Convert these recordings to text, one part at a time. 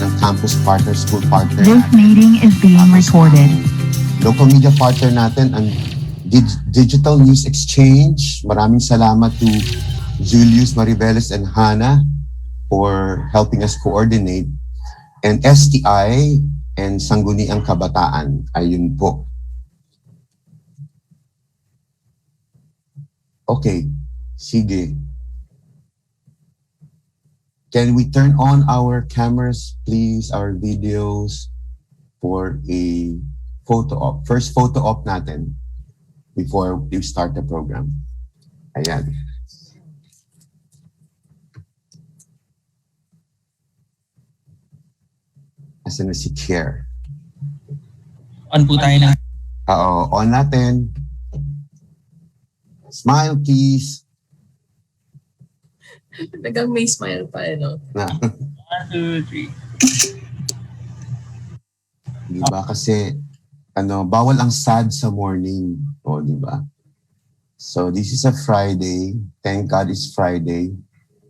ng campus partner, school partner. This meeting is being recorded. Local media partner natin, ang Digital News Exchange. Maraming salamat to Julius, Mariveles, and Hannah for helping us coordinate. And STI and Sangguniang Kabataan. Ayun po. Okay, sige. Can we turn on our cameras, please, our videos for a photo op. First photo op natin before we start the program. Ayan. Asan na si Chair? On po tayo na. Oo, on natin. Smile, please. Nagang may smile pa, no? 1, 2, 3. Diba? Kasi, bawal ang sad sa morning. O, diba? So, this is a Friday. Thank God it's Friday.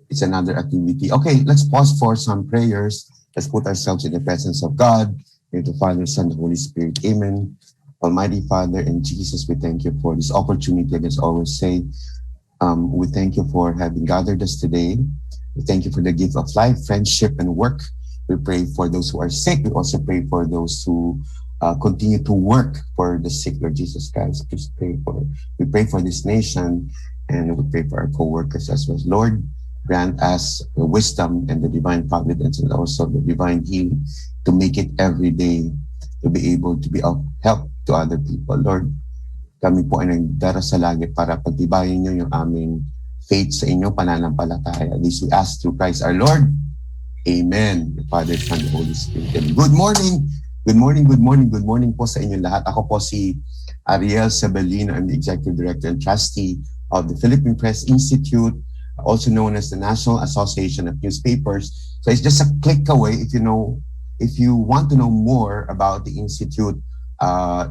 It's another activity. Okay, let's pause for some prayers. Let's put ourselves in the presence of God. In the Father, Son, and Holy Spirit. Amen. Almighty Father and Jesus, we thank you for this opportunity. As always say, we thank you for having gathered us today. We thank you for the gift of life, friendship, and work. We pray for those who are sick. We also pray for those who continue to work for the sick, Lord Jesus Christ. Please we pray for this nation, and we pray for our co-workers as well. Lord, grant us the wisdom and the divine providence and also the divine healing to make it every day, to be able to be of help to other people. Lord, kami po ay nagdarasal lagi para pagtibayin niyo yung aming faith sa inyong pananampalataya. This we ask through Christ our Lord. Amen. The Father, Son, and Holy Spirit. And good morning. Good morning, good morning, good morning po sa inyong lahat. Ako po si Ariel Sabelino. I'm the Executive Director and Trustee of the Philippine Press Institute, also known as the National Association of Newspapers. So it's just a click away if you want to know more about the Institute.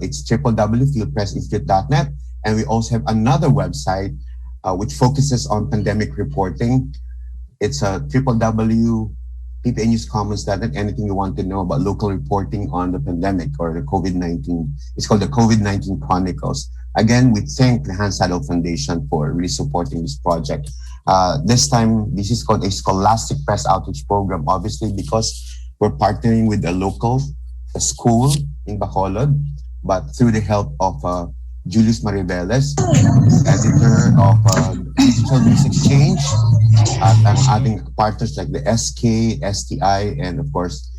It's www.philpressinstitute.net, and we also have another website which focuses on pandemic reporting. It's www.ppnewscommons.net. Anything you want to know about local reporting on the pandemic or the COVID-19, it's called the COVID-19 Chronicles. Again, we thank the Hanns Seidel Foundation for really supporting this project. This time, this is called a Scholastic Press Outreach Program, obviously because we're partnering with a local school in Bacolod, but through the help of Julius Mariveles, editor of Digital News Exchange, at ang ating partners like the SK, STI, and of course,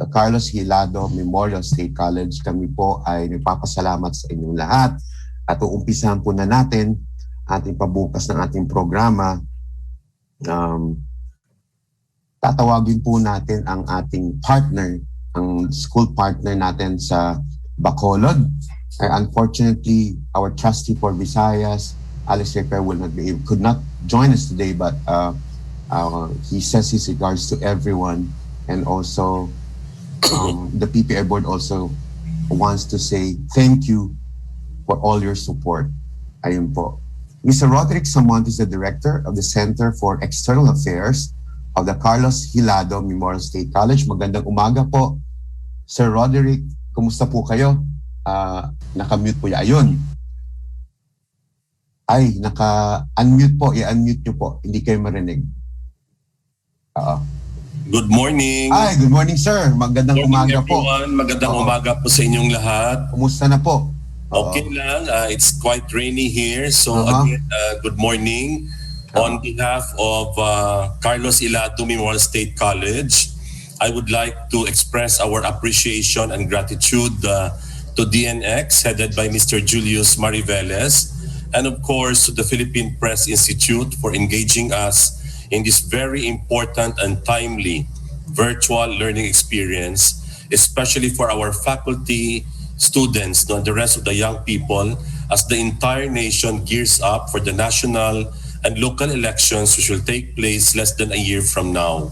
Carlos Hilado Memorial State College. Kami po ay nagpapasalamat sa inyong lahat at uumpisahan po na natin ating pabukas ng ating programa. Tatawagin po natin ang ating partner, ang school partner natin sa Bacolod. Unfortunately, our trustee for Visayas, Alex Repair, could not join us today, but he says his regards to everyone, and also the PPI board also wants to say thank you for all your support. Ayun po. Mr. Roderick Samont is the director of the Center for External Affairs of the Carlos Hilado Memorial State College. Magandang umaga po, Sir Roderick. Kumusta po kayo? Naka-mute po yan. Ayun. Ay, naka-unmute po. I-unmute nyo po. Hindi kayo marinig. Good morning. Ay, good morning, sir. Magandang umaga po. Magandang umaga po sa inyong lahat. Kumusta na po? Okay lang. It's quite rainy here. So again, good morning. On behalf of Carlos Hilado Memorial State College, I would like to express our appreciation and gratitude to DNX, headed by Mr. Julius Mariveles, and of course to the Philippine Press Institute for engaging us in this very important and timely virtual learning experience, especially for our faculty, students, and the rest of the young people, as the entire nation gears up for the national and local elections which will take place less than a year from now.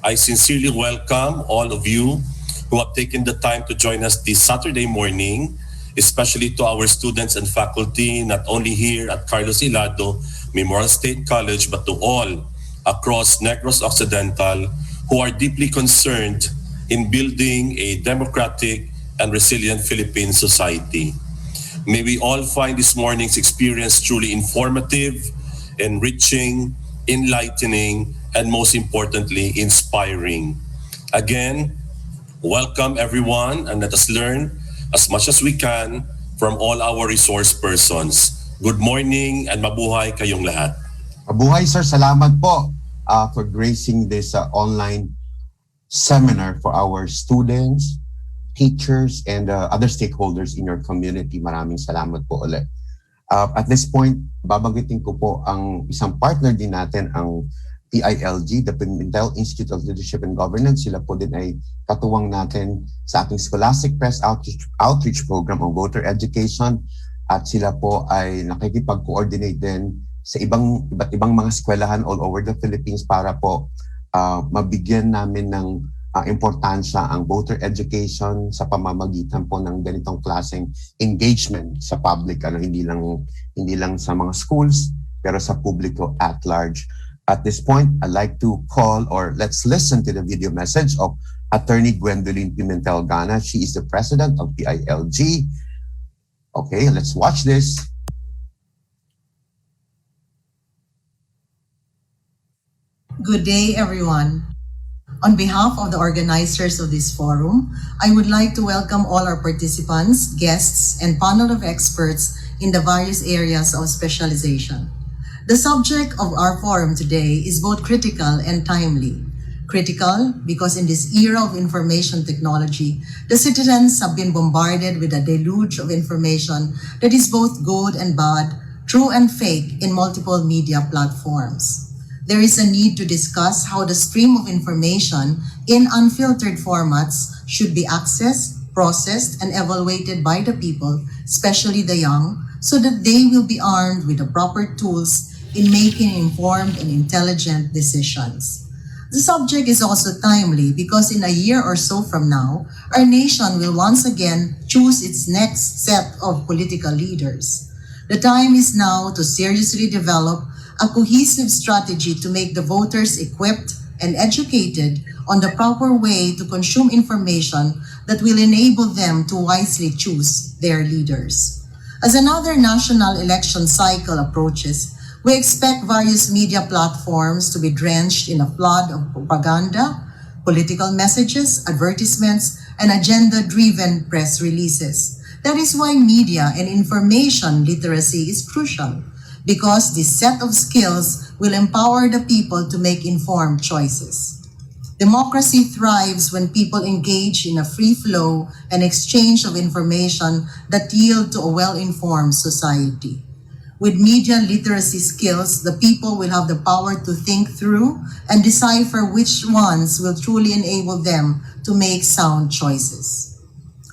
I sincerely welcome all of you who have taken the time to join us this Saturday morning, especially to our students and faculty, not only here at Carlos Hilado Memorial State College, but to all across Negros Occidental who are deeply concerned in building a democratic and resilient Philippine society. May we all find this morning's experience truly informative, enriching, enlightening, and most importantly, inspiring. Again, welcome everyone, and let us learn as much as we can from all our resource persons. Good morning and mabuhay kayong lahat. Mabuhay sir, salamat po for gracing this online seminar for our students, teachers, and other stakeholders in your community. Maraming salamat po ulit. At this point, babanggitin ko po ang isang partner din natin, ang PILG, the Pimentel Institute of Leadership and Governance. Sila po din ay katuwang natin sa ating Scholastic Press Outreach Program on Voter Education. At sila po ay nakikipag-coordinate din sa iba't ibang mga eskwelahan all over the Philippines para po mabigyan namin ng importansya ang voter education sa pamamagitan po ng ganitong klaseng engagement sa public, hindi lang sa mga schools pero sa publiko at large. At this point, I'd like to call, or let's listen to the video message of Attorney Gwendolyn Pimentel. She is the president of PILG. Okay, let's watch this. Good day, everyone. On behalf of the organizers of this forum, I would like to welcome all our participants, guests, and panel of experts in the various areas of specialization. The subject of our forum today is both critical and timely. Critical because in this era of information technology, the citizens have been bombarded with a deluge of information that is both good and bad, true and fake in multiple media platforms. There is a need to discuss how the stream of information in unfiltered formats should be accessed, processed, and evaluated by the people, especially the young, so that they will be armed with the proper tools in making informed and intelligent decisions. The subject is also timely because in a year or so from now, our nation will once again choose its next set of political leaders. The time is now to seriously develop a cohesive strategy to make the voters equipped and educated on the proper way to consume information that will enable them to wisely choose their leaders. As another national election cycle approaches, we expect various media platforms to be drenched in a flood of propaganda, political messages, advertisements, and agenda-driven press releases. That is why media and information literacy is crucial, because this set of skills will empower the people to make informed choices. Democracy thrives when people engage in a free flow and exchange of information that yield to a well-informed society. With media literacy skills, the people will have the power to think through and decipher which ones will truly enable them to make sound choices.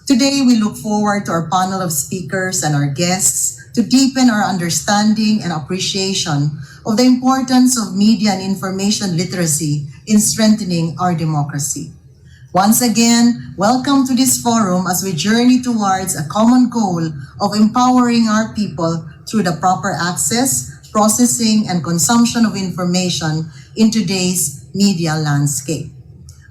Today, we look forward to our panel of speakers and our guests to deepen our understanding and appreciation of the importance of media and information literacy in strengthening our democracy. Once again, welcome to this forum as we journey towards a common goal of empowering our people through the proper access, processing, and consumption of information in today's media landscape.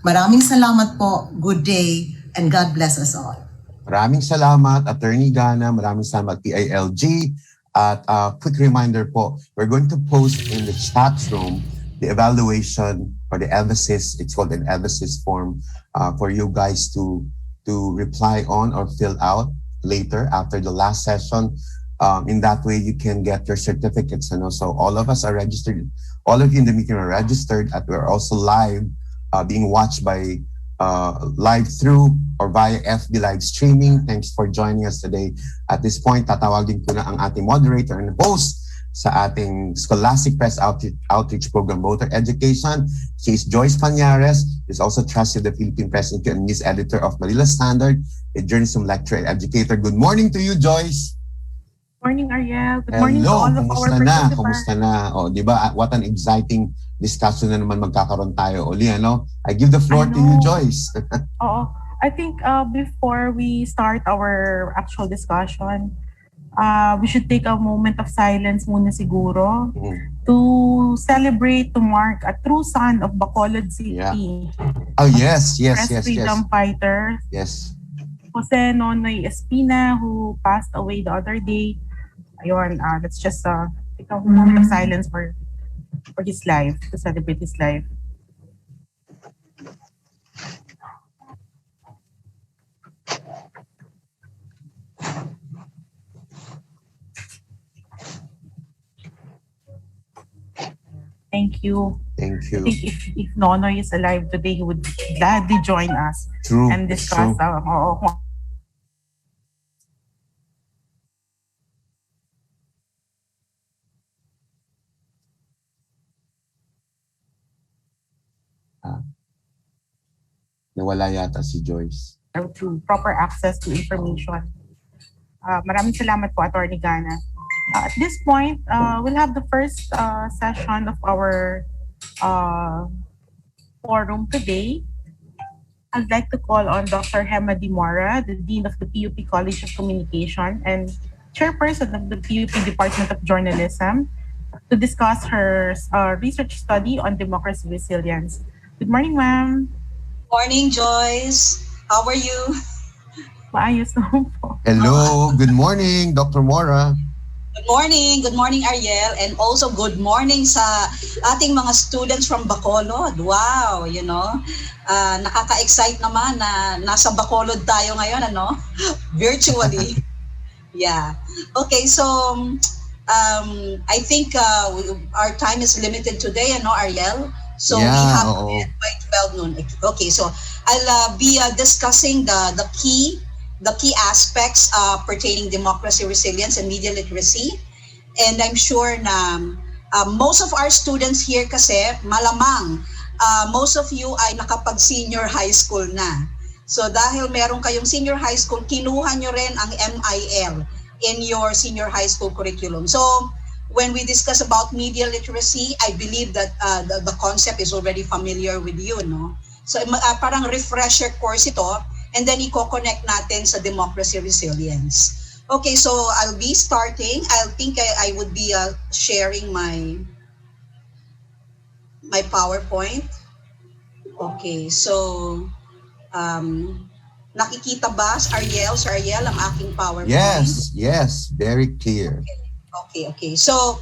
Maraming salamat po, good day, and God bless us all. Maraming salamat, Attorney Gana. Maraming salamat, PILG. At quick reminder po, we're going to post in the chat room the evaluation or the emphasis, it's called an emphasis form for you guys to reply on or fill out later after the last session. In that way, you can get your certificates. So all of us are registered. All of you in the meeting are registered. And we're also live, being watched by live through or via FB live streaming. Thanks for joining us today. At this point, tatawagin ko na ang ating moderator and host sa ating Scholastic Press Outreach Program Voter Education. She is Joyce Pañares. She's also trusted the Philippine Press Institute and news editor of Manila Standard, a journalism lecturer and educator. Good morning to you, Joyce. Morning, Ariel. Good morning to all of our kumusta na? participants. Kumusta na? O, di ba? What an exciting discussion na naman magkakaroon tayo uli, ano? I give the floor to you, Joyce. Oo. I think before we start our actual discussion, we should take a moment of silence muna siguro Mm. to celebrate, to mark a true son of Bacolod City. Yeah. Oh, yes, yes, Press yes, yes. freedom fighter, Yes. Jose Nonoy Espina, who passed away the other day. Ayun, let's just take a moment of silence for his life, to celebrate his life. Thank you. Thank I you. think if Nonoy is alive today, he would gladly join us True. and It's discuss true. Nawala yata si Joyce. to proper access to information. Maraming salamat po, Attorney Gana. At this point, we'll have the first session of our forum today. I'd like to call on Dr. Hema Dimora, the Dean of the PUP College of Communication and Chairperson of the PUP Department of Journalism, to discuss her research study on democracy resilience. Good morning, ma'am. Morning, Joyce. How are you? Maayos naman po. Hello. Good morning, Dr. Mora. Good morning. Good morning, Ariel. And also good morning sa ating mga students from Bacolod. Wow, nakaka-excite naman na nasa Bacolod tayo ngayon, virtually. Yeah. Okay, so I think our time is limited today, Ariel? So we have by 12 noon. Okay, so I'll be discussing the key aspects pertaining democracy resilience and media literacy. And I'm sure na most of our students here kasi malamang most of you ay nakapag-senior high school na. So dahil meron kayong senior high school, kinuha nyo rin ang MIL in your senior high school curriculum. So when we discuss about media literacy, I believe that the concept is already familiar with you, no? So parang refresher course ito, and then i-connect natin sa democracy resilience. Okay, so I'll be starting. I think I would be sharing my PowerPoint. Okay, so nakikita ba, Ariel, ang aking PowerPoint? Yes, very clear. Okay. So,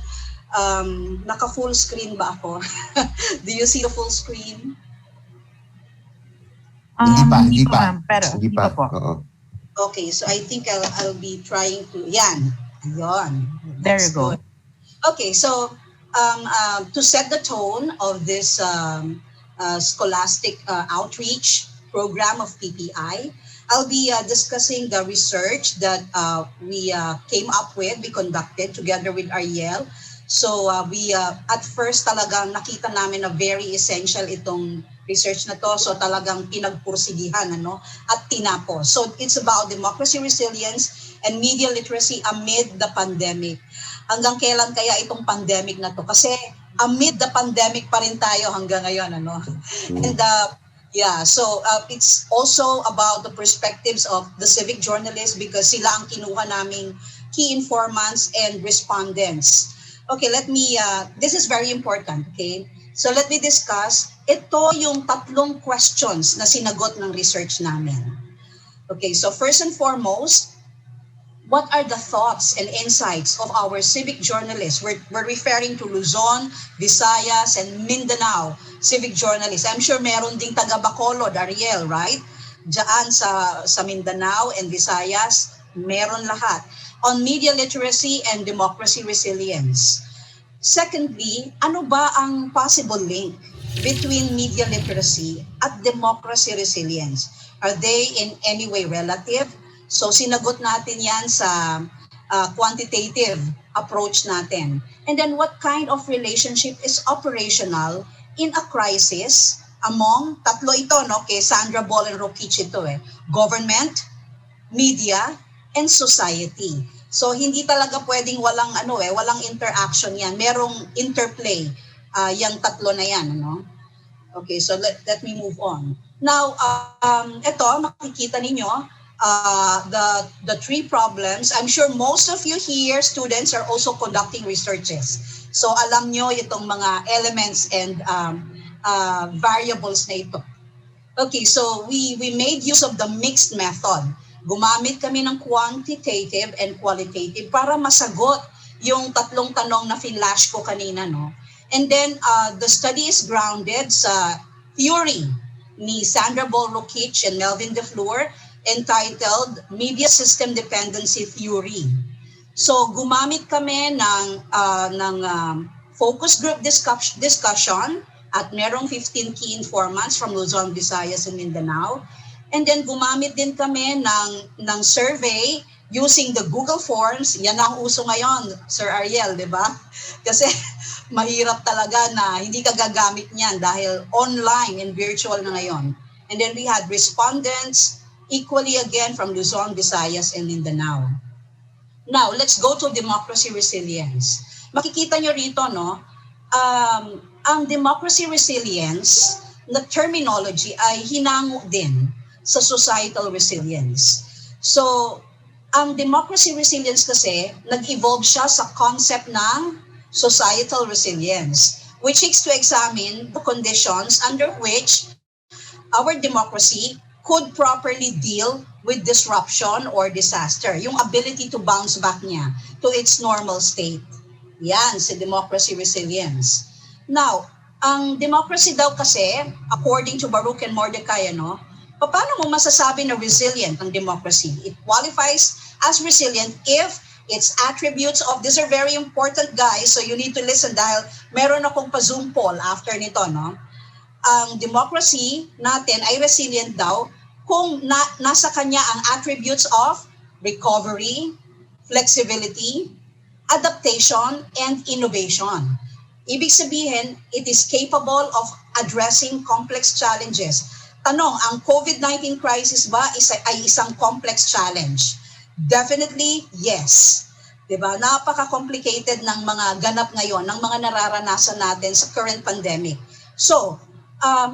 naka-full screen ba ako? Do you see the full screen? Hindi pa. Ma'am, pero hindi pa po. Okay, so I think I'll be trying to, yan. Ayun. There you go. Good. Okay, so to set the tone of this scholastic outreach program of PPI, I'll be discussing the research that we came up with, we conducted together with Ariel. So we at first talagang nakita namin na very essential itong research na to. So talagang pinagpursigihan at tinapos. So it's about democracy resilience and media literacy amid the pandemic. Hanggang kailan kaya itong pandemic na to? Kasi amid the pandemic pa rin tayo hanggang ngayon. And so it's also about the perspectives of the civic journalists because sila ang kinuha naming key informants and respondents. Okay, this is very important, okay? So let me discuss, ito yung 3 questions na sinagot ng research namin. Okay, so first and foremost, what are the thoughts and insights of our civic journalists? We're referring to Luzon, Visayas, and Mindanao civic journalists. I'm sure meron ding taga Bacolod, Ariel, right? Diyan sa Mindanao and Visayas, meron lahat. On media literacy and democracy resilience. Secondly, ano ba ang possible link between media literacy at democracy resilience? Are they in any way relative? So sinagot natin yan sa quantitative approach natin. And then what kind of relationship is operational in a crisis among 3 ito, kay Sandra Ball and Rokich ito government, media, and society. So hindi talaga pwedeng walang interaction yan. Merong interplay yung 3 na yan, Okay, so let me move on. Now, ito makikita ninyo the three problems. I'm sure most of you here, students, are also conducting researches. So alam nyo itong mga elements and variables na ito. Okay, so we made use of the mixed method. Gumamit kami ng quantitative and qualitative para masagot yung tatlong tanong na flash ko kanina, no? And then the study is grounded sa theory ni Sandra Bolrokich and Melvin DeFleur entitled Media System Dependency Theory. So gumamit kami ng focus group discussion at merong 15 key informants from Luzon, Visayas, and Mindanao. And then gumamit din kami ng survey using the Google Forms. Yan ang uso ngayon, Sir Ariel, di ba? Kasi mahirap talaga na hindi ka gagamit niyan dahil online and virtual na ngayon. And then we had respondents equally again from Luzon, Visayas, and Mindanao. Now, let's go to democracy resilience. Makikita nyo rito, no? Ang democracy resilience na terminology ay hinango din sa societal resilience. So, ang democracy resilience kasi, nag-evolve siya sa concept ng societal resilience, which seeks to examine the conditions under which our democracy could properly deal with disruption or disaster. Yung ability to bounce back niya to its normal state. Yan, si democracy resilience. Now, ang democracy daw kasi, according to Baruch and Mordecai, paano mo masasabi na resilient ang democracy? It qualifies as resilient if its attributes of, these are very important guys, so you need to listen dahil meron akong pa-Zoom poll after nito, no? Ang democracy natin ay resilient daw kung nasa kanya ang attributes of recovery, flexibility, adaptation, and innovation. Ibig sabihin, it is capable of addressing complex challenges. Tanong, ang COVID-19 crisis ba ay isang complex challenge? Definitely, yes. Diba? Napaka-complicated ng mga ganap ngayon, ng mga nararanasan natin sa current pandemic. So,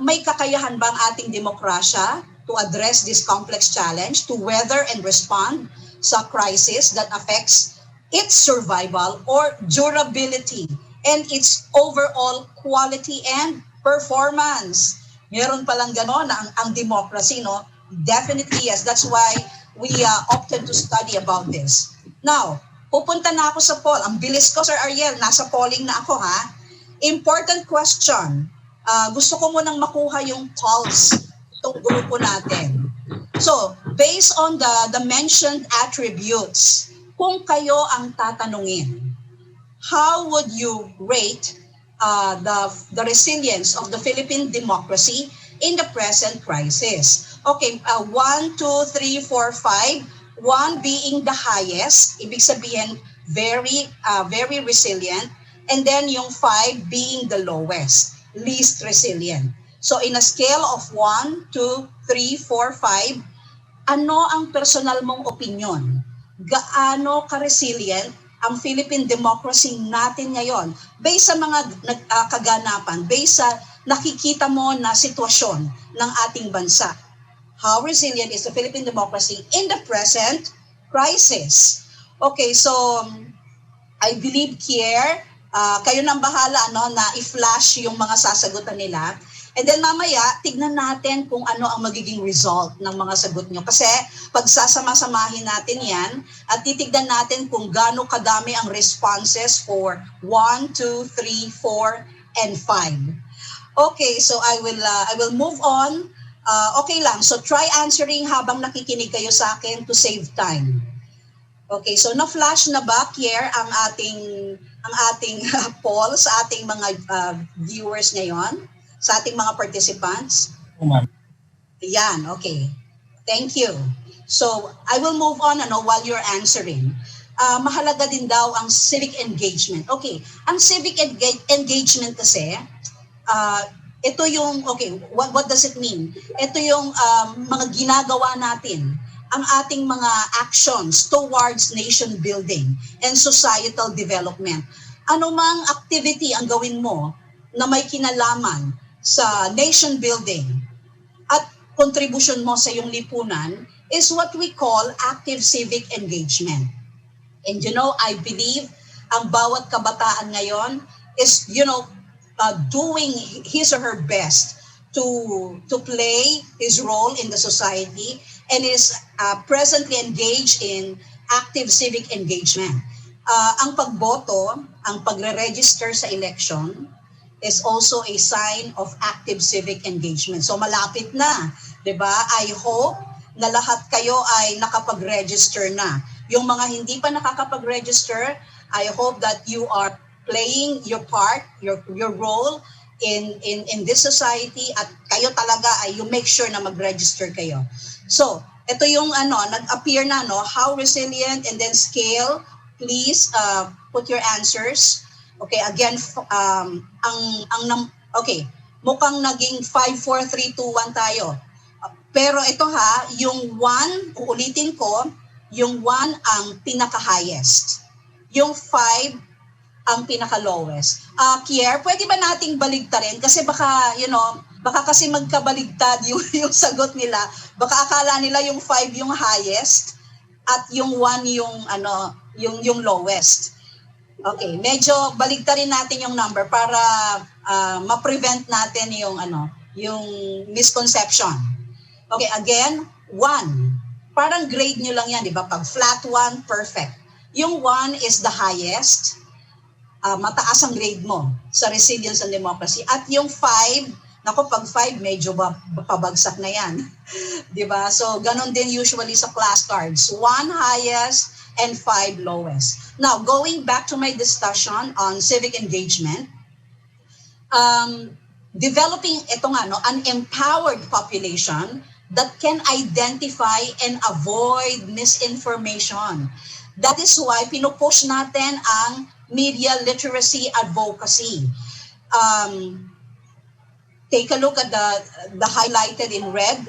may kakayahan ba ang ating demokrasya to address this complex challenge, to weather and respond sa crisis that affects its survival or durability and its overall quality and performance? Meron palang gano'n ang democracy, no? Definitely yes. That's why we opted to study about this. Now, pupunta na ako sa poll. Ang bilis ko, Sir Ariel, nasa polling na ako, ha? Important question. Gusto ko munang makuha yung pulse itong grupo natin. So, based on the mentioned attributes, kung kayo ang tatanungin, how would you rate the resilience of the Philippine democracy in the present crisis? Okay, 1, 2, 3, 4, 5. 1 being the highest, ibig sabihin very resilient, and then yung 5 being the lowest, least resilient. So in a scale of 1, 2, 3, 4, 5, ano ang personal mong opinion? Gaano ka-resilient ang Philippine democracy natin ngayon based sa mga kaganapan, based sa nakikita mo na sitwasyon ng ating bansa? How resilient is the Philippine democracy in the present crisis? Okay, so I believe here, kayo nang bahala na i-flash yung mga sasagutan nila. And then mamaya, tignan natin kung ano ang magiging result ng mga sagot nyo. Kasi pag sasama-samahin natin yan, at titignan natin kung gaano kadami ang responses for 1, 2, 3, 4, and 5. Okay, so I will move on. Okay lang, so try answering habang nakikinig kayo sa akin to save time. Okay, so na-flash na ba, Pierre, ang ating poll sa ating mga viewers ngayon? Sa ating mga participants? Yan, okay. Thank you. So, I will move on while you're answering. Mahalaga din daw ang civic engagement. Okay, ang civic engagement kasi, ito yung, okay, what does it mean? Ito yung mga ginagawa natin, ang ating mga actions towards nation building and societal development. Ano mang activity ang gawin mo na may kinalaman sa nation building at contribution mo sa iyong lipunan, is what we call active civic engagement. And I believe ang bawat kabataan ngayon is, doing his or her best to play his role in the society and is presently engaged in active civic engagement. Ang pagboto, ang pagre-register sa election is also a sign of active civic engagement. So malapit na, 'di ba? I hope na lahat kayo ay nakapag-register na. Yung mga hindi pa nakakapag-register, I hope that you are playing your part, your role in this society, at kayo talaga ay you make sure na mag-register kayo. So, ito yung nag-appear na how resilient, and then scale. Please put your answers. Okay, again, okay, mukhang naging 5, 4, 3, 2, 1 tayo. Pero ito yung 1, uulitin ko, yung 1 ang pinaka-highest. Yung 5 ang pinaka-lowest. Kier, pwede ba nating baligtarin? Kasi baka, baka kasi magkabaligtad yung sagot nila. Baka akala nila yung 5 yung highest at yung 1 yung lowest. Okay, medyo baligtarin natin yung number para ma-prevent natin yung misconception. Okay, again, 1. Parang grade nyo lang yan, di ba? Pag flat 1, perfect. Yung 1 is the highest. Mataas ang grade mo sa resilience and democracy. At yung 5, pag 5, medyo pabagsak na yan. Di ba? So, ganun din usually sa class cards. 1 highest and 5 lowest. Now, going back to my discussion on civic engagement, developing an empowered population that can identify and avoid misinformation. That is why pinupush natin ang media literacy advocacy. Take a look at the highlighted in red,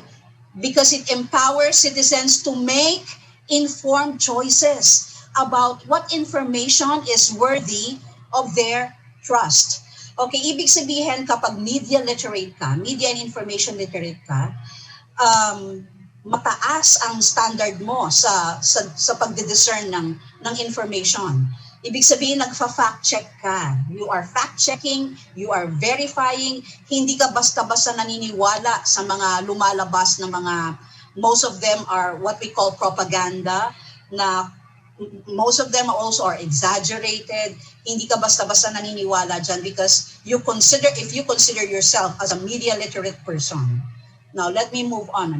because it empowers citizens to make informed choices about what information is worthy of their trust. Okay, ibig sabihin kapag media literate ka, media and information literate ka, mataas ang standard mo sa pagdi-discern ng information. Ibig sabihin, nagfa-fact check ka. You are fact-checking, you are verifying, hindi ka basta-basta naniniwala sa mga lumalabas na mga, most of them are what we call propaganda, na most of them also are exaggerated. Hindi ka basta-basta naniniwala dyan because if you consider yourself as a media literate person. Now, let me move on.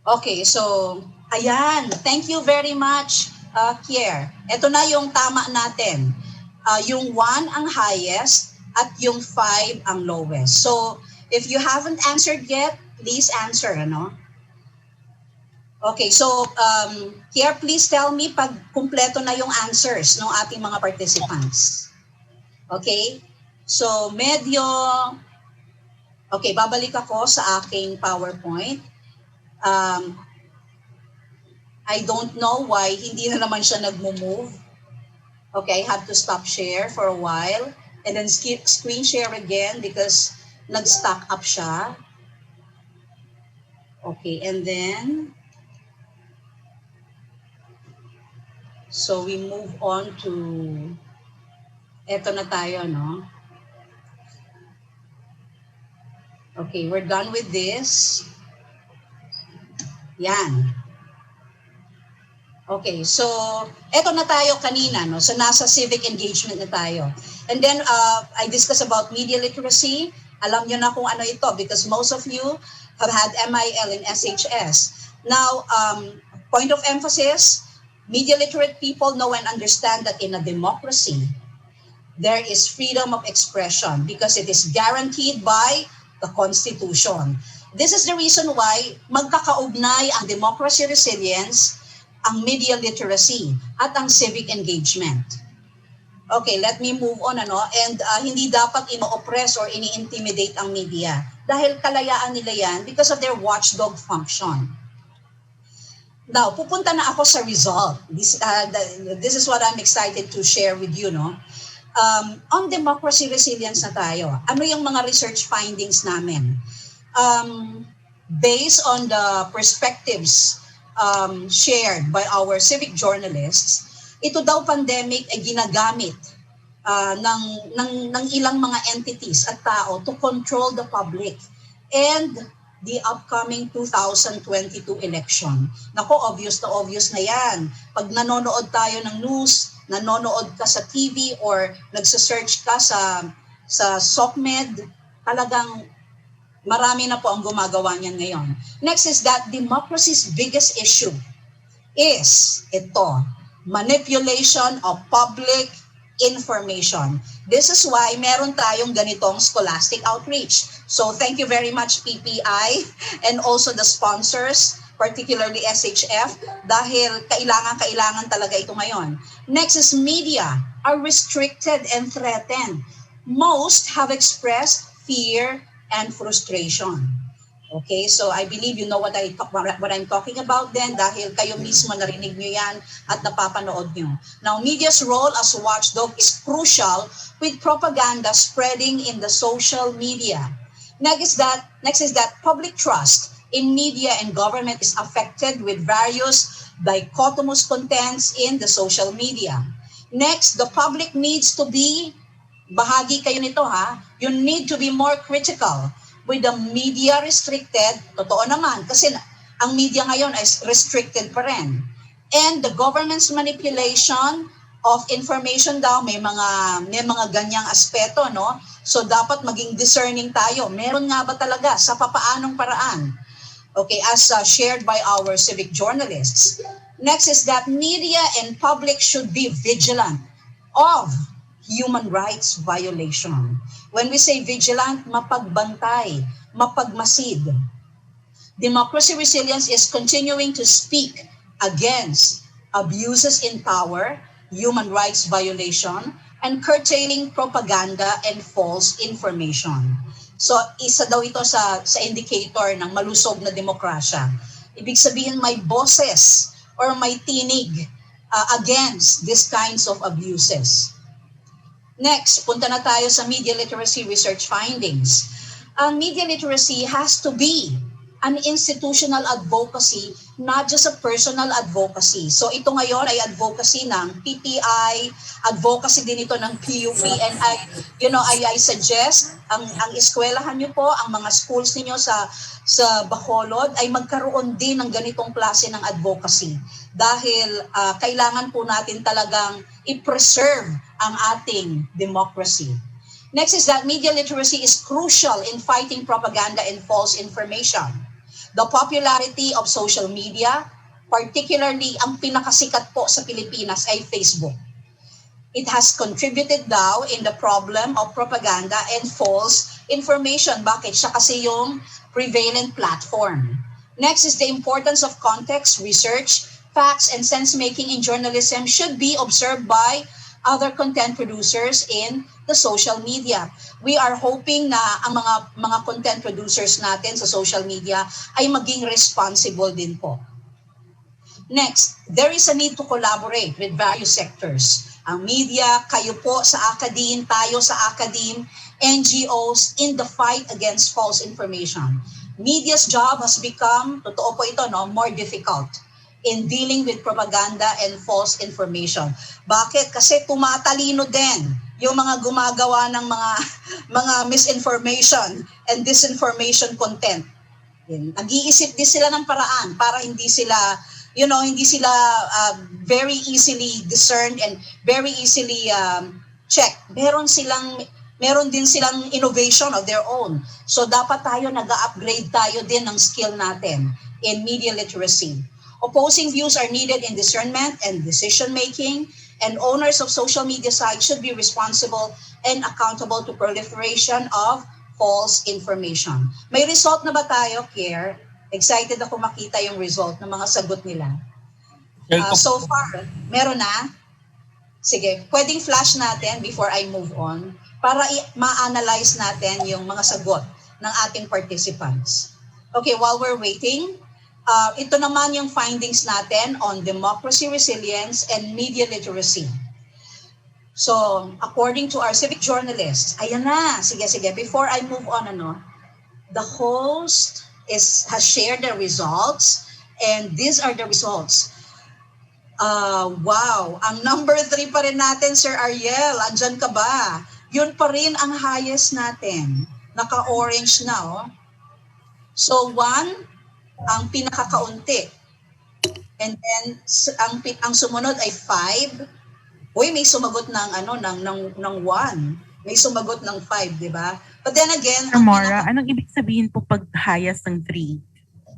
Okay, so, ayan. Thank you very much, Kier. Ito na yung tama natin. Yung 1 ang highest at yung 5 ang lowest. So, if you haven't answered yet, please answer, Okay, so, Kier, please tell me pag kumpleto na yung answers ng ating mga participants. Okay? So, okay, babalik ako sa aking PowerPoint. I don't know why hindi na naman siya nagmo-move. Okay, I have to stop share for a while and then screen share again because nag-stack up siya. Okay, and then so we move on to eto na tayo, Okay, we're done with this. Yan. Okay, so eto na tayo kanina, So nasa civic engagement na tayo. And then I discussed about media literacy. Alam nyo na kung ano ito because most of you have had MIL in SHS. Now, point of emphasis, media literate people know and understand that in a democracy, there is freedom of expression because it is guaranteed by the Constitution. This is the reason why magkakaugnay ang democracy resilience, ang media literacy, at ang civic engagement. Okay, let me move on, And hindi dapat ino-oppress or ini-intimidate ang media dahil kalayaan nila yan because of their watchdog function. Now, pupunta na ako sa result. This is what I'm excited to share with you, On democracy resilience na tayo. Ano yung mga research findings namin? based on the perspectives shared by our civic journalists, ito daw pandemic ay ginagamit ng ilang mga entities at tao to control the public and the upcoming 2022 election. Nako, obvious na yan. Pag nanonood tayo ng news, nanonood ka sa TV or nagsa-search ka sa SOCMED, talagang marami na po ang gumagawa niyan ngayon. Next is that democracy's biggest issue is ito, manipulation of public information. This is why meron tayong ganitong scholastic outreach. So thank you very much PPI and also the sponsors, particularly SHF, dahil kailangan talaga ito ngayon. Next is media are restricted and threatened. Most have expressed fear and frustration. Okay, so I believe you know what I'm talking about then dahil kayo mismo narinig nyo yan at napapanood nyo. Now, media's role as watchdog is crucial with propaganda spreading in the social media. Next is that public trust in media and government is affected with various dichotomous contents in the social media. Next, the public needs to be, bahagi kayo nito ha, you need to be more critical with the media restricted, totoo naman, kasi ang media ngayon is restricted pa rin. And the government's manipulation of information daw, may mga ganyang aspeto, no? So dapat maging discerning tayo. Meron nga ba talaga sa papaanong paraan? Okay, as shared by our civic journalists. Next is that media and public should be vigilant of human rights violation. When we say vigilant, mapagbantay, mapagmasid. Democracy resilience is continuing to speak against abuses in power, human rights violation, and curtailing propaganda and false information. So isa daw ito sa indicator ng malusog na demokrasya. Ibig sabihin may boses or may tinig against these kinds of abuses. Next, punta na tayo sa media literacy research findings. Ang media literacy has to be an institutional advocacy, not just a personal advocacy. So ito ngayon ay advocacy ng PPI, advocacy din ito ng PUP, and I suggest ang eskwelahan niyo po, ang mga schools niyo sa Bacolod ay magkaroon din ng ganitong klase ng advocacy dahil kailangan po natin talagang i-preserve ang ating democracy. Next is that media literacy is crucial in fighting propaganda and false information. The popularity of social media, particularly ang pinakasikat po sa Pilipinas ay Facebook. It has contributed daw in the problem of propaganda and false information. Bakit? Siya kasi yung prevalent platform. Next is the importance of context, research, facts, and sense-making in journalism should be observed by other content producers in the social media. We are hoping na ang mga content producers natin sa social media ay maging responsible din po. Next, there is a need to collaborate with various sectors. Ang media, kayo po sa academe, tayo sa academe, NGOs in the fight against false information. Media's job has become, totoo po ito, no, more difficult in dealing with propaganda and false information. Bakit? Kasi tumatalino din yung mga gumagawa ng mga misinformation and disinformation content. Nag-iisip din sila ng paraan para hindi sila very easily discerned and very easily checked. Meron din silang innovation of their own. So dapat tayo nag-upgrade tayo din ng skill natin in media literacy. Opposing views are needed in discernment and decision-making, and owners of social media sites should be responsible and accountable to proliferation of false information. May result na ba tayo, Kier? Excited ako makita yung result ng mga sagot nila. So far, meron na? Sige, pwedeng flash natin before I move on para ma-analyze natin yung mga sagot ng ating participants. Okay, while we're waiting, ito naman yung findings natin on democracy resilience and media literacy. So, according to our civic journalists, ayan na, sige, before I move on, the host has shared the results, and these are the results. Wow, ang number 3 pa rin natin, Sir Ariel, andyan ka ba? Yun pa rin ang highest natin. Naka-orange na, oh. So 1, ang pinakakaunti. And then ang sumunod ay 5. Uy, may sumagot ng ng 1. May sumagot ng 5, di ba? But then again, Sir Mora, anong ibig sabihin po pag highest ng 3?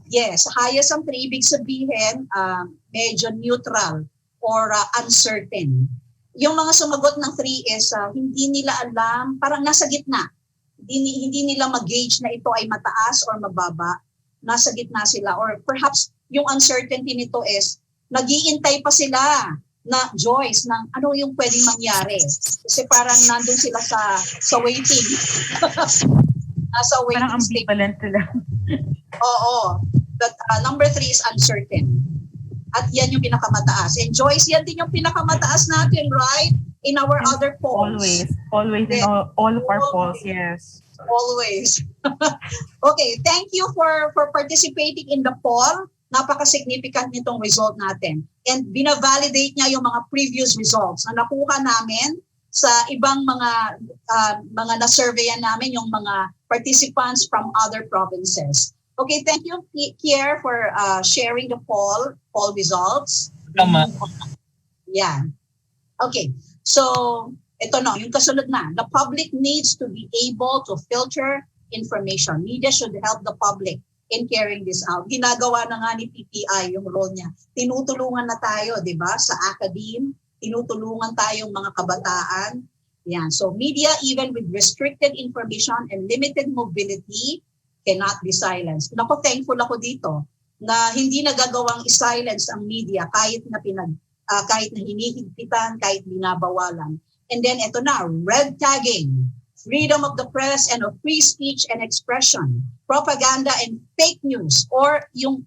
Yes, highest ang 3, ibig sabihin medyo neutral or uncertain. Yung mga sumagot ng 3 is hindi nila alam, parang nasa gitna. Hindi nila mag-gauge na ito ay mataas or mababa. Nasa gitna sila. Or perhaps yung uncertainty nito is nag-iintay pa sila na Joyce ng ano yung pwedeng mangyari. Kasi parang nandun sila sa waiting. Nasa waiting Parang ambivalent sila. Oo. But number 3 is uncertain. At yan yung pinakamataas. And Joyce, yan din yung pinakamataas natin, right? In our other polls. Always in all of our polls, yes. Always. Okay, thank you for participating in the poll. Napaka-significant nitong result natin. And binavalidate niya yung mga previous results na nakuha namin sa ibang mga na-surveyan namin, yung mga participants from other provinces. Okay, thank you, Kier, for sharing the poll results. Tama. Yeah. Okay, so ito no, yung kasunod na. The public needs to be able to filter information. Media should help the public in carrying this out. Ginagawa na nga ni PPI yung role niya. Tinutulungan na tayo, di ba? Sa academe, tinutulungan tayong mga kabataan. Yan. So media, even with restricted information and limited mobility, cannot be silenced. Naku, thankful ako dito na hindi nagagawang i-silence ang media kahit na hinihigpitan, kahit binabawalan. And then ito na, red tagging, freedom of the press and of free speech and expression, propaganda and fake news, or yung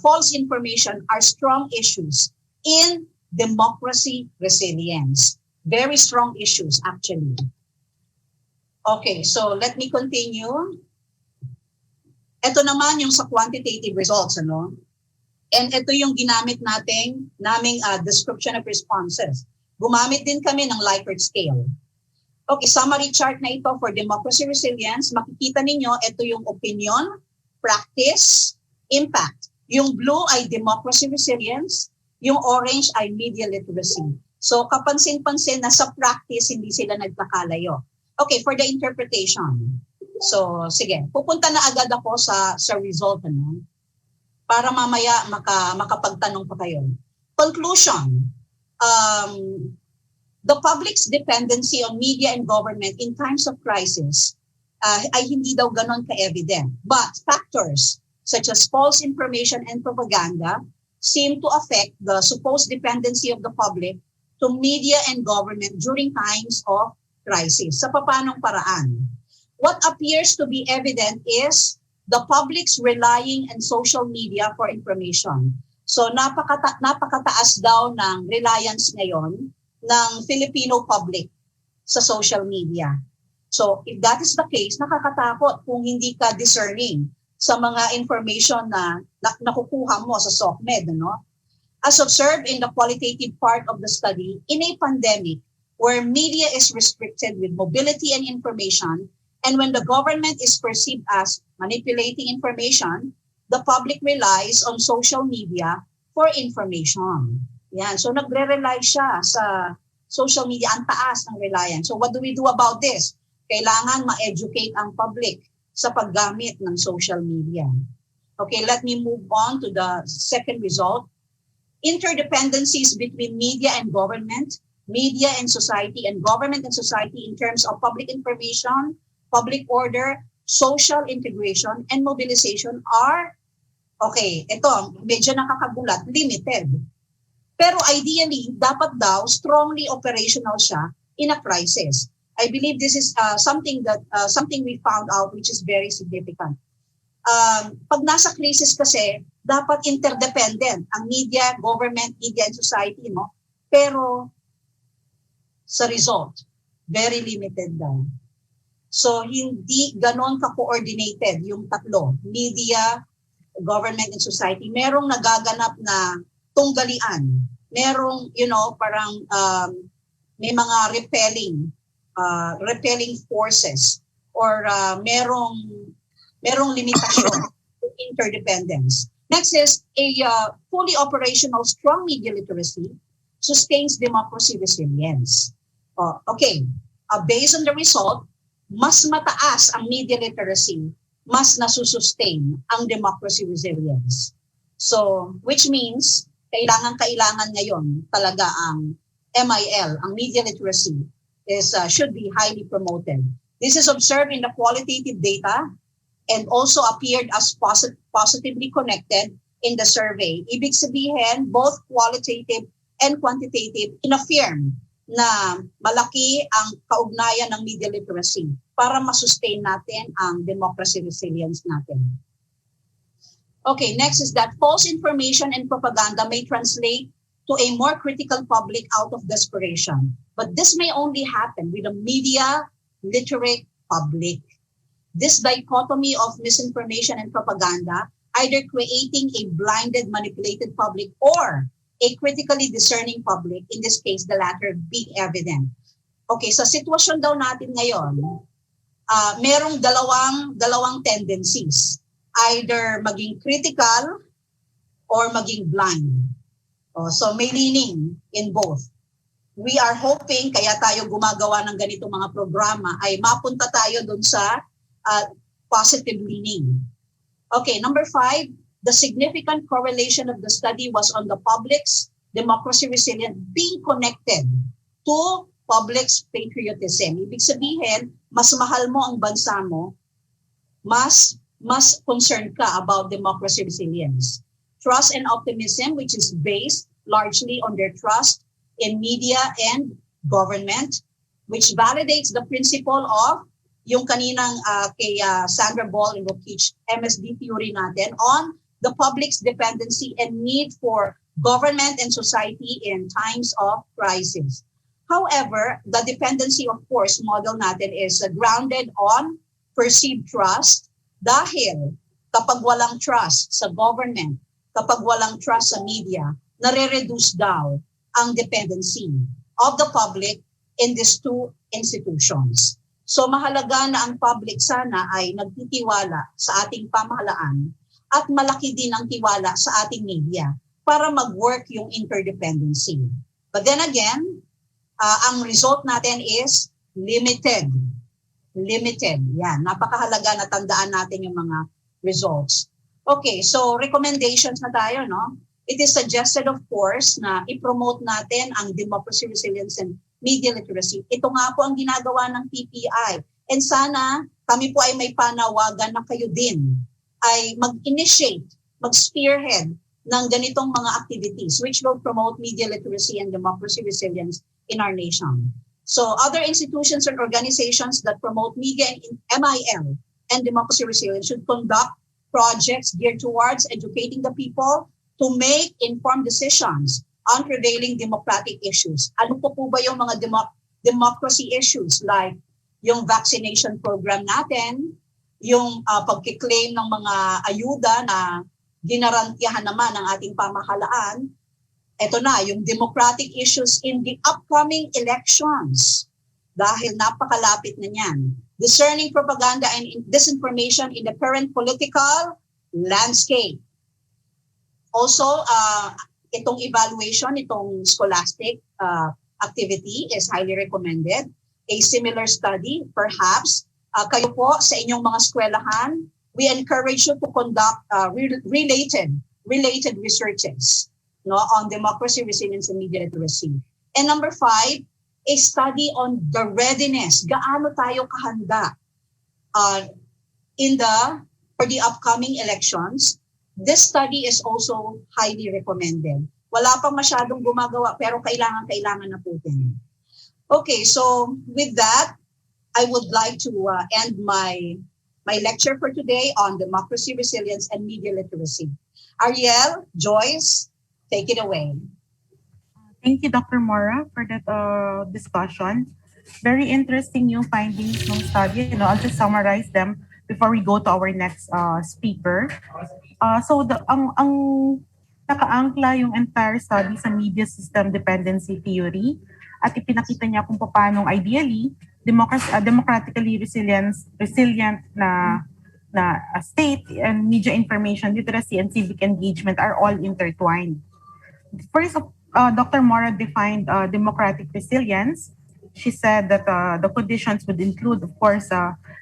false information are strong issues in democracy resilience. Very strong issues, actually. Okay, so let me continue. Ito naman yung sa quantitative results, ano? And ito yung ginamit naming description of responses. Gumamit din kami ng Likert scale. Okay, summary chart na ito for democracy resilience. Makikita ninyo, ito yung opinion, practice, impact. Yung blue ay democracy resilience, yung orange ay media literacy. So kapansin-pansin na sa practice, hindi sila nagkakalayo. Okay, for the interpretation. So, sige, pupunta na agad ako sa result, ano? Para mamaya makapagtanong pa kayo. Conclusion. The public's dependency on media and government in times of crisis ay hindi daw ganon ka-evident. But factors such as false information and propaganda seem to affect the supposed dependency of the public to media and government during times of crisis. Sa papanong paraan? What appears to be evident is the public's relying on social media for information. So napakataas daw ng reliance ngayon ng Filipino public sa social media. So if that is the case, nakakatakot kung hindi ka discerning sa mga information na nakukuha mo sa SOCMED. No? As observed in the qualitative part of the study, in a pandemic where media is restricted with mobility and information, and when the government is perceived as manipulating information, the public relies on social media for information. Yan. So nagre-rely siya sa social media. Ang taas ng reliance. So what do we do about this? Kailangan ma-educate ang public sa paggamit ng social media. Okay, let me move on to the second result. Interdependencies between media and government, media and society, and government and society in terms of public information, public order, social integration, and mobilization are, okay, ito, medyo nakakagulat, limited. Pero ideally, dapat daw strongly operational siya in a crisis. I believe this is something we found out which is very significant. Pag nasa crisis kasi, dapat interdependent ang media, government, media, and society, no? Pero sa result, very limited daw. So hindi ganon ka-coordinated yung tatlo, media, government, and society. Merong nagaganap na tunggalian. Merong, parang may mga repelling forces or merong limitasyon to interdependence. Next is a fully operational strong media literacy sustains democracy resilience. Okay, based on the result, mas mataas ang media literacy, mas nasusustain ang democracy resilience. So, which means, kailangan ngayon talaga ang MIL, ang media literacy, should be highly promoted. This is observed in the qualitative data and also appeared as positively connected in the survey. Ibig sabihin, both qualitative and quantitative in-affirm na malaki ang kaugnayan ng media literacy para masustain natin ang democracy resilience natin. Okay, next is that false information and propaganda may translate to a more critical public out of desperation. But this may only happen with a media literate public. This dichotomy of misinformation and propaganda, either creating a blinded, manipulated public or a critically discerning public, in this case, the latter being evident. Okay, sa sitwasyon daw natin ngayon, merong dalawang tendencies. Either maging critical or maging blind. So may leaning in both. We are hoping, kaya tayo gumagawa ng ganitong mga programa, ay mapunta tayo dun sa positive leaning. Okay, number 5, the significant correlation of the study was on the public's democracy resilience being connected to public's patriotism. Ibig sabihin, mas mahal mo ang bansa mo, mas concerned ka about democracy resilience. Trust and optimism, which is based largely on their trust in media and government, which validates the principle of yung kaninang kay Sandra Ball and Rokich MSD theory natin on the public's dependency and need for government and society in times of crisis. However, the dependency, of course, model natin is grounded on perceived trust dahil kapag walang trust sa government, kapag walang trust sa media, nare-reduce daw ang dependency of the public in these two institutions. So mahalaga na ang public sana ay nagtitiwala sa ating pamahalaan at malaki din ang tiwala sa ating media para mag-work yung interdependency. But then again, ang result natin is limited. Limited. Yan, napakahalaga na tandaan natin yung mga results. Okay, so recommendations na tayo, no? It is suggested, of course, na i-promote natin ang democracy resilience and media literacy. Ito nga po ang ginagawa ng PPI. And sana kami po ay may panawagan na kayo din ay mag-initiate, mag-spearhead ng ganitong mga activities which will promote media literacy and democracy resilience in our nation. So other institutions and organizations that promote media and MIL and democracy resilience should conduct projects geared towards educating the people to make informed decisions on prevailing democratic issues. Ano po ba yung mga democracy issues like yung vaccination program natin, yung pagkiklaim ng mga ayuda na ginarantiyahan naman ng ating pamahalaan. Ito na, yung democratic issues in the upcoming elections dahil napakalapit na niyan. Discerning propaganda and disinformation in the current political landscape. Also, itong evaluation, itong Scholastic activity is highly recommended. A similar study, perhaps, kayo po sa inyong mga eskwelahan, we encourage you to conduct related researches, no, on democracy, resilience, and media literacy. And number 5, a study on the readiness. Gaano tayo kahanda for the upcoming elections. This study is also highly recommended. Wala pang masyadong gumagawa pero kailangan na po din. Okay, so with that, I would like to end my lecture for today on democracy, resilience, and media literacy. Ariel, Joyce, take it away. Thank you, Dr. Mora, for that discussion. Very interesting yung findings ng study. I'll just summarize them before we go to our next speaker. Ang nakaangkla yung entire study sa media system dependency theory at ipinakita niya kung paano ideally democratically resilient na state and media information literacy and civic engagement are all intertwined. First, Dr. Mora defined democratic resilience. She said that the conditions would include, of course,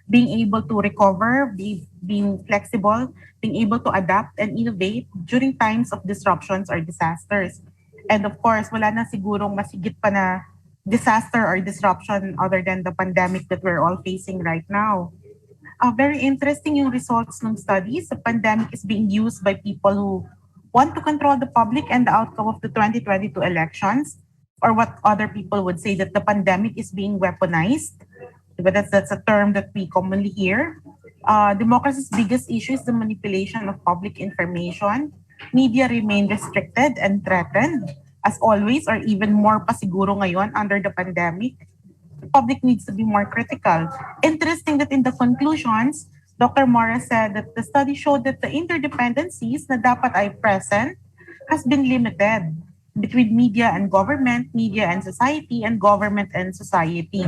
being able to recover, being flexible, being able to adapt and innovate during times of disruptions or disasters. And of course, wala na sigurong masigit pa na disaster or disruption other than the pandemic that we're all facing right now. Very interesting yung results ng studies. The pandemic is being used by people who want to control the public and the outcome of the 2022 elections, or what other people would say that the pandemic is being weaponized. But that's a term that we commonly hear. Democracy's biggest issue is the manipulation of public information. Media remain restricted and threatened, as always, or even more pa siguro ngayon under the pandemic. The public needs to be more critical. Interesting that in the conclusions, Dr. Mora said that the study showed that the interdependencies na dapat ay present has been limited between media and government, media and society, and government and society.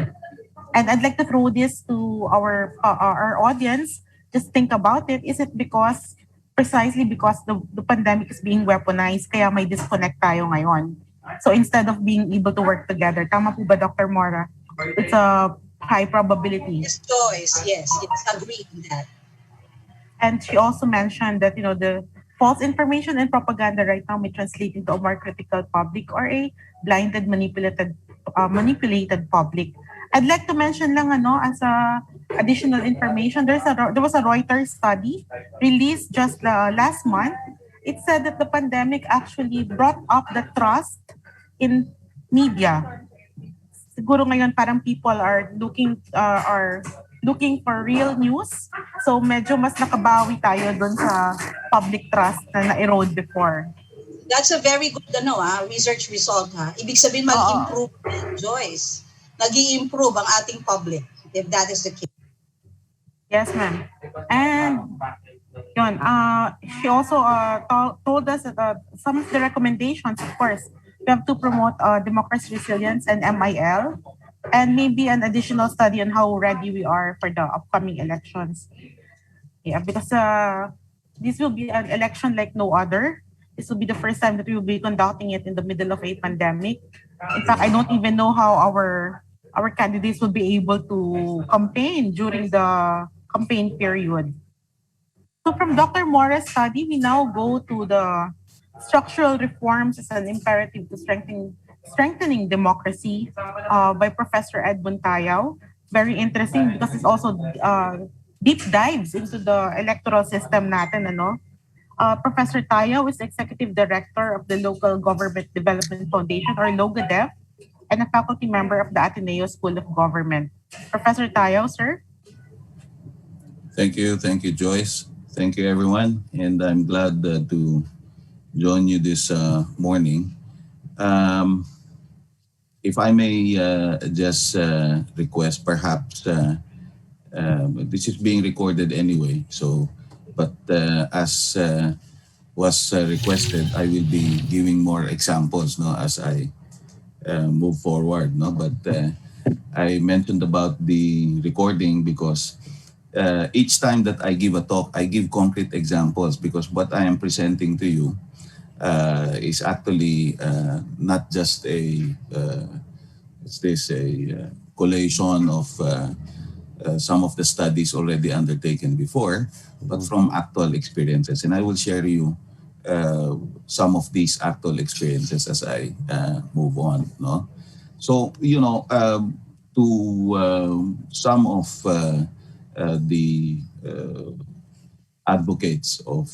And I'd like to throw this to our audience. Just think about it. Is it precisely because the pandemic is being weaponized, kaya may disconnect tayo ngayon? So instead of being able to work together, tama po ba, Dr. Mora? It's a high probability. Yes, Joyce. Yes, agree with that. And she also mentioned that, the false information and propaganda right now may translate into a more critical public or a blinded, manipulated public. I'd like to mention lang as a additional information, there was a Reuters study released just last month. It said that the pandemic actually brought up the trust in media. Siguro ngayon parang people are looking for real news. So medyo mas nakabawi tayo doon sa public trust na na-erode before. That's a very good research result. Ibig sabihin mag-improve, Joyce. Nag-i-improve ang ating public if that is the case. Yes, ma'am. And yun, she also told us that some of the recommendations, of course, we have to promote democracy resilience and MIL, and maybe an additional study on how ready we are for the upcoming elections. Yeah, because this will be an election like no other. This will be the first time that we will be conducting it in the middle of a pandemic. In fact, I don't even know how our candidates will be able to campaign during the campaign period. So from Dr. Mora's study, we now go to the structural reforms as an imperative to strengthening democracy by Professor Edmund Tayao. Very interesting because it's also deep dives into the electoral system natin, Professor Tayao is Executive Director of the Local Government Development Foundation, or LOGADEF, and a faculty member of the Ateneo School of Government. Professor Tayao, sir? Thank you, Joyce. Thank you, everyone. And I'm glad to join you this morning. If I may just request, perhaps this is being recorded anyway. So, but as was requested, I will be giving more examples, as I move forward. But I mentioned about the recording because each time that I give a talk, I give concrete examples because what I am presenting to you is actually not just a collation of some of the studies already undertaken before, but from actual experiences. And I will share you some of these actual experiences as I move on. So, to some of the advocates of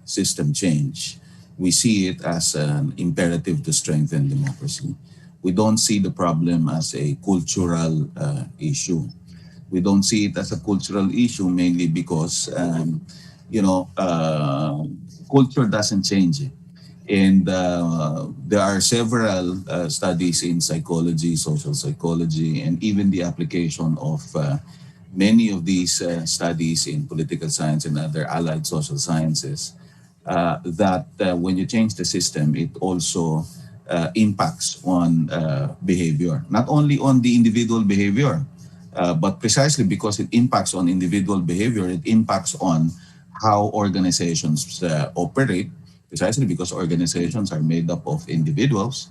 system change, we see it as an imperative to strengthen democracy. We don't see the problem as a cultural issue. We don't see it as a cultural issue mainly because, culture doesn't change. And there are several studies in psychology, social psychology, and even the application of many of these studies in political science and other allied social sciences that when you change the system, it also impacts on behavior, not only on the individual behavior, but precisely because it impacts on individual behavior, it impacts on how organizations operate, precisely because organizations are made up of individuals.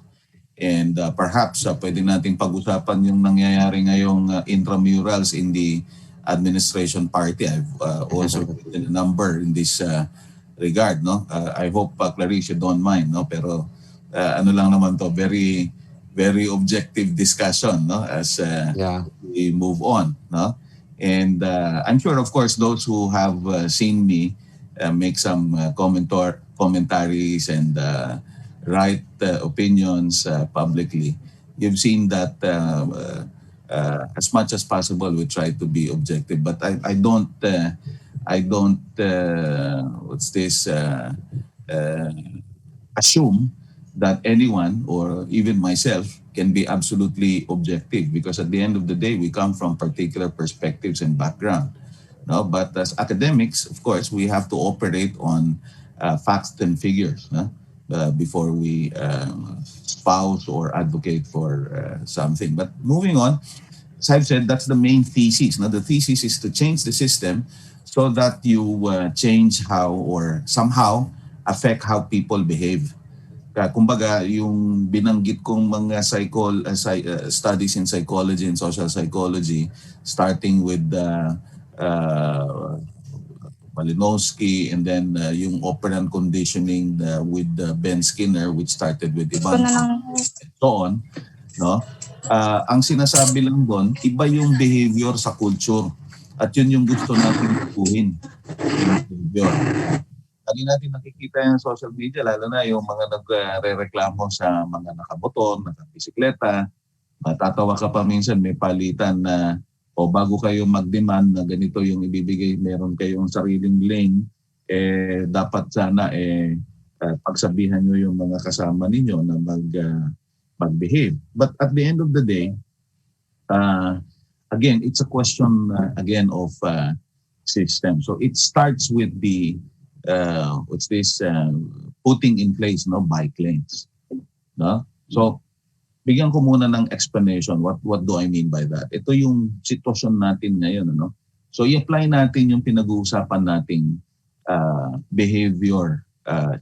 And perhaps pwede nating pag-usapan yung nangyayari ngayong intramurals in the administration party. I've also written a number in this regard, no? I hope Clarice you don't mind, no? Pero ano lang naman to, very very objective discussion, no? As Yeah. we move on, no? And I'm sure, of course, those who have seen me make some commentaries and write opinions publicly. You've seen that as much as possible we try to be objective, but I don't what's this assume that anyone or even myself can be absolutely objective, because at the end of the day we come from particular perspectives and background. No, but as academics, of course, we have to operate on facts and figures, no? Before we espouse or advocate for something. But moving on, as I've said, that's the main thesis. Now, the thesis is to change the system so that you change how or somehow affect how people behave. Kumbaga, yung binanggit kong mga studies in psychology and social psychology, starting with Malinowski, and then yung operant conditioning with Ben Skinner, which started with Ivan and so on, no? Ang sinasabi lang doon, iba yung behavior sa culture, at yun yung gusto natin tukuhin, yung behavior. Lagi natin nakikita yung social media, lalo na yung mga nagre-reklamo sa mga nakamotor, nakabisikleta. Matatawa ka pa minsan, may palitan na bago kayo mag-demand na ganito yung ibibigay, meron kayong sariling lane, dapat sana pagsabihan nyo yung mga kasama ninyo na mag-behave. But at the end of the day, again, it's a question again of system. So it starts with the putting in place bike lanes, no? So bigyan ko muna ng explanation what do I mean by that. Ito yung sitwasyon natin ngayon, ano? So i-apply natin yung pinag-uusapan nating behavior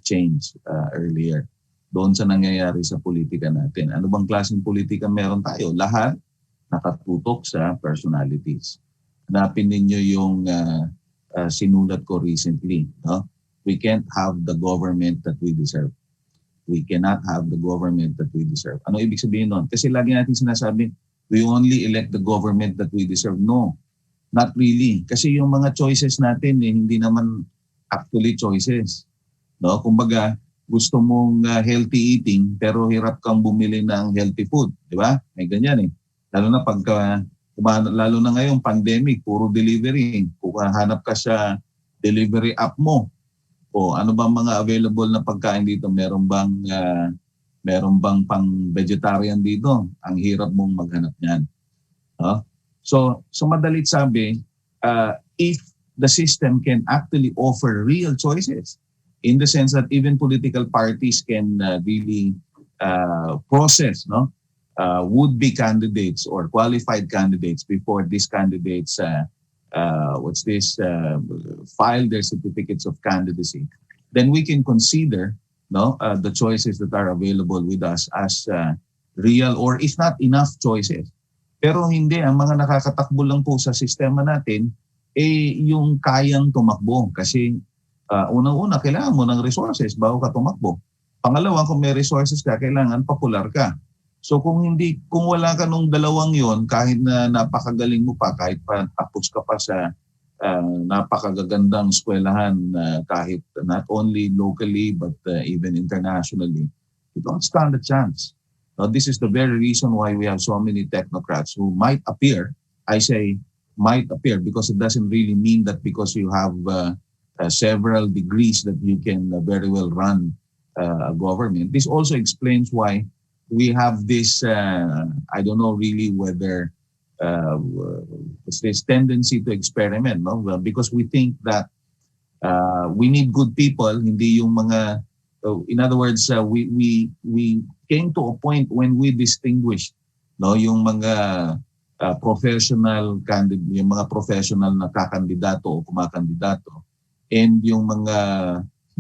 change earlier doon sa nangyayari sa politika natin. Ano bang klaseng politika meron tayo? Lahat nakatutok sa personalities. Hanapin ninyo yung sinulat ko recently, no? We can't have the government that we deserve. We cannot have the government that we deserve. Ano ibig sabihin nun? Kasi lagi natin sinasabi, we only elect the government that we deserve. No, not really. Kasi yung mga choices natin, hindi naman actually choices. No? Kumbaga, gusto mong healthy eating, pero hirap kang bumili ng healthy food. Di ba? May ganyan eh. Lalo na ngayong pandemic, puro delivery. Kung hanap ka sa delivery app mo, ano bang mga available na pagkain dito? Meron bang pang vegetarian dito? Ang hirap mong maghanap niyan. So madalit sabi, if the system can actually offer real choices, in the sense that even political parties can really process would-be candidates or qualified candidates before these candidates file their certificates of candidacy, then we can consider the choices that are available with us as real or if not enough choices. Pero hindi, ang mga nakakatakbo lang po sa sistema natin yung kayang tumakbo, kasi unang-una kailangan mo ng resources bago ka tumakbo. Pangalawa, kung may resources ka, kailangan popular ka. So kung wala ka nung dalawang yon, kahit na napakagaling mo pa, kahit pa tapos ka pa sa napakagagandang eskwelahan, kahit not only locally but even internationally, you don't stand a chance. Now, this is the very reason why we have so many technocrats who might appear, I say might appear because it doesn't really mean that because you have several degrees that you can very well run government. This also explains why we have this, I don't know really whether it's this tendency to experiment, no? Well, because we think that we need good people, hindi yung mga, in other words, we came to a point when we distinguished, no, yung mga professional candidate, yung mga professional na kakandidato o kumakandidato, and yung mga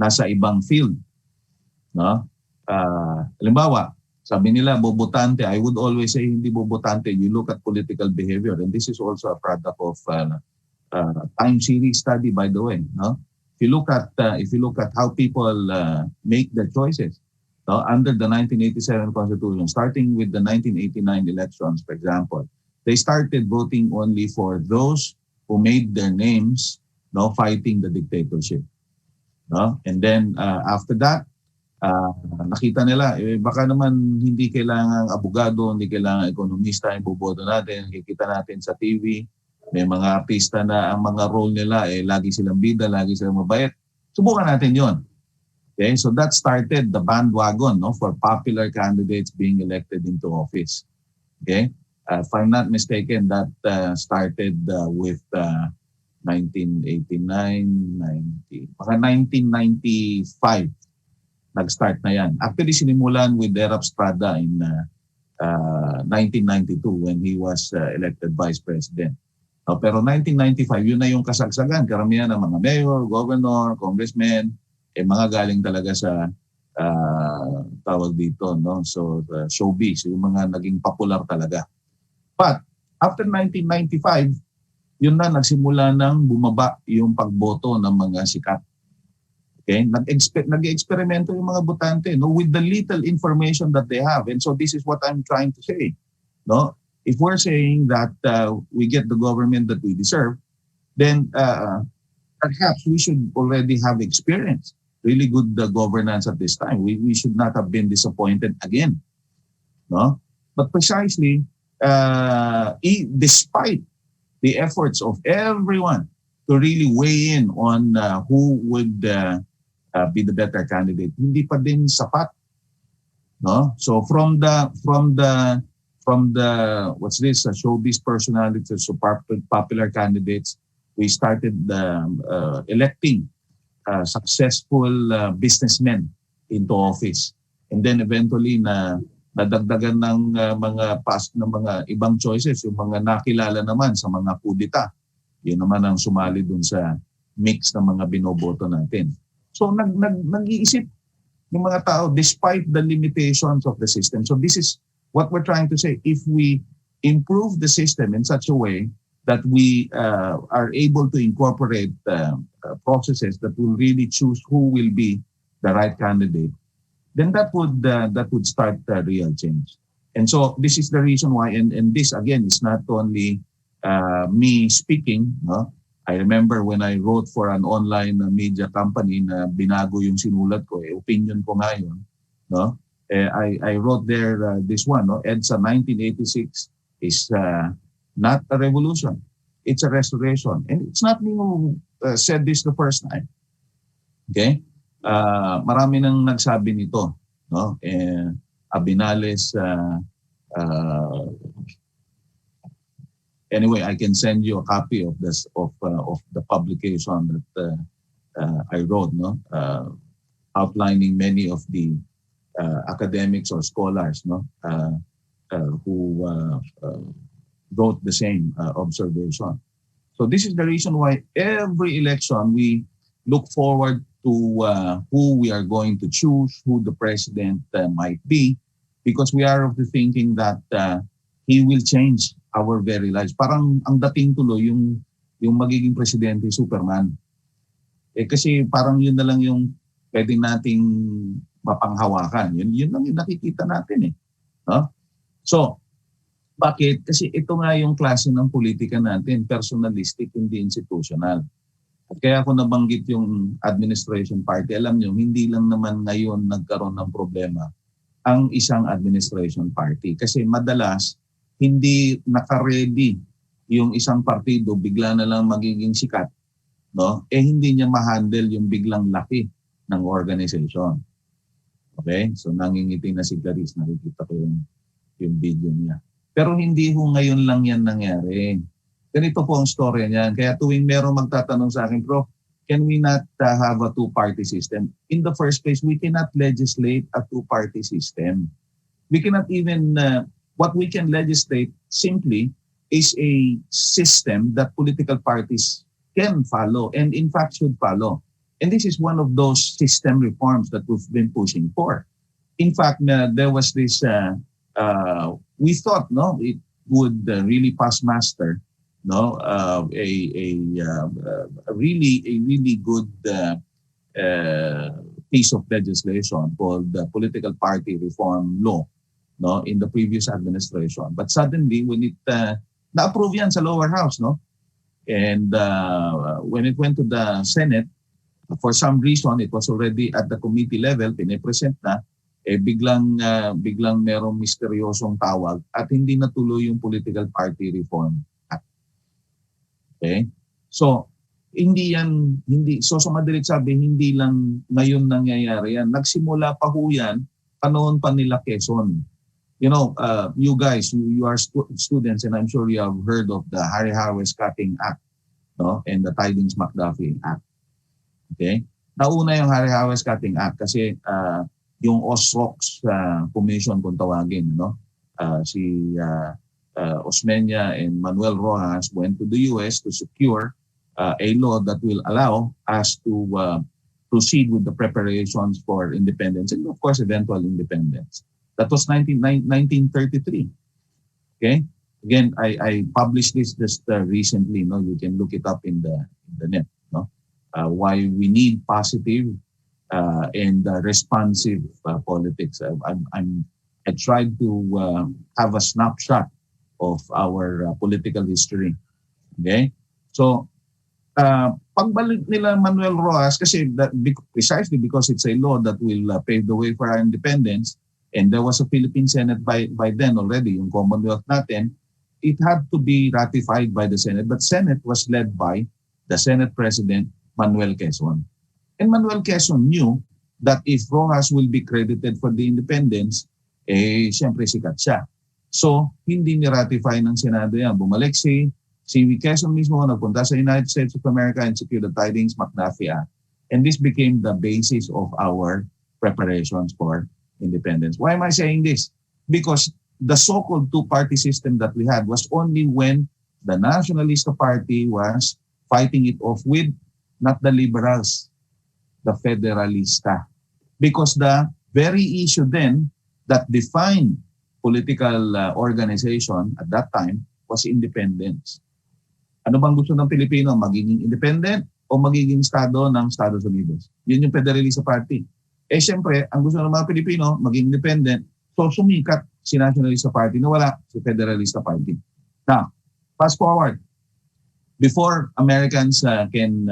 nasa ibang field, no? Halimbawa, sabi nila bobotante, I would always say hindi bobotante. You look at political behavior, and this is also a product of time series study, by the way, no? If you look at how people make their choices, no, under the 1987 Constitution, starting with the 1989 elections, for example, they started voting only for those who made their names, no, fighting the dictatorship, no? And then after that, nakita nila, baka naman hindi kailangang abogado, hindi kailangang ekonomista yung boboto natin. Kikita natin sa TV, may mga artista na ang mga role nila, lagi silang bida, lagi silang mabait. Subukan natin yon. Okay, so that started the bandwagon, no, for popular candidates being elected into office. Okay, if I'm not mistaken, that started with 1989, 90, mga 1995. Nag-start na yan. Actually, sinimulan with Derap Estrada in 1992 when he was elected vice president. Pero 1995, yun na yung kasagsagan. Karamihan ng mga mayor, governor, congressmen, mga galing talaga sa tawag dito, no? So, showbiz, yung mga naging popular talaga. But, after 1995, yun na, nagsimula nang bumaba yung pagboto ng mga sikat. Okay? Nag-eksperimento yung mga botante, no, with the little information that they have. And so this is what I'm trying to say. No? If we're saying that we get the government that we deserve, then perhaps we should already have experienced really good governance at this time. We should not have been disappointed again. No? But precisely, despite the efforts of everyone to really weigh in on who would be the better candidate, hindi pa din sapat, no? So from the what's this, showbiz personalities, so popular candidates, we started electing successful businessmen into office, and then eventually nadagdagan ng mga ibang choices, yung mga nakilala naman sa mga kudita. Yun naman ang sumali dun sa mix ng mga binoboto natin. So nag-iisip yung mga tao despite the limitations of the system. So this is what we're trying to say. If we improve the system in such a way that we are able to incorporate processes that will really choose who will be the right candidate, then that would start real change. And so this is the reason why, and this again is not only me speaking, no? I remember when I wrote for an online media company na binago yung sinulat ko, opinion ko ngayon, no? I wrote there this one, no? EDSA 1986 is not a revolution, it's a restoration. And it's not me who said this the first time. Okay? Marami nang nagsabi nito, no? Abinales, anyway, I can send you a copy of this of the publication that I wrote, no, outlining many of the academics or scholars, no, who wrote the same observation. So this is the reason why every election we look forward to who we are going to choose, who the president might be, because we are of the thinking that he will change our very lives. Parang ang dating tuloy yung magiging presidente, Superman. Kasi parang yun na lang yung pwedeng nating mapanghawakan. Yun lang yung nakikita natin eh. No? So, bakit? Kasi ito nga yung klase ng politika natin, personalistic, hindi institutional. At kaya ako nabanggit yung administration party. Alam nyo, hindi lang naman ngayon nagkaroon ng problema ang isang administration party. Kasi madalas, hindi naka-ready yung isang partido, bigla na lang magiging sikat, no? Hindi niya ma-handle yung biglang laki ng organization. Okay? So nangingiti na si Clarice, nakikita ko yung video niya. Pero hindi ho ngayon lang yan nangyari. Ganito po ang story niyan. Kaya tuwing merong magtatanong sa akin, Prof, can we not have a two-party system? In the first place, we cannot legislate a two-party system. We cannot even, what we can legislate simply is a system that political parties can follow and in fact should follow. And this is one of those system reforms that we've been pushing for. In fact, there was this, we thought it would really pass muster, a really good piece of legislation called the Political Party Reform Law, in the previous administration. But suddenly, when it na-approve yan sa lower house, and when it went to the Senate, for some reason, it was already at the committee level, pinipresent na, biglang merong misteryosong tawag at hindi natuloy yung Political Party Reform Act. Okay? So, so sa madalit sabi, hindi lang ngayon nangyayari yan. Nagsimula pa ho yan, panahon pa nila Quezon. You guys, you are students and I'm sure you have heard of the Hari-Harvest Cutting Act, and the Tidings-McDuffie Act. Okay? Nauna yung Hari-Harvest Cutting Act kasi yung OSROX Commission kung tawagin, si Osmeña and Manuel Rojas went to the US to secure a law that will allow us to proceed with the preparations for independence and of course eventual independence. That was 1933. Okay? Again, I published this just recently. You can look it up in the net. Why we need positive and responsive politics. I tried to have a snapshot of our political history. Okay? So, pagbalik nila Manuel Rojas, kasi precisely because it's a law that will pave the way for our independence, and there was a Philippine Senate by then already, yung Commonwealth natin, it had to be ratified by the Senate, but Senate was led by the Senate President, Manuel Quezon. And Manuel Quezon knew that if Rojas will be credited for the independence, siyempre sikat siya. So, hindi ni-ratify ng Senado yan. Bumalik si Quezon mismo, nagpunta sa United States of America and secured the Tidings-McDuffie Act. And this became the basis of our preparations for independence. Why am I saying this? Because the so-called two-party system that we had was only when the Nationalista Party was fighting it off with not the liberals, the Federalista. Because the very issue then that defined political organization at that time was independence. Ano bang gusto ng Pilipino? Magiging independent o magiging estado ng Estados Unidos? Yun yung Federalista Party. Siyempre, ang gusto ng mga Pilipino, maging independent. So sumikat si Nationalista Party na wala si Federalista Party. Now, fast forward. Before Americans can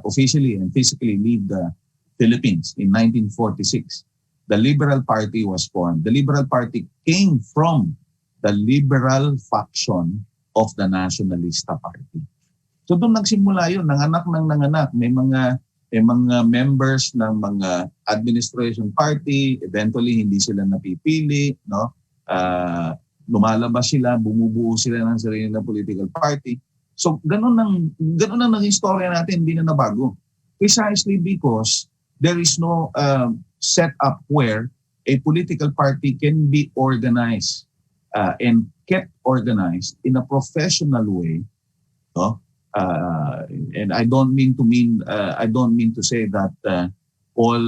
officially and physically leave the Philippines in 1946, the Liberal Party was formed. The Liberal Party came from the liberal faction of the Nationalista Party. So doon nagsimula yun, nanganak. May mga members ng mga administration party, eventually hindi sila napipili, lumalabas sila, bumubuo sila ng sarili na political party. So ganun ang naging istorya natin, hindi na nabago. Precisely because there is no setup where a political party can be organized and kept organized in a professional way. And I don't mean to say that all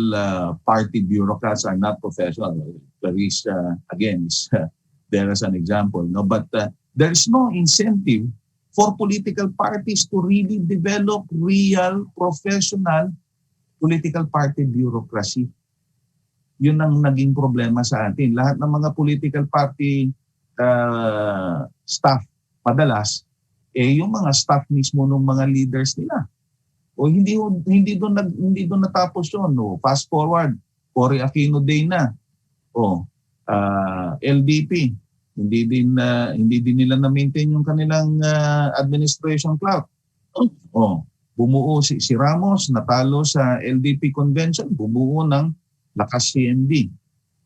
party bureaucrats are not professional. Clarice again is there as an example. But there is no incentive for political parties to really develop real professional political party bureaucracy. Yun ang naging problema sa atin. Lahat ng mga political party staff, madalas, yung mga staff mismo ng mga leaders nila. O hindi doon natapos yun. No? Fast forward, Cory Aquino Day na. LDP, hindi din nila na-maintain yung kanilang administration clout. Bumuo si Ramos, natalo sa LDP convention, bumuo ng lakas CMD.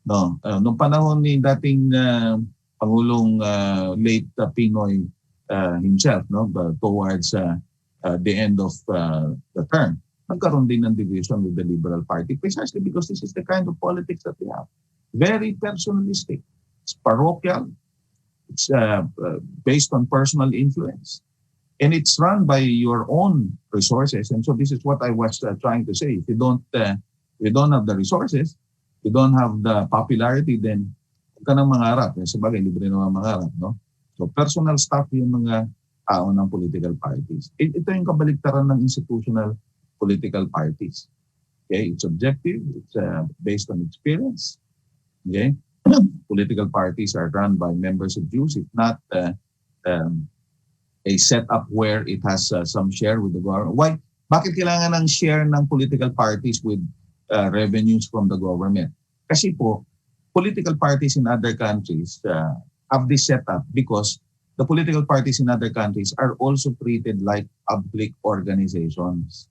No, nung panahon ni dating Pangulong late Pinoy himself, no, towards the end of the term, nagkaroon din ng division with the Liberal Party precisely because this is the kind of politics that we have. Very personalistic. It's parochial. It's based on personal influence. And it's run by your own resources. And so this is what I was trying to say. If you don't have the resources, you don't have the popularity, then huwag ka nang mangarap. Sabagay, libre naman mangarap, no? So personal stuff yung mga tao ng political parties. Ito yung kabaliktaran ng institutional political parties. Okay, it's objective, it's based on experience. Okay, political parties are run by members of Jews. It's not a setup where it has some share with the government. Why? Bakit kailangan ng share ng political parties with revenues from the government? Kasi po, political parties in other countries have this setup because the political parties in other countries are also treated like public organizations.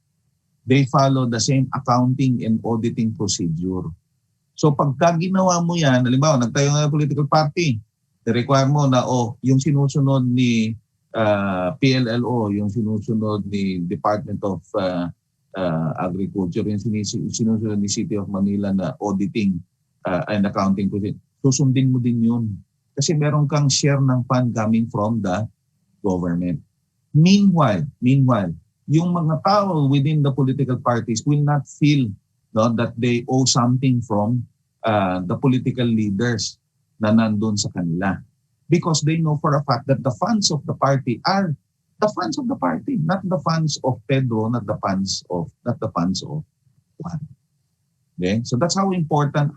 They follow the same accounting and auditing procedure. So pagka ginawa mo yan, halimbawa, nagtayo ng political party, require mo na, yung sinusunod ni PLLO, yung sinusunod ni Department of Agriculture, yung sinusunod ni City of Manila na auditing and accounting procedure, susundin mo din yun. Kasi meron kang share ng fund coming from the government. Meanwhile, yung mga tao within the political parties will not feel that they owe something from the political leaders na nandun sa kanila. Because they know for a fact that the funds of the party are the funds of the party, not the funds of Pedro, not the funds of Juan. Okay? So that's how important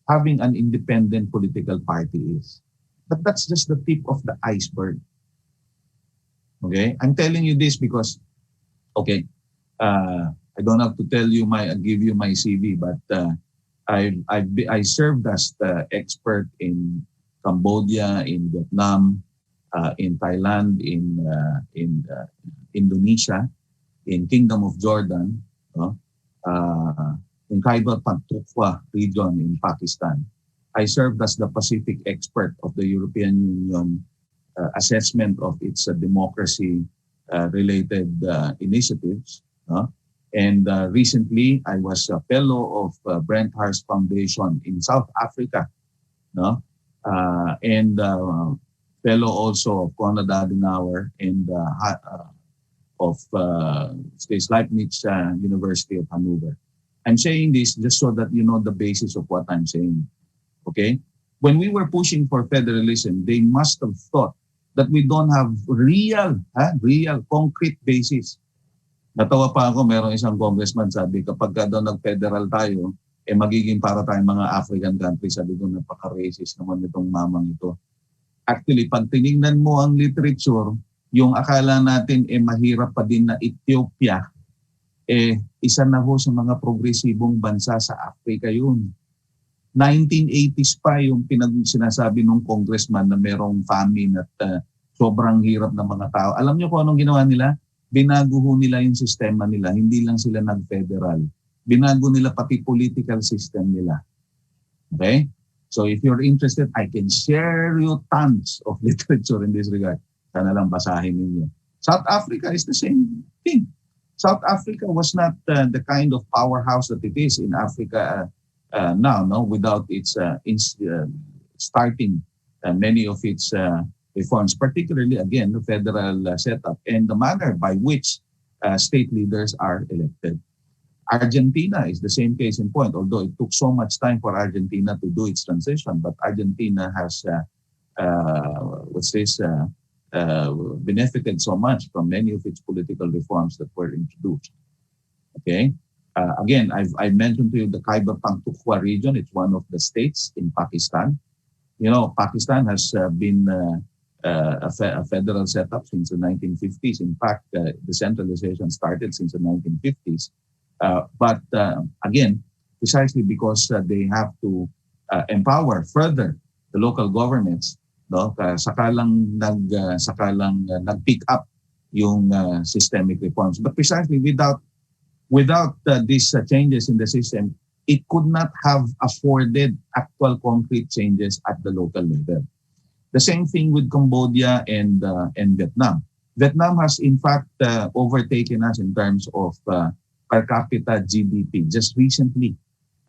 having an independent political party is. But that's just the tip of the iceberg. Okay? I'm telling you this because, okay, I don't have to give you my CV, but I served as the expert in Cambodia, in Vietnam, in Thailand, in Indonesia, in Kingdom of Jordan, in Khyber Pakhtunkhwa region in Pakistan. I served as the Pacific expert of the European Union assessment of its democracy related initiatives. And recently, I was a fellow of Hanns Foundation in South Africa, and fellow also of Konrad Adenauer and of Leibniz University of Hanover. I'm saying this just so that you know the basis of what I'm saying. Okay? When we were pushing for federalism, they must have thought that we don't have real concrete basis. Natawa pa ako, merong isang congressman sabi, kapag daw nag-federal tayo, magiging para tayong mga African countries. Sabi ko, napaka-racist naman itong mamang ito. Actually, pag tinignan mo ang literature, yung akala natin mahirap pa din na Ethiopia, isa na ho sa mga progresibong bansa sa Africa yun. 1980s pa yung sinasabi ng congressman na merong famine at sobrang hirap ng mga tao. Alam niyo kung anong ginawa nila? Binago ho nila yung sistema nila. Hindi lang sila nag-federal. Binago nila pati political system nila. Okay? So if you're interested, I can share you tons of literature in this regard. Sana lang basahin ninyo. South Africa is the same thing. South Africa was not the kind of powerhouse that it is in Africa now, without its starting many of its reforms, particularly, again, the federal setup and the manner by which state leaders are elected. Argentina is the same case in point, although it took so much time for Argentina to do its transition, but Argentina has benefited so much from many of its political reforms that were introduced. Okay? Again, I've mentioned to you the Khyber Pakhtunkhwa region. It's one of the states in Pakistan. You know, Pakistan has been a federal setup since the 1950s. In fact, the centralization started since the 1950s. But again, precisely because they have to empower further the local governments, sakalang nag-pick up yung systemic reforms. But precisely without these changes in the system, it could not have afforded actual concrete changes at the local level. The same thing with Cambodia and Vietnam. Vietnam has in fact overtaken us in terms of per capita GDP just recently.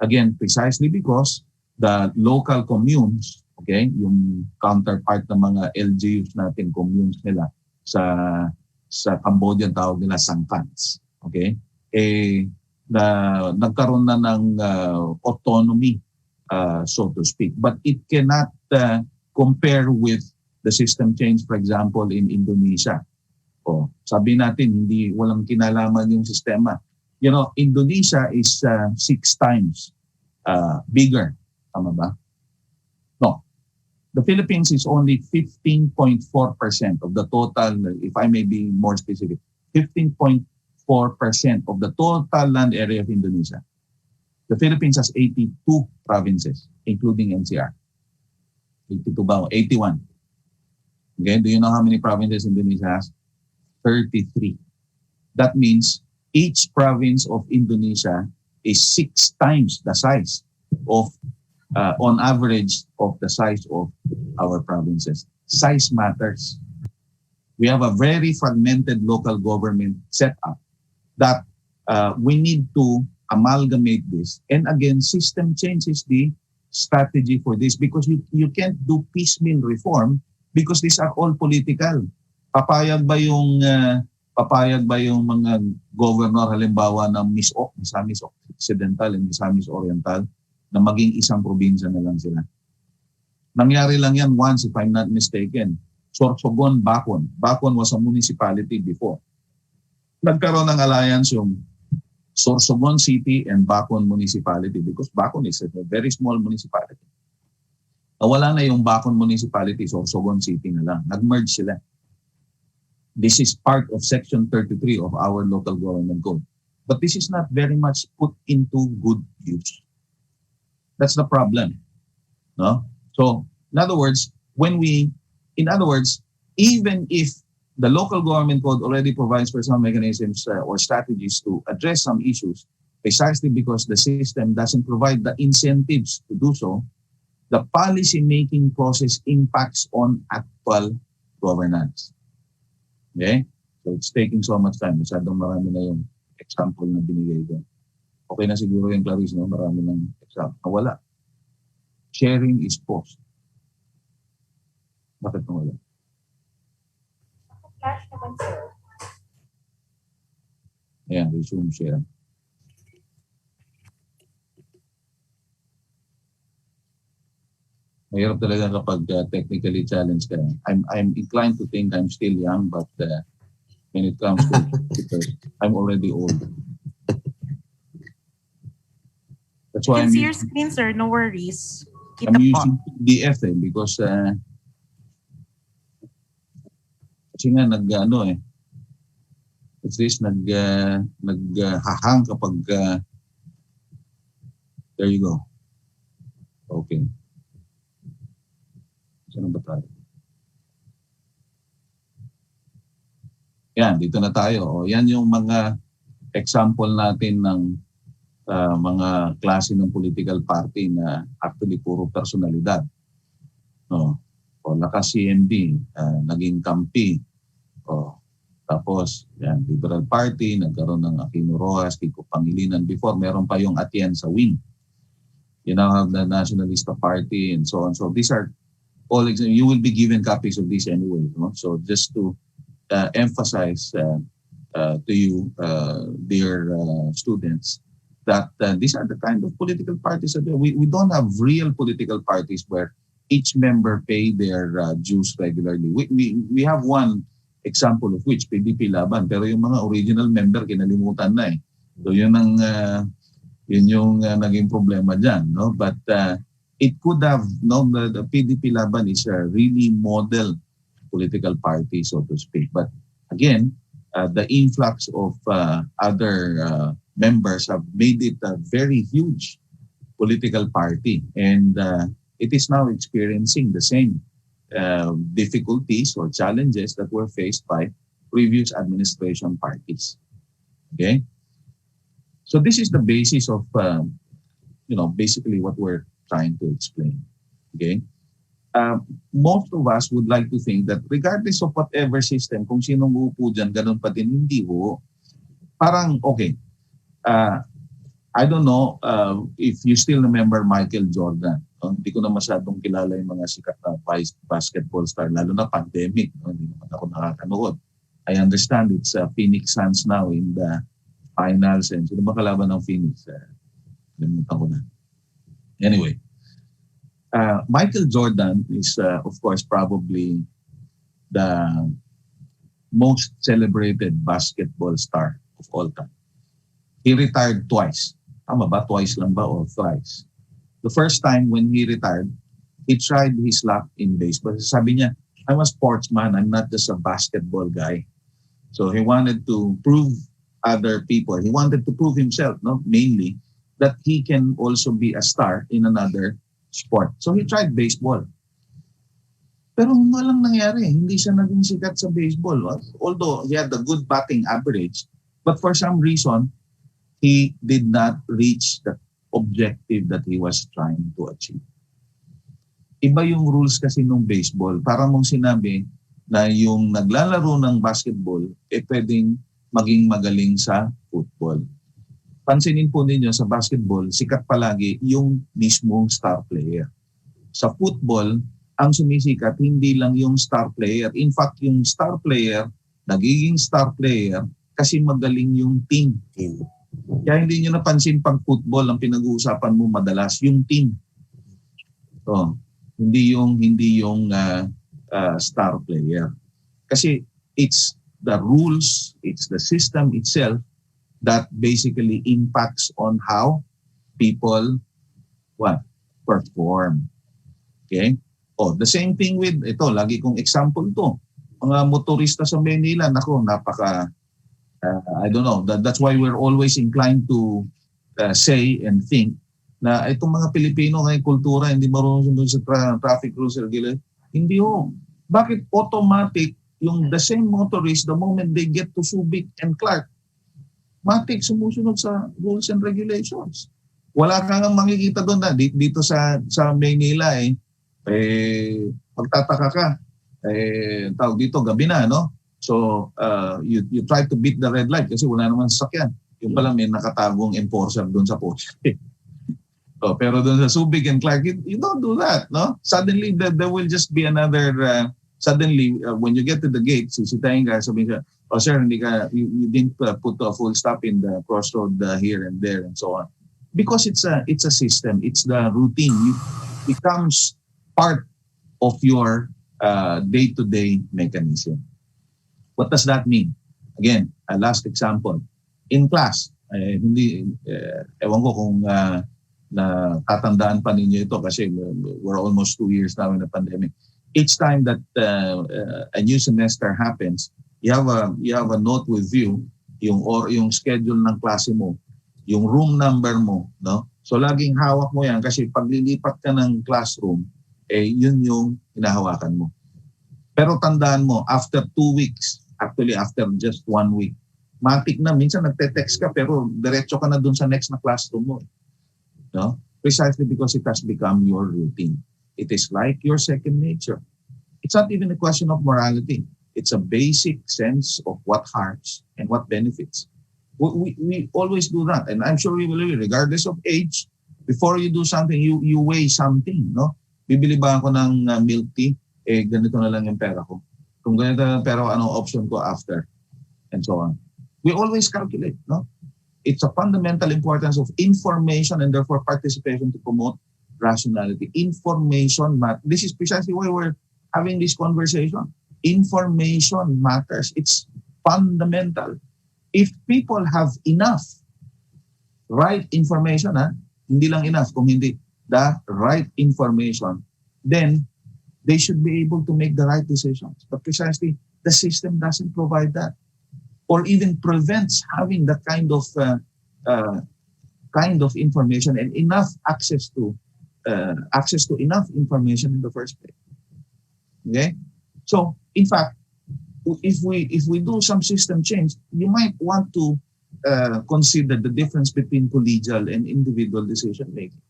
Again, precisely because the local communes, okay, yung counterpart ng mga LGUs natin, communes nila sa Cambodia tawag nila sangkans, okay? Nagkaroon na ng autonomy, so to speak. But it cannot compare with the system change, for example, in Indonesia. Sabi natin, walang kinalaman yung sistema. You know, Indonesia is 6 times bigger. Tama ba? No. The Philippines is only 15.4% of the total, if I may be more specific, 15.4% of the total land area of Indonesia. The Philippines has 82 provinces, including NCR. 82 ba? 81. Okay, do you know how many provinces Indonesia has? 33. That means each province of Indonesia is 6 times the size of, on average, of the size of our provinces. Size matters. We have a very fragmented local government setup that we need to amalgamate this. And again, system change is the strategy for this because you can't do piecemeal reform because these are all political. Papayag ba yung mga governor halimbawa ng Misamis Occidental and Misamis Oriental na maging isang probinsya na lang sila? Nangyari lang yan once, if I'm not mistaken. Sorsogon, Bacon. Bacon was a municipality before. Nagkaroon ng alliance yung Sorsogon City and Bacon Municipality because Bacon is a very small municipality. Wala na yung Bacon Municipality, Sorsogon City na lang. Nag-merge sila. This is part of Section 33 of our local government code. But this is not very much put into good use. That's the problem. No? So, in other words, even if the local government code already provides for some mechanisms or strategies to address some issues, precisely because the system doesn't provide the incentives to do so, the policy-making process impacts on actual governance. Okay? So it's taking so much time. Masyadong marami na yung example na binigay ko. Okay na siguro yung Clarice, no? Marami ng example. Wala. Sharing is post. Bakit wala? Flash naman, sir. Ayan, resume share. Mahirap talaga kapag technically challenged ka. I'm inclined to think I'm still young, but when it comes to computers, I'm already old. That's You why can see your screen, sir. No worries. Kita I'm po. using PDF because kasi nga at least naghahang kapag there you go. Okay. Saan ba tayo? Yan, dito na tayo. Yan yung mga example natin ng mga klase ng political party na actually puro personalidad. Lakas CMD, naging kampi. Tapos, yan, Liberal Party, nagkaroon ng Aquino Rojas, Kiko Pangilinan. Before, meron pa yung Atienza wing. You now have the Nationalista Party and so on. So these are all examples. You will be given copies of these anyway. No? So just to emphasize to you, dear students, that these are the kind of political parties that we don't have real political parties where each member pay their dues regularly. We have one example of which, PDP Laban, pero yung mga original member kinalimutan na eh. So yun yung naging problema dyan. No? But it could have, the PDP Laban is a really model political party, so to speak. But again, the influx of other members have made it a very huge political party. And it is now experiencing the same difficulties or challenges that were faced by previous administration parties. Okay? So this is the basis of basically what we're trying to explain. Okay? Most of us would like to think that regardless of whatever system, kung sinong uupo dyan, ganun pa din, hindi ho. Parang, okay, I don't know if you still remember Michael Jordan. Hindi ko na masyadong kilala yung mga sikat na basketball star, lalo na pandemic. Hindi naman ako nakakanood. I understand it's Phoenix Suns now in the finals. And sino ba kalaban ng Phoenix? Limutan ko na. Anyway, Michael Jordan is, of course, probably the most celebrated basketball star of all time. He retired twice. Tama ba? Twice lang ba or thrice? The first time when he retired, he tried his luck in baseball. Sabi niya, I'm a sportsman. I'm not just a basketball guy. So he wanted to prove other people. He wanted to prove himself, mainly, that he can also be a star in another sport. So he tried baseball. Pero walang nangyari. Hindi siya naging sikat sa baseball. Although he had a good batting average, but for some reason, he did not reach the objective that he was trying to achieve. Iba yung rules kasi nung baseball. Parang mong sinabi na yung naglalaro ng basketball, pwedeng maging magaling sa football. Pansinin po ninyo sa basketball, sikat palagi yung mismong star player. Sa football, ang sumisikat hindi lang yung star player. In fact, yung star player, nagiging star player kasi magaling yung team. Kaya hindi nyo napansin pag football, ang pinag-uusapan mo madalas, yung team. So, hindi yung star player. Kasi it's the rules, it's the system itself that basically impacts on how people perform. Okay? The same thing with ito, lagi kong example to. Mga motorista sa Manila, I don't know, that's why we're always inclined to say and think na itong mga Pilipino ngayong kultura hindi marunong sundin sa traffic rules and regulations. Hindi ho. Bakit automatic yung the same motorist the moment they get to Subic and Clark, matik sumusunod sa rules and regulations. Wala kang makikita doon na dito sa Maynila magtataka ka tawag dito gabi na, no? So you try to beat the red light kasi wala naman sasakyan. Yung pala may nakatagong enforcer doon sa poste. Pero doon sa Subic and Clark, you don't do that, no? Suddenly there will just be another when you get to the gate, sisitahin ka, sabihin ka, oh sir, you didn't put a full stop in the crossroad here and there and so on. Because it's a system, it's the routine. It becomes part of your day-to-day mechanism. What does that mean? Again, a last example. In class, ewan ko kung natatandaan pa ninyo ito kasi we're almost 2 years now in the pandemic. Each time that a new semester happens, you have a note with you, yung schedule ng klase mo, yung room number mo, no? So laging hawak mo yan kasi pag lilipat ka ng classroom, yun yung hinahawakan mo. Pero tandaan mo, after 2 weeks, actually after just 1 week, matik na, minsan nagte-text ka pero diretso ka na dun sa next na classroom mo. No? Precisely because it has become your routine. It is like your second nature. It's not even a question of morality. It's a basic sense of what harms and what benefits. We always do that. And I'm sure we will, regardless of age, before you do something, you weigh something. No? Bibili ba ako ng milk tea? Ganito na lang yung pera ko. Kung ganito na lang pera ko, anong option ko after? And so on. We always calculate. No? It's a fundamental importance of information and therefore participation to promote rationality. Information matters. This is precisely why we're having this conversation. Information matters. It's fundamental. If people have enough right information, hindi lang enough, kung hindi the right information, then they should be able to make the right decisions. But precisely, the system doesn't provide that, or even prevents having that kind of information and enough access to enough information in the first place. Okay, so in fact, if we do some system change, you might want to consider the difference between collegial and individual decision making.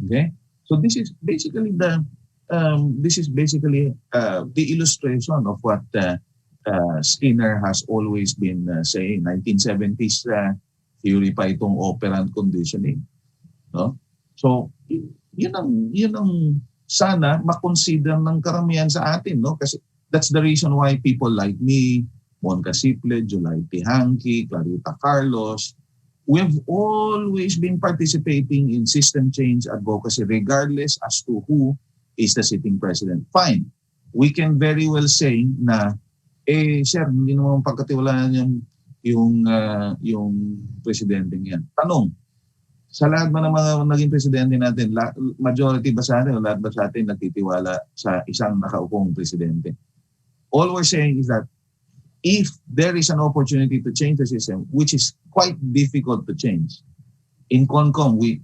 Okay, so this is basically the illustration of what Skinner has always been saying. 1970s theory pa itong operant conditioning, no? So yun ang sana makonsider ng karamihan sa atin, no? Kasi that's the reason why people like me, Monca Siple, Julay Tihanki, Clarita Carlos, we've always been participating in system change advocacy regardless as to who is the sitting president. Fine. We can very well say na, sir, hindi naman pagkatiwalaan yung presidente niyan. Tanong, sa lahat ba ng mga naging presidente natin, majority ba sa atin o lahat ba sa atin nagtitiwala sa isang nakaupong presidente? All we're saying is that if there is an opportunity to change the system, which is quite difficult to change, in CONCOM, we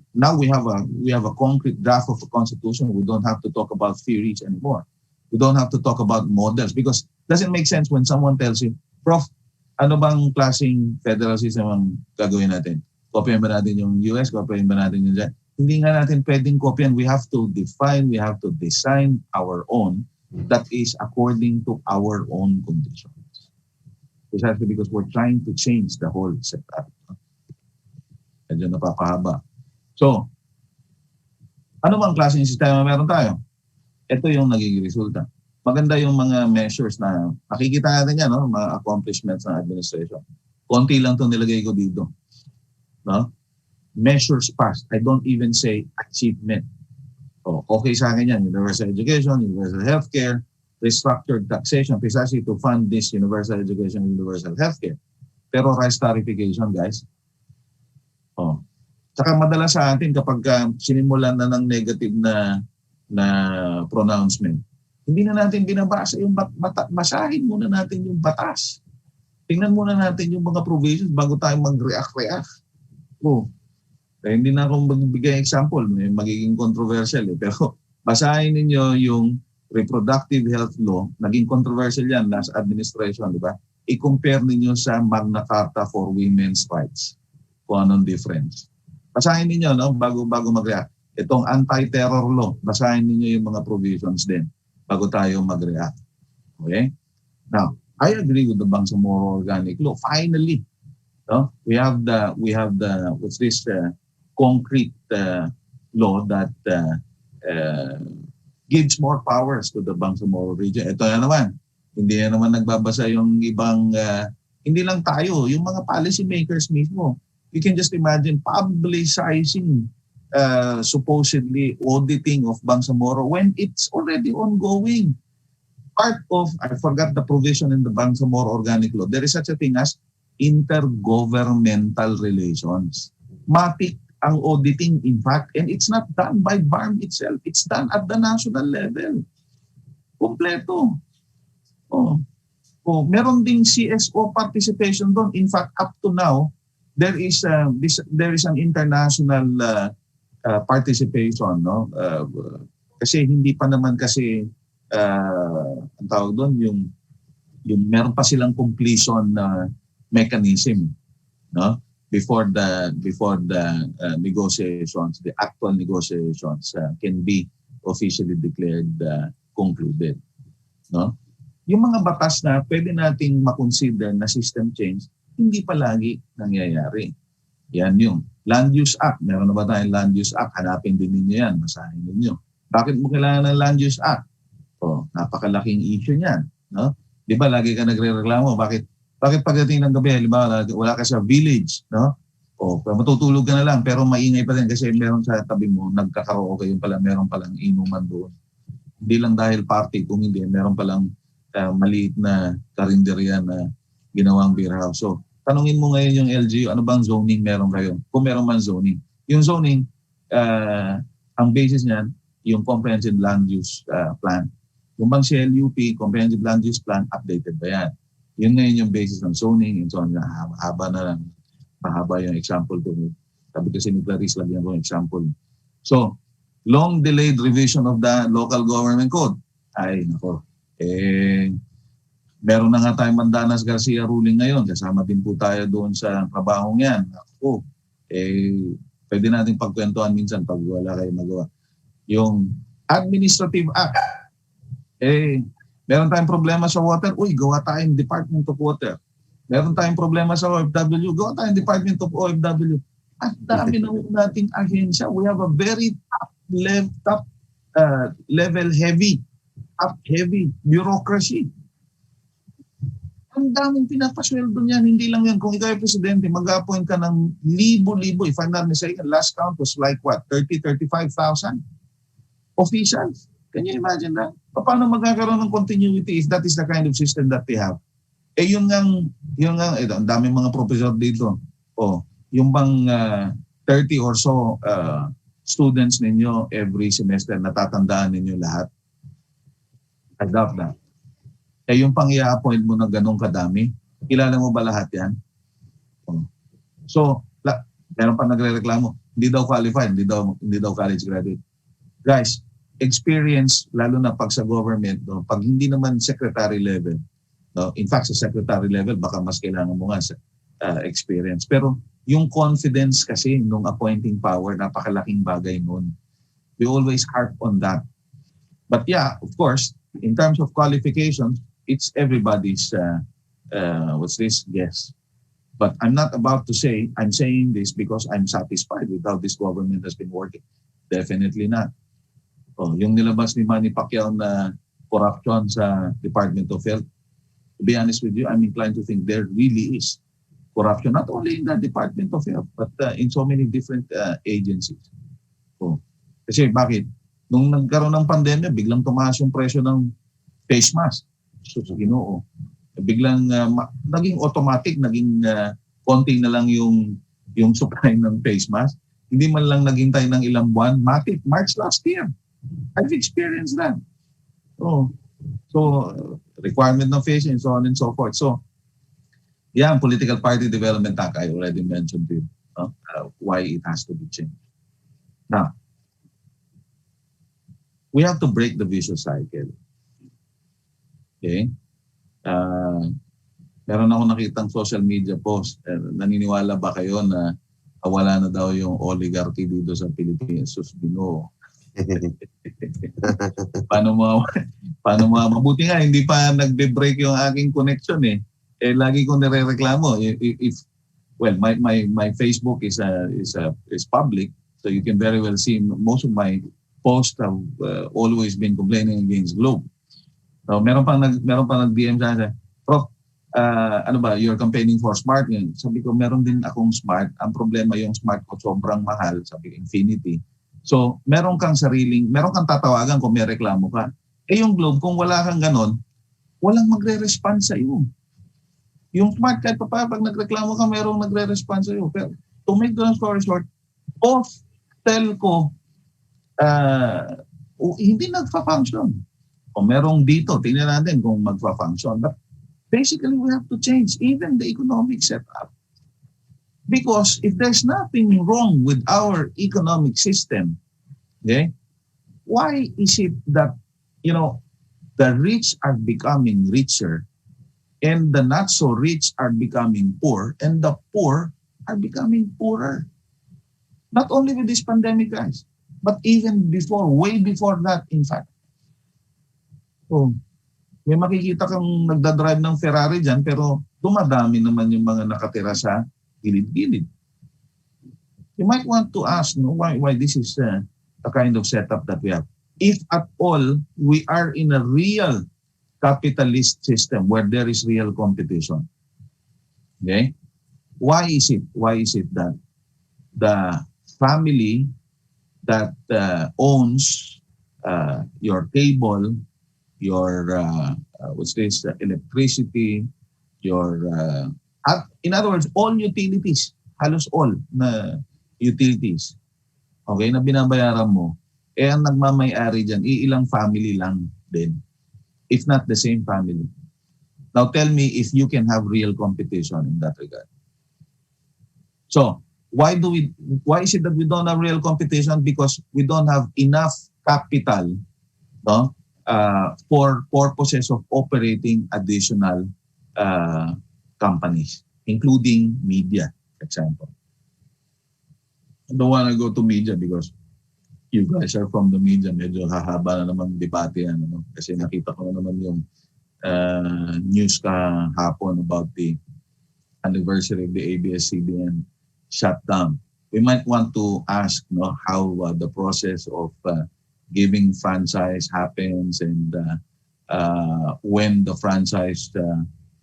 have a concrete draft of a constitution. We don't have to talk about theories anymore. We don't have to talk about models because it doesn't make sense when someone tells you, Prof, ano bang klaseng federal system ang gagawin natin? Kopyahin ba natin yung US? Kopyahin ba natin yung dyan? Hindi nga natin pwedeng kopyahin. We have to define, we have to design our own that is according to our own conditions. Precisely because we're trying to change the whole setup. Medyo napapahaba. So, ano bang klaseng sistema meron tayo? Ito yung nagiging resulta. Maganda yung mga measures na makikita natin yan, no? Mga accomplishments ng administration. Konti lang itong nilagay ko dito. No? Measures passed. I don't even say achievement. Okay sa akin yan. Universal education, universal healthcare, restructured taxation precisely to fund this universal education and universal healthcare. Pero rice tarification, guys. Saka madalas sa atin kapag sinimulan na ng negative na pronouncement, hindi na natin binabasa yung basahin muna natin yung batas. Tingnan muna natin yung mga provisions bago tayo mag-react. Hindi na akong magbigay example, magiging controversial pero basahin ninyo yung reproductive health law, naging controversial yan last administration, di ba? I-compare ninyo sa Magna Carta for Women's Rights. Kung anong difference. Basahin ninyo, no? Bago mag-react. Itong anti-terror law, basahin ninyo yung mga provisions din bago tayo mag-react. Okay? Now, I agree with the Bangsamoro Organic Law. Finally, no? We have the what's this concrete law that gives more powers to the Bangsamoro region. Ito na naman, hindi na naman nagbabasa yung ibang, hindi lang tayo, yung mga policy makers mismo. You can just imagine publicizing supposedly auditing of Bangsamoro when it's already ongoing. Part of, I forgot the provision in the Bangsamoro Organic Law, there is such a thing as intergovernmental relations. Matik ang auditing, in fact, and it's not done by BARM itself. It's done at the national level. Kompleto. Meron ding CSO participation doon. In fact, up to now, there is an international participation, no? Kasi hindi pa naman kasi ang tawag doon yung meron pa silang completion mechanism, no? Before the negotiations, the actual negotiations can be officially declared concluded, no? Yung mga batas na pwede nating makonsider na system change, hindi palagi nangyayari. Yan yung Land Use Act. Meron na ba tayong Land Use Act? Hanapin din ninyo yan, basahin ninyo. Bakit mo kailangan ng Land Use Act? Napakalaking issue niyan, no? Di ba lagi ka nagrereklamo? Bakit pagdating ng gabi, halimbawa, wala ka sa village, no? Matutulog ka na lang, pero maingay pa rin kasi meron sa tabi mo, nagkakaraoke yung pala, meron palang inuman doon. Hindi lang dahil party, kung hindi, meron palang maliit na karinderya na ginawang beer house. So, tanungin mo ngayon yung LGU, ano bang zoning meron kayo? Kung meron man zoning. Yung zoning, ang basis niyan, yung Comprehensive Land Use Plan. Yung bang CLUP, Comprehensive Land Use Plan, updated ba yan? Yun ngayon yung basis ng zoning and so on. Mahaba yung example ko. Sabi kasi ni Clarice, lagyan ko yung example. So, long delayed revision of the local government code. Ay, nako. Meron na nga tayong Mandanas Garcia ruling ngayon. Kasama din po tayo doon sa trabahong yan. Ako, pwede natin pagkwentuhan minsan pag wala kayong magawa. Yung Administrative Act, meron tayong problema sa water, gawa tayong Department of Water. Meron tayong problema sa OFW, gawa tayong Department of OFW. At dami na nating ahensya. We have a very top level heavy bureaucracy. Ang daming pinapasweldo niyan. Hindi lang yan. Kung ikaw ay presidente, mag-appoint ka ng libo-libo. If I'm not mistaken, last count was like what? 35,000 officials. Can you imagine that? Paano magkakaroon ng continuity if that is the kind of system that they have? Yun nga, ang daming mga professor dito. Yung bang 30 or so students ninyo every semester, natatandaan ninyo lahat? I doubt that. Yung pang i-appoint mo ng ganong kadami, kilala mo ba lahat yan? So, meron pa nagre-reklamo, hindi daw qualified, hindi daw college graduate. Guys, experience, lalo na pag sa government, pag hindi naman secretary level, in fact, sa secretary level, baka mas kailangan mo nga sa experience. Pero yung confidence kasi nung appointing power, napakalaking bagay nun. We always harp on that. But yeah, of course, in terms of qualifications, it's everybody's guess. But I'm not about to say, I'm saying this because I'm satisfied with how this government has been working. Definitely not. Yung nilabas ni Manny Pacquiao na corruption sa Department of Health, to be honest with you, I'm inclined to think there really is corruption, not only in the Department of Health, but in so many different agencies. Kasi bakit? Nung nagkaroon ng pandemya, biglang tumaas yung presyo ng face mask. So, Ginoo. Biglang naging automatic, naging konti na lang yung supply ng face mask. Hindi man lang naghintay ng ilang buwan. March last year. I've experienced that. So requirement ng face and so on and so forth. So, yeah, political party development act, I already mentioned to you why it has to be changed. Now, we have to break the vicious cycle. Okay? Meron ako nakitang social media post. Naniniwala ba kayo na wala na daw yung oligarchy dito sa Pilipinas? Ginoo. Paano mabuti nga, hindi pa nagbe-break yung aking connection eh. Lagi kong nire-reklamo. My Facebook is public, so you can very well see most of my posts have always been complaining against Globe. So, meron pa nag-DM sa akin, Prof, you're campaigning for smart. Sabi ko, meron din akong smart. Ang problema yung smart ko sobrang mahal, sabi ko, Infinity. So, meron kang tatawagan kung may reklamo ka. Yung Globe, kung wala kang ganon, walang magre-respond sa iyo. Yung smart, kahit pa pag nagreklamo ka, merong nagre-respond sa iyo. Pero, to make the story short, both telco, hindi nagpa-function. Kung merong dito, tingnan natin kung magpa-function. But basically, we have to change even the economic setup. Because if there's nothing wrong with our economic system, okay, why is it that, the rich are becoming richer and the not so rich are becoming poor and the poor are becoming poorer? Not only with this pandemic, guys, but even before, way before that, in fact. So, may makikita kang nagdadrive ng Ferrari dyan, pero dumadami naman yung mga nakatira sa gilid-gilid. You might want to ask why this is the kind of setup that we have. If at all, we are in a real capitalist system where there is real competition. Okay? Why is it that the family that owns your cable, your electricity, in other words, all utilities, halos all na utilities, okay, na binabayaran mo, ang nagmamay-ari dyan, ilang family lang din, if not the same family. Now tell me if you can have real competition in that regard. So, why is it that we don't have real competition? Because we don't have enough capital, for purposes of operating additional companies, including media, for example. I don't want to go to media because you guys are from the media. Medyo hahaba na naman debate yan. Ano? Kasi nakita ko na naman yung news kahapon about the anniversary of the ABS-CBN shutdown. We might want to ask how the process of giving franchise happens and when the franchise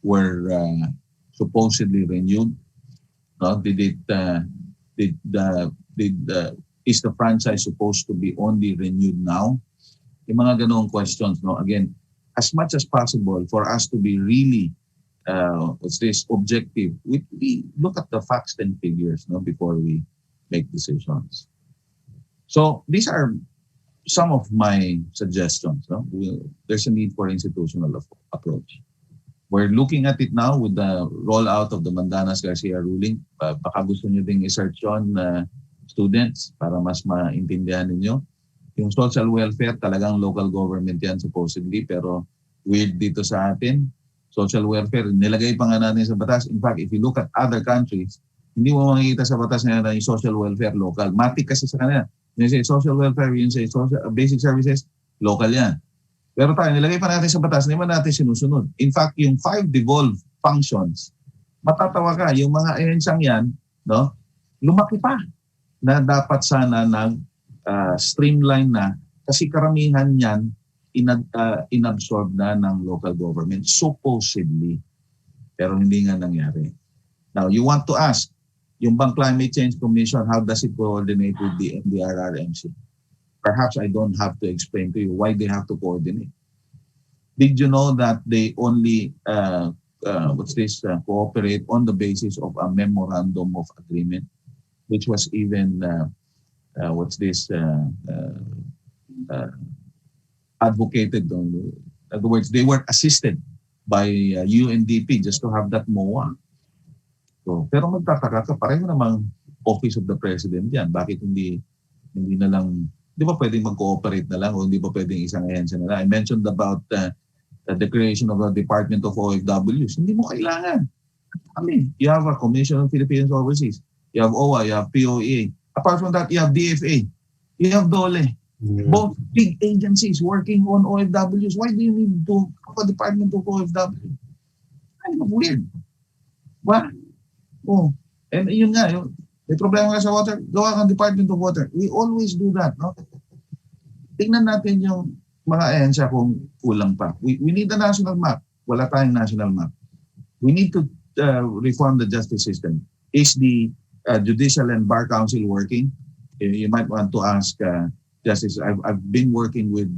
were supposedly renewed. Is the franchise supposed to be only renewed now? Yung mga ganong questions, again, as much as possible for us to be really objective, we look at the facts and figures before we make decisions. So these are some of my suggestions. There's a need for institutional approach. We're looking at it now with the rollout of the Mandanas-Garcia ruling. Baka gusto nyo ding i-search on students para mas maintindihan ninyo. Yung social welfare, talagang local government yan supposedly, pero weird dito sa atin. Social welfare, nilagay pa nga natin sa batas. In fact, if you look at other countries, hindi mo makikita sa batas na yung social welfare local. Matik kasi sa kanila. Yung say social welfare, yung say basic services, local yan. Pero tayo, nilagay pa natin sa batas, hindi man natin sinusunod. In fact, yung 5 devolved functions, matatawa ka, yung mga ahensyang yan, lumaki pa na dapat sana streamline na kasi karamihan yan inabsorb na ng local government, supposedly. Pero hindi nga nangyari. Now, you want to ask, yung bang Climate Change Commission, how does it coordinate with the NDRRMC? Perhaps I don't have to explain to you why they have to coordinate. Did you know that they only cooperate on the basis of a memorandum of agreement, which was even advocated on? In other words, they were assisted by UNDP just to have that MOA. So, pero magtataka ka, pareho namang Office of the President yan. Bakit hindi na lang, di ba pwedeng mag-cooperate na lang o hindi ba pwedeng isang ahensya na lang? I mentioned about the creation of a Department of OFWs. Hindi mo kailangan. I mean, you have a Commission on Philippines Overseas. You have OWA, you have POEA. Apart from that, you have DFA. You have DOLE. Yeah. Both big agencies working on OFWs. Why do you need to have a Department of OFW? Kind of weird. What? Oh, and yun nga, may problema ka sa water, gawa kang Department of Water. We always do that, Tingnan natin yung mga ahensya kung kulang pa. We need a national map. Wala tayong national map. We need to reform the justice system. Is the Judicial and Bar Council working? You might want to ask Justice. I've been working with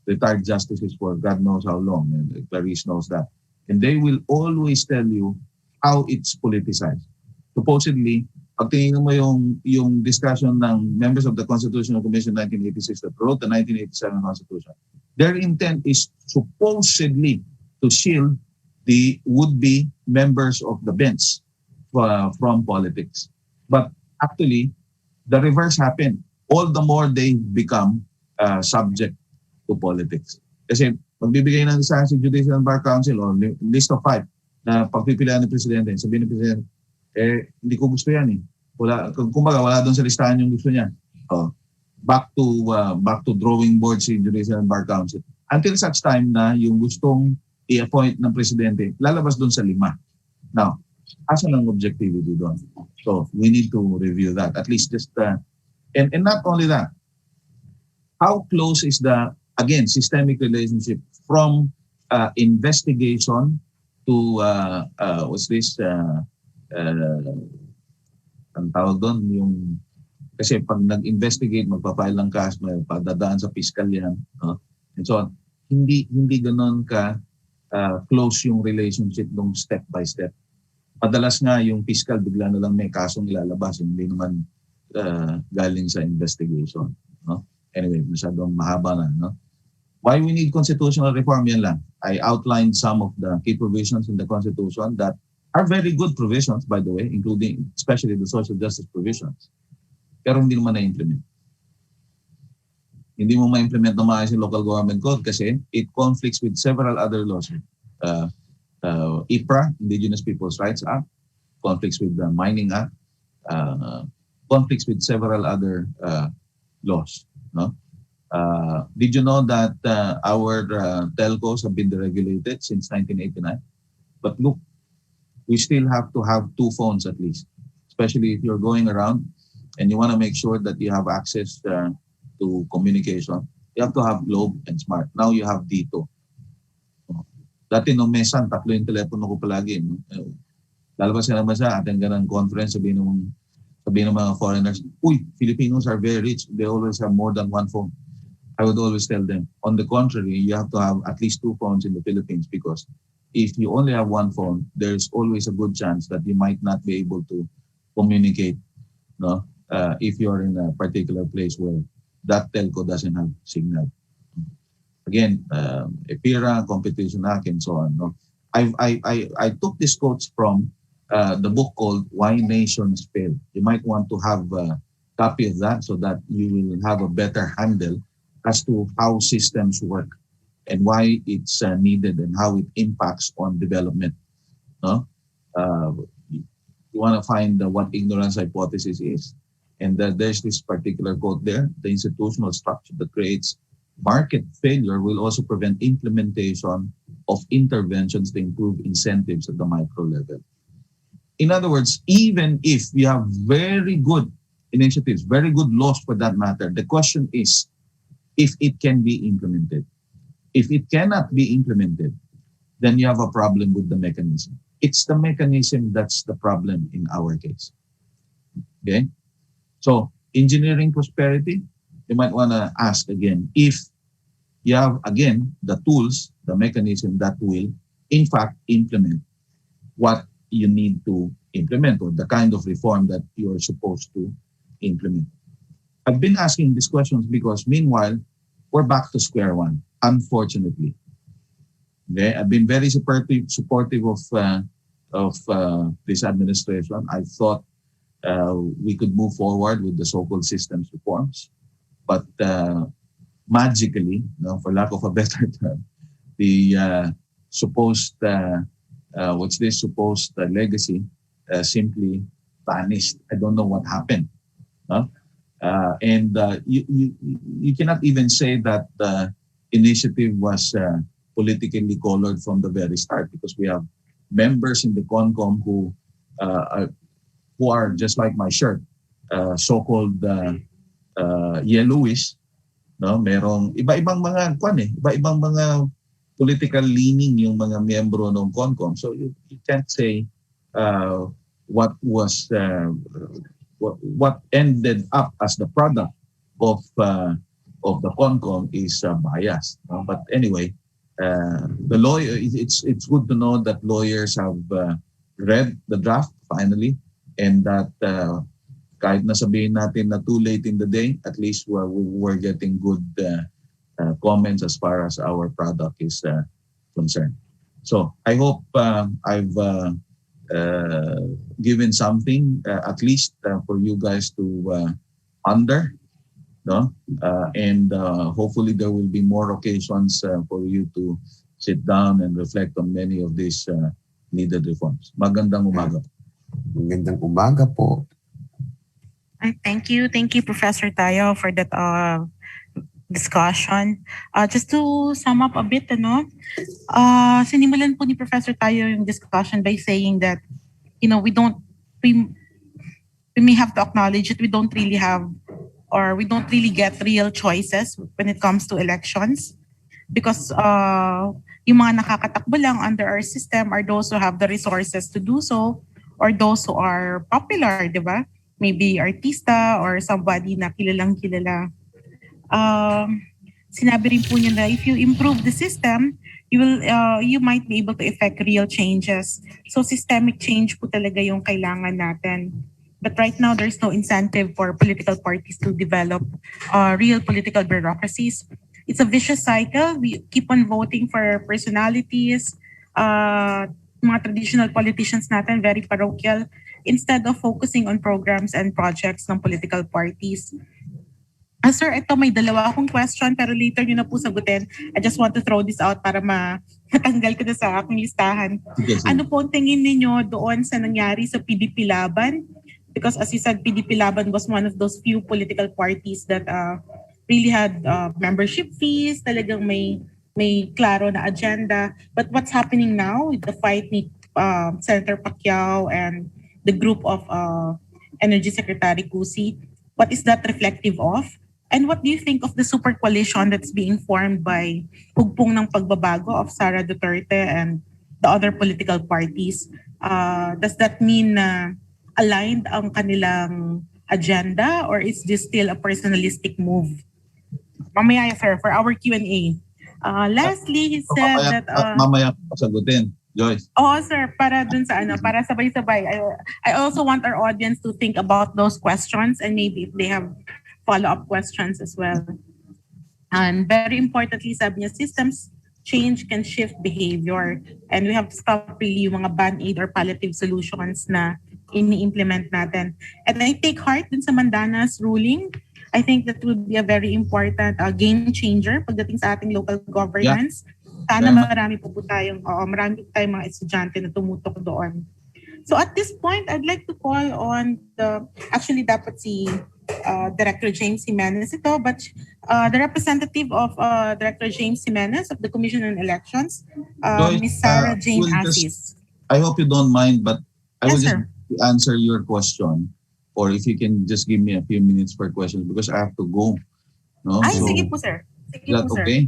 retired justices for God knows how long, and Clarice knows that. And they will always tell you how it's politicized. Supposedly, pag tingnan mo yung discussion ng members of the Constitutional Commission 1986 that wrote the 1987 Constitution, their intent is supposedly to shield the would-be members of the bench from politics. But actually, the reverse happened. All the more they become subject to politics. Kasi magbibigay ng isa si Judicial and Bar Council o list of 5 na pagpipilian ng Presidente. Sabihin ng Presidente, hindi ko gusto yan eh. Kumbaga, wala doon sa listahan yung gusto niya. Back to drawing board si Judicial and Bar Council. Until such time na yung gustong i-appoint ng Presidente, lalabas doon sa 5. Now, asan ang objectivity doon? So, we need to review that. At least just, and not only that, how close is the, again, systemic relationship from investigation to, ang tawag doon, yung, kasi pag nag-investigate, magpa-file ng cash, may padadaan sa fiscal yan, and so on. Hindi ganon ka close yung relationship nung step by step. Madalas nga yung fiscal bigla na lang may kasong ilalabas, hindi naman galing sa investigation. Anyway, masyadong mahaba na. Why we need constitutional reform, yan lang. I outlined some of the key provisions in the Constitution that are very good provisions, by the way, including especially the social justice provisions. Pero hindi naman na-implement. hindi mo ma-implement na maayos yung local government code kasi it conflicts with several other laws. IPRA, Indigenous Peoples' Rights Act, conflicts with the Mining Act, conflicts with several other laws. No? Did you know that our telcos have been deregulated since 1989? But look, we still have to have 2 phones at least, especially if you're going around and you want to make sure that you have access to communication. You have to have Globe and Smart. Now you have Dito. Dati nung mesan, 3 yung telepono ko palagi. Lalabas ka naman sa ating ganang conference, sabihin ng mga foreigners, uy, Filipinos are very rich. They always have more than 1 phone. I would always tell them, on the contrary, you have to have at least 2 phones in the Philippines because if you only have 1 phone, there's always a good chance that you might not be able to communicate, no? If you're in a particular place where that telco doesn't have signal. Again, EPIRA, Competition Act, and so on. No? I took these quotes from the book called Why Nations Fail. You might want to have a copy of that so that you will have a better handle as to how systems work and why it's needed and how it impacts on development. No? You want to find what ignorance hypothesis is. And there's this particular quote there, the institutional structure that creates market failure will also prevent implementation of interventions to improve incentives at the micro level. In other words, even if we have very good initiatives, very good laws for that matter, the question is if it can be implemented. If it cannot be implemented, then you have a problem with the mechanism. It's the mechanism that's the problem in our case. Okay? So, engineering prosperity, you might want to ask again if you have, again, the tools, the mechanism that will, in fact, implement what you need to implement or the kind of reform that you're supposed to implement. I've been asking these questions because, meanwhile, we're back to square one, unfortunately. Okay? I've been very supportive of this administration. I thought we could move forward with the so-called systems reforms. But magically, for lack of a better term, the supposed legacy simply vanished. I don't know what happened. You cannot even say that the initiative was politically colored from the very start because we have members in the CONCOM who are just like my shirt, so-called yellowish, no? Merong iba-ibang mga iba-ibang mga political leaning yung mga miyembro ng CONCOM. So you can't say what ended up as the product of the CONCOM is biased. But anyway, the lawyer. It's good to know that lawyers have read the draft finally, and that kahit na sabihin natin na too late in the day, at least we're getting good comments as far as our product is concerned. So I hope I've given something at least for you guys to ponder, no? And hopefully there will be more occasions for you to sit down and reflect on many of these needed reforms. Magandang umaga. Magandang umaga po. Thank you, Professor Tayo, for that discussion. Just to sum up a bit, sinimulan po ni Professor Tayo yung discussion by saying that, we may have to acknowledge that we don't really have, or we don't really get real choices when it comes to elections, because yung mga nakakatakbo lang under our system are those who have the resources to do so, or those who are popular, di ba? Maybe artista or somebody na kilalang kilala. Sinabi rin po niya na if you improve the system, you might be able to effect real changes. So systemic change po talaga yung kailangan natin. But right now, there's no incentive for political parties to develop real political bureaucracies. It's a vicious cycle. We keep on voting for personalities, mga traditional politicians natin, very parochial, instead of focusing on programs and projects ng political parties. Sir, ito may dalawa akong question pero later nyo na po sagutin. I just want to throw this out para matanggal ko na sa aking listahan. Sige, sige. Ano po ang tingin ninyo doon sa nangyari sa PDP Laban? Because as you said, PDP Laban was one of those few political parties that really had membership fees, talagang may klaro na agenda. But what's happening now with the fight ni Senator Pacquiao and the group of Energy Secretary Cusi, what is that reflective of? And what do you think of the super coalition that's being formed by Hugpong ng Pagbabago of Sara Duterte and the other political parties? Does that mean na aligned ang kanilang agenda or is this still a personalistic move? Mamaya, sir, for our Q&A. Lastly, he said that... mamaya pasagutin. Joyce. Oo, sir, para dun sa para sabay-sabay. I also want our audience to think about those questions and maybe if they have follow-up questions as well. And very importantly, sabi niya, systems change can shift behavior and we have to stop really yung mga band-aid or palliative solutions na ini-implement natin. And I take heart dun sa Mandana's ruling. I think that would be a very important game changer pagdating sa ating local governance. Yeah. Sana marami po tayong mga estudyante na tumutok doon. So at this point, I'd like to call on actually dapat si Director James Jimenez ito, but the representative of Director James Jimenez of the Commission on Elections, Ms. Sarah Jane Assis. I hope you don't mind, but I will Yes, just answer your question, or if you can just give me a few minutes for questions because I have to go. No? Ay, sige po, sir. Sige Is that po, sir. okay?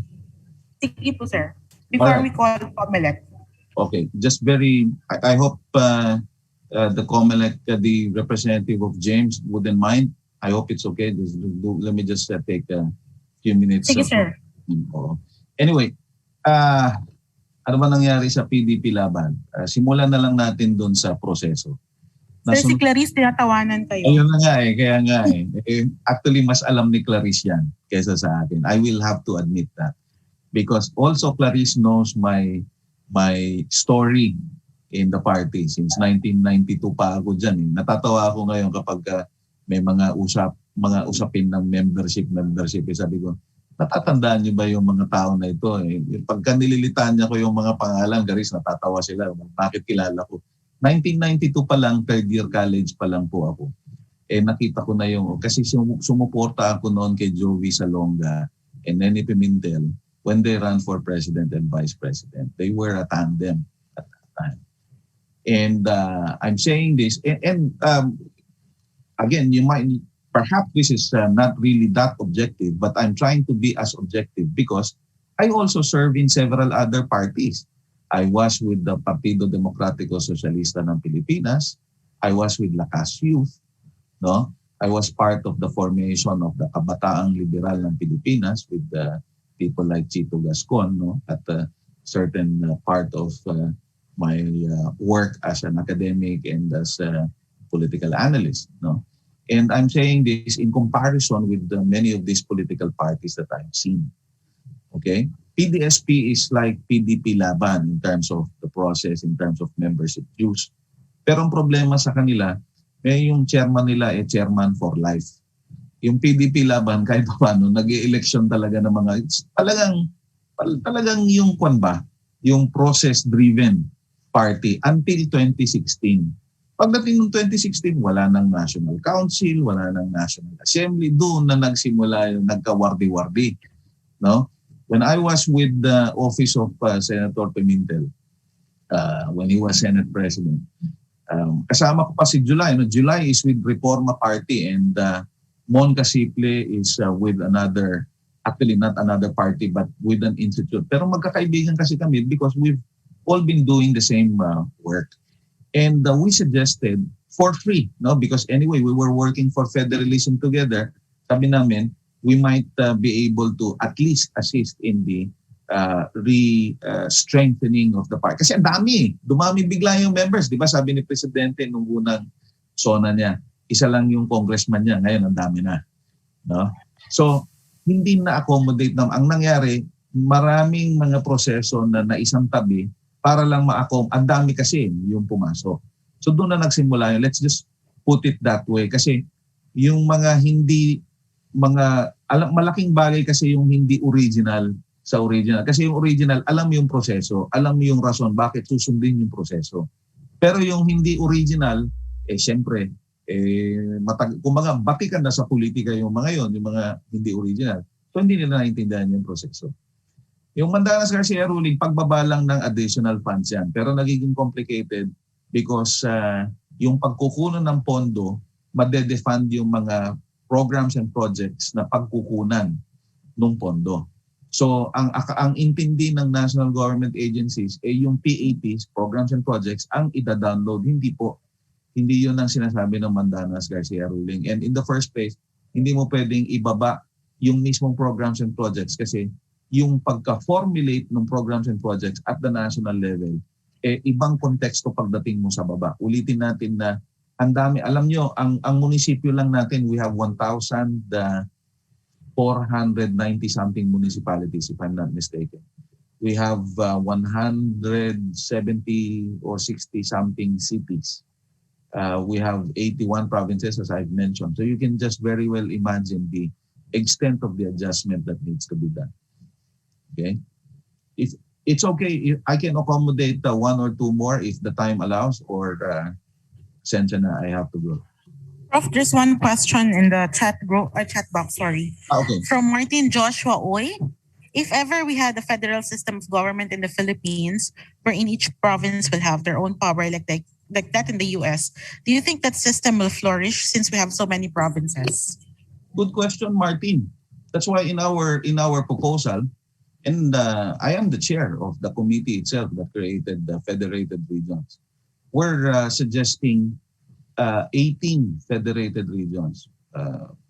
Sige po, sir. Before Alright. we call COMELEC. Okay, just I hope the COMELEC, the representative of James wouldn't mind. I hope it's okay. Let me just take a few minutes. Sige, sir. Anyway, ano ba nangyari sa PDP Laban? Simulan na lang natin doon sa proseso. Sir, si Clarice, tinatawanan kayo. Ayun na nga kaya nga actually, mas alam ni Clarice yan kaysa sa akin. I will have to admit that. Because also Clarice knows my story in the party since 1992 pa ako dyan. Natatawa ako ngayon kapag may mga usapin ng membership. Sabi ko, natatandaan niyo ba yung mga tao na ito? Pagka nililitan niya ko yung mga pangalan, Garis, natatawa sila. Bakit kilala ko? 1992 pa lang, third year college pa lang po ako. Nakita ko na kasi sumuporta ako noon kay Joey Salonga and Nene Pimentel when they ran for president and vice president. They were a tandem at that time. And I'm saying this, and again, perhaps this is not really that objective, but I'm trying to be as objective because I also serve in several other parties. I was with the Partido Demokratiko Socialista ng Pilipinas. I was with Lakas Youth. No? I was part of the formation of the Kabataang Liberal ng Pilipinas with people like Chito Gascon, no? At a certain part of my work as an academic and as a political analyst. No? And I'm saying this in comparison with many of these political parties that I've seen. Okay? PDSP is like PDP Laban in terms of the process, in terms of membership dues. Pero ang problema sa kanila, yung chairman nila chairman for life. Yung PDP Laban, kahit paano, nag-i-election talaga ng mga, talagang yung yung process-driven party until 2016. Pagdating ng 2016, wala nang National Council, wala nang National Assembly. Doon na nagsimula yung nagkawardi-wardi. No? When I was with the office of Senator Pimentel, when he was Senate President, kasama ko pa si July. No? July is with Reforma Party and Mon Casiple is with another, actually not another party, but with an institute. Pero magkakaibigan kasi kami because we've all been doing the same work. And we suggested for free, no? Because anyway, we were working for federalism together. Sabi namin, we might be able to at least assist in the strengthening of the party. Kasi ang dami, dumami bigla yung members. Di ba sabi ni Presidente nung unang sona niya, isa lang yung congressman niya, ngayon ang dami na. No? So, hindi na-accommodate na. Ang nangyari, maraming mga proseso na naisang tabi para lang ang dami kasi yung pumasok. So doon na nagsimula yun. Let's just put it that way. Kasi yung mga hindi malaking bagay kasi yung hindi original sa original. Kasi yung original, alam mo yung proseso, alam mo yung rason bakit susundin yung proseso. Pero yung hindi original, siyempre, kumbaga, batikan na sa politika yung mga yon, yung mga hindi original. So hindi nila naintindihan yung proseso. Yung Mandanas Garcia ruling, pagbabalang ng additional funds yan. Pero nagiging complicated because yung pagkukunan ng pondo, madedefund yung mga programs and projects na pagkukunan ng pondo. So ang intindi ng national government agencies yung PAPs, programs and projects, ang ida-download. Hindi yun ang sinasabi ng Mandanas Garcia ruling. And in the first place, hindi mo pwedeng ibaba yung mismong programs and projects kasi yung pagka-formulate ng programs and projects at the national level, ibang konteksto pagdating mo sa baba. Ulitin natin na ang dami, alam nyo, ang munisipyo lang natin, we have 1,490 something municipalities, if I'm not mistaken. We have 170 or 60 something cities. We have 81 provinces, as I've mentioned. So you can just very well imagine the extent of the adjustment that needs to be done. Okay? If it's okay, I can accommodate one or two more if the time allows, or Sensya na, I have to go. Prof, there's one question in the chat box, sorry. Okay. From Martin Joshua Oy. If ever we had a federal system of government in the Philippines, wherein each province will have their own power like that in the US, do you think that system will flourish since we have so many provinces? Good question, Martin. That's why in our proposal, and I am the chair of the committee itself that created the federated regions. We're suggesting 18 federated regions,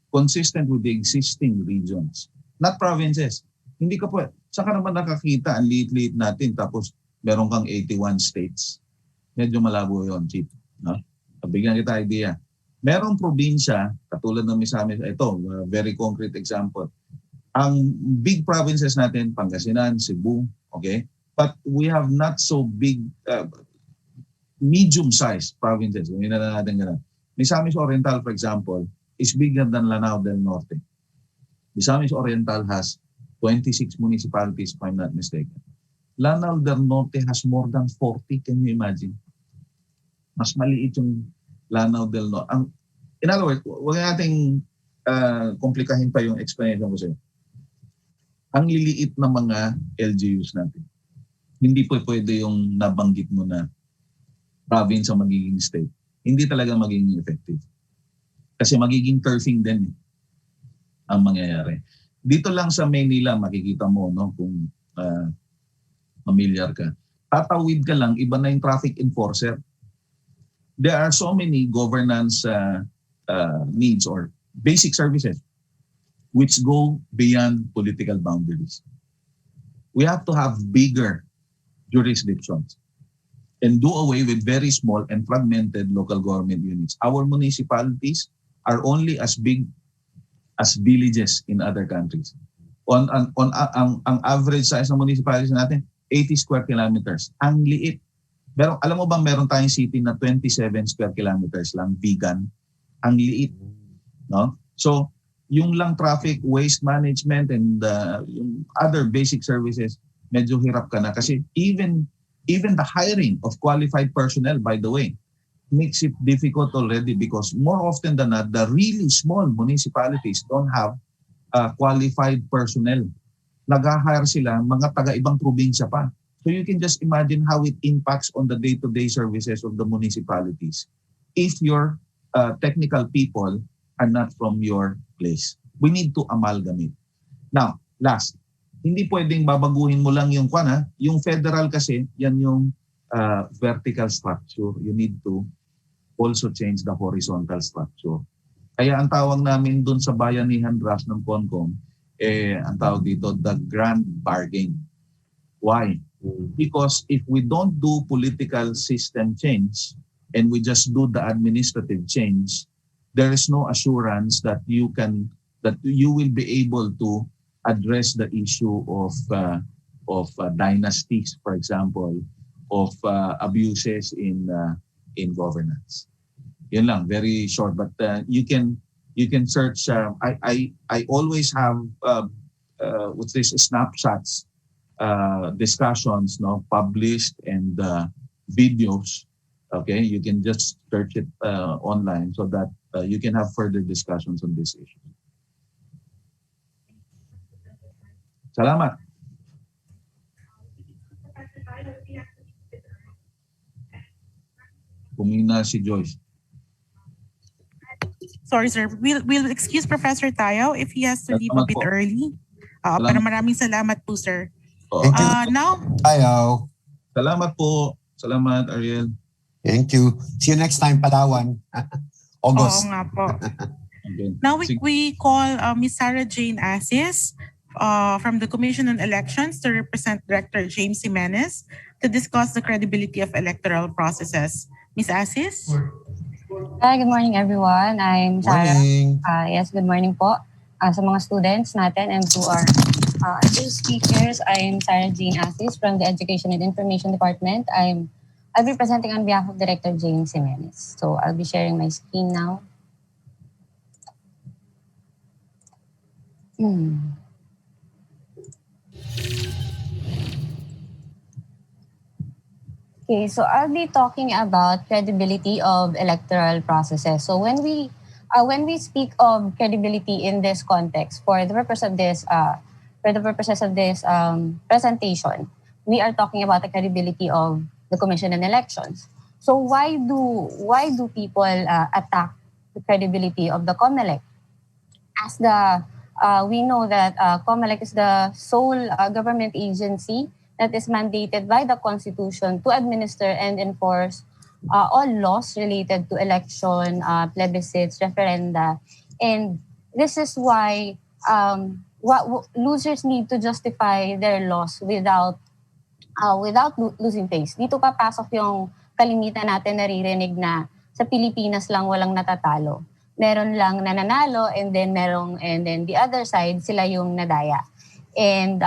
consistent with the existing regions, not provinces. Hindi ka po, saan ka naman nakakita ang liit-liit natin tapos meron kang 81 states. Medyo malabo yun, Chief. No? Bigyan kita idea. Merong probinsya, katulad ng Misamis, ito, very concrete example. Ang big provinces natin, Pangasinan, Cebu, okay? But we have not so big, medium-sized provinces. Hindi na natin ganun. Misamis Oriental, for example, is bigger than Lanao del Norte. Misamis Oriental has 26 municipalities, if I'm not mistaken. Lanao del Norte has more than 40. Can you imagine? Mas maliit yung Lanao del Norte. In other words, huwag nating komplikahin pa yung explanation ko sa'yo. Ang liliit na mga LGUs natin. Hindi po pwede yung nabanggit mo na province ang magiging state. Hindi talaga magiging effective. Kasi magiging turfing din ang mangyayari. Dito lang sa Maynila makikita mo, no, kung familiar ka. Tatawid ka lang, iba na yung traffic enforcer. There are so many governance needs or basic services which go beyond political boundaries. We have to have bigger jurisdictions and do away with very small and fragmented local government units. Our municipalities are only as big as villages in other countries. Ang average size ng municipalities natin, 80 square kilometers. Ang liit. Pero alam mo ba meron tayong city na 27 square kilometers lang, vegan? Ang liit. No? So, yung lang traffic, waste management, and yung other basic services, medyo hirap ka na. Kasi even the hiring of qualified personnel, by the way, makes it difficult already because more often than not, the really small municipalities don't have qualified personnel. Nag-hire sila, mga taga-ibang probinsya pa. So you can just imagine how it impacts on the day-to-day services of the municipalities if your technical people are not from your place. We need to amalgamate. Now, last, hindi pwedeng babaguhin mo lang yung yung federal kasi, yan yung vertical structure. You need to also change the horizontal structure. Kaya ang tawag namin dun sa bayanihan draft ng CONCOM, ang tawag dito, the grand bargain. Why? Because if we don't do political system change and we just do the administrative change, there is no assurance that you will be able to address the issue of dynasties, for example, of abuses in governance. Yun lang, very short. But you can You can search. I always have what's this snapshots, discussions, no, published and videos. Okay, you can just search it online so that you can have further discussions on this issue. Salamat. Pumina si Joyce. Sorry, sir. We'll excuse Professor Tayo if he has to leave a Salamat bit po. early. Salamat. Pero maraming salamat po, sir. Thank you. Now, Ayaw. Salamat po. Salamat, Ariel. Thank you. See you next time, Palawan. oo August. nga po. Okay. Now Sige. we call Ms. Sarah Jane Assis from the Commission on Elections to represent Director James Jimenez to discuss the credibility of electoral processes. Ms. Assis? Hi, good morning everyone. I'm Sarah. Morning. Yes, good morning po sa mga students natin and to our two speakers. I'm Sarah Jane Assis from the Education and Information Department. I'll be presenting on behalf of Director James Jimenez. So I'll be sharing my screen now. Okay, so I'll be talking about credibility of electoral processes. So when we speak of credibility in this context, for the purpose of this presentation, we are talking about the credibility of the Commission on Elections. So why do people attack the credibility of the COMELEC? We know that COMELEC is the sole government agency that is mandated by the Constitution to administer and enforce all laws related to election, plebiscites, referenda. And this is why losers need to justify their loss without losing face. Dito papasok yung kalimitan natin naririnig na sa Pilipinas lang walang natatalo. Meron lang nananalo and then the other side sila yung nadaya. And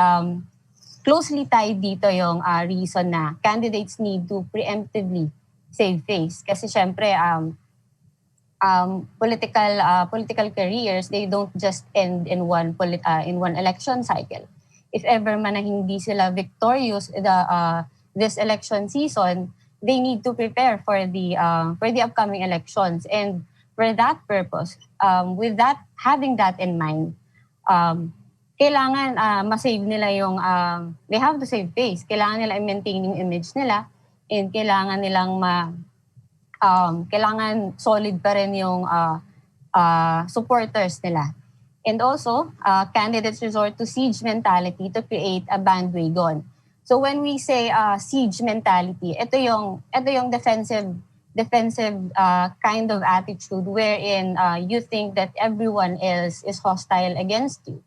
closely tied dito yung reason na candidates need to preemptively save face. Kasi syempre, political careers, they don't just end in one election cycle. If ever man na hindi sila victorious this election season, they need to prepare for the upcoming elections. And for that purpose, having that in mind, kailangan ma-save nila yung, they have to save face. Kailangan nila i-maintain yung image nila and kailangan nilang kailangan solid pa rin yung supporters nila. And also, candidates resort to siege mentality to create a bandwagon. So when we say siege mentality, ito yung defensive kind of attitude wherein you think that everyone else is hostile against you.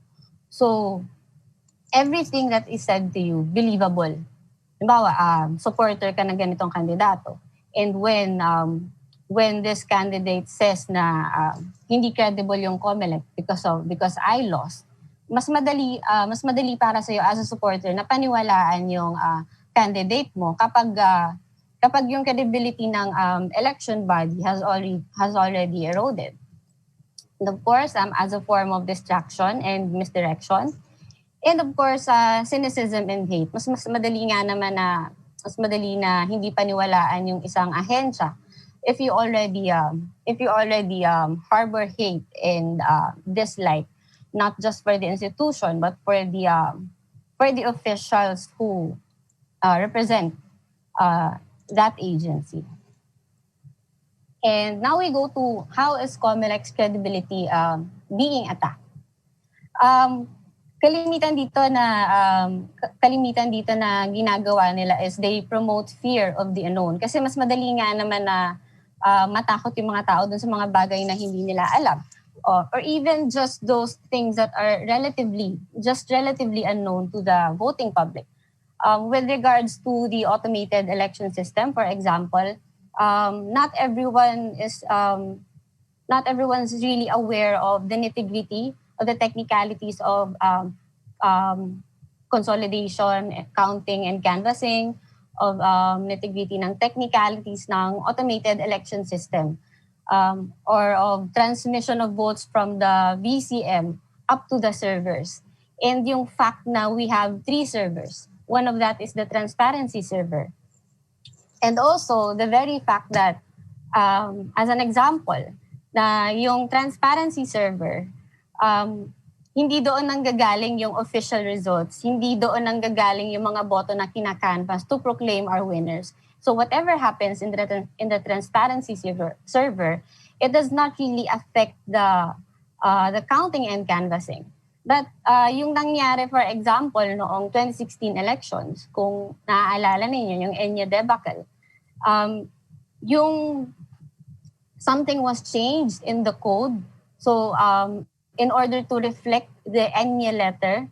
So, everything that is said to you, believable. Halimbawa, supporter ka ng ganitong kandidato. And when this candidate says na hindi credible yung COMELEC because I lost, mas madali para sa iyo as a supporter na paniwalaan yung candidate mo kapag yung credibility ng election body has already eroded. And of course, as a form of distraction and misdirection. And of course, cynicism and hate. Mas madali na hindi paniwalaan yung isang ahensya if you already harbor hate and dislike, not just for the institution but for the officials who represent that agency. And now we go to how is COMELEC's credibility being attacked. Kalimitan dito na ginagawa nila is they promote fear of the unknown. Kasi mas madali nga naman na matakot yung mga tao dun sa mga bagay na hindi nila alam. Or even just those things that are relatively unknown to the voting public. With regards to the automated election system, for example, not everyone's really aware of the nitty-gritty of the technicalities of consolidation, counting, and canvassing, of nitty-gritty ng technicalities ng automated election system. or of transmission of votes from the VCM up to the servers. And yung fact na we have 3 servers. One of that is the transparency server. And also the very fact that, as an example, na yung transparency server, hindi doon nanggagaling yung official results, hindi doon nanggagaling yung mga boto na kinakanvas to proclaim our winners. So whatever happens in the transparency server, it does not really affect the counting and canvassing. But yung nangyari, for example, noong 2016 elections, kung naaalala ninyo, yung Enya debacle, yung something was changed in the code. So in order to reflect the Enya letter,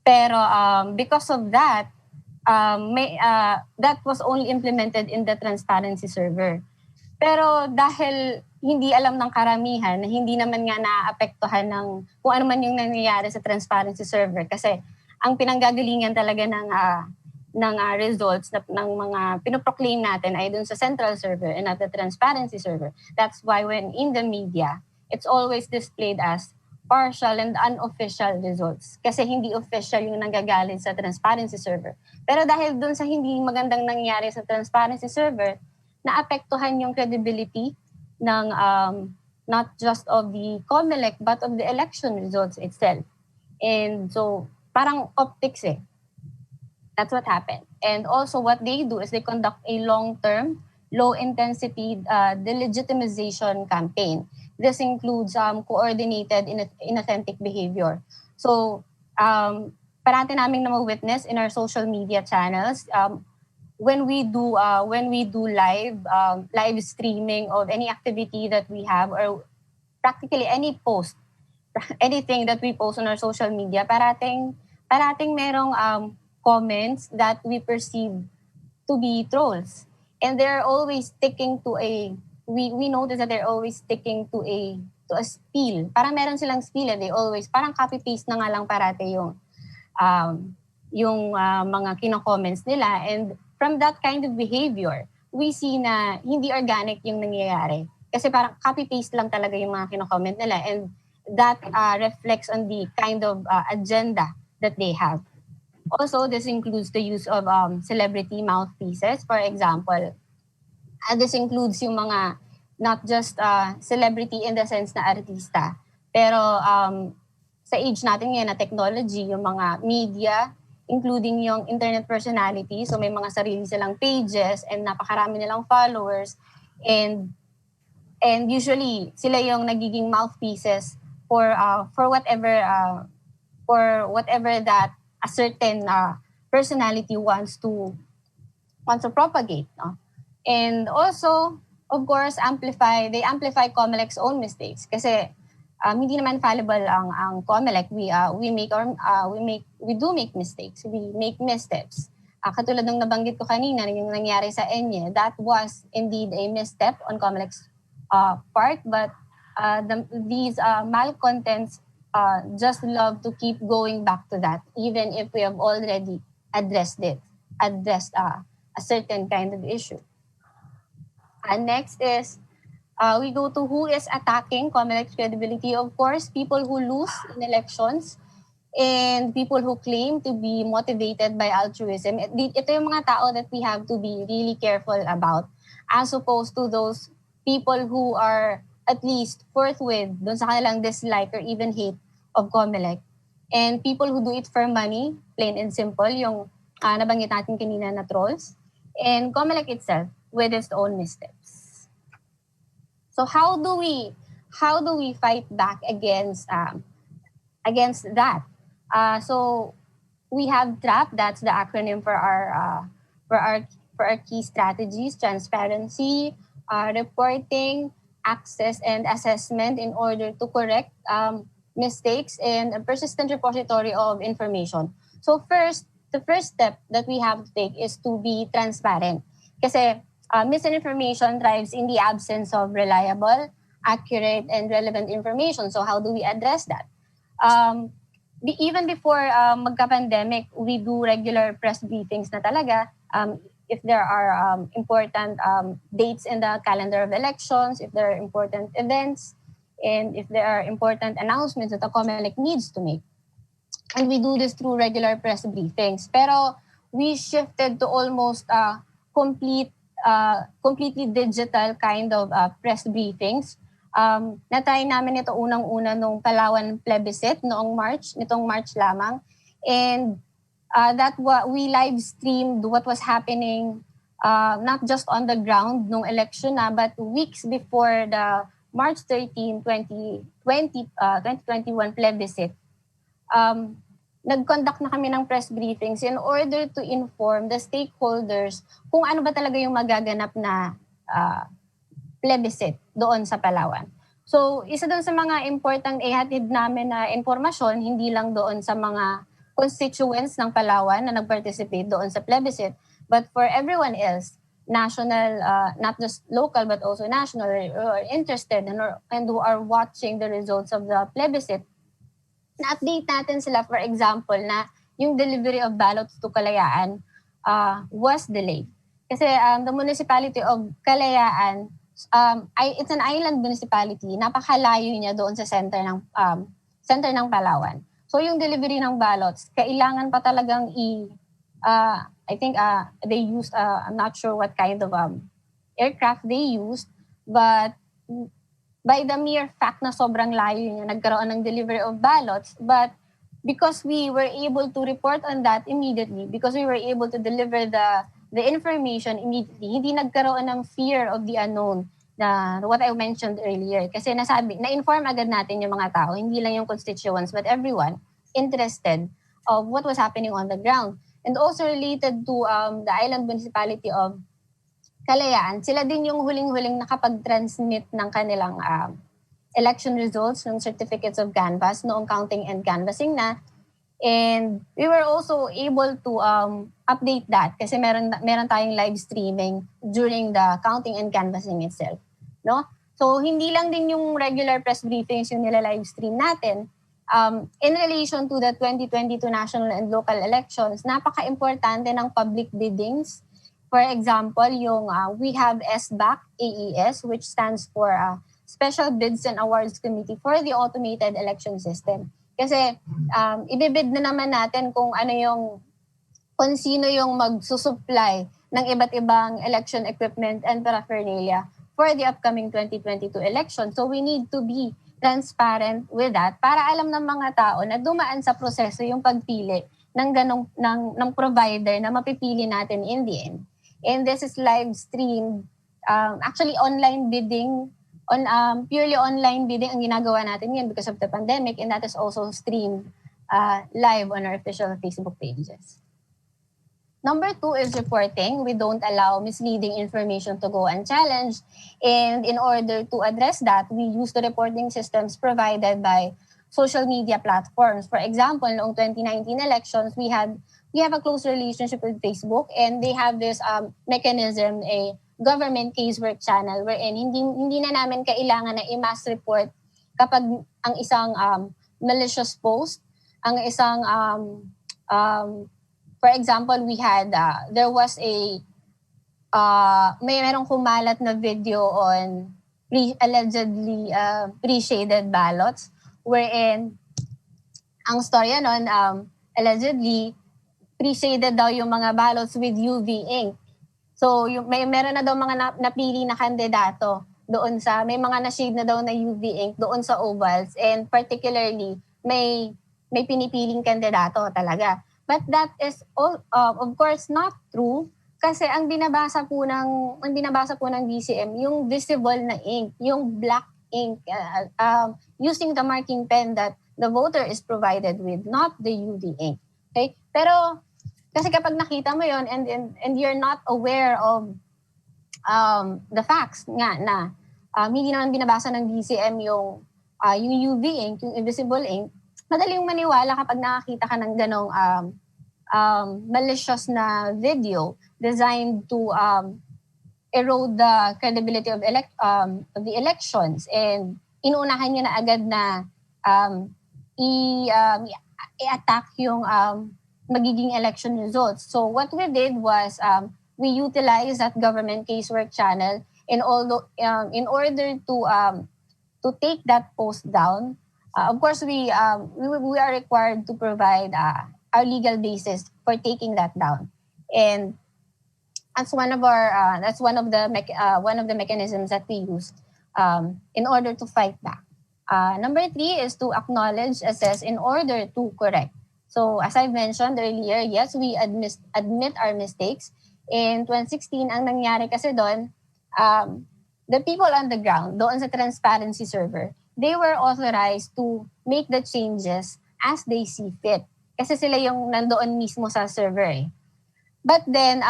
pero because of that, that was only implemented in the transparency server. Pero dahil hindi alam ng karamihan, hindi naman nga naapektuhan ng kung ano man yung nangyayari sa transparency server. Kasi ang pinanggagalingan talaga ng results ng mga pinoproclaim natin ay dun sa central server and not the transparency server. That's why when in the media, it's always displayed as partial and unofficial results. Kasi hindi official yung nanggagaling sa transparency server. Pero dahil dun sa hindi magandang nangyari sa transparency server, naapektuhan yung credibility ng not just of the COMELEC but of the election results itself. And so parang optics eh. That's what happened. And also what they do is they conduct a long-term, low-intensity delegitimization campaign. This includes coordinated inauthentic behavior. So parati naming na-witness in our social media channels, when we do live streaming of any activity that we have, or practically any post, anything that we post on our social media, parating merong comments that we perceive to be trolls, and they're always sticking to we notice that they're always sticking to a spiel. Parang meron silang spiel, they always parang copy paste na nga lang parate yung mga kino-comments nila. And from that kind of behavior, we see na hindi organic yung nangyayari. Kasi parang copy-paste lang talaga yung mga kino-comment nila, and that reflects on the kind of agenda that they have. Also, this includes the use of celebrity mouthpieces. For example, this includes yung mga, not just celebrity in the sense na artista, pero sa age natin ngayon na technology, yung mga media, including yung internet personality. So may mga sarili silang pages and napakarami nilang followers. And usually, sila yung nagiging mouthpieces for whatever that a certain personality wants to propagate. No? And also, of course, they amplify COMELEC's own mistakes. Kasi hindi naman fallible ang COMELEC. We do make mistakes. We make missteps. Katulad ng nabanggit ko kanina, yung nangyari sa ENYE, that was indeed a misstep on COMELEC's part, but these malcontents just love to keep going back to that, even if we have already addressed a certain kind of issue. And next is, we go to who is attacking COMELEC's credibility. Of course, people who lose in elections and people who claim to be motivated by altruism. Ito yung mga tao that we have to be really careful about, as opposed to those people who are at least forthwith dun sa kanilang dislike or even hate of COMELEC. And people who do it for money, plain and simple, yung nabanggit natin kanina na trolls. And COMELEC itself with its own missteps. So how do we fight back against that? So we have TRAP. That's the acronym for our key strategies: transparency, reporting, access, and assessment, in order to correct mistakes and a persistent repository of information. So the first step that we have to take is to be transparent. Kasi misinformation thrives in the absence of reliable, accurate, and relevant information. So how do we address that? Even before magka-pandemic, we do regular press briefings na talaga. if there are important dates in the calendar of elections, if there are important events, and if there are important announcements that the COMELEC needs to make. And we do this through regular press briefings. Pero we shifted to almost completely digital kind of press briefings. Natry namin ito unang-una nung Palawan plebiscite nitong March lamang. And we live streamed what was happening not just on the ground nung election but weeks before the March 13, 2021 plebiscite. Nag-conduct na kami ng press briefings in order to inform the stakeholders kung ano ba talaga yung magaganap na plebiscite doon sa Palawan. So, isa doon sa mga importanteng ihatid namin na informasyon, hindi lang doon sa mga constituents ng Palawan na nag-participate doon sa plebiscite, but for everyone else, national, not just local but also national, who are interested and who are watching the results of the plebiscite, na-update natin sila, for example, na yung delivery of ballots to Kalayaan was delayed. Kasi the municipality of Kalayaan, it's an island municipality, napakalayo niya doon sa center ng Palawan. So yung delivery ng ballots, kailangan pa talagang I think they used, I'm not sure what kind of aircraft they used, but by the mere fact na sobrang layo niya, nagkaroon ng delivery of ballots. But because we were able to report on that immediately, because we were able to deliver the information immediately, hindi nagkaroon ng fear of the unknown, na what I mentioned earlier. Kasi na-inform agad natin yung mga tao, hindi lang yung constituents, but everyone interested of what was happening on the ground. And also related to the island municipality of Kalayaan, sila din yung huling-huling nakapag-transmit ng kanilang election results, ng certificates of canvass, noong counting and canvassing na. And we were also able to update that kasi meron tayong live streaming during the counting and canvassing itself. No? So hindi lang din yung regular press briefings yung nila-live stream natin. In relation to the 2022 national and local elections, napaka-importante ng public biddings. For example, we have SBAC AES, which stands for Special Bids and Awards Committee for the Automated Election System. Kasi ibibid na naman natin kung sino yung magsusupply ng iba't ibang election equipment and paraphernalia for the upcoming 2022 election. So we need to be transparent with that para alam ng mga tao na dumaan sa proseso yung pagpili ng provider na mapipili natin in the end. And this is live streamed, actually online bidding, purely online bidding ang ginagawa natin ngayon because of the pandemic, and that is also streamed live on our official Facebook pages. Number 2 is reporting. We don't allow misleading information to go unchallenged. And in order to address that, we use the reporting systems provided by social media platforms. For example, noong 2019 elections, we have a close relationship with Facebook, and they have this mechanism, a government casework channel, wherein hindi na namin kailangan na i-mass report kapag ang isang malicious post, ang isang for example, we had there was merong kumalat na video on allegedly pre-shaded ballots, wherein ang storya nun allegedly pre-shaded daw yung mga ballots with UV ink. So meron na daw mga napili na kandidato doon may mga na-shade na daw na UV ink doon sa ovals, and particularly may pinipiling kandidato talaga. But that is of course not true, kasi ang binabasa po ng DCM yung visible na ink, yung black ink, using the marking pen that the voter is provided with, not the UV ink. Okay? Pero kasi kapag nakita mo yon and you're not aware of the facts nga na hindi naman binabasa ng DCM yung UV ink, yung invisible ink, madaling maniwala kapag nakakita ka ng ganong malicious na video designed to erode the credibility of the elections, and inuunahan niya na agad na i-attack yung magiging election results. So what we did was we utilize that government casework channel in order to take that post down. Of course, we are required to provide our legal basis for taking that down, and that's one of the mechanisms that we use in order to fight back. Number 3 is to acknowledge, assess, in order to correct. So as I mentioned earlier, yes, we admit our mistakes. In 2016, ang nangyari kasi doon, the people on the ground, doon sa transparency server, they were authorized to make the changes as they see fit. Kasi sila yung nandoon mismo sa server eh. But then,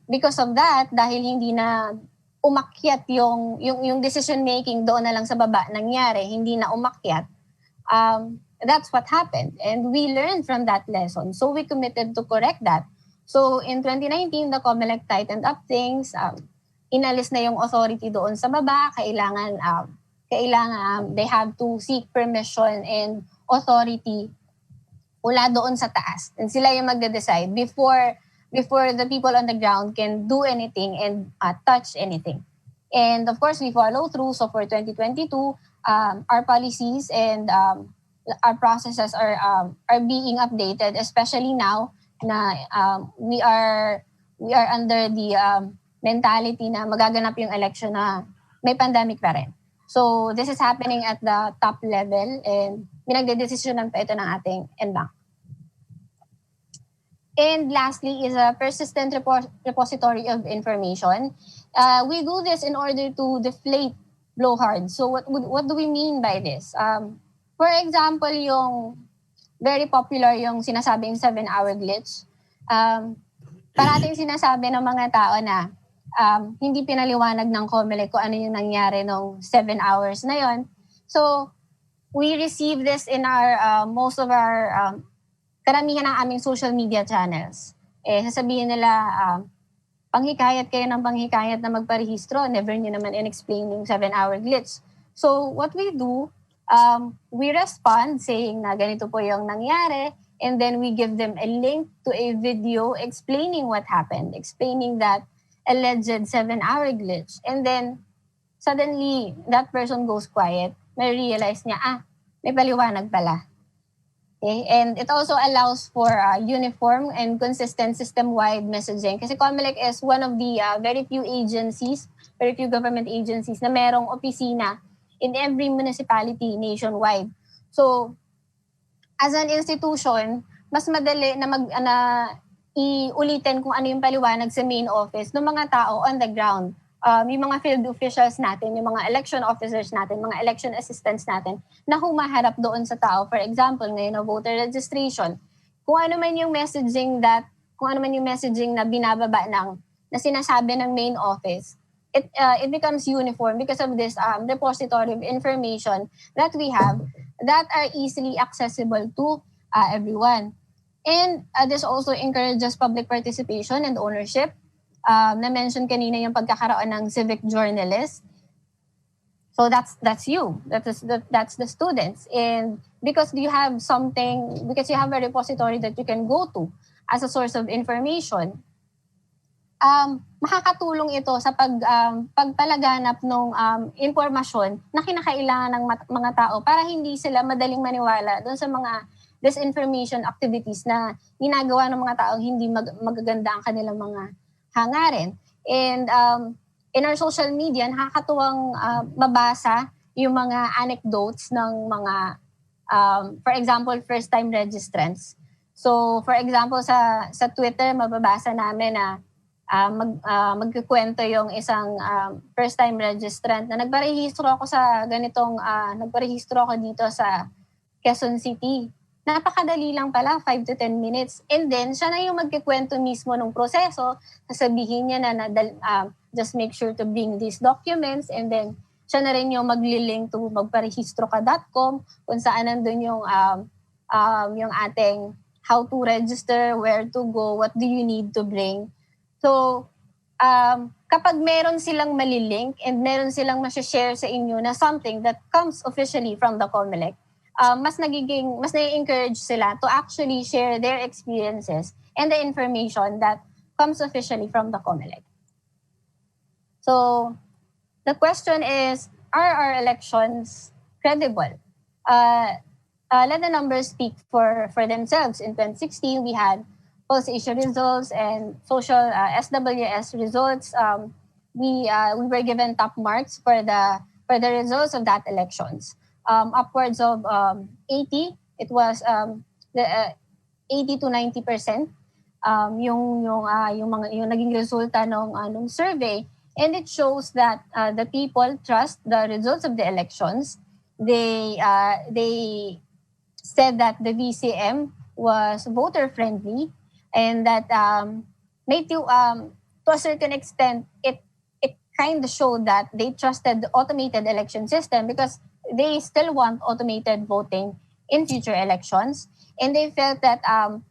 because of that, dahil hindi na umakyat yung decision making doon na lang sa baba nangyari, hindi na umakyat, that's what happened. And we learned from that lesson. So we committed to correct that. So in 2019, the COMELEC tightened up things. Inalis na yung authority doon sa baba. Kailangan they have to seek permission and authority mula doon sa taas. And sila yung magde-decide before the people on the ground can do anything and touch anything. And of course, we follow through. So for 2022, our policies and our processes are being updated, especially now na we are under the mentality na magaganap yung election na may pandemic pa rin. So this is happening at the top level and pinagdedesisyonan pa ito ng ating NBank. And lastly is a persistent repository of information. We do this in order to deflate blowhard. So what do we mean by this? For example, yung very popular yung sinasabing 7-hour glitch. Parating sinasabi ng mga tao na hindi pinaliwanag ng COMELEC kung ano yung nangyari nung 7 hours na yon. So we receive this in our most of our karamihan ng aming social media channels. Sasabihin nila, panghikayat kayo ng panghikayat na magparehistro, never nyo naman in-explain yung 7-hour glitch. So what we do, we respond saying na ganito po yung nangyari, and then we give them a link to a video explaining what happened, explaining that alleged 7-hour glitch. And then suddenly, that person goes quiet, may realize niya, may paliwanag pala. Okay? And it also allows for uniform and consistent system-wide messaging. Kasi COMELEC is one of the very few government agencies na merong opisina in every municipality nationwide. So, as an institution, mas madali na iulitin kung ano yung paliwanag sa main office ng mga tao on the ground. Yung mga field officials natin, yung mga election officers natin, mga election assistants natin na humaharap doon sa tao. For example, ngayon na voter registration, kung ano man yung messaging na binababa na sinasabi ng main office, it becomes uniform because of this repository of information that we have that are easily accessible to everyone. And this also encourages public participation and ownership. Na-mention kanina yung pagkakaroon ng civic journalist. So that's you. That's the students. And because you have a repository that you can go to as a source of information, makakatulong ito sa pagpalaganap ng impormasyon na kinakailangan ng mga tao para hindi sila madaling maniwala doon sa mga disinformation activities na ginagawa ng mga tao hindi magaganda ang kanilang mga hangarin. And in our social media, nakakatuwang mabasa yung mga anecdotes ng mga, for example, first-time registrants. So, for example, sa Twitter, mababasa namin na magkikwento yung isang first-time registrant na nagparehistro ako dito sa Quezon City. Napakadali lang pala, 5 to 10 minutes. And then, siya na yung magkikwento mismo ng proseso. Sasabihin niya na just make sure to bring these documents. And then, siya na rin yung maglilink to magparehistroka.com kung saan nandun yung ating how to register, where to go, what do you need to bring. So, kapag meron silang malilink and meron silang share sa inyo na something that comes officially from the COMELEC, mas nai-encourage sila to actually share their experiences and the information that comes officially from the COMELEC. So the question is, are our elections credible? Let the numbers speak for themselves. In 2016, we had pulse-issue results and social SWS results. We were given top marks for the results of that elections. Upwards of 80. It was 80 to 90% yung naging resulta nung survey, and it shows that the people trust the results of the elections. They said that the VCM was voter friendly, and that to a certain extent it kind of showed that they trusted the automated election system because they still want automated voting in future elections, and they felt that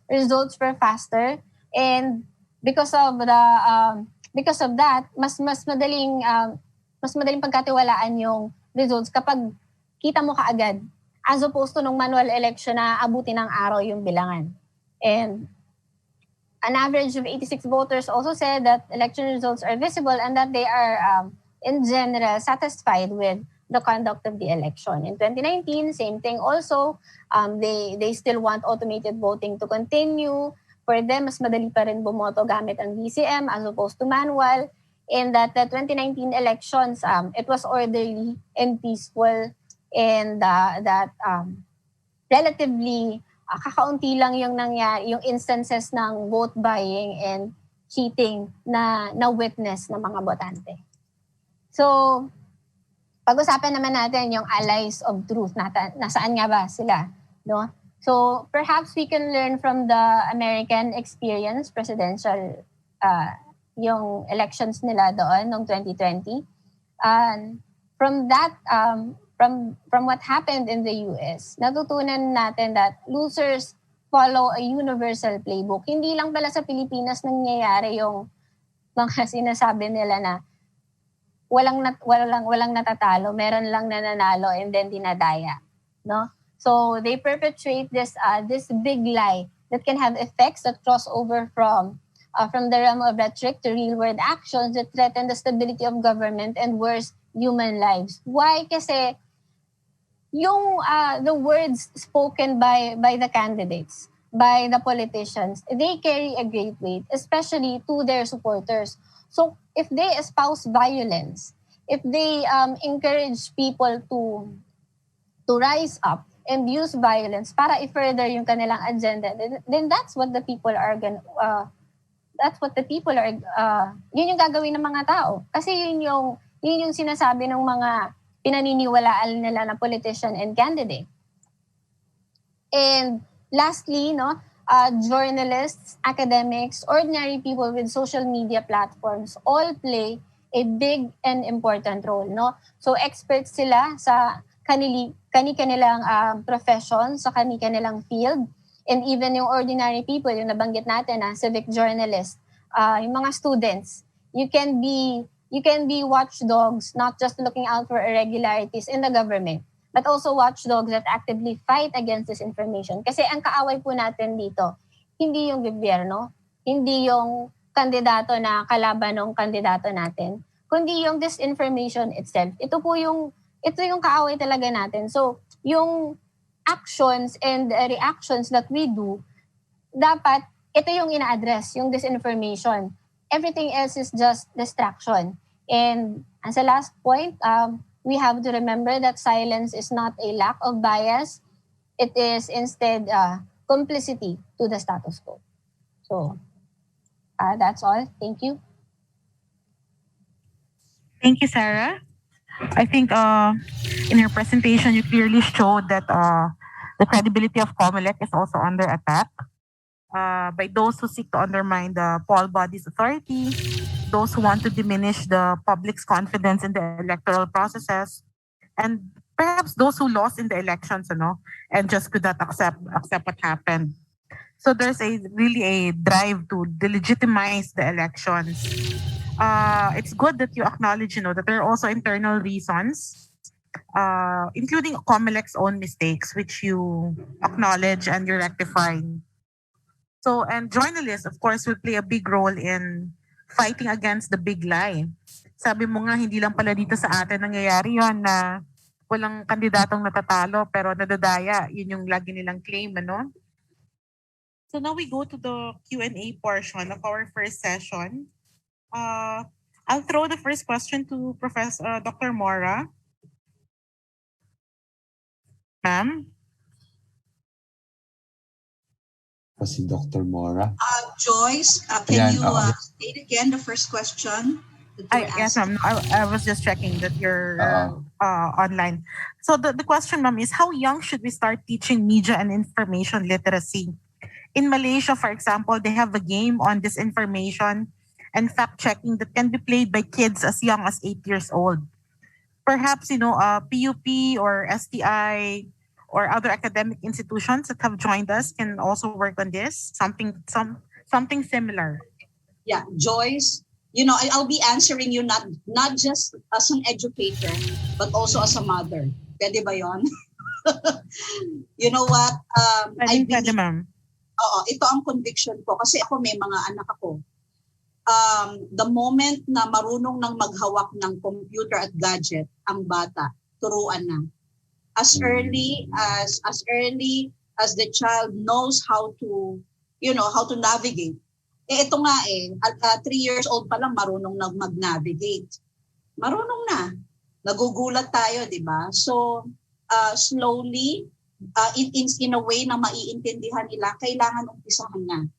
results were faster, and because of that mas madaling pagkatiwalaan yung results kapag kita mo kaagad, as opposed to nung manual election na abutin ng araw yung bilangan. And an average of 86 voters also said that election results are visible and that they are in general satisfied with the conduct of the election. In 2019, same thing also. They still want automated voting to continue. For them, mas madali pa rin bumoto gamit ang VCM as opposed to manual. In that the 2019 elections, it was orderly and peaceful, and that relatively kakaunti lang yung nangyari, yung instances ng vote buying and cheating na witness ng mga botante. So, pag-usapan naman natin yung allies of truth. Nasaan nga ba sila? No? So, perhaps we can learn from the American experience, presidential, yung elections nila doon noong 2020. From that, from what happened in the US, natutunan natin that losers follow a universal playbook. Hindi lang pala sa Pilipinas nangyayari yung mga sinasabi nila na walang natatalo, meron lang nananalo and then dinadaya, no? So they perpetuate this big lie that can have effects that cross over from the realm of rhetoric to real world actions that threaten the stability of government and worse, human lives. Why? Kasi yung the words spoken by the candidates, by the politicians, they carry a great weight, especially to their supporters. So if they espouse violence, if they encourage people to rise up and use violence para i-further yung kanilang agenda, then that's what the people are yun yung gagawin ng mga tao. Kasi yun yung sinasabi ng mga pinaniniwalaan nila na politician and candidate. And lastly, no, journalists, academics, ordinary people with social media platforms all play a big and important role, no? So experts sila sa kanilang profession, sa kanilang field, and even yung ordinary people, yung nabanggit natin na civic journalists, yung mga students, you can be watchdogs, not just looking out for irregularities in the government, but also watchdogs that actively fight against disinformation. Kasi ang kaaway po natin dito, hindi yung gobyerno, hindi yung kandidato na kalaban ng kandidato natin, kundi yung disinformation itself. Ito yung kaaway talaga natin. So, yung actions and reactions that we do, dapat ito yung ina-address, yung disinformation. Everything else is just distraction. And as a last point, we have to remember that silence is not a lack of bias. It is instead complicity to the status quo. So that's all. Thank you. Thank you, Sarah. I think in your presentation, you clearly showed that the credibility of COMELEC is also under attack by those who seek to undermine the poll body's authority, those who want to diminish the public's confidence in the electoral processes, and perhaps those who lost in the elections, and just could not accept what happened. So there's really a drive to delegitimize the elections. It's good that you acknowledge, that there are also internal reasons, including COMELEC's own mistakes, which you acknowledge and you're rectifying. So, and journalists, of course, will play a big role in fighting against the big lie. Sabi mo nga, hindi lang pala dito sa atin nangyayari yon na walang kandidatong natatalo pero nadadaya. Yun yung lagi nilang claim, ano? So now we go to the Q&A portion of our first session. I'll throw the first question to Professor Dr. Mora. Ma'am? Si Dr. Mora. Joyce, can Yan, you oo. state again the first question that you were Yes, asking? ma'am. I was just checking that you're Oo. online. So the question, ma'am, is how young should we start teaching media and information literacy? In Malaysia, for example, they have a game on disinformation and fact-checking that can be played by kids as young as 8 years old. Perhaps, PUP or STI or other academic institutions that have joined us can also work on this, something similar. Yeah, Joyce, I'll be answering you not just as an educator, but also as a mother. Pwede ba yun? You know what? Pwede, ma'am. Oo, ito ang conviction ko kasi ako may mga anak ako. The moment na marunong nang maghawak ng computer at gadget ang bata, turuan na. As early as the child knows how to navigate. Ito nga 3 years old pa lang marunong na mag-navigate. Marunong na. Nagugulat tayo, di ba? So, slowly, in a way na maiintindihan nila, kailangan umpisahan na.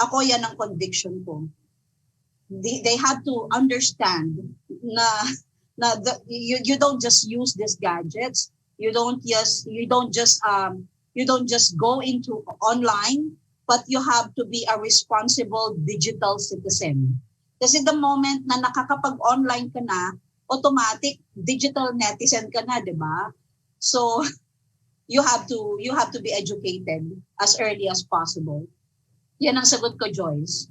Ako, yan ang conviction ko. They have to understand na you don't just use these gadgets. You don't just go into online, but you have to be a responsible digital citizen. Kasi the moment na nakakapag-online ka na, automatic digital netizen ka na, di ba? So you have to be educated as early as possible. Yan ang sagot ko, Joyce.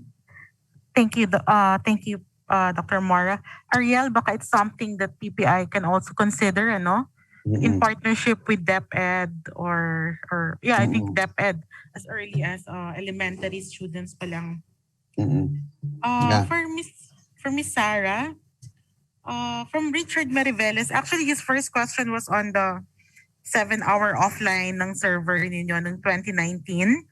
Thank you, Dr. Mora. Ariel, baka it's something that PPI can also consider, in partnership with DepEd or I think DepEd as early as elementary students pa lang. Yeah. For Miss Sarah, from Richard Mariveles, actually his first question was on the 7-hour offline ng server ninyo ng 2019.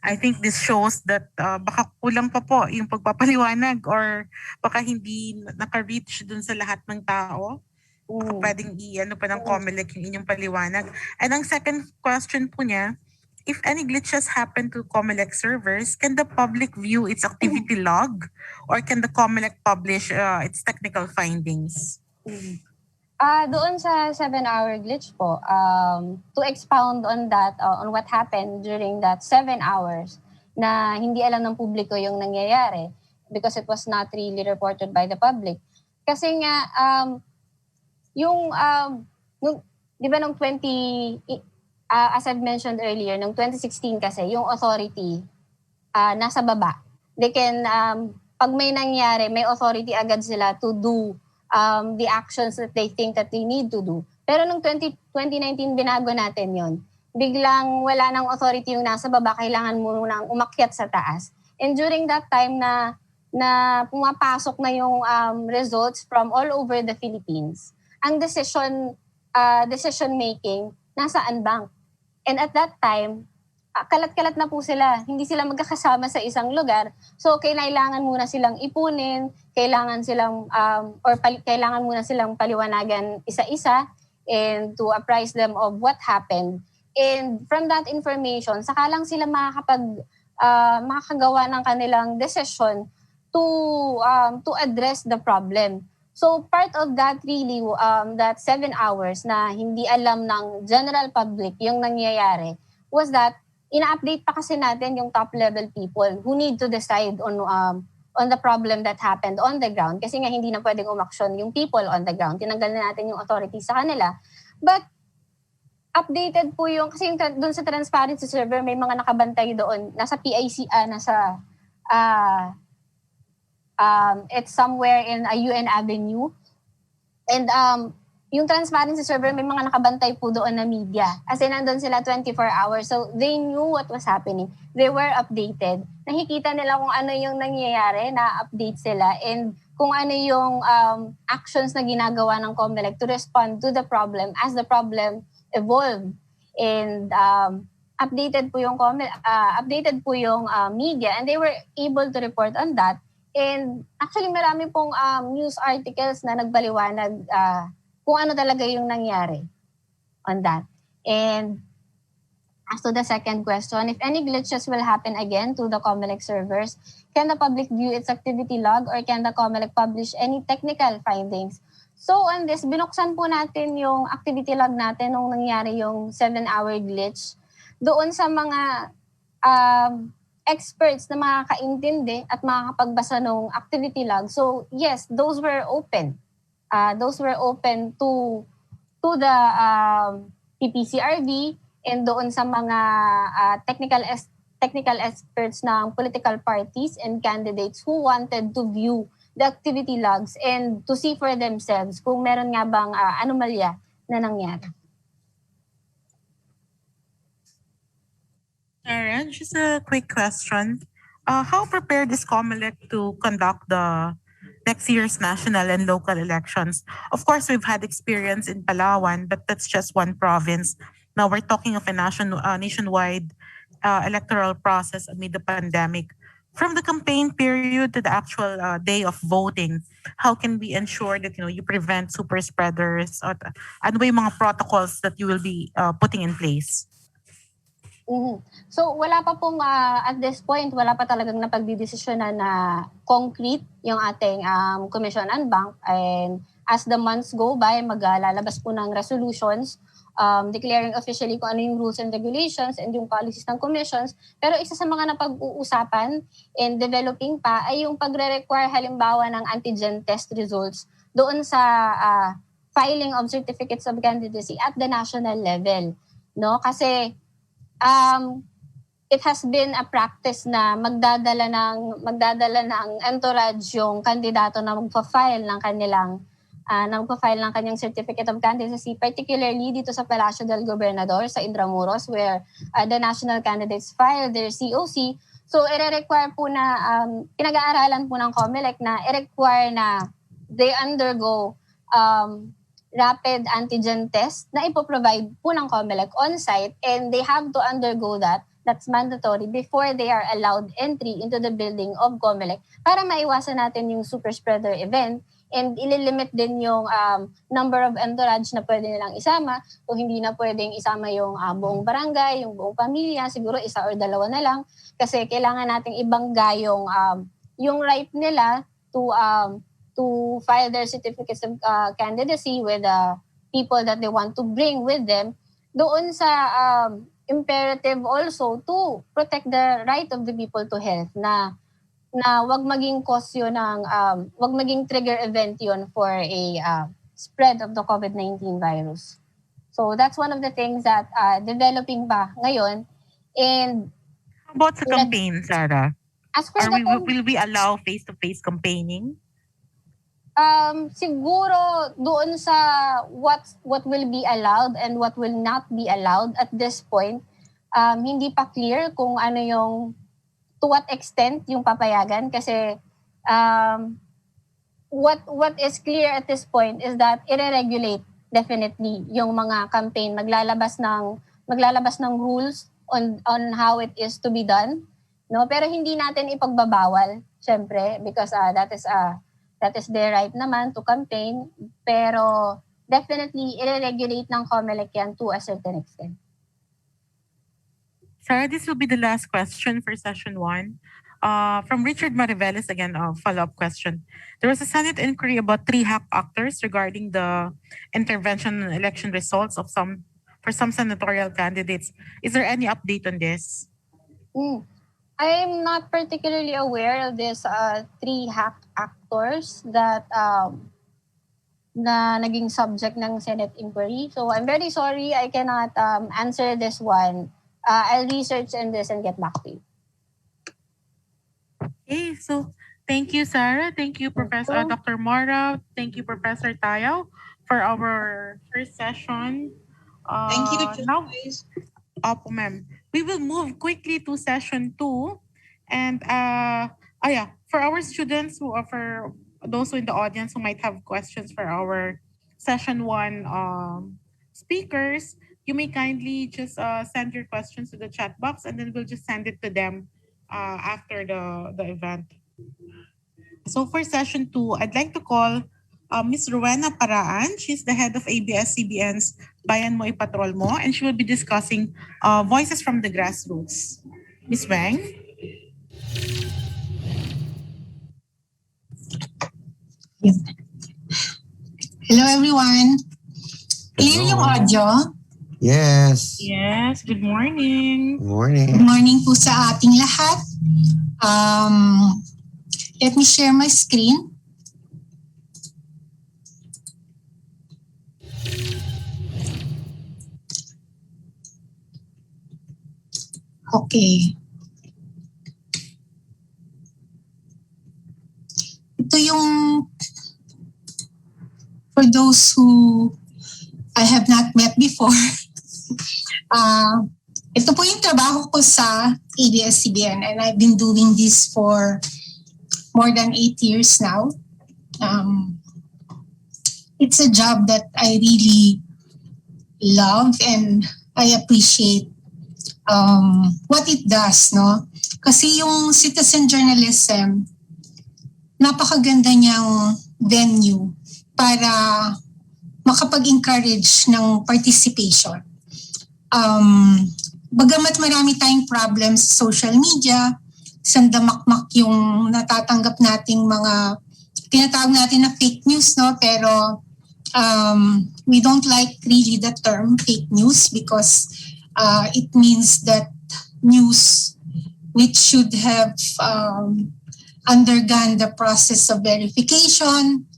I think this shows that baka kulang pa po yung pagpapaliwanag or baka hindi naka-reach dun sa lahat ng tao. Pwedeng pa ng COMELEC yung inyong paliwanag. And ang second question po niya, if any glitches happen to COMELEC servers, can the public view its activity log or can the COMELEC publish its technical findings? Doon sa 7-hour glitch po, to expound on that, on what happened during that 7 hours na hindi alam ng publiko yung nangyayari because it was not really reported by the public. Kasi nga, di ba nung as I've mentioned earlier, nung 2016 kasi, yung authority nasa baba. They can, pag may nangyari, may authority agad sila to do the actions that they think that they need to do. Pero nung 2019, binago natin yon. Biglang wala nang authority yung nasa baba, kailangan mo nang umakyat sa taas. And during that time na pumapasok na yung results from all over the Philippines, ang decision making nasa unbank. And at that time, kalat-kalat na po sila. Hindi sila magkakasama sa isang lugar. So kailangan muna silang ipunin, kailangan muna silang paliwanagan isa-isa and to apprise them of what happened. And from that information, saka lang sila makakagawa ng kanilang decision to address the problem. So part of that really, that 7 hours na hindi alam ng general public yung nangyayari was that ina-update pa kasi natin yung top level people who need to decide on the problem that happened on the ground. Kasi nga hindi na pwedeng umaksyon yung people on the ground. Tinanggal na natin yung authority sa kanila. But updated po yung, kasi doon sa transparency server may mga nakabantay doon. Nasa PIC, it's somewhere in a UN Avenue. And yung transparency server, may mga nakabantay po doon na media. As in, nandun sila 24 hours. So, they knew what was happening. They were updated. Nakikita nila kung ano yung nangyayari, na-update sila, and kung ano yung actions na ginagawa ng COMELEC to respond to the problem as the problem evolved. And updated po yung media, and they were able to report on that. And actually, marami pong news articles na nagbaliwanag kung ano talaga yung nangyari on that. And as to the second question, if any glitches will happen again to the COMELEC servers, can the public view its activity log or can the COMELEC publish any technical findings? So on this, binuksan po natin yung activity log natin nung nangyari yung 7-hour glitch. Doon sa mga experts na makakaintindi at makakapagbasa ng activity log. So yes, those were open. Those were open to the PPCRV and doon sa mga technical experts ng political parties and candidates who wanted to view the activity logs and to see for themselves kung meron nga bang anomalya na nangyari. Sarah, just a quick question. How prepared is COMELEC to conduct the next year's national and local elections? Of course, we've had experience in Palawan, but that's just one province. Now we're talking of a nationwide electoral process amid the pandemic. From the campaign period to the actual day of voting, how can we ensure that you prevent super spreaders? Ano ba yung mga protocols that you will be putting in place? So wala pa pong at this point, wala pa talagang napagdidesisyonan na concrete yung ating Commission and Bank. And as the months go by, maglalabas po ng resolutions declaring officially kung ano yung rules and regulations and yung policies ng commissions. Pero isa sa mga napag-uusapan and developing pa ay yung pagre-require halimbawa ng antigen test results doon sa filing of certificates of candidacy at the national level. No? Kasi it has been a practice na magdadala ng entourage yung kandidato na magpa-file ng kanyang certificate of candidacy, particularly dito sa Palacio del Gobernador sa Intramuros where the national candidates file their COC. So i-require po na pinag-aaralan po ng COMELEC na i-require na they undergo rapid antigen test na ipoprovide po ng COMELEC on-site, and they have to undergo that. That's mandatory before they are allowed entry into the building of COMELEC para maiwasan natin yung super spreader event, and ililimit din yung number of entourage na pwede nilang isama. Kung hindi na pwedeng isama yung buong barangay, yung buong pamilya, siguro isa or dalawa na lang kasi kailangan nating ibangga yung right nila to file their certificates of candidacy with people that they want to bring with them. Doon sa imperative also to protect the right of the people to health na wag maging cause yun wag maging trigger event yun for a spread of the COVID-19 virus. So that's one of the things that developing pa ngayon. And how about sa campaign, Sarah? Will we allow face-to-face campaigning? Siguro doon sa what will be allowed and what will not be allowed at this point, hindi pa clear kung ano yung to what extent yung papayagan kasi what is clear at this point is that i-regulate definitely yung mga campaign, maglalabas ng rules on how it is to be done, no, pero hindi natin ipagbabawal syempre because that is their right naman to campaign, pero definitely i-regulate ng COMELEC yan to a certain extent. Sarah, this will be the last question for session 1. From Richard Mariveles, again, a follow-up question. There was a Senate inquiry about 3 hack actors regarding the intervention in election results for some senatorial candidates. Is there any update on this? I'm not particularly aware of these 3 hack actors that na naging subject ng Senate inquiry. So I'm very sorry, I cannot answer this one. I'll research in this and get back to you. Okay, so thank you, Sarah. Thank you, Professor Dr. Mora. Thank you, Professor Tayo, for our first session. Thank you, Now, Joyce. Opo, ma'am. We will move quickly to session 2. And for our students for those in the audience who might have questions for our session 1 speakers, you may kindly just send your questions to the chat box, and then we'll just send it to them after the event. So for session 2, I'd like to call Ms. Rowena Paraan. She's the head of ABS-CBN's Bayan Mo Ipatrol Mo, and she will be discussing Voices from the Grassroots. Ms. Wang? Hello everyone. Clear yung audio? Yes. Yes, good morning. Good morning. Good morning po sa ating lahat. Let me share my screen. Okay. Ito yung for those who I have not met before. Ito po yung trabaho ko sa ABS-CBN, and I've been doing this for more than 8 years now. It's a job that I really love and I appreciate what it does, no? Kasi yung citizen journalism, napakaganda niyang venue para makapag-encourage ng participation. Bagamat marami tayong problems sa social media, sandamakmak yung natatanggap nating mga tinatawag natin na fake news, no? Pero we don't like really the term fake news because it means that news which should have undergone the process of verification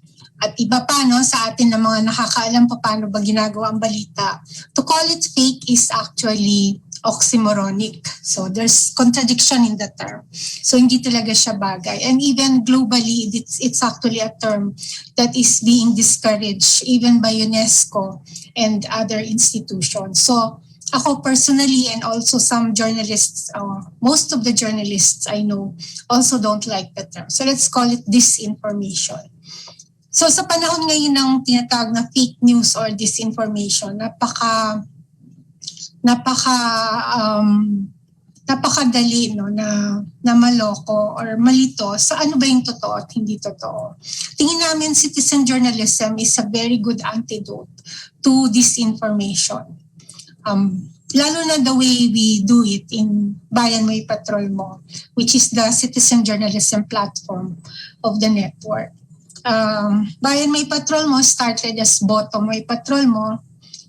at iba pa, no, sa atin na mga nakakaalam pa paano ba ginagawa ang balita. To call it fake is actually oxymoronic. So there's contradiction in the term. So hindi talaga siya bagay. And even globally, it's actually a term that is being discouraged even by UNESCO and other institutions. So ako personally, and also some journalists, most of the journalists I know also don't like the term. So let's call it disinformation. So sa panahon ngayon ng tinatawag na fake news or disinformation, napakadali, no, na maloko or malito sa ano ba yung totoo at hindi totoo. Tingin namin citizen journalism is a very good antidote to disinformation. Lalo na the way we do it in Bayan Mo Ipatrol Mo, which is the citizen journalism platform of the network. Bayan Mo Ipatrol Mo started as Boto Mo Ipatrol Mo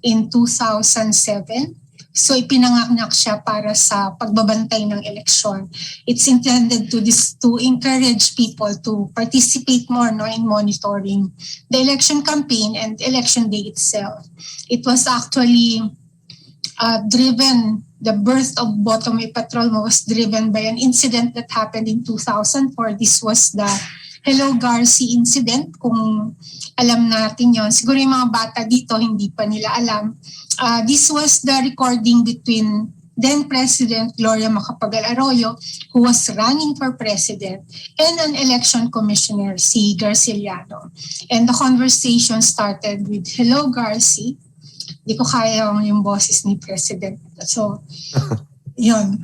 in 2007. So ipinanganak siya para sa pagbabantay ng eleksyon. It's intended to encourage people to participate more, no, in monitoring the election campaign and election day itself. It was actually the birth of Boto Mo Ipatrol Mo was driven by an incident that happened in 2004. This was the Hello Garci incident. Kung alam natin yon, siguro yung mga bata dito hindi pa nila alam. This was the recording between then President Gloria Macapagal-Arroyo, who was running for president, and an election commissioner, si Garciliano. And the conversation started with, "Hello Garci." Di ko kaya yung boses ni President. So, yun.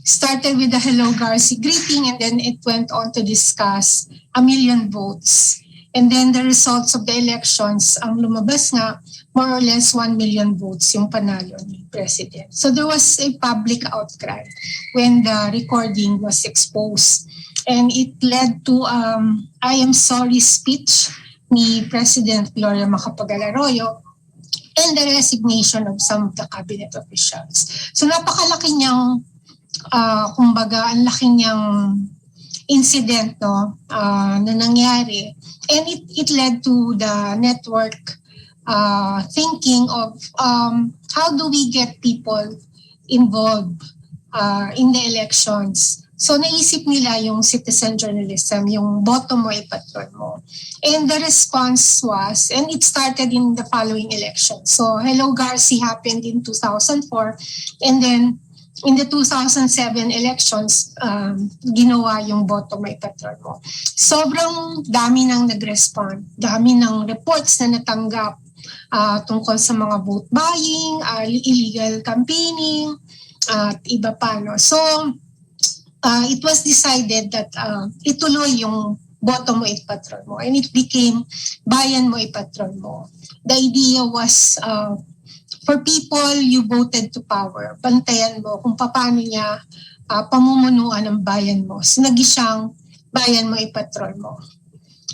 Started with the "Hello Garci" greeting, and then it went on to discuss 1 million votes. And then the results of the elections, ang lumabas nga, more or less 1 million votes yung panalo ni President. So there was a public outcry when the recording was exposed. And it led to I am sorry speech ni President Gloria Macapagal-Arroyo and the resignation of some of the cabinet officials. So napakalaki niyang kumbaga, ang laki niyang incident, no, na nangyari. And it led to the network thinking of how do we get people involved in the elections. So naisip nila yung citizen journalism, yung boto mo ay patron mo. And the response was, and it started in the following election. So Hello Garci happened in 2004, and then in the 2007 elections, ginawa yung boto may patron mo. Sobrang dami nang nag-respond, dami ng reports na natanggap tungkol sa mga vote buying, illegal campaigning, at iba pa. No? So, it was decided that ituloy yung boto mo ipatron mo, and it became bayan mo ipatron mo. The idea was for people you voted to power, bantayan mo kung paano niya pamumunuan ng bayan mo. So siyang bayan mo ipatron mo.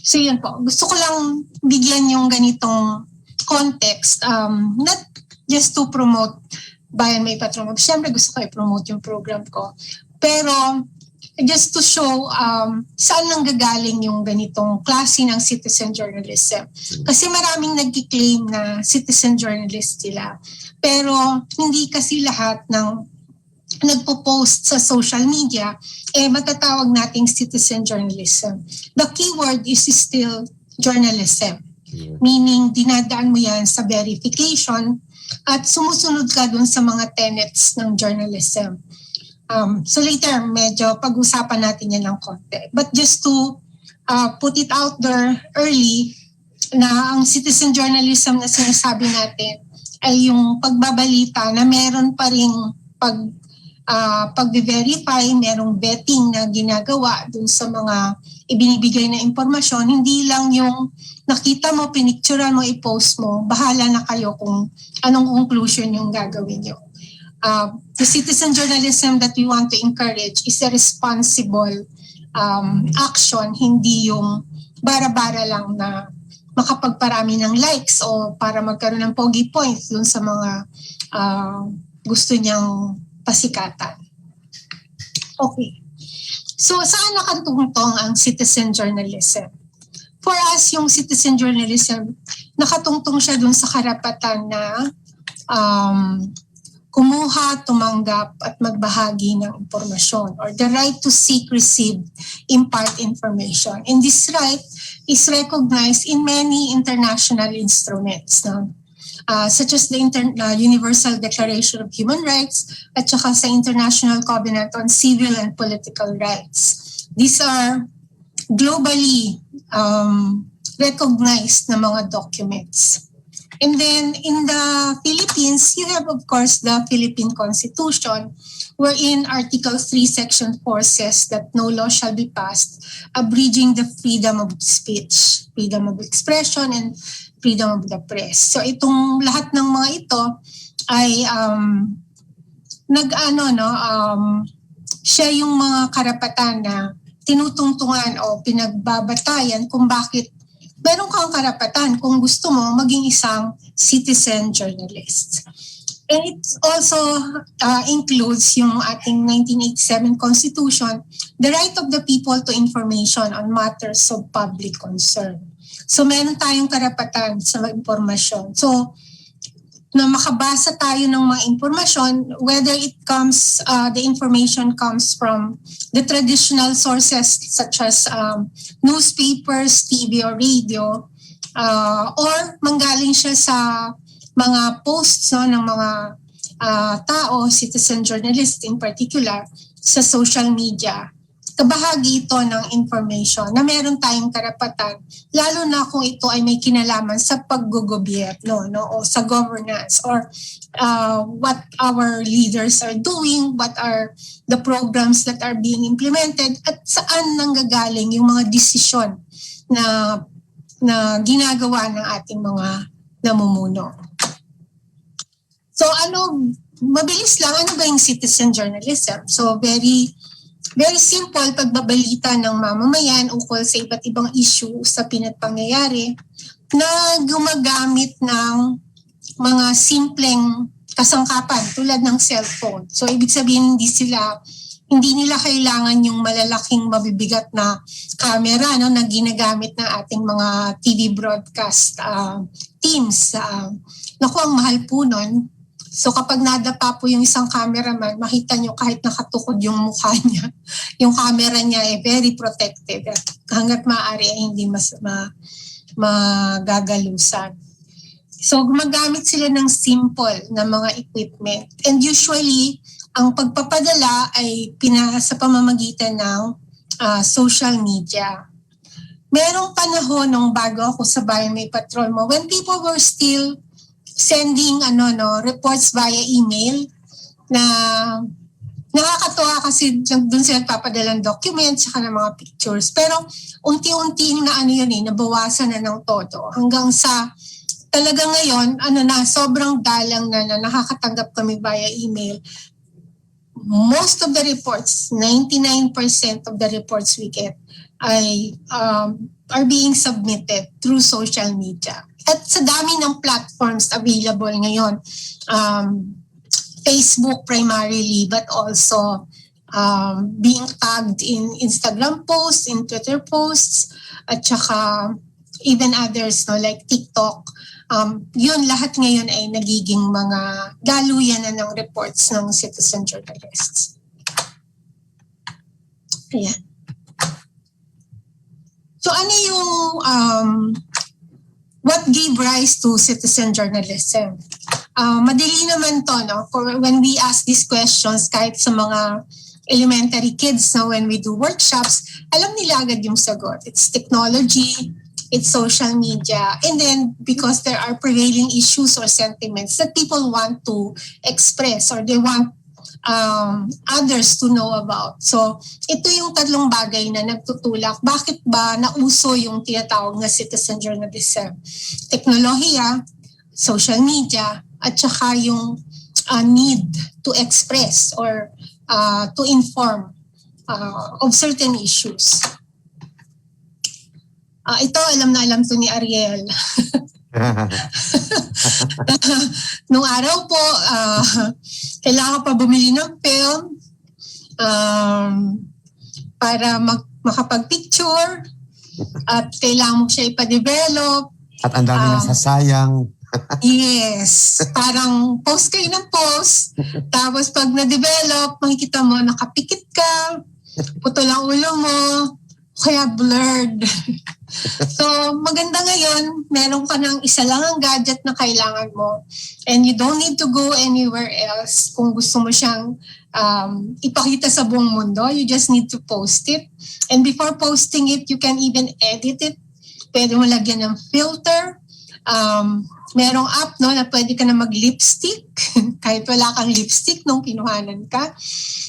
So yun po, gusto ko lang bigyan yung ganitong context, not just to promote bayan mo ipatron mo. Siyempre gusto ko i-promote yung program ko. Pero just to show saan nanggagaling yung ganitong klase ng citizen journalism. Kasi maraming nagki-claim na citizen journalist sila. Pero hindi kasi lahat ng nagpo-post sa social media matatawag nating citizen journalism. The keyword is still journalism. Meaning dinadaan mo yan sa verification at sumusunod ka dun sa mga tenets ng journalism. So later, medyo pag-usapan natin yan ng konti. But just to put it out there early, na ang citizen journalism na sinasabi natin ay yung pagbabalita na meron pa ring pag-verify, merong vetting na ginagawa dun sa mga ibinibigay na impormasyon. Hindi lang yung nakita mo, pinicturean mo, i-post mo, bahala na kayo kung anong conclusion yung gagawin nyo. The citizen journalism that we want to encourage is a responsible action, hindi yung bara-bara lang na makapagparami ng likes o para magkaroon ng pogi points dun sa mga gusto niyang pasikatan. Okay. So saan nakatungtong ang citizen journalism? For us, yung citizen journalism, nakatungtong siya dun sa karapatan na kumuha, tumanggap, at magbahagi ng impormasyon, or the right to seek, receive, impart information. And this right is recognized in many international instruments, no? Such as the Universal Declaration of Human Rights at saka sa International Covenant on Civil and Political Rights. These are globally recognized na mga documents. And then in the Philippines, you have, of course, the Philippine Constitution, wherein Article 3, Section 4 says that no law shall be passed abridging the freedom of speech, freedom of expression, and freedom of the press. So itong lahat ng mga ito ay siya yung mga karapatan na tinutungtungan o pinagbabatayan kung bakit meron kang karapatan kung gusto mo maging isang citizen journalist. And it also includes yung ating 1987 Constitution, the right of the people to information on matters of public concern. So meron tayong karapatan sa impormasyon. So na makabasa tayo ng mga impormasyon, whether it comes, the information comes from the traditional sources such as newspapers, TV or radio, or manggaling siya sa mga posts ng mga tao, citizen journalists in particular, sa social media. Kabahagi ito ng information na meron tayong karapatan, lalo na kung ito ay may kinalaman sa paggogobyerno, no, o sa governance, or what our leaders are doing, what are the programs that are being implemented, at saan nanggagaling yung mga desisyon na ginagawa ng ating mga namumuno. So mabilis lang, ano ba yung citizen journalism? So very simple, pagbabalita ng mamamayan ukol sa iba't ibang issue, usapin at pangyayari na gumagamit ng mga simpleng kasangkapan tulad ng cellphone. So ibig sabihin hindi nila kailangan yung malalaking mabibigat na camera na ginagamit ng ating mga TV broadcast teams. Naku, ang mahal po nun. So kapag nadapa po yung isang cameraman, makita nyo kahit nakatukod yung mukha niya, yung camera niya ay very protected. At hanggat maaari ay hindi magagalusan. So gumagamit sila ng simple na mga equipment. And usually, ang pagpapadala ay sa pamamagitan ng social media. Merong panahon nung bago ako sa Bayan May Patrol Mo, when people were still sending reports via email na nakakatuwa kasi doon sila nagpapadala ng documents saka ng mga pictures. Pero unti-unti nabawasan na ng todo hanggang sa talaga ngayon, sobrang dalang na nakakatanggap kami via email. Most of the reports, 99% of the reports we get are being submitted through social media. At sa dami ng platforms available ngayon, Facebook primarily, but also being tagged in Instagram posts, in Twitter posts, at saka even others like TikTok. Yun lahat ngayon ay nagiging mga daluyan na ng reports ng citizen journalists. Ayan. So ano yung what gave rise to citizen journalism? Madali naman to, no? When we ask these questions, kahit sa mga elementary kids, when we do workshops, alam nila agad yung sagot. It's technology, it's social media, and then because there are prevailing issues or sentiments that people want to express or they want others to know about. So, ito yung tatlong bagay na nagtutulak. Bakit ba nauso yung tinatawag na citizen journalism? Teknolohiya, social media, at saka yung need to express or to inform of certain issues. Ito, alam na alam to ni Ariel. Nung araw po, kailangan pa bumili ng film para makapag-picture at kailangan mo siya ipa-develop. At ang dami nasasayang. Yes. Parang post kayo ng post. Tapos pag na-develop, makikita mo nakapikit ka, putol ang ulo mo, kaya blurred. So, maganda ngayon, meron ka ng isa lang ang gadget na kailangan mo. And you don't need to go anywhere else kung gusto mo siyang ipakita sa buong mundo. You just need to post it. And before posting it, you can even edit it. Pwede mo lagyan ng filter. Merong app na pwede ka na mag-lipstick kahit wala kang lipstick nung kinuhanan ka.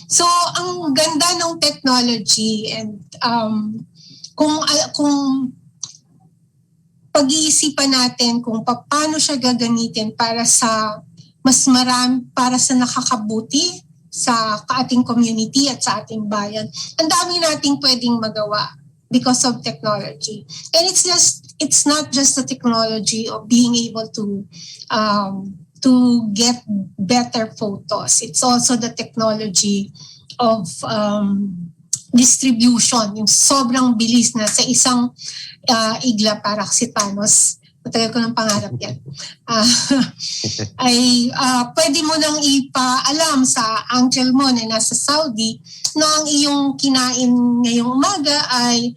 So, ang ganda ng technology and kung pag-iisipan natin kung paano siya gagamitin para sa mas marami, para sa nakakabuti sa ating community at sa ating bayan, ang dami nating pwedeng magawa because of technology. And it's not just the technology of being able to get better photos. It's also the technology of distribution, yung sobrang bilis na sa isang igla para si Thanos. Matagal ko ng pangarap yan. Pwede mo nang ipaalam sa uncle mo na nasa Saudi na ang iyong kinain ngayong umaga ay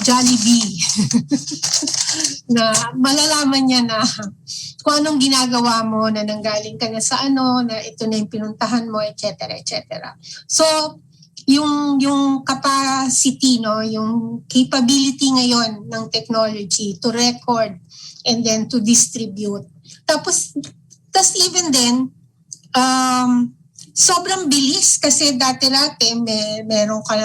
Jollibee. Na malalaman niya na kung anong ginagawa mo, na nanggaling ka na sa na ito na yung pinuntahan mo, etc. etc. So, yung capacity, yung capability ngayon ng technology to record and then to distribute. Tapos even then, sobrang bilis kasi dati-dati meron ka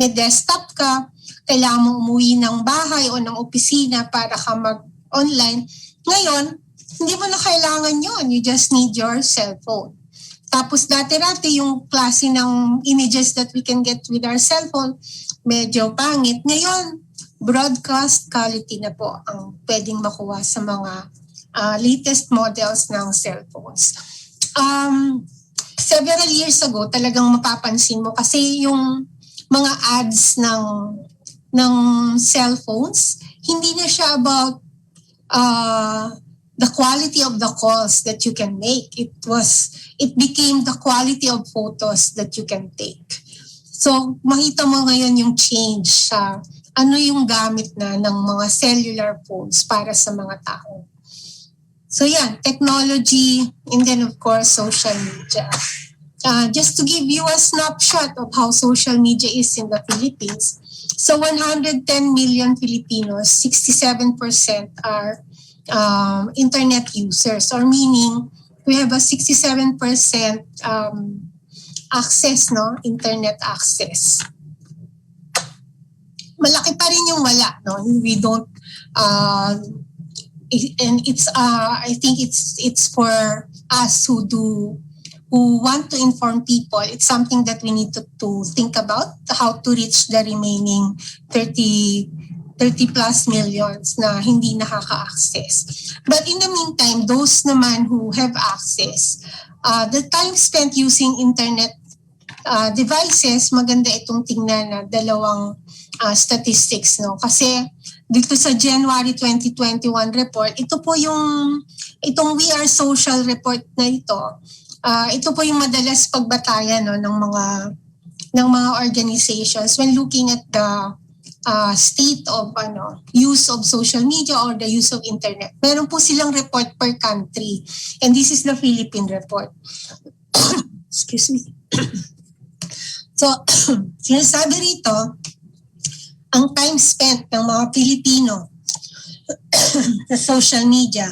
may desktop ka, kailangan mong umuwi ng bahay o ng opisina para ka mag-online. Ngayon, hindi mo na kailangan yun. You just need your cellphone. Tapos dati-dati yung klase ng images that we can get with our cellphone, medyo pangit. Ngayon, broadcast quality na po ang pwedeng makuha sa mga latest models ng cellphones. Several years ago, talagang mapapansin mo kasi yung mga ads ng cellphones, hindi na siya about the quality of the calls that you can make. It became the quality of photos that you can take. So makita mo ngayon yung change sa ano yung gamit na ng mga cellular phones para sa mga tao. So yeah, technology, and then of course social media. Just to give you a snapshot of how social media is in the Philippines. So 110 million Filipinos, 67% are internet users, or meaning we have a 67% access, no? Internet access. Malaki pa rin yung wala, no? We don't, and it's, I think it's for us who want to inform people. It's something that we need to think about, how to reach the remaining 30 plus millions na hindi nakaka-access. But in the meantime, those naman who have access, the time spent using internet devices, maganda itong tingnan na dalawang statistics, no? Kasi dito sa January 2021 report, ito po itong We Are Social report na ito. Ito po yung madalas pagbatayan, no, ng mga organizations when looking at the state of use of social media or the use of internet. Meron po silang report per country, and this is the Philippine report. Excuse me. So, sinasabi rito, ang time spent ng mga Pilipino sa social media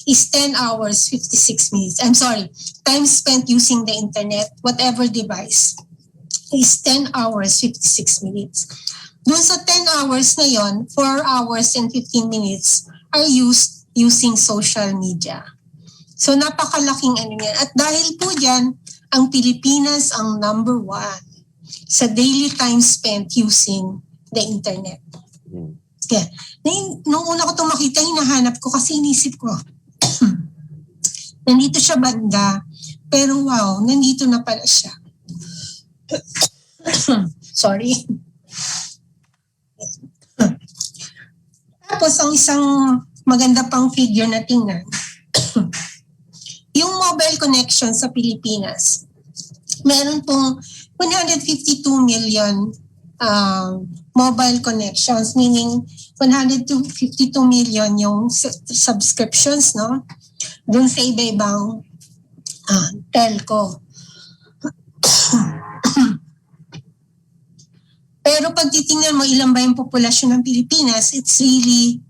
is 10 hours, 56 minutes. I'm sorry, time spent using the internet, whatever device, is 10 hours, 56 minutes. Doon sa 10 hours na yon, 4 hours and 15 minutes are used using social media. So napakalaking ano yan. At dahil po dyan, ang Pilipinas ang number 1 sa daily time spent using the internet. Yeah. Nung una ko ito makita, hinahanap ko kasi inisip ko, nandito siya banda, pero wow, nandito na pala siya. Sorry. Tapos ang isang maganda pang figure na tingnan, yung mobile connection sa Pilipinas, meron pong 152 million mobile connections, meaning 152 million yung subscriptions, no? Doon sa iba-ibang telco. Pero pag titingnan mo ilan ba yung populasyon ng Pilipinas, it's really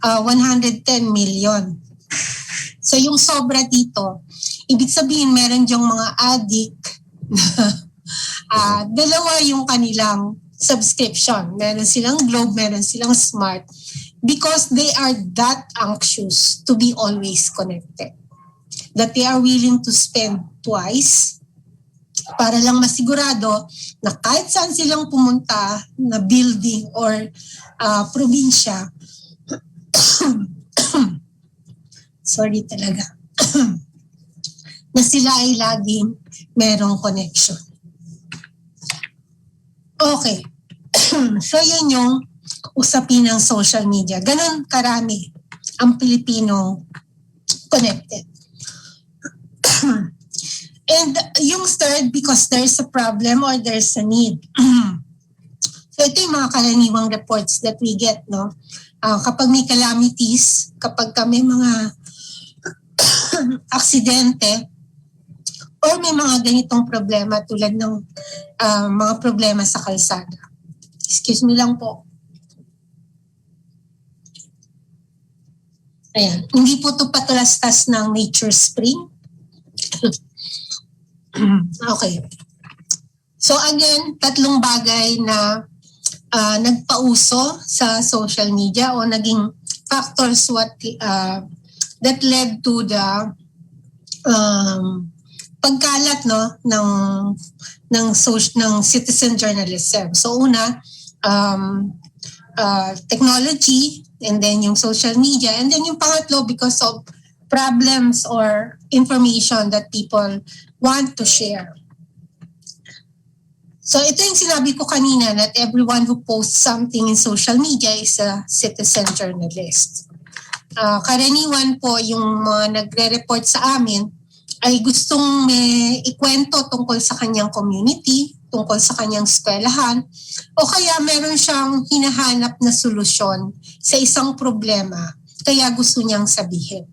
110 million. So yung sobra dito, ibig sabihin meron diyang mga addict dalawa yung kanilang subscription. Meron silang Globe, meron silang Smart, because they are that anxious to be always connected, that they are willing to spend twice para lang masigurado na kahit saan silang pumunta na building or probinsya, sorry talaga, na sila ay laging merong connection. Okay. So yun yung usapin ng social media. Ganon karami ang Pilipino connected. And yung third, because there's a problem or there's a need. So ito yung mga karaniwang reports that we get, no? Kapag may calamities, kapag may mga aksidente, or may mga ganitong problema tulad ng mga problema sa kalsada. Excuse me lang po. Ayan. Hindi po ito patulastas ng Nature Spring. Okay. So again, tatlong bagay na nagpauso sa social media o naging factors that led to the pagkalat, no, ng citizen journalism. So una, technology, and then yung social media, and then yung pangatlo, because of problems or information that people want to share. So ito yung sinabi ko kanina, that everyone who posts something in social media is a citizen journalist. karaniwan po yung mga nagre-report sa amin ay gustong may ikwento tungkol sa kanyang community, tungkol sa kanyang eskwelahan, o kaya meron siyang hinahanap na solusyon sa isang problema, kaya gusto niyang sabihin.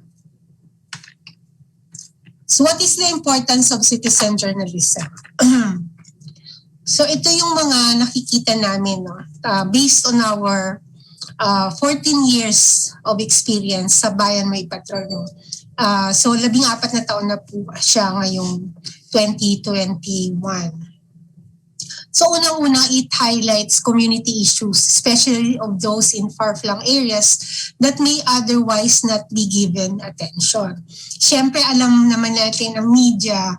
So what is the importance of citizen journalism? So ito yung mga nakikita namin, no? Based on our 14 years of experience sa Bayan May Patrol. No? So 14 na taon na po siya ngayong 2021. So unang-una, it highlights community issues, especially of those in far-flung areas that may otherwise not be given attention. Siyempre, alam naman natin ang media,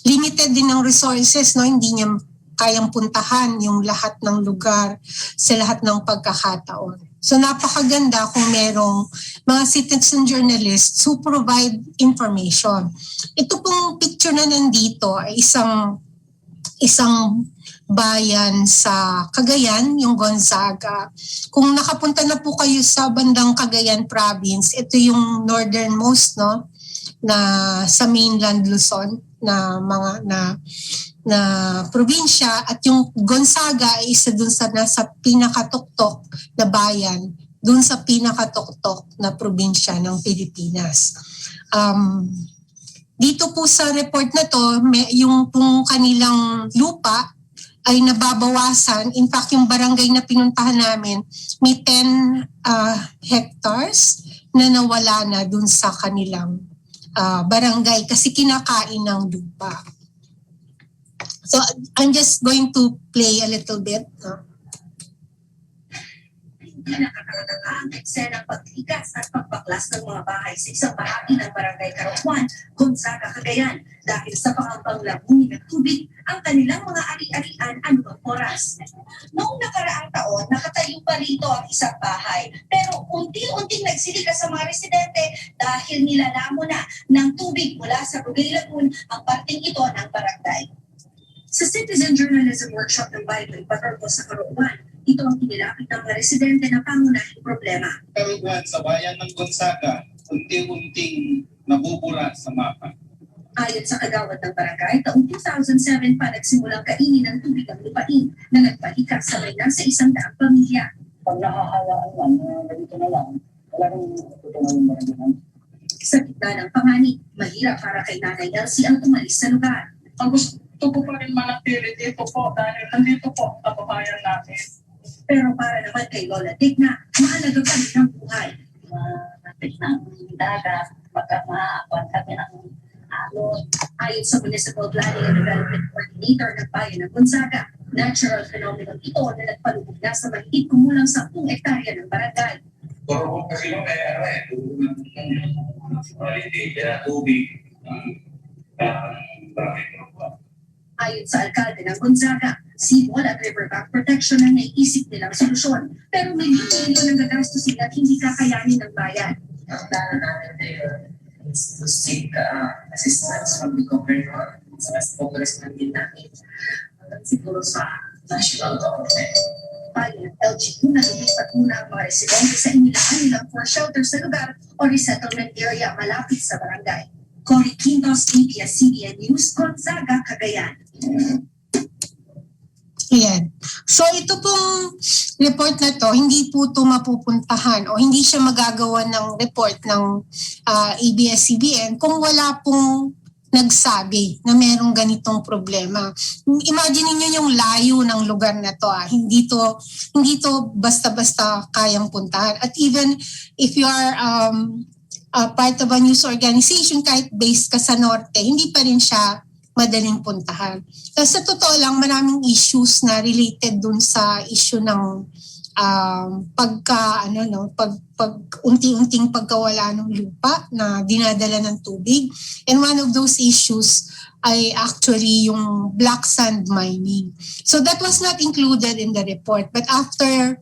limited din ng resources, no? Hindi niya kayang puntahan yung lahat ng lugar sa lahat ng pagkakataon. So napakaganda kung merong mga citizen journalists who provide information. Ito pong picture na nandito ay isang bayan sa Cagayan, yung Gonzaga. Kung nakapunta na po kayo sa bandang Cagayan province, ito yung northernmost, no, na sa mainland Luzon na mga na probinsya, at yung Gonzaga ay isa dun sa nasa pinakatuktok na bayan, dun sa pinakatuktok na probinsya ng Pilipinas. Dito po sa report na to, yung pong kanilang lupa ay nababawasan. In fact, yung barangay na pinuntahan namin, may 10 hectares na nawala na dun sa kanilang barangay kasi kinakain ng lupa. So I'm just going to play a little bit. Nakakataka ang eksenang pagtigas at pagbaklas ng mga bahay sa isang bahagi ng Barangay Karawan, Gonzaga, Cagayan dahil sa pangambang labunin ng tubig ang kanilang mga ari-arian anumang oras. Noong nakaraang taon, nakatayo pa rito ang isang bahay pero unti-unting nagsilika sa mga residente dahil nilalamo na ng tubig mula sa Bugay Lagoon ang parting ito ng barangay. Sa Citizen Journalism Workshop ng Bayan Patrol sa Karawan, ito ang kinilapit ng mga residente na pangunahing problema. Karuguan sa bayan ng Gonzaga, unti-unting nabubura sa mapa. Ayon sa kagawad ng barangay, taong 2007 pa nagsimulang kainin ng tubig ang lupain na nagpahika sa may nasa 100 pamilya. Pag nakakawaan lang, ganito na lang, wala nang tutulungan mo rin. Sa gitna ng panganib, mahirap para kay Nanay Elsie ang umalis sa lugar. Ang gusto ko pa rin manatili dito po dahil nandito po ang kababayan natin. Pero para naman kay Lola Digna, mahalaga pa rin ang buhay. Napit ng dagat, pagka maakuan kami ng alon. Ayon sa Municipal Planning and Development Coordinator ng Bayan ng Gonzaga, natural phenomenon ito na nagpalubog na sa mahigit kumulang 10 hektarya ng barangay. Pero kasi mo kaya tubig, Ayon sa alkalde ng Gonzaga, seawall at riverbank protection ang naiisip nilang solusyon. Pero may milyon ang gagastusin at hindi kakayanin ng bayan. Ang plano namin there is to seek assistance from the government sa congressman din namin. Siguro sa national government. Bayan ng PILG, lumipat muna ang mga residente sa inilang for shelter sa lugar o resettlement area malapit sa barangay. Cory Quintos, ABS-CBN News, Gonzaga, Cagayan. Ayan. So ito pong report na to, hindi po ito mapupuntahan o hindi siya magagawa ng report ng ABS-CBN kung wala pong nagsabi na merong ganitong problema. Imagine niyo yung layo ng lugar na to. Hindi to basta-basta kayang puntahan. At even if you are part of a news organization, kahit based ka sa norte, hindi pa rin siya madaling puntahan. Sa totoo lang, maraming issues na related dun sa issue ng unti-unting pagkawala ng lupa na dinadala ng tubig. And one of those issues ay actually yung black sand mining. So that was not included in the report. But after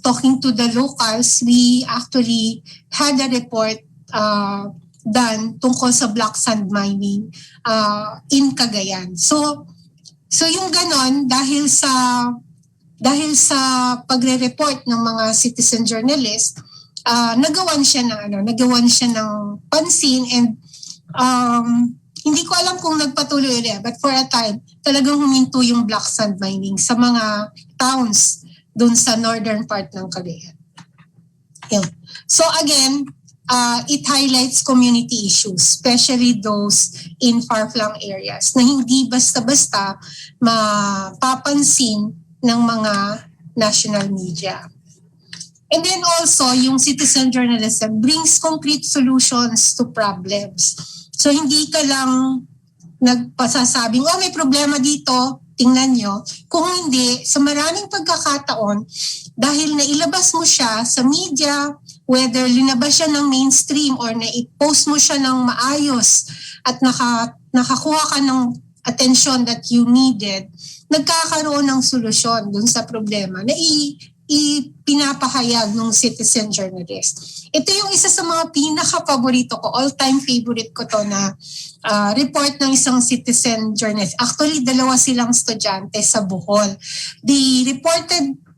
talking to the locals, we actually had a report done tungkol sa black sand mining in Cagayan. So yung ganon, dahil sa pagre-report ng mga citizen journalist, nagawan siya ng pansin, and hindi ko alam kung nagpatuloy ulit, but for a time, talagang huminto yung black sand mining sa mga towns dun sa northern part ng Cagayan. Yun. So again, it highlights community issues, especially those in far-flung areas na hindi basta-basta mapapansin ng mga national media. And then also, yung citizen journalism brings concrete solutions to problems. So hindi ka lang nagpasasabing, may problema dito, tingnan nyo. Kung hindi, sa maraming pagkakataon, dahil nailabas mo siya sa media, whether linabas siya ng mainstream or na-post mo siya ng maayos at nakakuha ka ng attention that you needed, nagkakaroon ng solusyon dun sa problema na pinapahayag ng citizen journalist. Ito yung isa sa mga pinaka-paborito ko, all-time favorite ko to na report ng isang citizen journalist. Actually, 2 silang estudyante sa Bohol.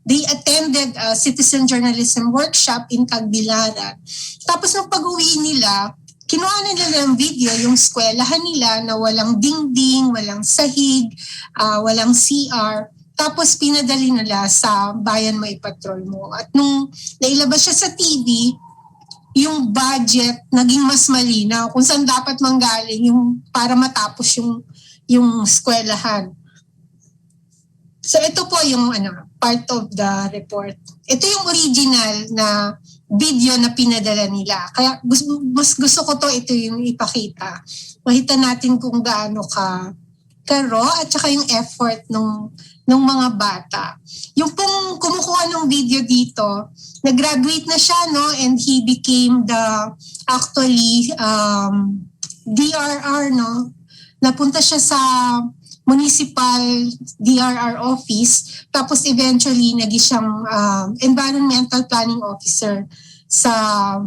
They attended a citizen journalism workshop in Tagbilaran. Tapos nung pag-uwi nila, kinuha na nila ng video yung eskwelahan nila na walang dingding, walang sahig, walang CR. Tapos pinadali nila sa Bayan Mo Ipatrol Mo. At nung nailabas siya sa TV, yung budget naging mas malinaw kung saan dapat manggaling yung para matapos yung eskwelahan. So ito po yung part of the report. Ito yung original na video na pinadala nila. Kaya mas gusto ko ito yung ipakita. Makita natin kung gaano ka raw at saka yung effort ng mga bata. Yung pong kumukuha ng video dito, nag-graduate na siya, no? And he became actually DRR, no? Napunta siya sa municipal DRR office, tapos eventually naging siyang environmental planning officer sa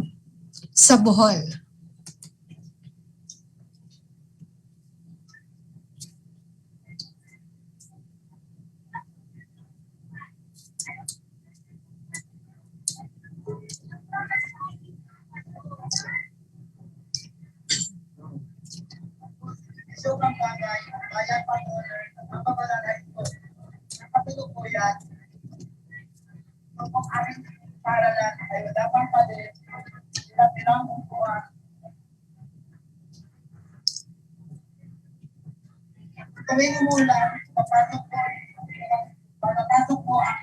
Bohol. So kang bagay, bayan pa owner, ang pamalalay ko. Nakatulog ko yan. Kung aming paralan ay wala pang palit, sila-silang upuan. Gawin mo mula, papasok ko ang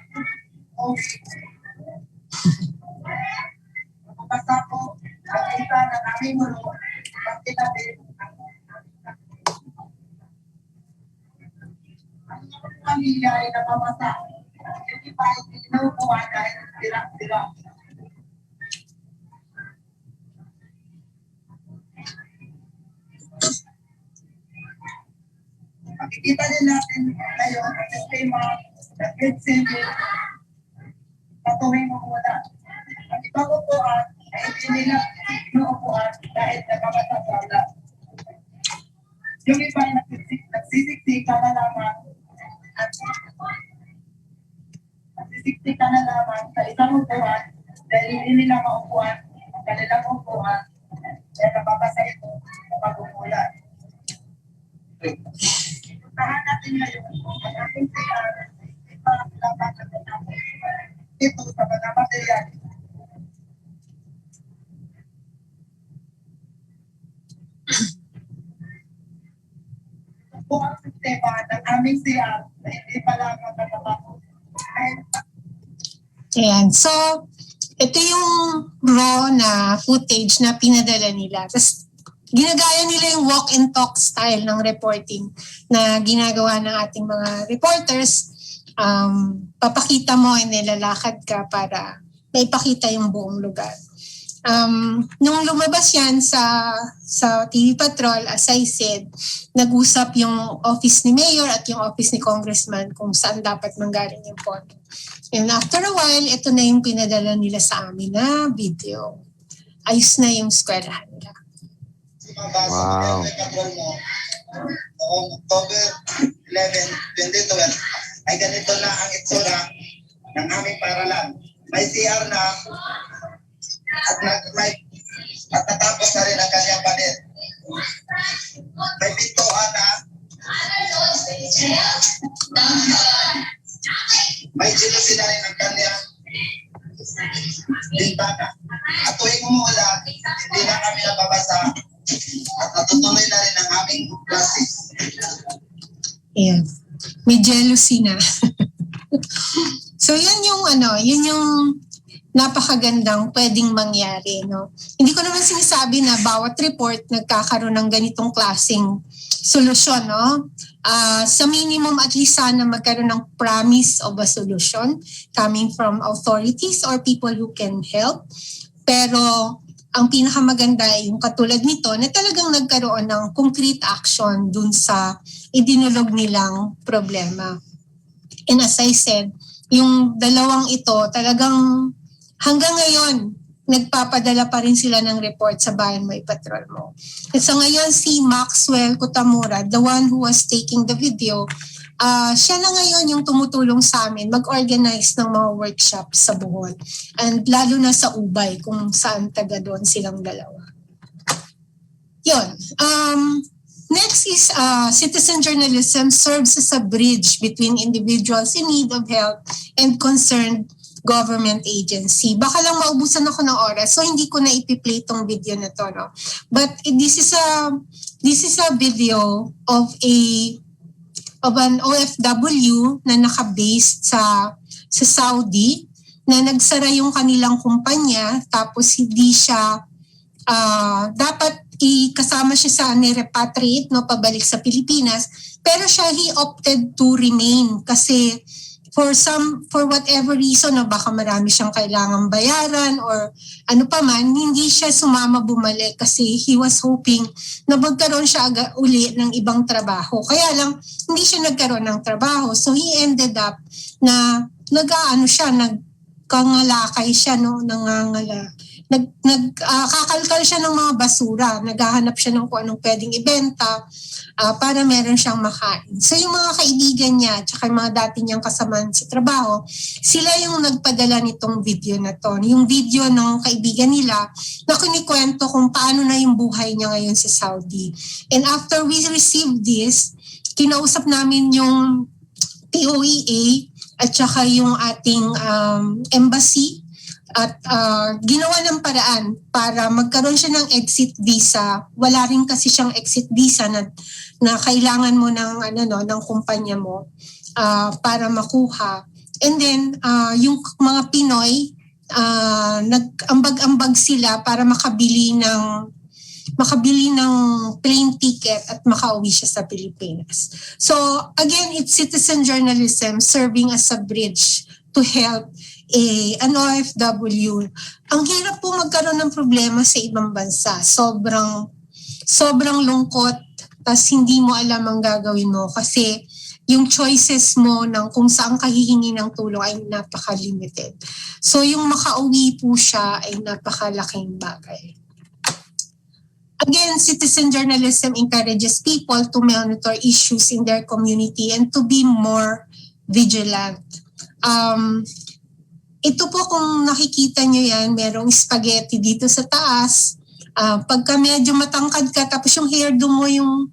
COVID. Pagpasa ko, nakita na namin mulo, pagkitabi, pamilya ay napamasa. Hindi pa inuupuan dahil sila. Makikita din natin ngayon ang sistema ng grade 7 patuloy mo muna. Ang ibang upuan ay hindi nila inuupuan dahil napamasa sa yung iba ay nagsisiksika na lamang at nagsisiksika na lamang sa isang upuan dahil hindi nila maupuan ang kanilang upuan kaya napapasa ito sa pag-umulan. Puntahan natin ngayon ang ating CR para laban natin ito sa mga material. Kung ang sistema ng aming CR na hindi pa lang magkakapapos. Ayan. So, ito yung raw na footage na pinadala nila. Tapos, ginagaya nila yung walk and talk style ng reporting na ginagawa ng ating mga reporters. Papakita mo ay nilalakad ka para maipakita yung buong lugar. Nung lumabas yan sa TV Patrol, as I said, nag-usap yung office ni Mayor at yung office ni Congressman kung saan dapat manggaling yung pondo. And after a while, ito na yung pinadala nila sa amin na video. Ayos na yung eskwelahan nila. Wow. Noong October 11, 2012, ay ganito na ang itsura ng aming paralan. May CR na At natapos na rin ang kanyang pader. May pintuan na may jealousy na rin ang kanyang bintana. At tuwing umuulan, hindi na kami nababasa at natutuloy na rin ang aming klase. Ayan. May jealousy na. So yun yung napakagandang pwedeng mangyari, no? Hindi ko naman sinasabi na bawat report nagkakaroon ng ganitong klaseng solusyon, no? Sa minimum, at least sana magkaroon ng promise of a solution coming from authorities or people who can help. Pero ang pinakamaganda ay yung katulad nito na talagang nagkaroon ng concrete action dun sa idinulog nilang problema. And as I said, yung dalawang ito talagang hanggang ngayon, nagpapadala pa rin sila ng report sa Bayan Mo Ipatrol Mo. At so ngayon si Maxwell Kutamura, the one who was taking the video, siya na ngayon yung tumutulong sa amin mag-organize ng mga workshops sa Bohol. And lalo na sa Ubay kung saan taga doon silang dalawa. Yun. Next is citizen journalism serves as a bridge between individuals in need of help and concerned government agency. Baka lang maubusan ako ng oras, so hindi ko na ipi-play tong video na to, no? But this is a video of an OFW na naka-based sa Saudi na nagsara yung kanilang kumpanya tapos hindi siya dapat kasama siya sa ni-repatriate, no, pabalik sa Pilipinas, pero he opted to remain kasi for whatever reason, no, baka marami siyang kailangang bayaran or ano pa man, hindi siya sumama bumalik kasi he was hoping na magkaroon siya uli ng ibang trabaho. Kaya lang, hindi siya nagkaroon ng trabaho. So he ended up na nagkangalakay siya, no, kakalkal siya ng mga basura, naghahanap siya ng kung anong pwedeng ibenta para meron siyang makain. So yung mga kaibigan niya at yung mga dati niyang kasamahan sa trabaho, sila yung nagpadala nitong video na to. Yung video ng kaibigan nila na kinikwento kung paano na yung buhay niya ngayon sa Saudi. And after we received this, kinausap namin yung POEA at saka yung ating embassy at ginawa ng paraan para magkaroon siya ng exit visa. Wala rin kasi siyang exit visa na kailangan mo ng kumpanya mo para makuha. And then yung mga Pinoy nag-ambag-ambag sila para makabili ng plane ticket at makauwi siya sa Pilipinas. So again, it's citizen journalism serving as a bridge to help an OFW. Ang hirap po magkaroon ng problema sa ibang bansa. Sobrang lungkot, tas hindi mo alam ang gagawin mo kasi yung choices mo ng kung saan ka hihingi ng tulong ay napaka-limited. So yung makauwi po siya ay napakalaking bagay. Again, citizen journalism encourages people to monitor issues in their community and to be more vigilant. Ito po kung nakikita nyo yan, merong spaghetti dito sa taas. Pagka medyo matangkad ka, tapos yung hairdo mo yung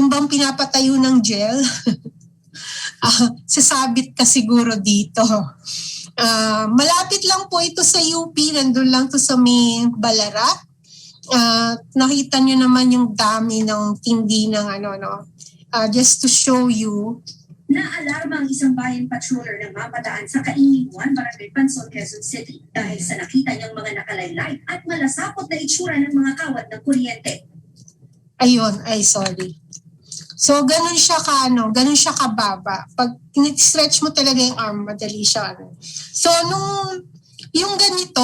bang pinapatayo ng gel, sasabit ka siguro dito. Malapit lang po ito sa UP, nandun lang to sa may Balara. Nakita nyo naman yung dami ng tindi ng just to show you. Naalarma ang isang bayan patroller na mapadaan sa Kainiguan, Barangay Pansol, Quezon City dahil sa nakita niyang mga nakalaylay at malasapot na itsura ng mga kawat ng kuryente. Ayun, sorry. So ganun siya kababa. Pag stretch mo talaga yung arm, madali siya. So yung ganito,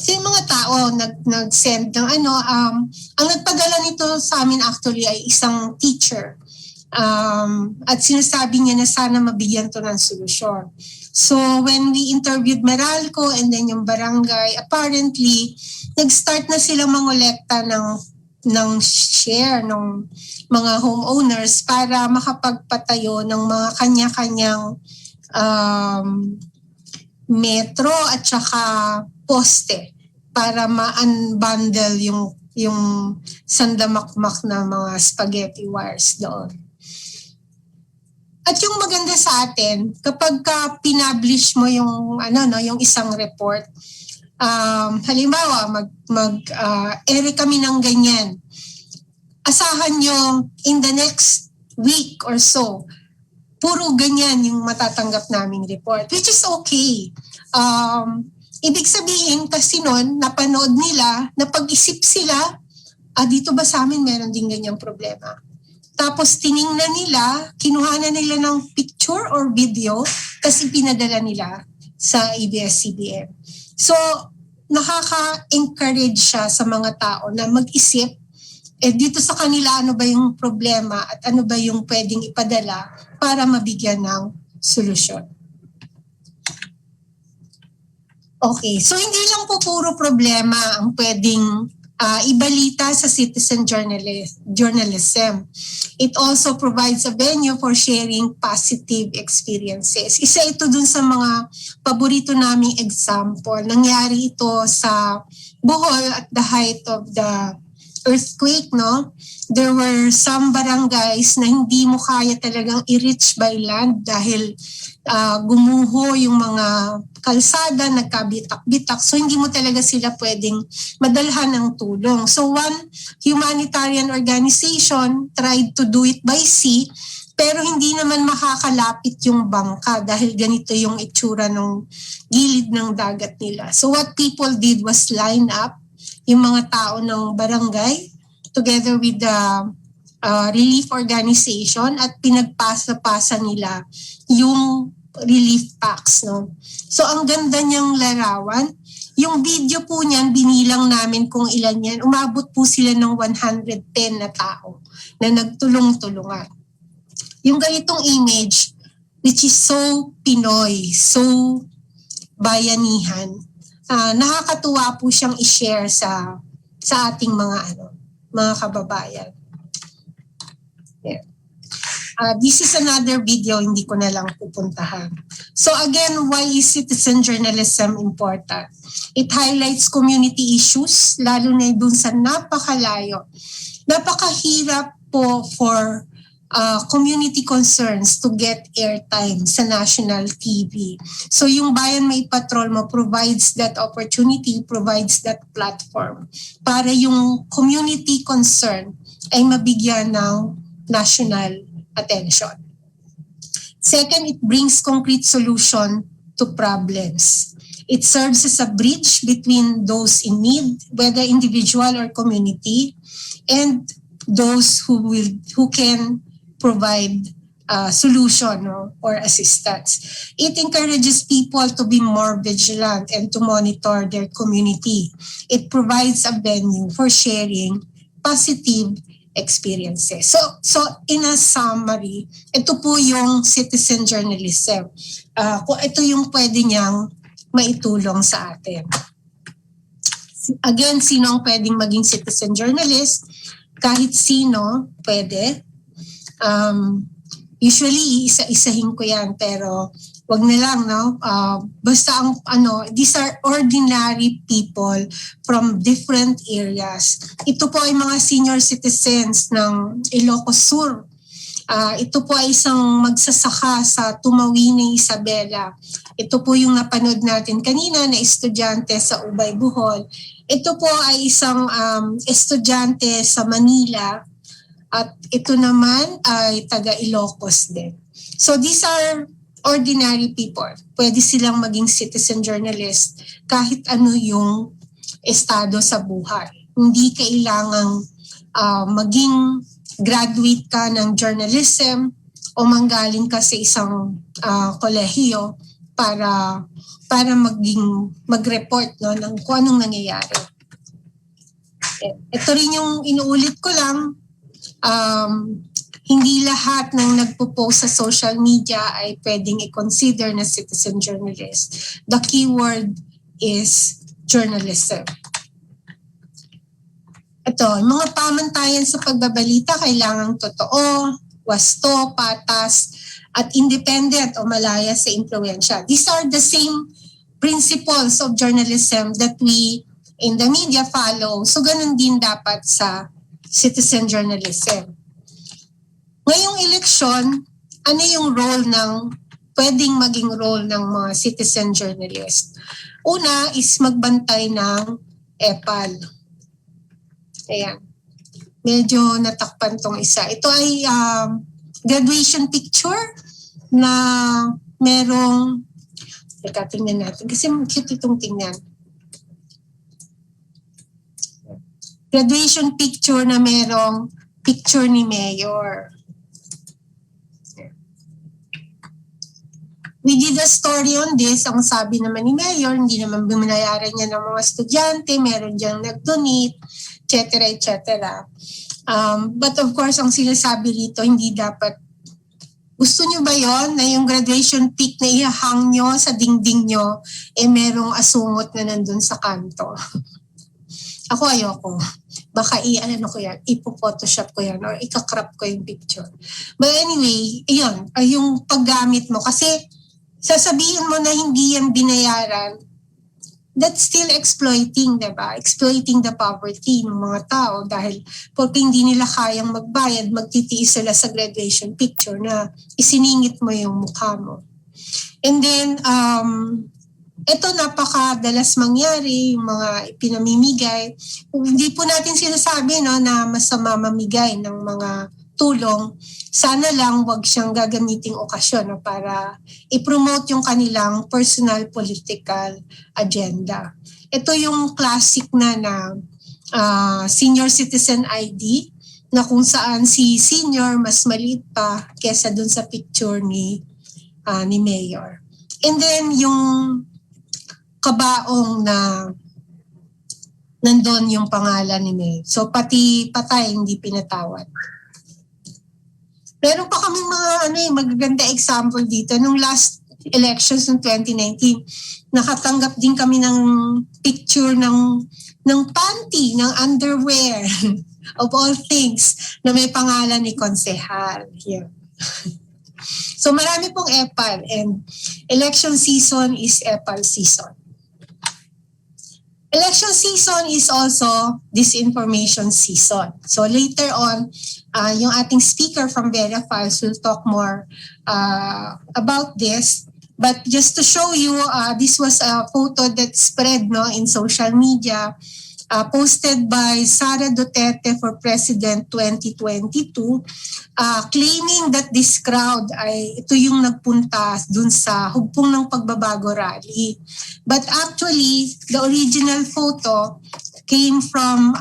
yung mga tao nag-send ng ang nagpadala nito sa amin actually ay isang teacher. At sinasabi niya na sana mabigyan to ng solusyon. So when we interviewed Meralco and then yung barangay, apparently nag-start na sila mangolekta ng share ng mga homeowners para makapagpatayo ng mga kanya-kanyang metro at saka poste para ma-unbundle yung sandamakmak na mga spaghetti wires doon. At yung maganda sa atin, kapag pinublish mo yung yung isang report, halimbawa ere kami ng ganyan, asahan nyo in the next week or so, puro ganyan yung matatanggap naming report, which is okay. Ibig sabihin kasi nun, napanood nila, napag-isip sila, dito ba sa amin meron din ganyang problema? Tapos tiningnan nila, kinuha na nila ng picture or video, kasi pinadala nila sa ABS-CBN. So, nakaka-encourage siya sa mga tao na mag-isip, dito sa kanila ano ba yung problema at ano ba yung pwedeng ipadala para mabigyan ng solusyon. Okay, so hindi lang po puro problema ang pwedeng ibalita sa citizen journalism. It also provides a venue for sharing positive experiences. Isa ito dun sa mga paborito naming example. Nangyari ito sa Bohol at the height of the earthquake, no? There were some barangays na hindi mo kaya talagang i-reach by land dahil gumuho yung mga kalsada, nagkabitak-bitak. So hindi mo talaga sila pwedeng madalhan ng tulong. So one humanitarian organization tried to do it by sea, pero hindi naman makakalapit yung bangka dahil ganito yung itsura ng gilid ng dagat nila. So what people did was line up yung mga tao ng barangay together with the relief organization at pinagpasa-pasa nila yung relief packs. No? So ang ganda niyang larawan. Yung video po niyan, binilang namin kung ilan yan. Umabot po sila ng 110 na tao na nagtulong-tulungan. Yung ganitong image, which is so Pinoy, so bayanihan, nakakatuwa po siyang i-share sa ating mga kababayan. Yeah. This is another video, hindi ko na lang pupuntahan. So again, why is citizen journalism important? It highlights community issues, lalo na dun sa napakalayo. Napakahirap po for community concerns to get airtime sa national TV. So yung Bayan May Patrol mo provides that opportunity, provides that platform para yung community concern ay mabigyan ng national attention. Second, it brings concrete solution to problems. It serves as a bridge between those in need, whether individual or community, and those who can provide solution or assistance. It encourages people to be more vigilant and to monitor their community. It provides a venue for sharing positive experiences. So in a summary, ito po yung citizen journalism. Ito yung pwede niyang maitulong sa atin. Again, sino ang pwedeng maging citizen journalist? Kahit sino, pwede. Usually, isa-isahin ko yan, pero wag na lang, no? Basta these are ordinary people from different areas. Ito po ay mga senior citizens ng Ilocos Sur. Ito po ay isang magsasaka sa Tumawini, Isabela. Ito po yung napanood natin kanina na estudyante sa Ubay, Bohol. Ito po ay isang estudyante sa Manila. At ito naman ay taga Ilocos din. So these are ordinary people. Pwede silang maging citizen journalist kahit ano yung estado sa buhay. Hindi kailangang maging graduate ka ng journalism o manggaling ka sa isang kolehiyo para mag-report ng kung anong nangyayari. Ito rin yung inuulit ko lang. Hindi lahat ng nagpo-post sa social media ay pwedeng i-consider na citizen journalist. The keyword is journalism. Ito, mga pamantayan sa pagbabalita kailangang totoo, wasto, patas, at independent o malaya sa impluwensya. These are the same principles of journalism that we in the media follow. So ganun din dapat sa citizen journalism. Ngayong eleksyon, ano yung pwedeng maging role ng mga citizen journalist? Una is magbantay ng EPAL. Ayan. Medyo natakpan tong isa. Ito ay graduation picture na merong, teka, tingnan natin kasi cute itong tingnan. Graduation picture na merong picture ni Mayor. We did a story on this. Ang sabi naman ni Mayor, hindi naman binayaran niya ng mga estudyante, meron diyang nag-donate, etc. etc. But of course, ang sinasabi rito, hindi dapat. Gusto niyo ba yon na yung graduation pic na ihahang nyo sa dingding nyo, merong asungot na nandun sa kanto? Ako ayoko. Baka ipo-photoshop ko yan or ikakrop ko yung picture. But anyway, yun, yung paggamit mo. Kasi sasabihin mo na hindi yan binayaran, that's still exploiting, diba? Exploiting the poverty ng mga tao dahil porque hindi nila kayang magbayad, magtitiis sila sa graduation picture na isiningit mo yung mukha mo. And then, ito napakadalas mangyari, yung mga ipinamimigay. Hindi po natin sinasabi na masama mamigay ng mga tulong. Sana lang wag siyang gagamiting okasyon para i-promote yung kanilang personal political agenda. Ito yung classic na senior citizen ID na kung saan si senior mas maliit pa kesa dun sa picture ni Mayor. And then yung kabaong na nandun yung pangalan ni Mayor. So pati patay hindi pinatawad. Meron pa kaming mga magaganda example dito. Nung last elections ng 2019, nakatanggap din kami ng picture ng panty, ng underwear, of all things, na may pangalan ni Konsehal. Yeah. So marami pong EPAL and election season is EPAL season. Election season is also disinformation season. So later on, yung ating speaker from Verifiles will talk more about this. But just to show you, this was a photo that spread in social media, posted by Sara Duterte for President 2022, claiming that this crowd ito yung nagpunta dun sa hugpong ng pagbabago rally. But actually, the original photo came from,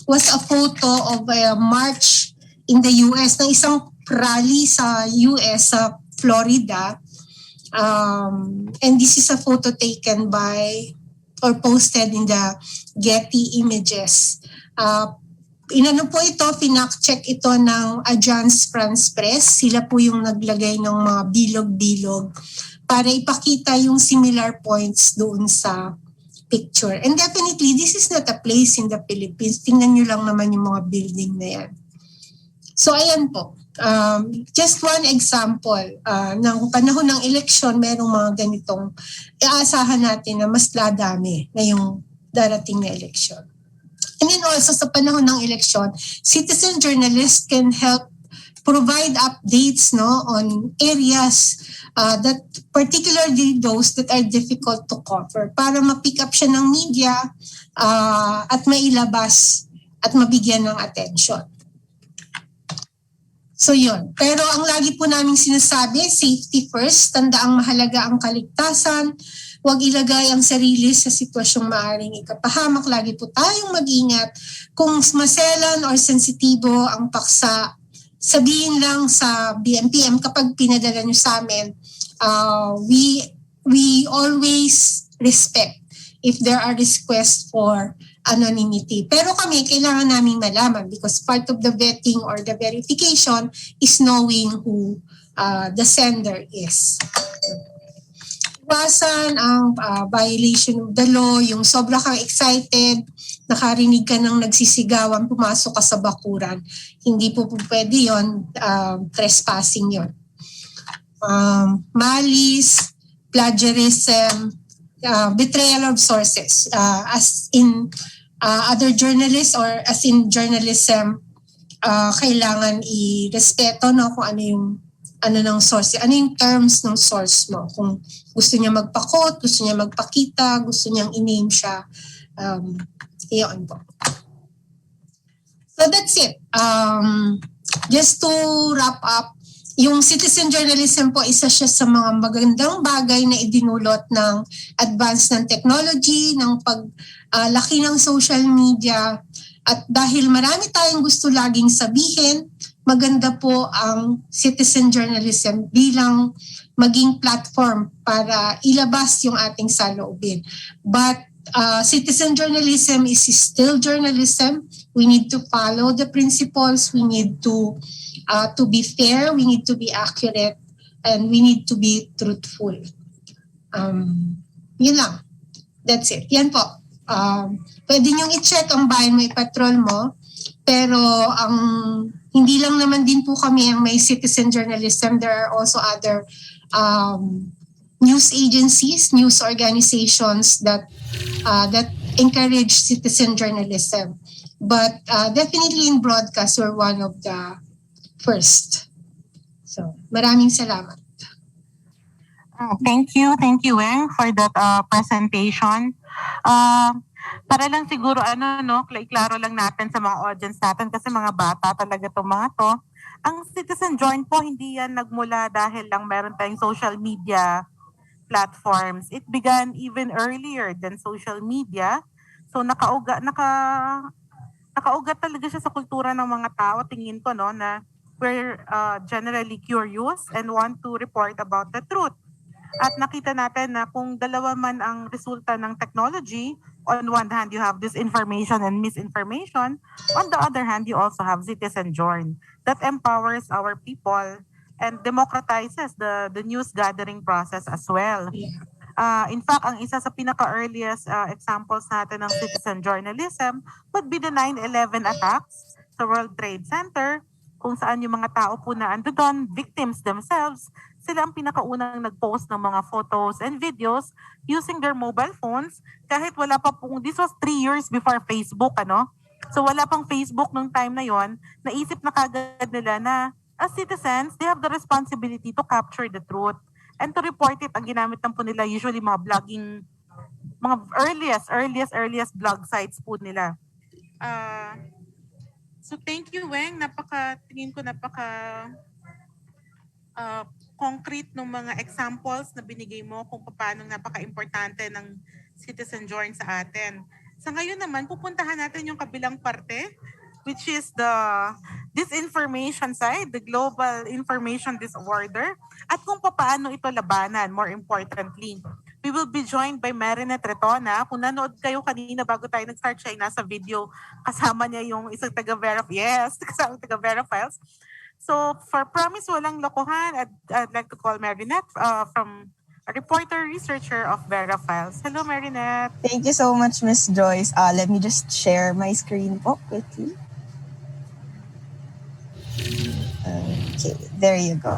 was a photo of a march in the US, ng isang rally sa US, sa Florida. And this is a photo taken by or posted in the Getty Images. Inano po ito, pinak-check ito ng Agence France Press. Sila po yung naglagay ng mga bilog-bilog para ipakita yung similar points doon sa picture. And definitely, this is not a place in the Philippines. Tingnan nyo lang naman yung mga building na yan. So ayan po. Just one example, ng panahon ng eleksyon, merong mga ganitong iaasahan natin na mas dadami ngayong darating na eleksyon. And then also sa panahon ng eleksyon, citizen journalists can help provide updates on areas that particularly those that are difficult to cover para ma-pick up siya ng media at mailabas at mabigyan ng attention. So yun. Pero ang lagi po naming sinasabi, safety first, tandaang mahalaga ang kaligtasan, huwag ilagay ang sarili sa sitwasyong maaaring ikapahamak. Lagi po tayong mag-ingat. Kung maselan or sensitibo ang paksa, sabihin lang sa BMPM kapag pinadala nyo sa amin, we always respect if there are requests for anonymity. Pero kami, kailangan naming malaman because part of the vetting or the verification is knowing who the sender is. Iwasan ang violation of the law, yung sobra kang excited, nakarinig ka ng nagsisigawan, pumasok ka sa bakuran. Hindi po pwede yun, trespassing yun. Malice, plagiarism, betrayal of sources, as in other journalists or as in journalism, kailangan i-respeto, no, kung ano yung ng source, ano yung terms ng source mo. Kung gusto niya magpa-quote, gusto niya magpakita, gusto niyang i-name siya. Iyon po. So that's it. Just to wrap up, yung citizen journalism po, isa siya sa mga magandang bagay na idinulot ng advance ng technology, ng paglaki ng social media. At dahil marami tayong gusto laging sabihin, maganda po ang citizen journalism bilang maging platform para ilabas yung ating saloobin. But citizen journalism is still journalism. We need to follow the principles. We need to be fair. We need to be accurate. And we need to be truthful. Yun lang. That's it. Yan po. Pwede niyong i-check ang bayan mo, i-patrol mo. Pero hindi lang naman din po kami ang may citizen journalism. There are also other news agencies, news organizations that encourage citizen journalism. But definitely in broadcast, we're one of the first. So, maraming salamat. Thank you, Weng, for that presentation. Para lang siguro klaro lang natin sa mga audience natin kasi mga bata talaga itong mga to. Ang Citizen Join po, hindi yan nagmula dahil lang meron tayong social media platforms. It began even earlier than social media. So nakaugat talaga siya sa kultura ng mga tao. Tingin ko na we're generally curious and want to report about the truth. At nakita natin na kung dalawa man ang resulta ng technology, on one hand, you have disinformation and misinformation. On the other hand, you also have Citizen Join that empowers our people and democratizes the news gathering process as well. In fact, ang isa sa pinaka-earliest examples natin ng citizen journalism would be the 9/11 attacks sa World Trade Center, kung saan yung mga tao po na ando doon, victims themselves, sila ang pinakaunang nag-post ng mga photos and videos using their mobile phones kahit wala pa pong, this was 3 years before Facebook, So wala pang Facebook nung time na yon, naisip na kagad nila na as citizens, they have the responsibility to capture the truth and to report it. Ang ginamit lang po nila usually mga blogging, mga earliest blog sites po nila. So thank you, Weng. Tingin ko concrete ng mga examples na binigay mo kung paano napaka-importante ng citizen join sa atin. Sa ngayon naman, pupuntahan natin yung kabilang parte, which is the disinformation side, the global information disorder, at kung paano ito labanan, more importantly. We will be joined by Marinette Retona. Kung nanood kayo kanina bago tayo nag-start, siya ay nasa video, kasama niya yung isang kasama taga-Vera Files. So for Promise Walang Lokohan, I'd like to call Marinette from a reporter, researcher of Vera Files. Hello, Marinette. Thank you so much, Miss Joyce. Let me just share my screen quickly. Okay, there you go.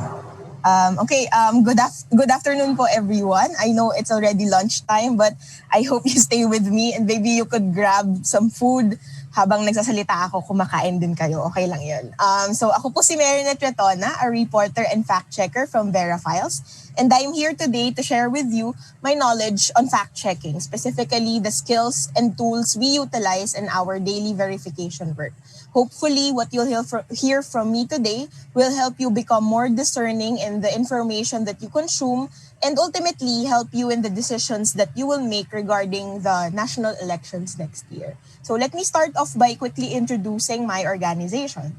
Good afternoon po, everyone. I know it's already lunchtime, but I hope you stay with me and maybe you could grab some food habang nagsasalita ako, kumakain din kayo. Okay lang yun. So ako po si Marinette Retona, a reporter and fact-checker from Vera Files. And I'm here today to share with you my knowledge on fact-checking, specifically the skills and tools we utilize in our daily verification work. Hopefully, what you'll hear from me today will help you become more discerning in the information that you consume and ultimately help you in the decisions that you will make regarding the national elections next year. So let me start off by quickly introducing my organization.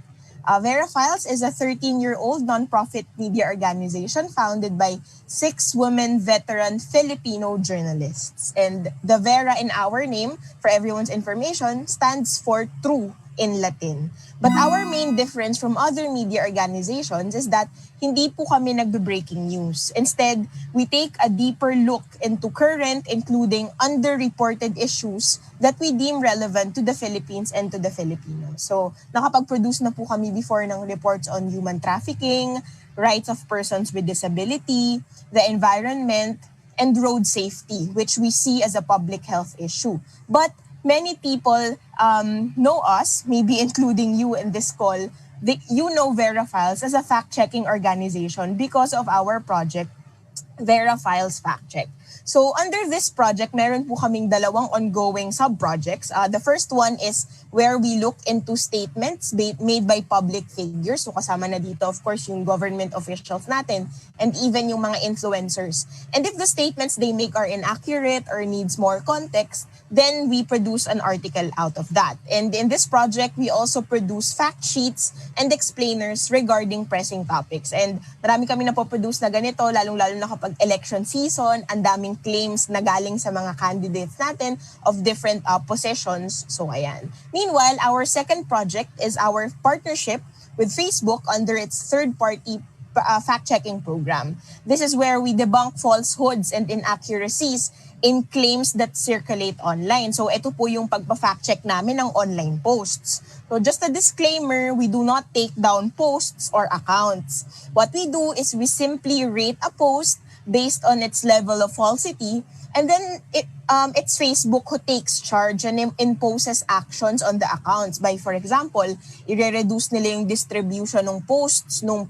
Vera Files is a 13-year-old nonprofit media organization founded by 6 women veteran Filipino journalists. And the Vera in our name, for everyone's information, stands for true in Latin. But our main difference from other media organizations is that hindi po kami nagbe-breaking news. Instead, we take a deeper look into current, including underreported issues that we deem relevant to the Philippines and to the Filipinos. So, nakapag-produce na po kami before ng reports on human trafficking, rights of persons with disability, the environment, and road safety, which we see as a public health issue. But many people know us, maybe including you in this call, you know Verifiles as a fact-checking organization because of our project, Verifiles Fact Check. So under this project, meron po kaming dalawang ongoing sub-projects. The first one is where we look into statements made by public figures. So kasama na dito, of course, yung government officials natin and even yung mga influencers. And if the statements they make are inaccurate or needs more context, then we produce an article out of that. And in this project, we also produce fact sheets and explainers regarding pressing topics. And marami kami napoproduce na ganito, lalong-lalo na kapag election season, ang daming claims na galing sa mga candidates natin of different positions. So ayan. Meanwhile, our second project is our partnership with Facebook under its third-party fact-checking program. This is where we debunk falsehoods and inaccuracies in claims that circulate online. So ito po yung pagpa-fact check namin ng online posts. So just a disclaimer, we do not take down posts or accounts. What we do is we simply rate a post based on its level of falsity, and then it's Facebook who takes charge and imposes actions on the accounts by, for example, i-reduce nila yung distribution ng posts nung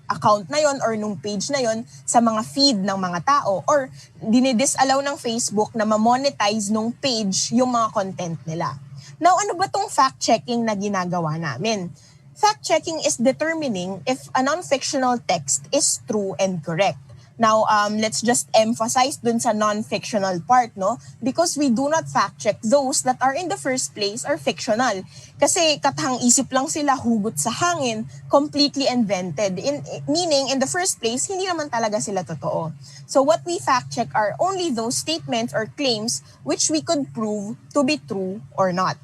account na yon or nung page na yon sa mga feed ng mga tao, or dinidisallow ng Facebook na ma-monetize nung page yung mga content nila. Now, ano ba tong fact-checking na ginagawa namin? Fact-checking is determining if a non-fictional text is true and correct. Now, let's just emphasize dun sa non-fictional part, no? Because we do not fact-check those that are in the first place are fictional. Kasi katahang isip lang sila, hugot sa hangin, completely invented. Meaning, in the first place, hindi naman talaga sila totoo. So what we fact-check are only those statements or claims which we could prove to be true or not.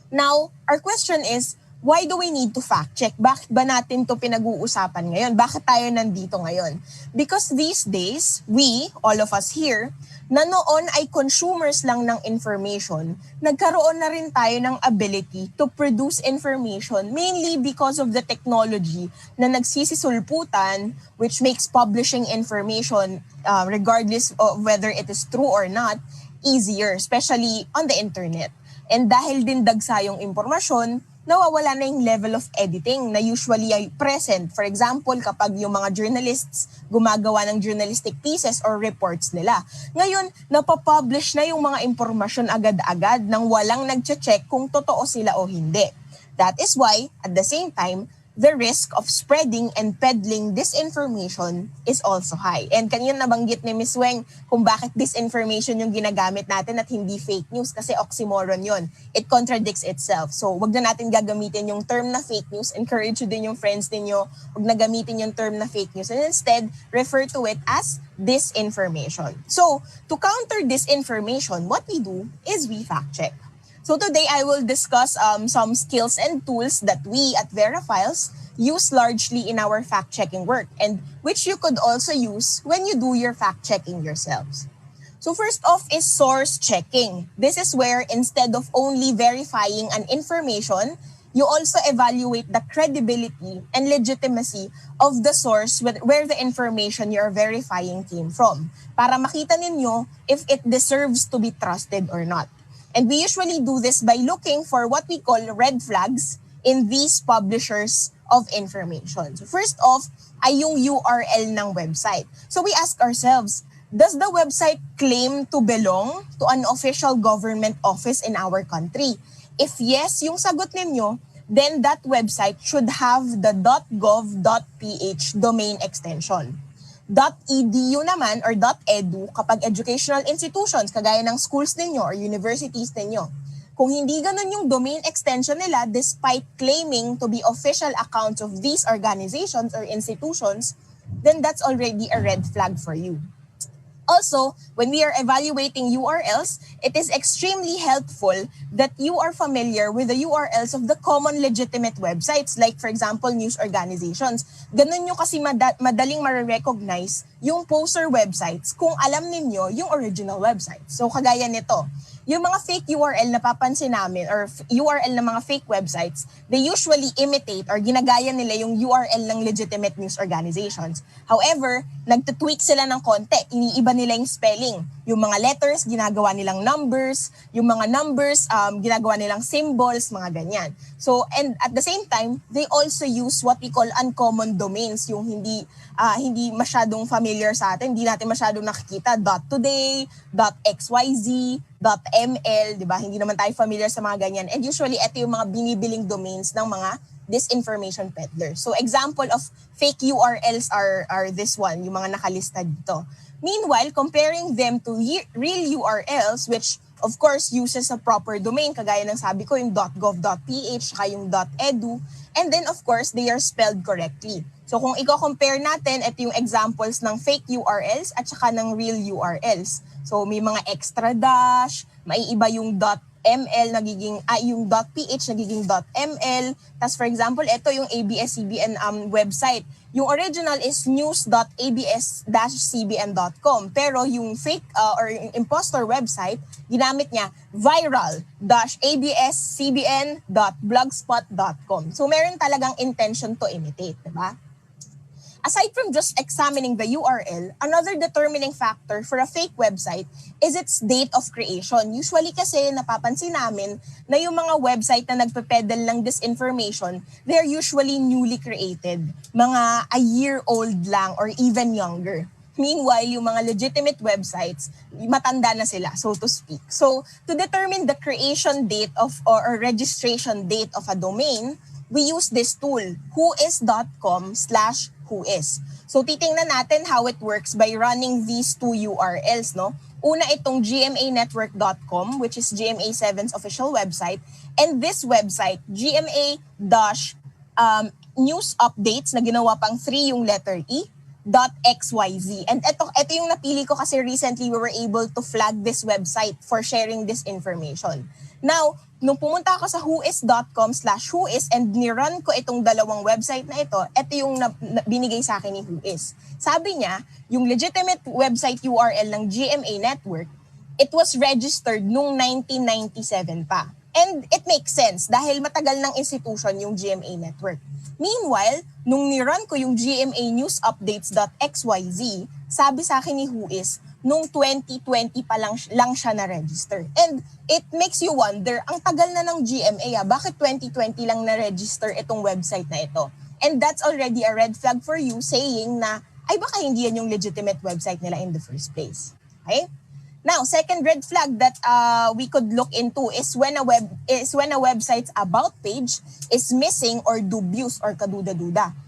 Now, our question is, why do we need to fact check? Bakit ba natin to pinag-uusapan ngayon? Bakit tayo nandito ngayon? Because these days, we, all of us here, na noon ay consumers lang ng information, nagkaroon na rin tayo ng ability to produce information mainly because of the technology na nagsisisulputan, which makes publishing information, regardless of whether it is true or not, easier, especially on the internet. And dahil din dagsa yung impormasyon, nawawala na yung level of editing na usually ay present. For example, kapag yung mga journalists gumagawa ng journalistic pieces or reports nila. Ngayon, napapublish na yung mga impormasyon agad-agad nang walang nagche-check kung totoo sila o hindi. That is why, at the same time, the risk of spreading and peddling disinformation is also high. And kanina nabanggit ni Ms. Weng kung bakit disinformation yung ginagamit natin at hindi fake news, kasi oxymoron yon. It contradicts itself. So wag na natin gagamitin yung term na fake news. Encourage you din yung friends ninyo, wag na gamitin yung term na fake news, and instead refer to it as disinformation. So to counter disinformation, what we do is we fact check. So today I will discuss some skills and tools that we at Verifiles use largely in our fact-checking work, and which you could also use when you do your fact-checking yourselves. So first off is source checking. This is where instead of only verifying an information, you also evaluate the credibility and legitimacy of the source where the information you're verifying came from, para makita ninyo if it deserves to be trusted or not. And we usually do this by looking for what we call red flags in these publishers of information. So first off ay yung URL ng website. So we ask ourselves, does the website claim to belong to an official government office in our country? If yes, yung sagot ninyo, then that website should have the .gov.ph domain extension. .edu naman or .edu kapag educational institutions kagaya ng schools ninyo or universities ninyo. Kung hindi ganun yung domain extension nila despite claiming to be official accounts of these organizations or institutions, then that's already a red flag for you. Also, when we are evaluating URLs, it is extremely helpful that you are familiar with the URLs of the common legitimate websites, like for example, news organizations. Ganun nyo kasi madaling ma-recognize yung poster websites kung alam ninyo yung original website. So kagaya nito, yung mga fake URL na papansin namin or URL ng mga fake websites, they usually imitate or ginagaya nila yung URL ng legitimate news organizations. However, nagtutweak sila ng konti, iniiba nila yung spelling. Yung mga letters, ginagawa nilang numbers, yung mga numbers, ginagawa nilang symbols, mga ganyan. So, and at the same time, they also use what we call uncommon domains, yung hindi masyadong familiar sa atin, hindi natin masyadong nakikita, .today, .xyz, .ml, di ba? Hindi naman tayo familiar sa mga ganyan. And usually, ito yung mga binibiling domains ng mga disinformation peddlers. So, example of fake URLs are this one, yung mga nakalista dito. Meanwhile, comparing them to real URLs, which of course uses a proper domain, kagaya ng sabi ko, yung .gov.ph, saka yung .edu, and then of course, they are spelled correctly. So kung i-compare natin, ito yung examples ng fake URLs at saka ng real URLs. So may mga extra dash, maiiba yung .ml nagiging yung .ph nagiging .ml. Tas for example, ito yung ABS-CBN website. Yung original is news.abs-cbn.com, pero yung fake or yung imposter website, ginamit niya viral-abs-cbn.blogspot.com. So meron talagang intention to imitate, diba? Aside from just examining the URL, another determining factor for a fake website is its date of creation. Usually kasi napapansin namin na yung mga website na nagpe-peddle ng disinformation, they're usually newly created. Mga a year old lang or even younger. Meanwhile, yung mga legitimate websites, matanda na sila, so to speak. So, to determine the creation date of or registration date of a domain, we use this tool, whois.com/whois. So titingnan natin how it works by running these two URLs, no? Una itong gmanetwork.com, which is GMA7's official website, and this website, gma-news updates na ginawa pang 3 yung letter E, .xyz. And ito yung napili ko kasi recently we were able to flag this website for sharing this information. Now, nung pumunta ako sa whois.com/whois and nirun ko itong dalawang website na ito yung binigay sa akin ni Whois. Sabi niya, yung legitimate website URL ng GMA Network, it was registered nung 1997 pa. And it makes sense dahil matagal ng institution yung GMA Network. Meanwhile, nung nirun ko yung gmanewsupdates.xyz, sabi sa akin ni Whois, nung 2020 pa lang siya na-register. And it makes you wonder, ang tagal na ng GMA, bakit 2020 lang na-register itong website na ito? And that's already a red flag for you saying na, ay baka hindi yan yung legitimate website nila in the first place. Okay? Now, second red flag that we could look into is when a website's about page is missing or dubious or kaduda-duda.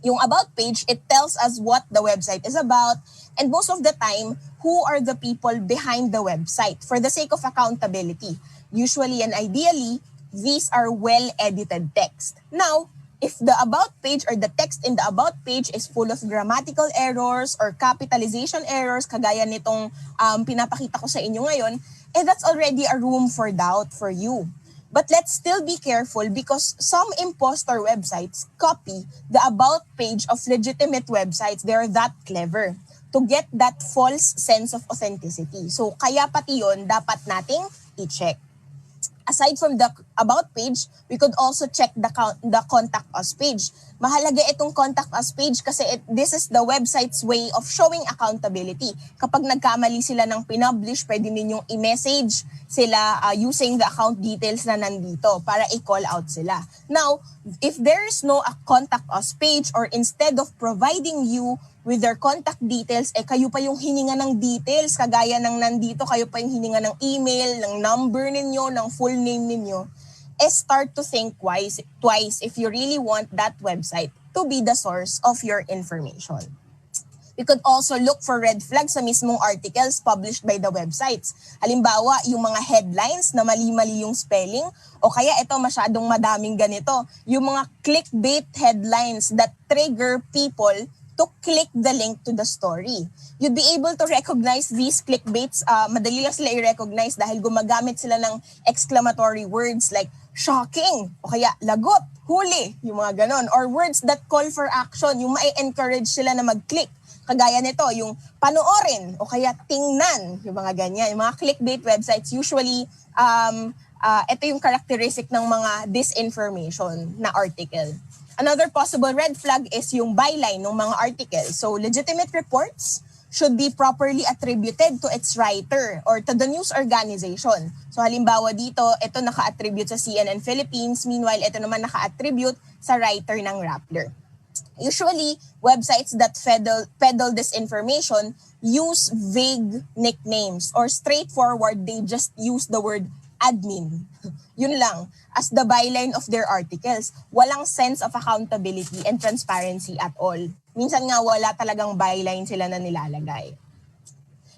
Yung about page, it tells us what the website is about, and most of the time, who are the people behind the website for the sake of accountability. Usually and ideally, these are well-edited text. Now, if the about page or the text in the about page is full of grammatical errors or capitalization errors, kagaya nitong pinapakita ko sa inyo ngayon, that's already a room for doubt for you. But let's still be careful because some imposter websites copy the about page of legitimate websites. They're that clever to get that false sense of authenticity. So kaya pati yun, dapat nating i-check. Aside from the about page, we could also check the contact us page. Mahalaga itong contact us page kasi this is the website's way of showing accountability. Kapag nagkamali sila ng pinublish, pwede ninyong i-message sila using the account details na nandito para i-call out sila. Now, if there is no contact us page or instead of providing you with their contact details, kayo pa yung hininga ng details, kagaya ng nandito, kayo pa yung hininga ng email, ng number ninyo, ng full name ninyo, start to think twice if you really want that website to be the source of your information. You could also look for red flags sa mismong articles published by the websites. Halimbawa, yung mga headlines na mali-mali yung spelling, o kaya ito masyadong madaming ganito, yung mga clickbait headlines that trigger people to click the link to the story. You'd be able to recognize these clickbaits. Madali lang sila i-recognize dahil gumagamit sila ng exclamatory words like shocking, o kaya lagot, huli, yung mga ganon. Or words that call for action, yung ma-encourage sila na mag-click. Kagaya nito, yung panoorin o kaya tingnan, yung mga ganyan. Yung mga clickbait websites, usually, ito yung characteristic ng mga disinformation na article. Another possible red flag is yung byline ng mga article. So, legitimate reports should be properly attributed to its writer or to the news organization. So, halimbawa dito, ito naka-attribute sa CNN Philippines, meanwhile, ito naman naka-attribute sa writer ng Rappler. Usually, websites that peddle disinformation use vague nicknames or straightforward, they just use the word admin. Yun lang, as the byline of their articles. Walang sense of accountability and transparency at all. Minsan nga wala talagang byline sila na nilalagay.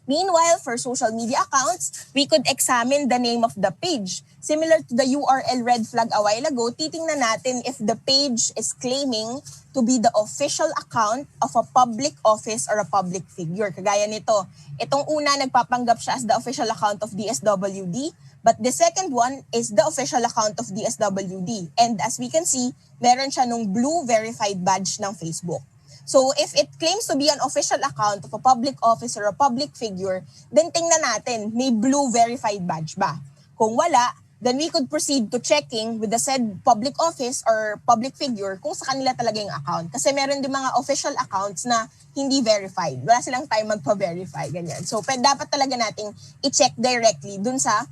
Meanwhile, for social media accounts, we could examine the name of the page. Similar to the URL red flag a while ago, titingnan natin if the page is claiming to be the official account of a public office or a public figure. Kagaya nito, itong una nagpapanggap siya as the official account of DSWD, but the second one is the official account of DSWD. And as we can see, meron siya nung blue verified badge ng Facebook. So if it claims to be an official account of a public office or a public figure, then tingnan natin, may blue verified badge ba? Kung wala, then we could proceed to checking with the said public office or public figure kung sa kanila talaga yung account. Kasi meron din mga official accounts na hindi verified. Wala silang time magpa-verify, ganyan. So dapat talaga nating i-check directly dun sa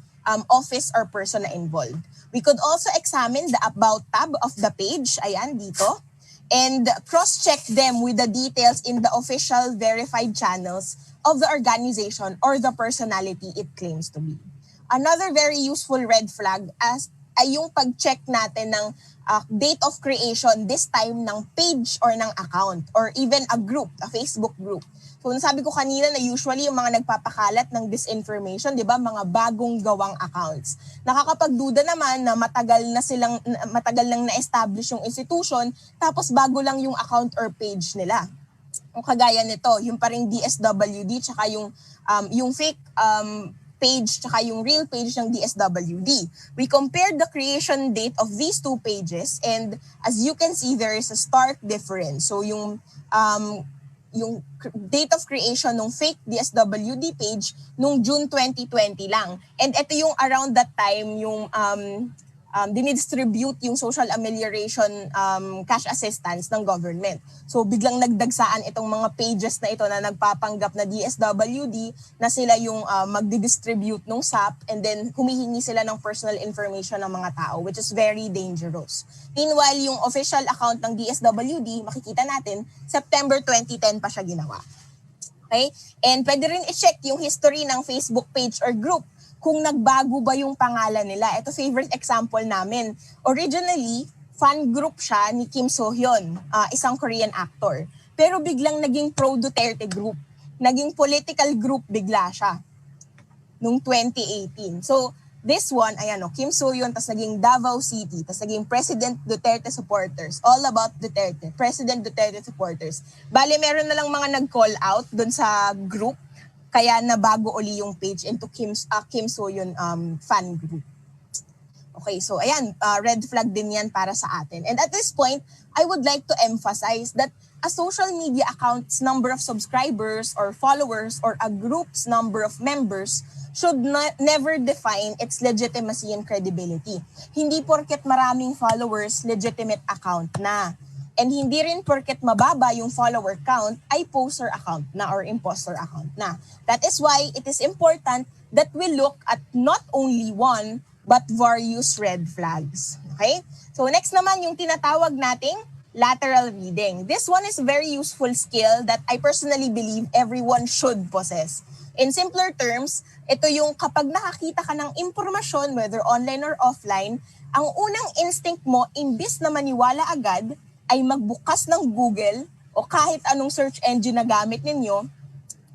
office or person na involved. We could also examine the About tab of the page, ayan, dito, and cross-check them with the details in the official verified channels of the organization or the personality it claims to be. Another very useful red flag ay yung pag-check natin ng date of creation, this time ng page or ng account or even a group, a Facebook group. So nasabi ko kanina na usually yung mga nagpapakalat ng disinformation, di ba, mga bagong gawang accounts. Nakakapagduda naman na matagal nang na-establish yung institution, tapos bago lang yung account or page nila. O kagaya nito, yung paring DSWD, tsaka yung fake page, tsaka yung real page ng DSWD. We compared the creation date of these two pages, and as you can see, there is a stark difference. So yung date of creation ng fake DSWD page nung June 2020 lang. And ito yung around that time yung dinidistribute yung social amelioration cash assistance ng government. So biglang nagdagsaan itong mga pages na ito na nagpapanggap na DSWD na sila yung magdidistribute ng SAP, and then humihingi sila ng personal information ng mga tao, which is very dangerous. Meanwhile, yung official account ng DSWD, makikita natin, September 2010 pa siya ginawa. Okay? And pwede rin i-check yung history ng Facebook page or group kung nagbago ba yung pangalan nila. Ito favorite example namin. Originally, fan group siya ni Kim So-hyun, isang Korean actor. Pero biglang naging pro-Duterte group. Naging political group bigla siya noong 2018. So, this one, ayan Kim So-hyun, tas naging Davao City, tas naging President Duterte supporters. All about Duterte. President Duterte supporters. Bale, meron na lang mga nag-call out dun sa group, kaya nabago uli yung page into Kim So-hyun fan group. Okay, so ayan, red flag din yan para sa atin. And at this point, I would like to emphasize that a social media account's number of subscribers or followers or a group's number of members should never define its legitimacy and credibility. Hindi porket maraming followers, legitimate account na. And hindi rin porket mababa yung follower count ay poster account na or imposter account na. That is why it is important that we look at not only one but various red flags. Okay? So next naman yung tinatawag nating lateral reading. This one is a very useful skill that I personally believe everyone should possess. In simpler terms, ito yung kapag nakakita ka ng impormasyon, whether online or offline, ang unang instinct mo, imbis na maniwala agad, ay magbukas ng Google o kahit anong search engine na gamit ninyo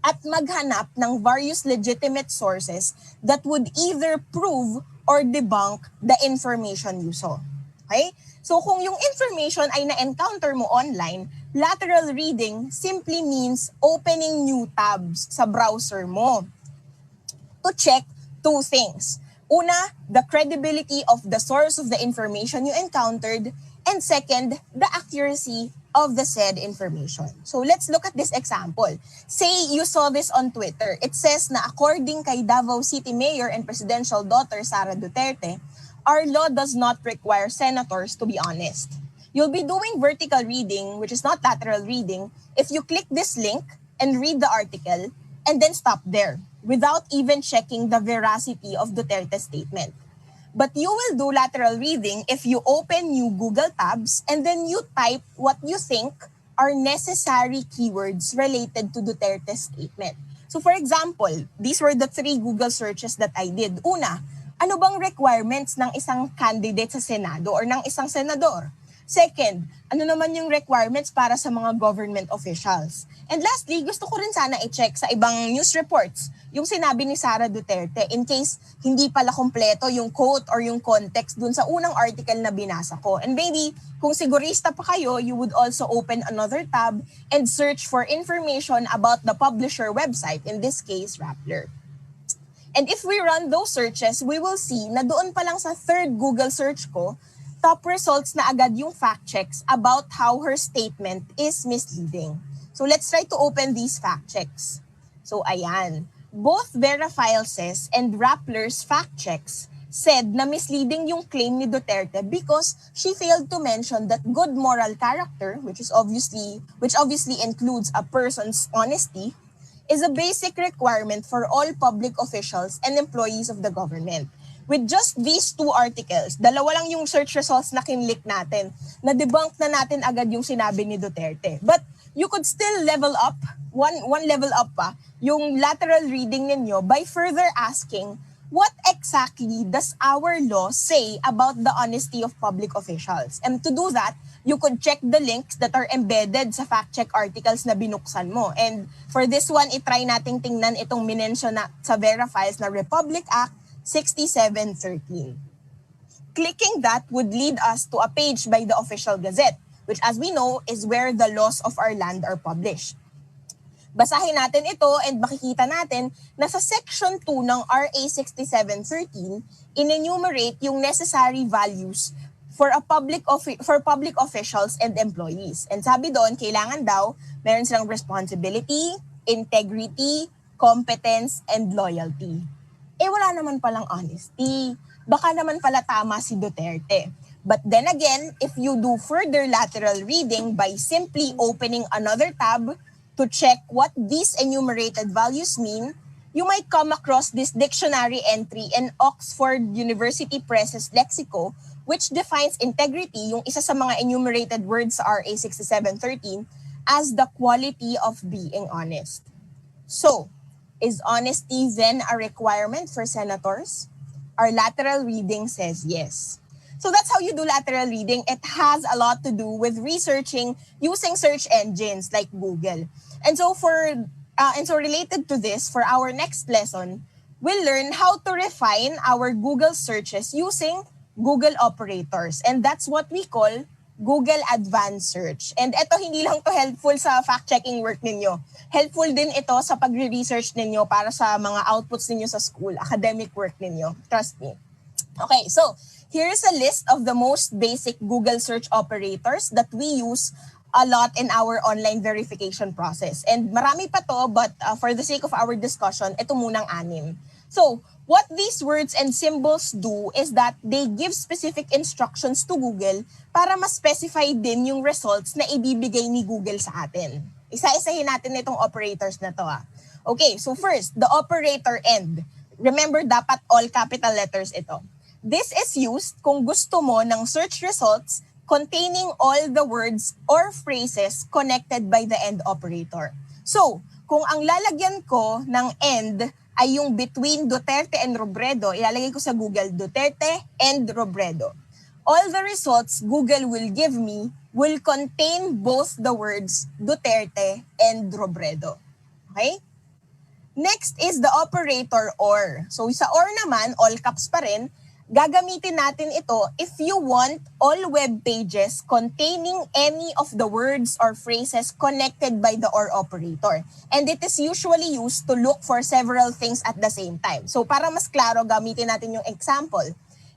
at maghanap ng various legitimate sources that would either prove or debunk the information you saw. Okay? So kung yung information ay na-encounter mo online, lateral reading simply means opening new tabs sa browser mo to check two things. Una, the credibility of the source of the information you encountered, And second, the accuracy of the said information. So let's look at this example. Say you saw this on Twitter. It says na according kay Davao City Mayor and Presidential daughter Sara Duterte, our law does not require senators to be honest. You'll be doing vertical reading, which is not lateral reading, if you click this link and read the article and then stop there without even checking the veracity of Duterte's statement. But you will do lateral reading if you open new Google tabs and then you type what you think are necessary keywords related to Duterte's statement. So for example, these were the 3 Google searches that I did. Una, ano bang requirements ng isang candidate sa Senado or ng isang senador? Second, ano naman yung requirements para sa mga government officials? And lastly, gusto ko rin sana i-check sa ibang news reports yung sinabi ni Sara Duterte in case hindi pala kompleto yung quote or yung context dun sa unang article na binasa ko. And maybe kung sigurista pa kayo, you would also open another tab and search for information about the publisher website, in this case, Rappler. And if we run those searches, we will see na doon pa lang sa 3rd Google search ko, top results na agad yung fact checks about how her statement is misleading. So let's try to open these fact checks. So ayan, both Verifiles and Rappler's fact checks said na misleading yung claim ni Duterte because she failed to mention that good moral character, which obviously includes a person's honesty, is a basic requirement for all public officials and employees of the government. With just these 2 articles, dalawa lang yung search results na kinlik natin, na-debunk na natin agad yung sinabi ni Duterte. But you could still level up, one level up pa, yung lateral reading ninyo by further asking, what exactly does our law say about the honesty of public officials? And to do that, you could check the links that are embedded sa fact-check articles na binuksan mo. And for this one, itry nating tingnan itong minention na sa Verifiles na Republic Act 6713. Clicking that would lead us to a page by the Official Gazette, which as we know is where the laws of our land are published. Basahin natin ito and makikita natin na sa Section 2 ng RA 6713, in-enumerate yung necessary values for public officials and employees. And sabi doon, kailangan daw meron silang responsibility, integrity, competence, and loyalty. Wala naman palang honesty. Baka naman pala tama si Duterte. But then again, if you do further lateral reading by simply opening another tab to check what these enumerated values mean, you might come across this dictionary entry in Oxford University Press's Lexico, which defines integrity, yung isa sa mga enumerated words sa RA 6713, as the quality of being honest. So, is honesty then a requirement for senators? Our lateral reading says yes. So that's how you do lateral reading. It has a lot to do with researching using search engines like Google. And so related to this, for our next lesson, we'll learn how to refine our Google searches using Google operators. And that's what we call Google Advanced Search. And ito, hindi lang to helpful sa fact-checking work ninyo. Helpful din ito sa pagre-research ninyo para sa mga outputs ninyo sa school, academic work ninyo. Trust me. Okay, so here's a list of the most basic Google search operators that we use a lot in our online verification process. And marami pa to, but for the sake of our discussion, ito munang 6. So, what these words and symbols do is that they give specific instructions to Google para ma-specify din yung results na ibibigay ni Google sa atin. Isa-isahin natin itong operators na to. Okay, so first, the operator end. Remember, dapat all capital letters ito. This is used kung gusto mo ng search results containing all the words or phrases connected by the end operator. So, kung ang lalagyan ko ng end ay yung between Duterte and Robredo, ilalagay ko sa Google, Duterte and Robredo. All the results Google will give me will contain both the words Duterte and Robredo. Okay? Next is the operator OR. So sa OR naman, all caps pa rin, gagamitin natin ito if you want all web pages containing any of the words or phrases connected by the OR operator. And it is usually used to look for several things at the same time. So para mas klaro, gamitin natin yung example.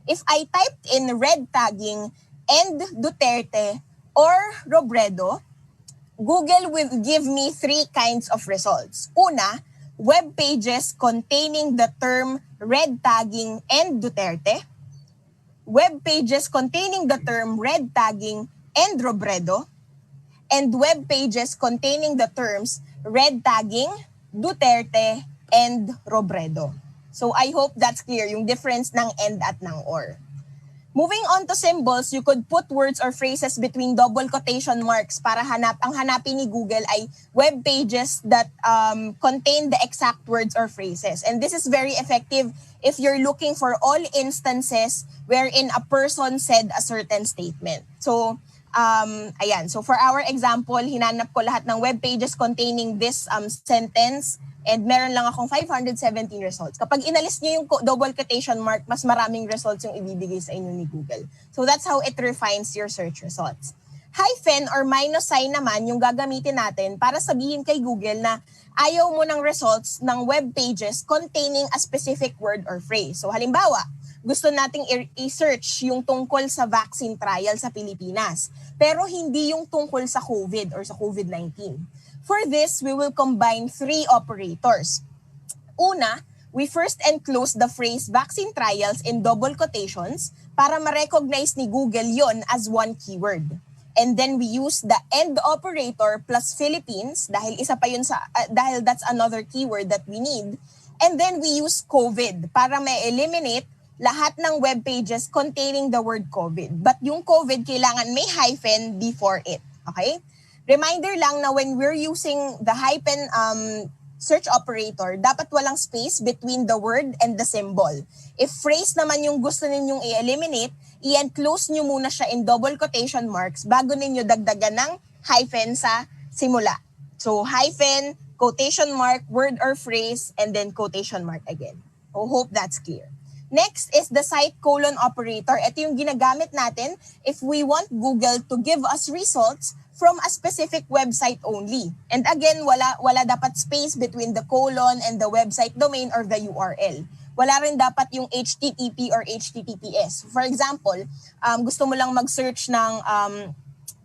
If I typed in red tagging and Duterte or Robredo, Google will give me 3 kinds of results. Una, web pages containing the term red tagging and Duterte, web pages containing the term red tagging and Robredo, and web pages containing the terms red tagging, Duterte, and Robredo. So I hope that's clear, yung difference ng and at ng or. Moving on to symbols, you could put words or phrases between double quotation marks para ang hanapin ni Google ay web pages that contain the exact words or phrases. And this is very effective if you're looking for all instances wherein a person said a certain statement. So, ayan. So for our example, hinanap ko lahat ng web pages containing this sentence and meron lang akong 517 results. Kapag inalis niyo yung double quotation mark, mas maraming results yung ibibigay sa inyo ni Google. So that's how it refines your search results. Hyphen or minus sign naman yung gagamitin natin para sabihin kay Google na ayaw mo ng results ng web pages containing a specific word or phrase. So halimbawa, gusto nating i-search yung tungkol sa vaccine trial sa Pilipinas, pero hindi yung tungkol sa COVID or sa COVID-19. For this, we will combine 3 operators. Una, we first enclose the phrase vaccine trials in double quotations para ma-recognize ni Google yon as one keyword. And then we use the and operator plus Philippines dahil isa pa yun dahil that's another keyword that we need. And then we use COVID para ma-eliminate lahat ng web pages containing the word COVID. But yung COVID, kailangan may hyphen before it. Okay? Reminder lang na when we're using the hyphen search operator, dapat walang space between the word and the symbol. If phrase naman yung gusto ninyong i-eliminate, i-enclose nyo muna siya in double quotation marks bago ninyo dagdagan ng hyphen sa simula. So hyphen, quotation mark, word or phrase, and then quotation mark again. I hope that's clear. Next is the site colon operator. Ito yung ginagamit natin if we want Google to give us results from a specific website only. And again, wala dapat space between the colon and the website domain or the URL. Wala rin dapat yung HTTP or HTTPS. For example, gusto mo lang mag-search ng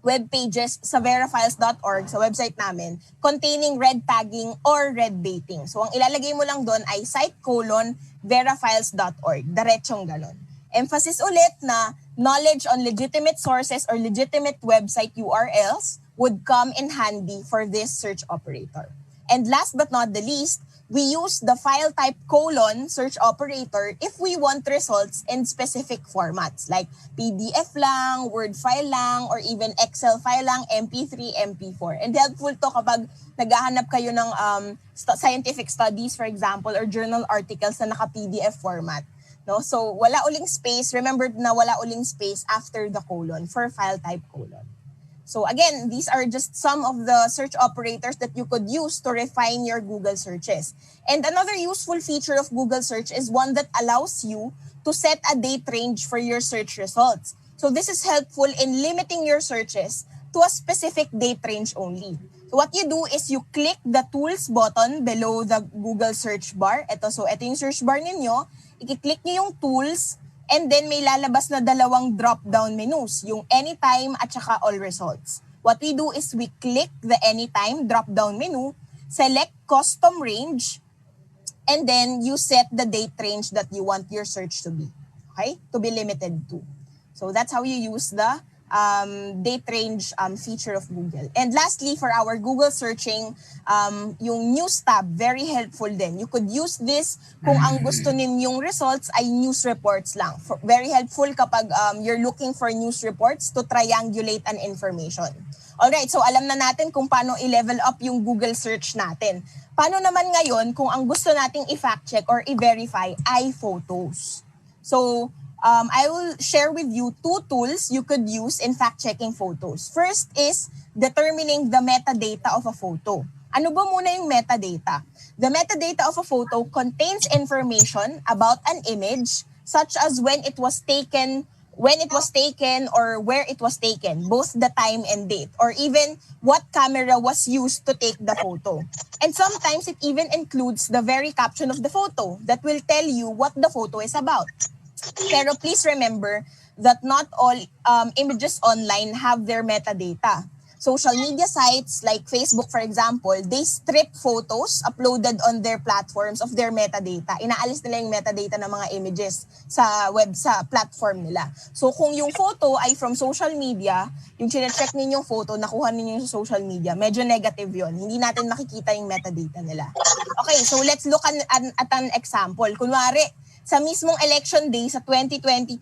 web pages sa verifiles.org, sa website namin, containing red tagging or red baiting. So ang ilalagay mo lang doon ay site colon verifiles.org. Diretsong ganon. Emphasis ulit na knowledge on legitimate sources or legitimate website URLs would come in handy for this search operator. And last but not the least, we use the file type colon search operator if we want results in specific formats like PDF lang, Word file lang, or even Excel file lang, MP3, MP4. And helpful to kapag naghahanap kayo ng scientific studies, for example, or journal articles na naka-PDF format. No? So wala uling space. Remember na wala uling space after the colon for file type colon. So again, these are just some of the search operators that you could use to refine your Google searches. And another useful feature of Google search is one that allows you to set a date range for your search results. So this is helpful in limiting your searches to a specific date range only. So what you do is you click the tools button below the Google search bar. Ito yung search bar ninyo. I-click nyo yung tools and then may lalabas na dalawang drop-down menus, yung anytime at saka all results. What we do is we click the anytime drop-down menu, select custom range, and then you set the date range that you want your search to be, okay? To be limited to. So that's how you use the date range feature of Google. And lastly, for our Google searching, yung news tab, very helpful din. You could use this kung ang gusto ninyong results ay news reports lang. Very helpful kapag you're looking for news reports to triangulate an information. Alright, so alam na natin kung paano i-level up yung Google search natin. Paano naman ngayon kung ang gusto nating i-fact check or i-verify ay photos? So, I will share with you 2 tools you could use in fact-checking photos. First is determining the metadata of a photo. Ano ba muna yung metadata? The metadata of a photo contains information about an image such as when it was taken or where it was taken, both the time and date, or even what camera was used to take the photo. And sometimes it even includes the very caption of the photo that will tell you what the photo is about. Pero please remember, that not all images online have their metadata. Social media sites like Facebook, for example, they strip photos uploaded on their platforms of their metadata. Inaalis nila yung metadata ng mga images sa platform nila. So kung yung photo ay from social media, yung chine-check ninyong photo, nakuha ninyo sa social media, medyo negative yon. Hindi natin makikita yung metadata nila. Okay, so let's look at an example. Kunwari, sa mismong election day sa 2022,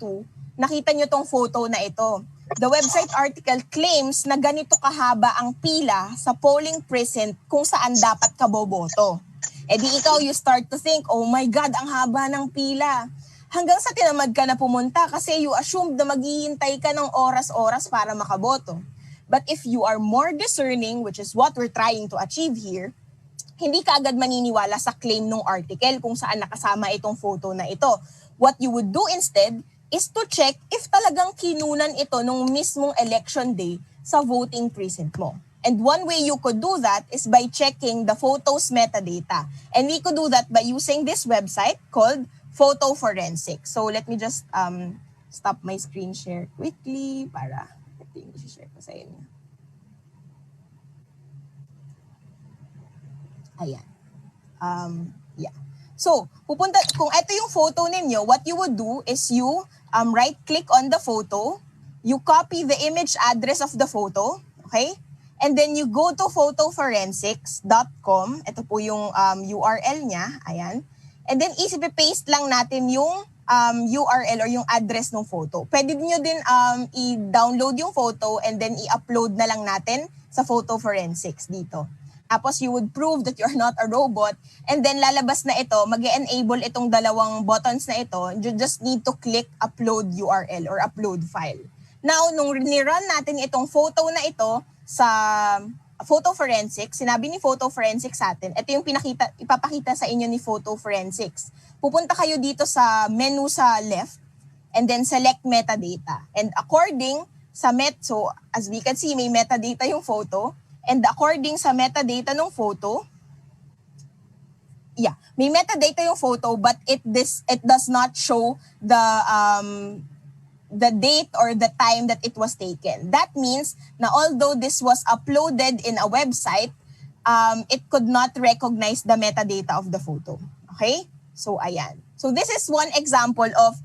nakita nyo tong photo na ito. The website article claims na ganito kahaba ang pila sa polling precinct kung saan dapat ka boboto. E di ikaw, you start to think, oh my God, ang haba ng pila. Hanggang sa tinamad ka na pumunta kasi you assumed na maghihintay ka ng oras-oras para makaboto. But if you are more discerning, which is what we're trying to achieve here, hindi ka agad maniniwala sa claim ng article kung saan nakasama itong photo na ito. What you would do instead is to check if talagang kinunan ito nung mismong election day sa voting precinct mo. And one way you could do that is by checking the photo's metadata. And we could do that by using this website called Photo Forensic. So let me just stop my screen share quickly para ito yung i-share ko sa inyo. Ayan. Yeah. So, kung ito yung photo ninyo, what you would do is you right-click on the photo, you copy the image address of the photo, okay? And then you go to photoforensics.com. Ito po yung URL niya, ayan. And then paste lang natin yung URL or yung address ng photo. Pwede nyo din i-download yung photo and then i-upload na lang natin sa Photo Forensics dito. Tapos you would prove that you're not a robot and then lalabas na ito, mag-enable itong dalawang buttons na ito. You just need to click upload URL or upload file. Now, nung nirun natin itong photo na ito sa Photo Forensics, sinabi ni Photo Forensics sa atin, ito yung ipapakita sa inyo ni Photo Forensics. Pupunta kayo dito sa menu sa left and then select metadata. And according sa so as we can see, may metadata yung photo. And according sa metadata ng photo, may metadata yung photo but it does not show the date or the time that it was taken. That means na although this was uploaded in a website, it could not recognize the metadata of the photo. Okay? So ayan. So this is one example of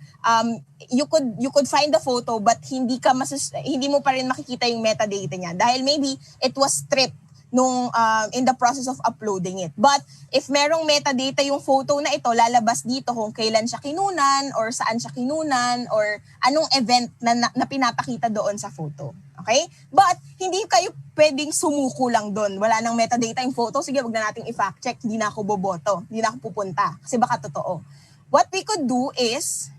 you could find the photo but hindi mo pa rin makikita yung metadata niya dahil maybe it was stripped nung in the process of uploading it. But if merong metadata yung photo na ito, lalabas dito kung kailan siya kinunan or saan siya kinunan or anong event na pinapakita doon sa photo. Okay? But hindi kayo pwedeng sumuko lang doon. Wala nang metadata yung photo. Sige, wag na nating i-fact check. Hindi na ako boboto. Hindi na ako pupunta. Kasi baka totoo. What we could do is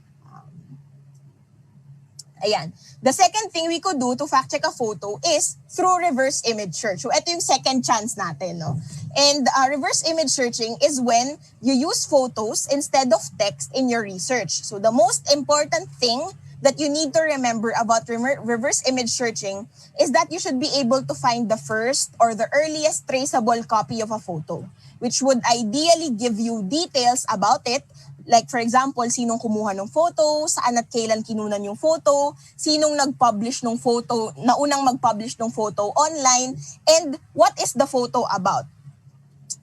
ayan. The second thing we could do to fact check a photo is through reverse image search. So ito yung second chance natin, no? And reverse image searching is when you use photos instead of text in your research. So the most important thing that you need to remember about reverse image searching is that you should be able to find the first or the earliest traceable copy of a photo, which would ideally give you details about it. Like for example, sinong kumuha ng photo, saan at kailan kinunan yung photo, sinong nag-publish ng photo, naunang mag-publish ng photo online, and what is the photo about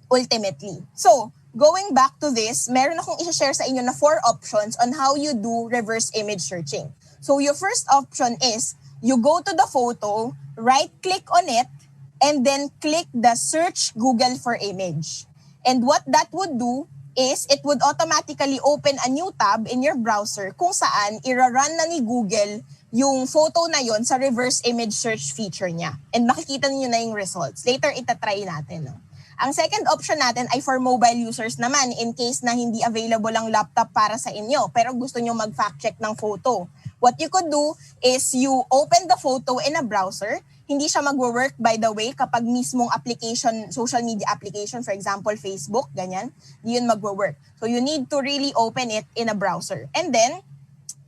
ultimately. So, going back to this, meron akong i-share sa inyo na 4 options on how you do reverse image searching. So, your first option is, you go to the photo, right-click on it, and then click the search Google for image. And what that would do is it would automatically open a new tab in your browser kung saan ira-run na ni Google yung photo na yon sa reverse image search feature niya. And makikita niyo na yung results. Later, itatry natin. No? Ang second option natin ay for mobile users naman in case na hindi available ang laptop para sa inyo pero gusto nyo mag-fact check ng photo. What you could do is you open the photo in a browser. Hindi siya magwo-work, by the way, kapag mismong application, social media application, for example, Facebook, ganyan, di yun magwo-work. So you need to really open it in a browser. And then,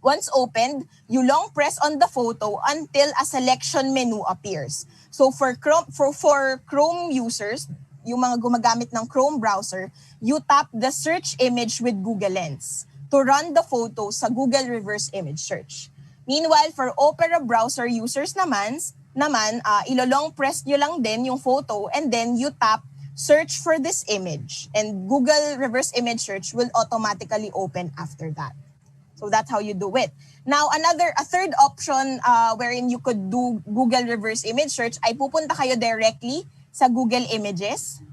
once opened, you long press on the photo until a selection menu appears. So for Chrome users, yung mga gumagamit ng Chrome browser, you tap the search image with Google Lens to run the photo sa Google reverse image search. Meanwhile, for Opera browser users naman, ilolong press nyo lang din yung photo and then you tap search for this image. And Google reverse image search will automatically open after that. So that's how you do it. Now, a third option wherein you could do Google reverse image search ay pupunta kayo directly sa Google Images.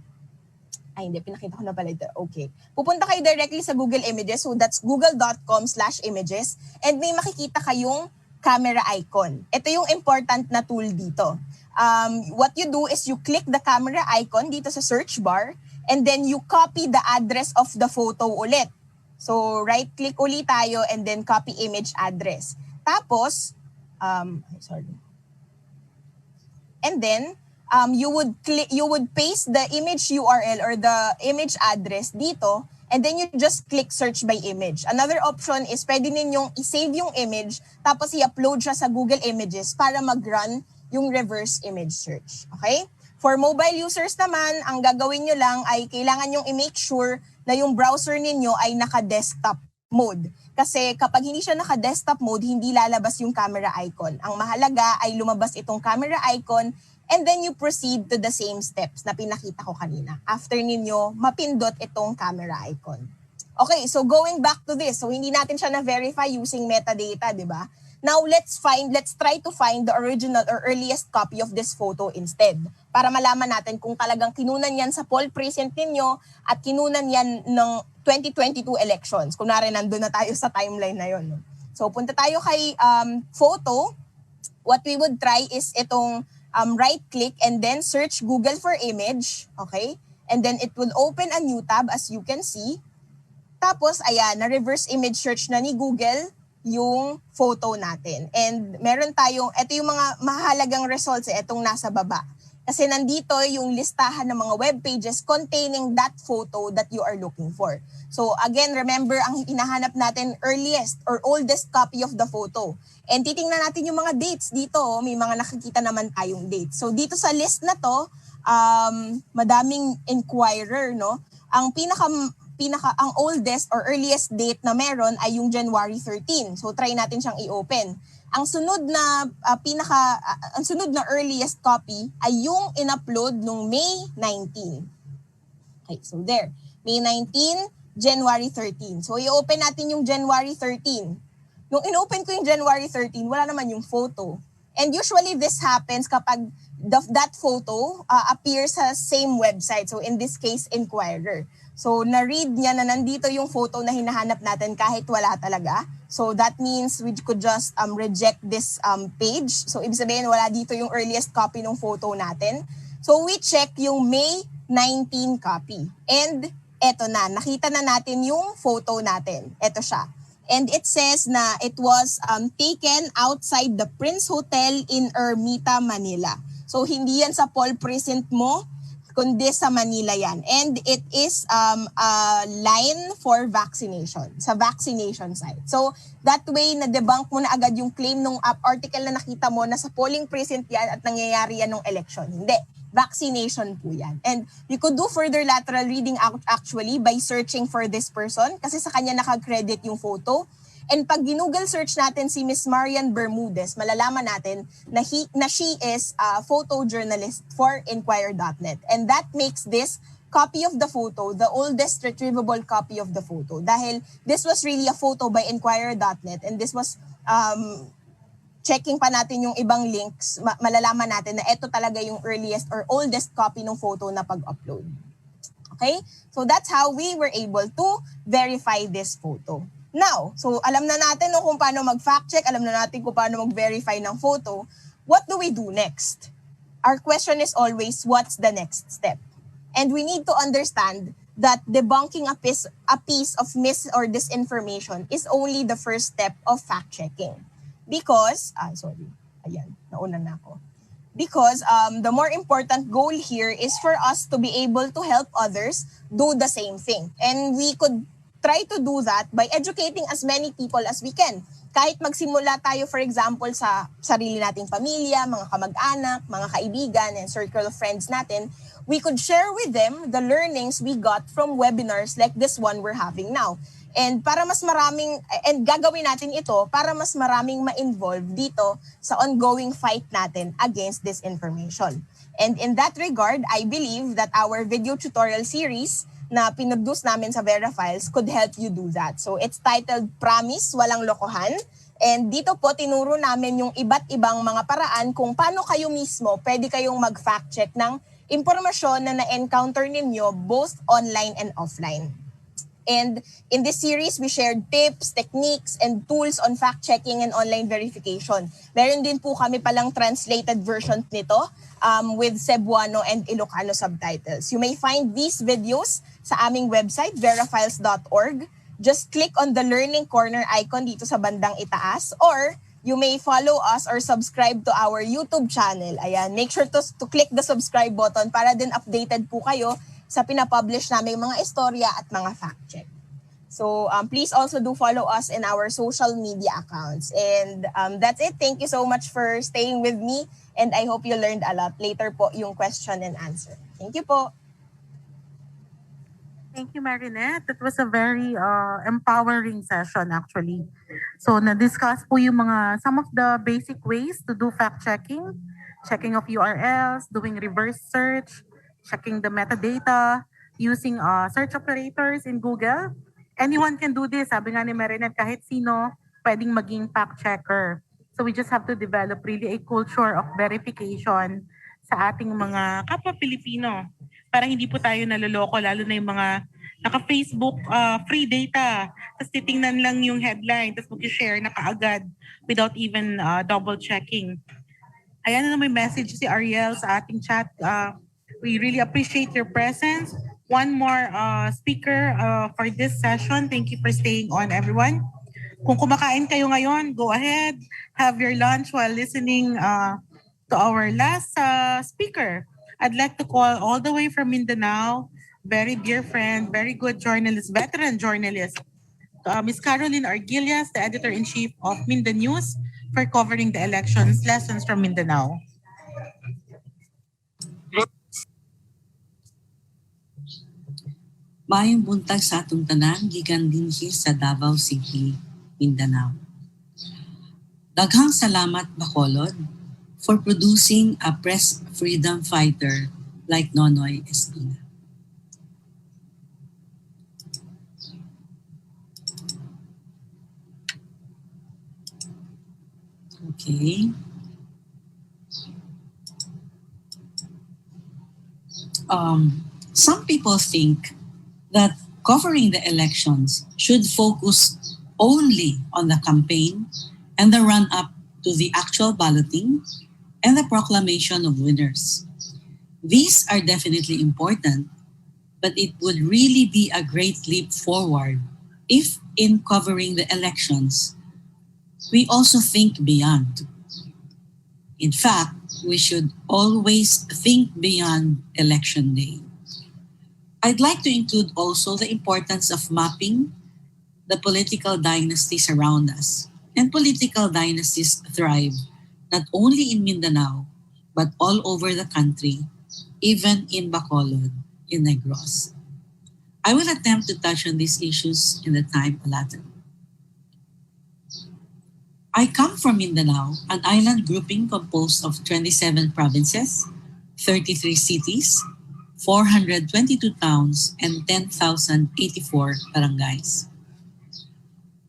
Ay, hindi. Pinakita ko na pala ito. Okay. Pupunta kayo directly sa Google Images. So, that's google.com/images. And may makikita kayong camera icon. Ito yung important na tool dito. What you do is you click the camera icon dito sa search bar and then you copy the address of the photo ulit. So, right-click ulit tayo and then copy image address. Tapos, and then, you would paste the image URL or the image address dito and then you just click search by image. Another option is pwede ninyong i-save yung image tapos i-upload siya sa Google Images para mag-run yung reverse image search. Okay? For mobile users naman, ang gagawin nyo lang ay kailangan yung i-make sure na yung browser ninyo ay naka-desktop mode. Kasi kapag hindi siya naka-desktop mode, hindi lalabas yung camera icon. Ang mahalaga ay lumabas itong camera icon and then you proceed to the same steps na pinakita ko kanina. After ninyo, mapindot itong camera icon. Okay, so going back to this. So hindi natin siya na-verify using metadata, di ba? Now let's try to find the original or earliest copy of this photo instead. Para malaman natin kung talagang kinunan yan sa poll precinct ninyo at kinunan yan ng 2022 elections. Kunwari nandun na tayo sa timeline na yun. So punta tayo kay photo. What we would try is itong right-click and then search Google for image, okay? And then it will open a new tab as you can see. Tapos, ayan, na-reverse image search na ni Google yung photo natin. And meron tayong, ito yung mga mahalagang results, itong nasa baba. Kasi nandito yung listahan ng mga web pages containing that photo that you are looking for. So again, remember, ang hinahanap natin earliest or oldest copy of the photo. And titingnan natin yung mga dates dito. May mga nakikita naman tayong dates. So dito sa list na to, madaming inquirer, no? Ang ang oldest or earliest date na meron ay yung January 13. So try natin siyang i-open. Ang sunod na earliest copy ay yung in-upload nung May 19. Okay, so there. May 19, January 13. So i-open natin yung January 13. Nung in-open ko yung January 13, wala naman yung photo. And usually this happens kapag that photo appears sa same website. So in this case, Inquirer. So na-read niya na nandito yung photo na hinahanap natin kahit wala talaga. So that means we could just reject this page. So ibig sabihin wala dito yung earliest copy ng photo natin. So we check yung May 19 copy. And eto na, nakita na natin yung photo natin. Eto siya. And it says na it was taken outside the Prince Hotel in Ermita, Manila. So hindi yan sa poll precinct mo, kundi sa Manila yan. And it is a line for vaccination, sa vaccination site. So that way, na-debunk mo na agad yung claim ng article na nakita mo na sa polling precinct yan at nangyayari yan ng election. Hindi. Vaccination po yan. And you could do further lateral reading actually by searching for this person kasi sa kanya nakag-credit yung photo. And pag ginoogle search natin si Miss Marian Bermudez, malalaman natin na she is a photojournalist for Inquirer.net. And that makes this copy of the photo the oldest retrievable copy of the photo. Dahil this was really a photo by Inquirer.net and this was checking pa natin yung ibang links, malalaman natin na ito talaga yung earliest or oldest copy ng photo na pag-upload. Okay? So that's how we were able to verify this photo. Now, so alam na natin no, kung paano mag-fact check, alam na natin kung paano mag-verify ng photo. What do we do next? Our question is always, what's the next step? And we need to understand that debunking a piece of mis or disinformation is only the first step of fact checking. Because, nauna na ako. Because the more important goal here is for us to be able to help others do the same thing. And we could try to do that by educating as many people as we can. Kahit magsimula tayo, for example, sa sarili nating pamilya, mga kamag-anak, mga kaibigan, and circle of friends natin, we could share with them the learnings we got from webinars like this one we're having now. And gagawin natin ito para mas maraming ma-involve dito sa ongoing fight natin against disinformation. And in that regard, I believe that our video tutorial series na pinroduce namin sa Vera Files could help you do that. So it's titled Promise, Walang Lokohan. And dito po tinuro namin yung iba't ibang mga paraan kung paano kayo mismo pwede kayong mag-fact check ng impormasyon na na-encounter ninyo both online and offline. And in this series, we shared tips, techniques, and tools on fact-checking and online verification. Meron din po kami palang translated version nito with Cebuano and Ilocano subtitles. You may find these videos sa aming website, verafiles.org. Just click on the learning corner icon dito sa bandang itaas, or you may follow us or subscribe to our YouTube channel. Ayan, make sure to click the subscribe button para din updated po kayo sa pinapublish namin mga istorya at mga fact check. So please also do follow us in our social media accounts. And that's it. Thank you so much for staying with me. And I hope you learned a lot. Later po yung question and answer. Thank you po. Thank you, Marinette. That was a very empowering session actually. So na-discuss po yung some of the basic ways to do fact-checking, checking of URLs, doing reverse search, checking the metadata, using search operators in Google. Anyone can do this. Sabi nga ni Marinette, kahit sino pwedeng maging fact-checker. So we just have to develop really a culture of verification sa ating mga kapwa Pilipino para hindi po tayo naloloko, lalo na yung mga naka-Facebook free data. Tapos titingnan lang yung headline, tapos mag-share na kaagad without even double-checking. Ayan na may message si Ariel sa ating chat. We really appreciate your presence. One more speaker for this session. Thank you for staying on, everyone. Kung kumakain kayo ngayon, go ahead, have your lunch while listening to our last speaker. I'd like to call all the way from Mindanao, very dear friend, very good journalist, veteran journalist, Ms. Caroline Arguillas, the editor-in-chief of Mindan News, for covering the elections, lessons from Mindanao. Mayong buntag sa atong tanan, gikan dinhi sa Davao City, Mindanao. Daghang salamat, Bacolod, for producing a press freedom fighter like Nonoy Espina. Okay. Some people think that covering the elections should focus only on the campaign and the run-up to the actual balloting and the proclamation of winners. These are definitely important, but it would really be a great leap forward if in covering the elections, we also think beyond. In fact, we should always think beyond Election Day. I'd like to include also the importance of mapping the political dynasties around us. And political dynasties thrive not only in Mindanao, but all over the country, even in Bacolod, in Negros. I will attempt to touch on these issues in the time allotted. I come from Mindanao, an island grouping composed of 27 provinces, 33 cities, 422 towns, and 10,084 barangays.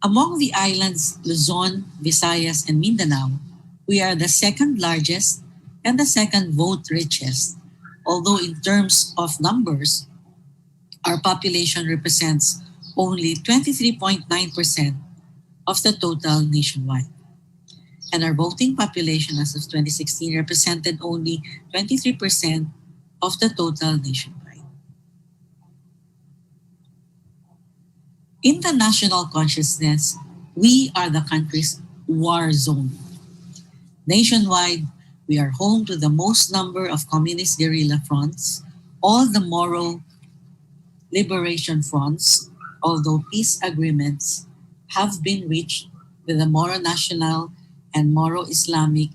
Among the islands Luzon, Visayas, and Mindanao, we are the second largest and the second vote richest, although in terms of numbers, our population represents only 23.9% of the total nationwide. And our voting population as of 2016 represented only 23% of the total nationwide. In the national consciousness, we are the country's war zone. Nationwide, we are home to the most number of communist guerrilla fronts, all the Moro liberation fronts, although peace agreements have been reached with the Moro National and Moro Islamic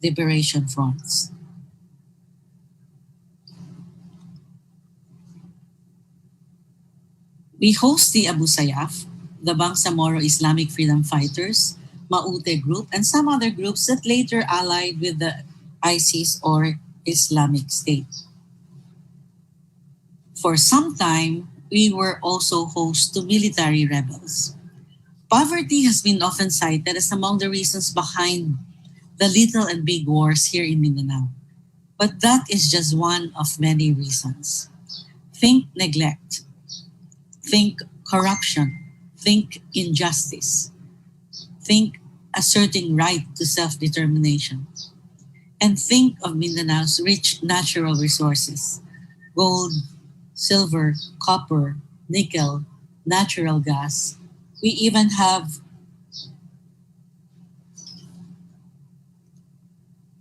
liberation fronts. We host the Abu Sayyaf, the Bangsamoro Islamic Freedom Fighters, Maute Group, and some other groups that later allied with the ISIS or Islamic State. For some time, we were also host to military rebels. Poverty has been often cited as among the reasons behind the little and big wars here in Mindanao. But that is just one of many reasons. Think neglect, think corruption, think injustice, think asserting right to self-determination, and think of Mindanao's rich natural resources: gold, silver, copper, nickel, natural gas. We even have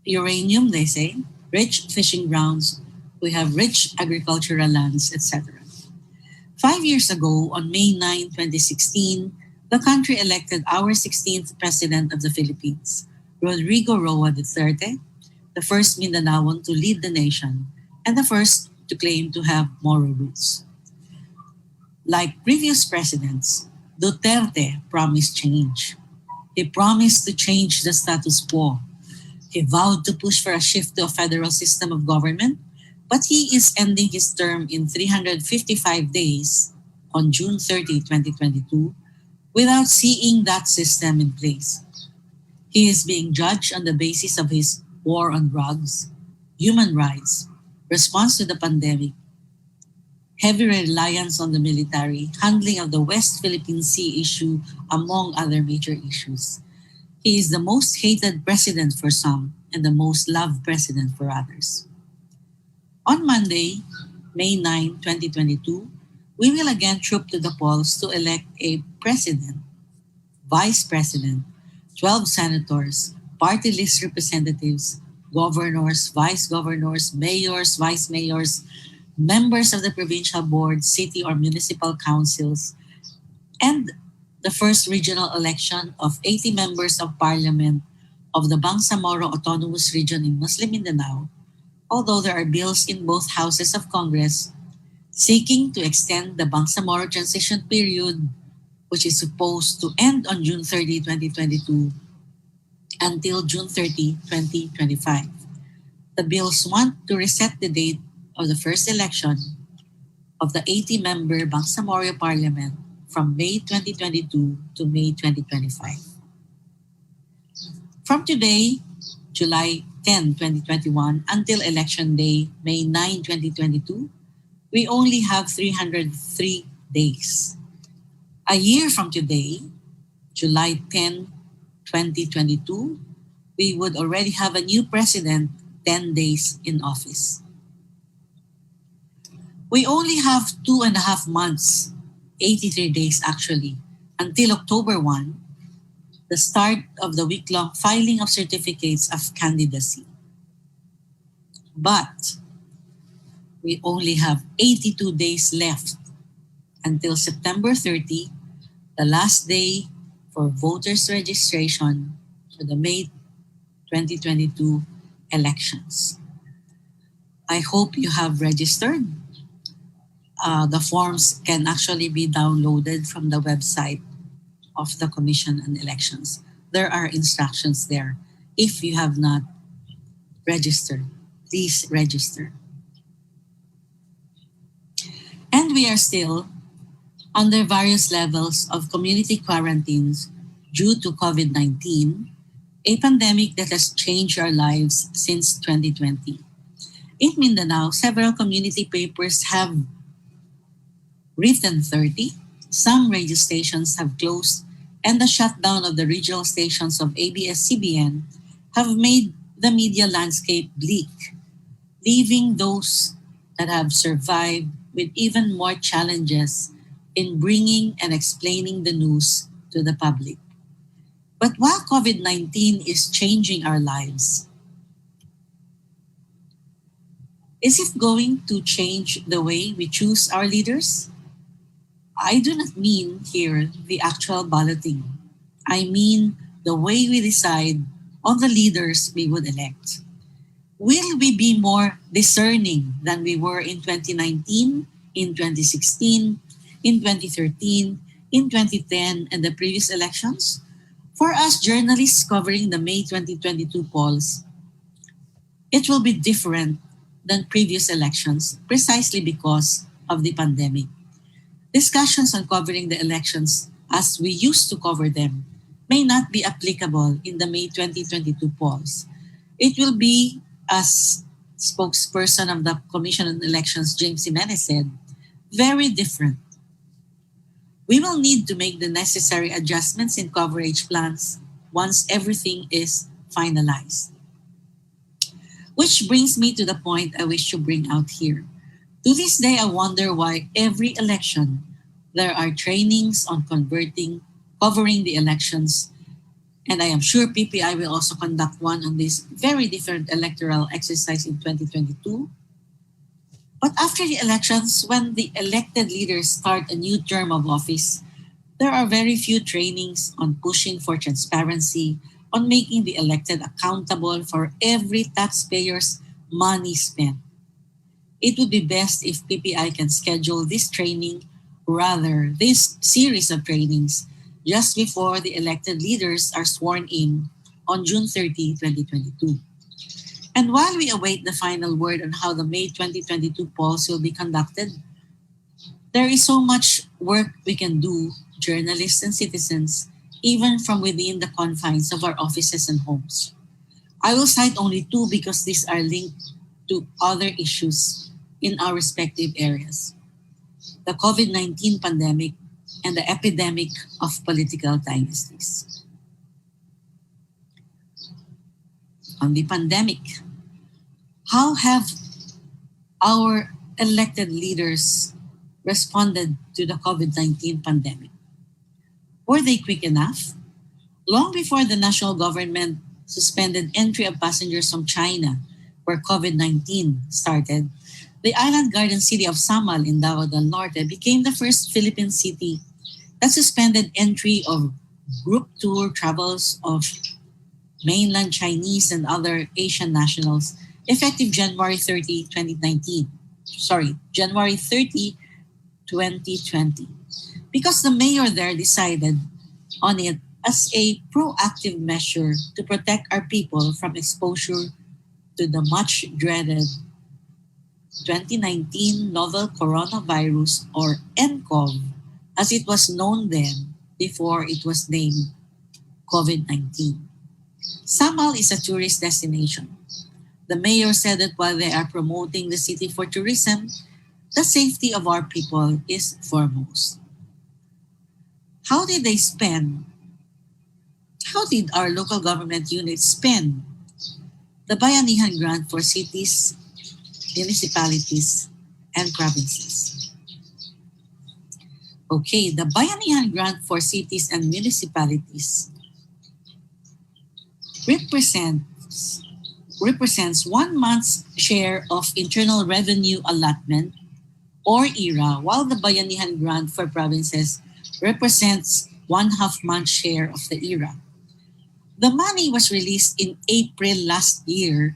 uranium, they say, rich fishing grounds, we have rich agricultural lands, etc. 5 years ago, on May 9, 2016, the country elected our 16th President of the Philippines, Rodrigo Roa Duterte, the first Mindanaoan to lead the nation and the first to claim to have moral roots. Like previous presidents, Duterte promised change. He promised to change the status quo. He vowed to push for a shift to a federal system of government, but he is ending his term in 355 days on June 30, 2022, without seeing that system in place. He is being judged on the basis of his war on drugs, human rights, response to the pandemic, heavy reliance on the military, handling of the West Philippine Sea issue, among other major issues. He is the most hated president for some and the most loved president for others. On Monday, May 9, 2022, we will again troop to the polls to elect a president, vice president, 12 senators, party list representatives, governors, vice governors, mayors, vice mayors, members of the provincial board, city or municipal councils, and the first regional election of 80 members of parliament of the Bangsamoro Autonomous Region in Muslim Mindanao, although there are bills in both houses of Congress seeking to extend the Bangsamoro transition period, which is supposed to end on June 30, 2022, until June 30, 2025. The bills want to reset the date of the first election of the 80-member Bangsamoro Parliament from May 2022 to May 2025. From today, July 10, 2021, until Election Day, May 9, 2022, we only have 303 days. A year from today, July 10, 2022, we would already have a new president 10 days in office. We only have 2.5 months, 83 days actually, until October 1, the start of the week-long filing of certificates of candidacy. But we only have 82 days left until September 30, the last day for voters' registration for the May 2022 elections. I hope you have registered. The forms can actually be downloaded from the website of the Commission on Elections. There are instructions there. If you have not registered, please register. And we are still under various levels of community quarantines due to COVID-19, a pandemic that has changed our lives since 2020. In Mindanao, several community papers have written 30, some radio stations have closed, and the shutdown of the regional stations of ABS-CBN have made the media landscape bleak, leaving those that have survived with even more challenges in bringing and explaining the news to the public. But while COVID-19 is changing our lives, is it going to change the way we choose our leaders? I do not mean here the actual balloting. I mean the way we decide on the leaders we would elect. Will we be more discerning than we were in 2019, in 2016, in 2013, in 2010 and the previous elections, for us journalists covering the May 2022 polls, it will be different than previous elections precisely because of the pandemic. Discussions on covering the elections as we used to cover them may not be applicable in the May 2022 polls. It will be, as spokesperson of the Commission on Elections, James Jimenez said, very different. We will need to make the necessary adjustments in coverage plans once everything is finalized. Which brings me to the point I wish to bring out here. To this day, I wonder why every election there are trainings on covering the elections, and I am sure PPI will also conduct one on this very different electoral exercise in 2022. But after the elections, when the elected leaders start a new term of office, there are very few trainings on pushing for transparency, on making the elected accountable for every taxpayer's money spent. It would be best if PPI can schedule this training, rather this series of trainings, just before the elected leaders are sworn in on June 30, 2022. And while we await the final word on how the May 2022 polls will be conducted, there is so much work we can do, journalists and citizens, even from within the confines of our offices and homes. I will cite only two because these are linked to other issues in our respective areas: the COVID-19 pandemic and the epidemic of political dynasties. On the pandemic, how have our elected leaders responded to the COVID-19 pandemic? Were they quick enough? Long before the national government suspended entry of passengers from China, where COVID-19 started, the island garden city of Samal in Davao del Norte became the first Philippine city that suspended entry of group tour travels of mainland Chinese and other Asian nationals effective January 30, 2019. January 30, 2020. Because the mayor there decided on it as a proactive measure to protect our people from exposure to the much dreaded 2019 novel coronavirus, or nCoV, as it was known then before it was named COVID-19. Samal is a tourist destination. The mayor said that while they are promoting the city for tourism, the safety of our people is foremost. How did they spend? How did our local government units spend the Bayanihan Grant for cities, municipalities, and provinces? Okay, the Bayanihan Grant for cities and municipalities represents 1 month's share of internal revenue allotment, or IRA, while the Bayanihan Grant for provinces represents 1/2 month share of the IRA. The money was released in April last year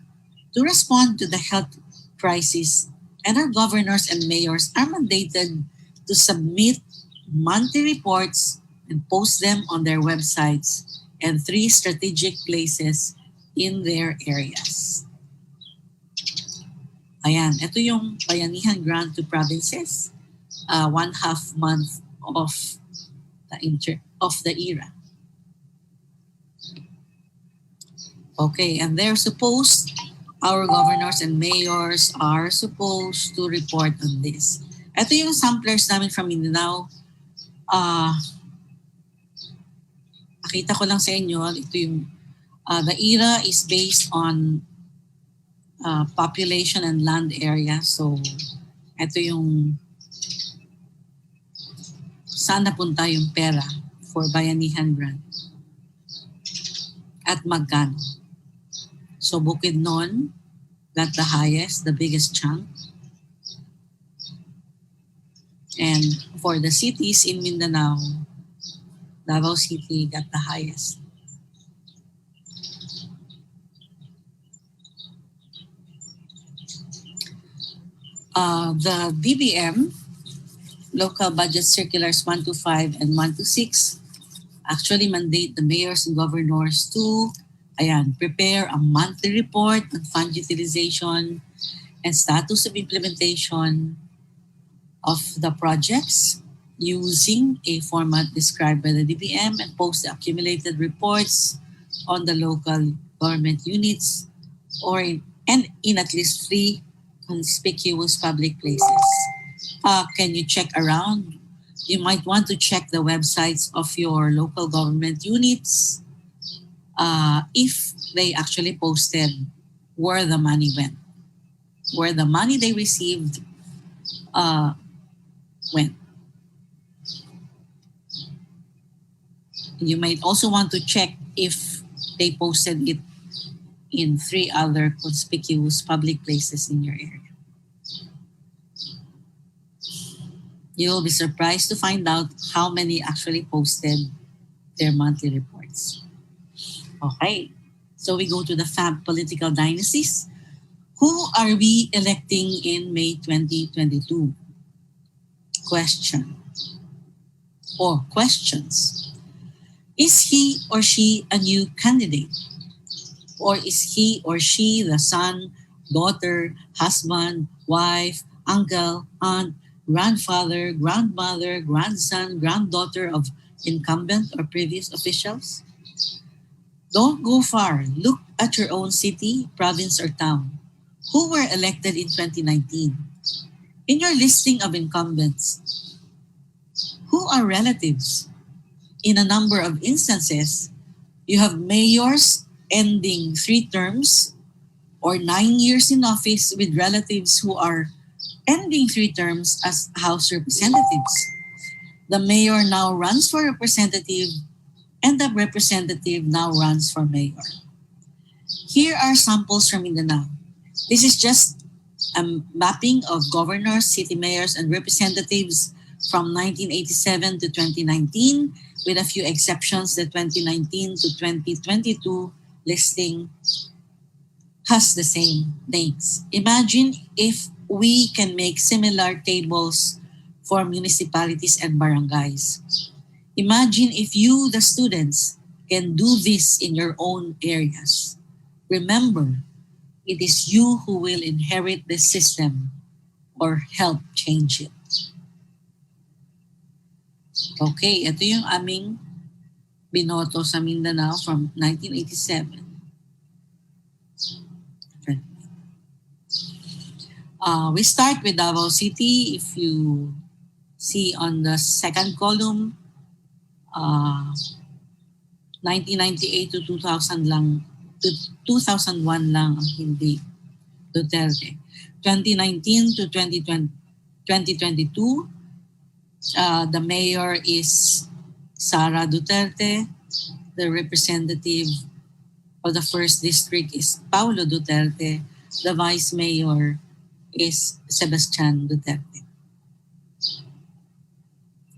to respond to the health crisis, and our governors and mayors are mandated to submit monthly reports and post them on their websites and 3 strategic places in their areas. Ayan, ito yung Bayanihan Grant to provinces, 1/2 month of the IRA. Okay, and our governors and mayors are supposed to report on this. Ito yung samplers namin from Mindanao. Pakita ko lang sa inyo, ito yung the IRA is based on population and land area. So, ito yung saan napunta yung pera for Bayanihan Grant at magkano. So, Bukidnon got the highest, the biggest chunk. And for the cities in Mindanao, Davao City got the highest. The BBM Local Budget Circulars 125 and 126 actually mandate the mayors and governors to prepare a monthly report on fund utilization and status of implementation of the projects using a format described by the DBM and post the accumulated reports on the local government units and in at least 3 conspicuous public places. Can you check around? You might want to check the websites of your local government units if they actually posted where the money went, where the money they received went. You might also want to check if they posted it in 3 other conspicuous public places in your area. You will be surprised to find out how many actually posted their monthly reports. Okay, so we go to the FAB political dynasties. Who are we electing in May 2022? Question or questions. Is he or she a new candidate? Or is he or she the son, daughter, husband, wife, uncle, aunt, grandfather, grandmother, grandson, granddaughter of incumbent or previous officials? Don't go far. Look at your own city, province, or town. Who were elected in 2019? In your listing of incumbents, who are relatives? In a number of instances, you have mayors ending 3 terms or 9 years in office with relatives who are ending 3 terms as House representatives. The mayor now runs for representative and the representative now runs for mayor. Here are samples from Mindanao. This is just a mapping of governors, city mayors, and representatives from 1987 to 2019, with a few exceptions. The 2019 to 2022 listing has the same names. Imagine if we can make similar tables for municipalities and barangays. Imagine if you, the students, can do this in your own areas. Remember, it is you who will inherit this system or help change it. Okay, ito yung aming binoto sa Mindanao from 1987. We start with Davao City. If you see on the second column, 1998 to 2000 lang, to 2001 lang ang hindi Duterte. 2019 to 2022, the mayor is Sara Duterte. The representative of the first district is Paulo Duterte. The vice mayor is Sebastian Duterte.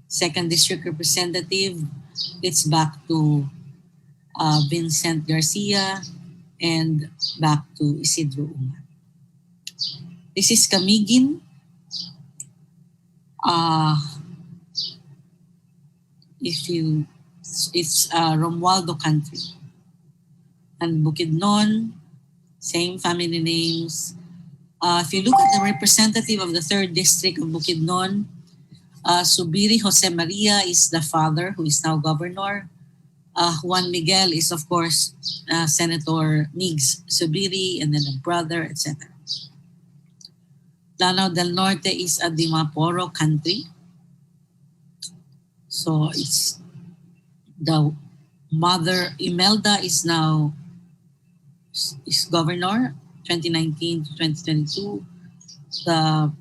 Second district representative, it's back to Vincent Garcia and back to Isidro Uma. This is Camiguin. It's Romualdo country. And Bukidnon, same family names. If you look at the representative of the 3rd district of Bukidnon, Subiri Jose Maria is the father who is now governor. Juan Miguel is, of course, Senator Migs Subiri, and then a brother, etc. Lanao del Norte is a Dimaporo country. So it's the mother, Imelda, is now governor, 2019 to 2022. The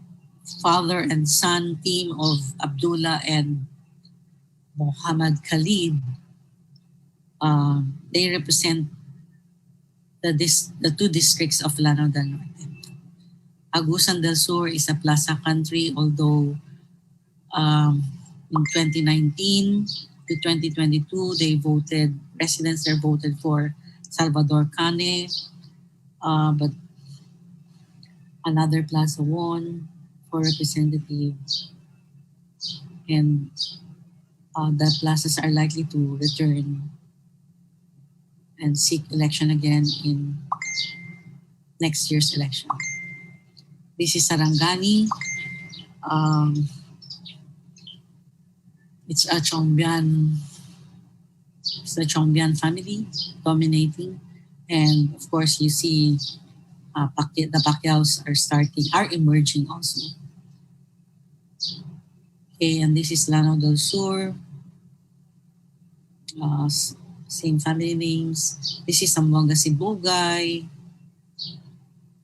father and son team of Abdullah and Muhammad Khalid, they represent the 2 districts of Lanao del Norte. Agusan del Sur is a plaza country, although in 2019 to 2022, residents there voted for Salvador Cane, but another plaza won for representative. and the plazas are likely to return and seek election again in next year's election. This is Sarangani. It's the Chongbian family dominating. And of course, you see the Pacquiaos are emerging also. Okay, and this is Lanao del Sur. Same family names. This is Zamboanga Sibugay,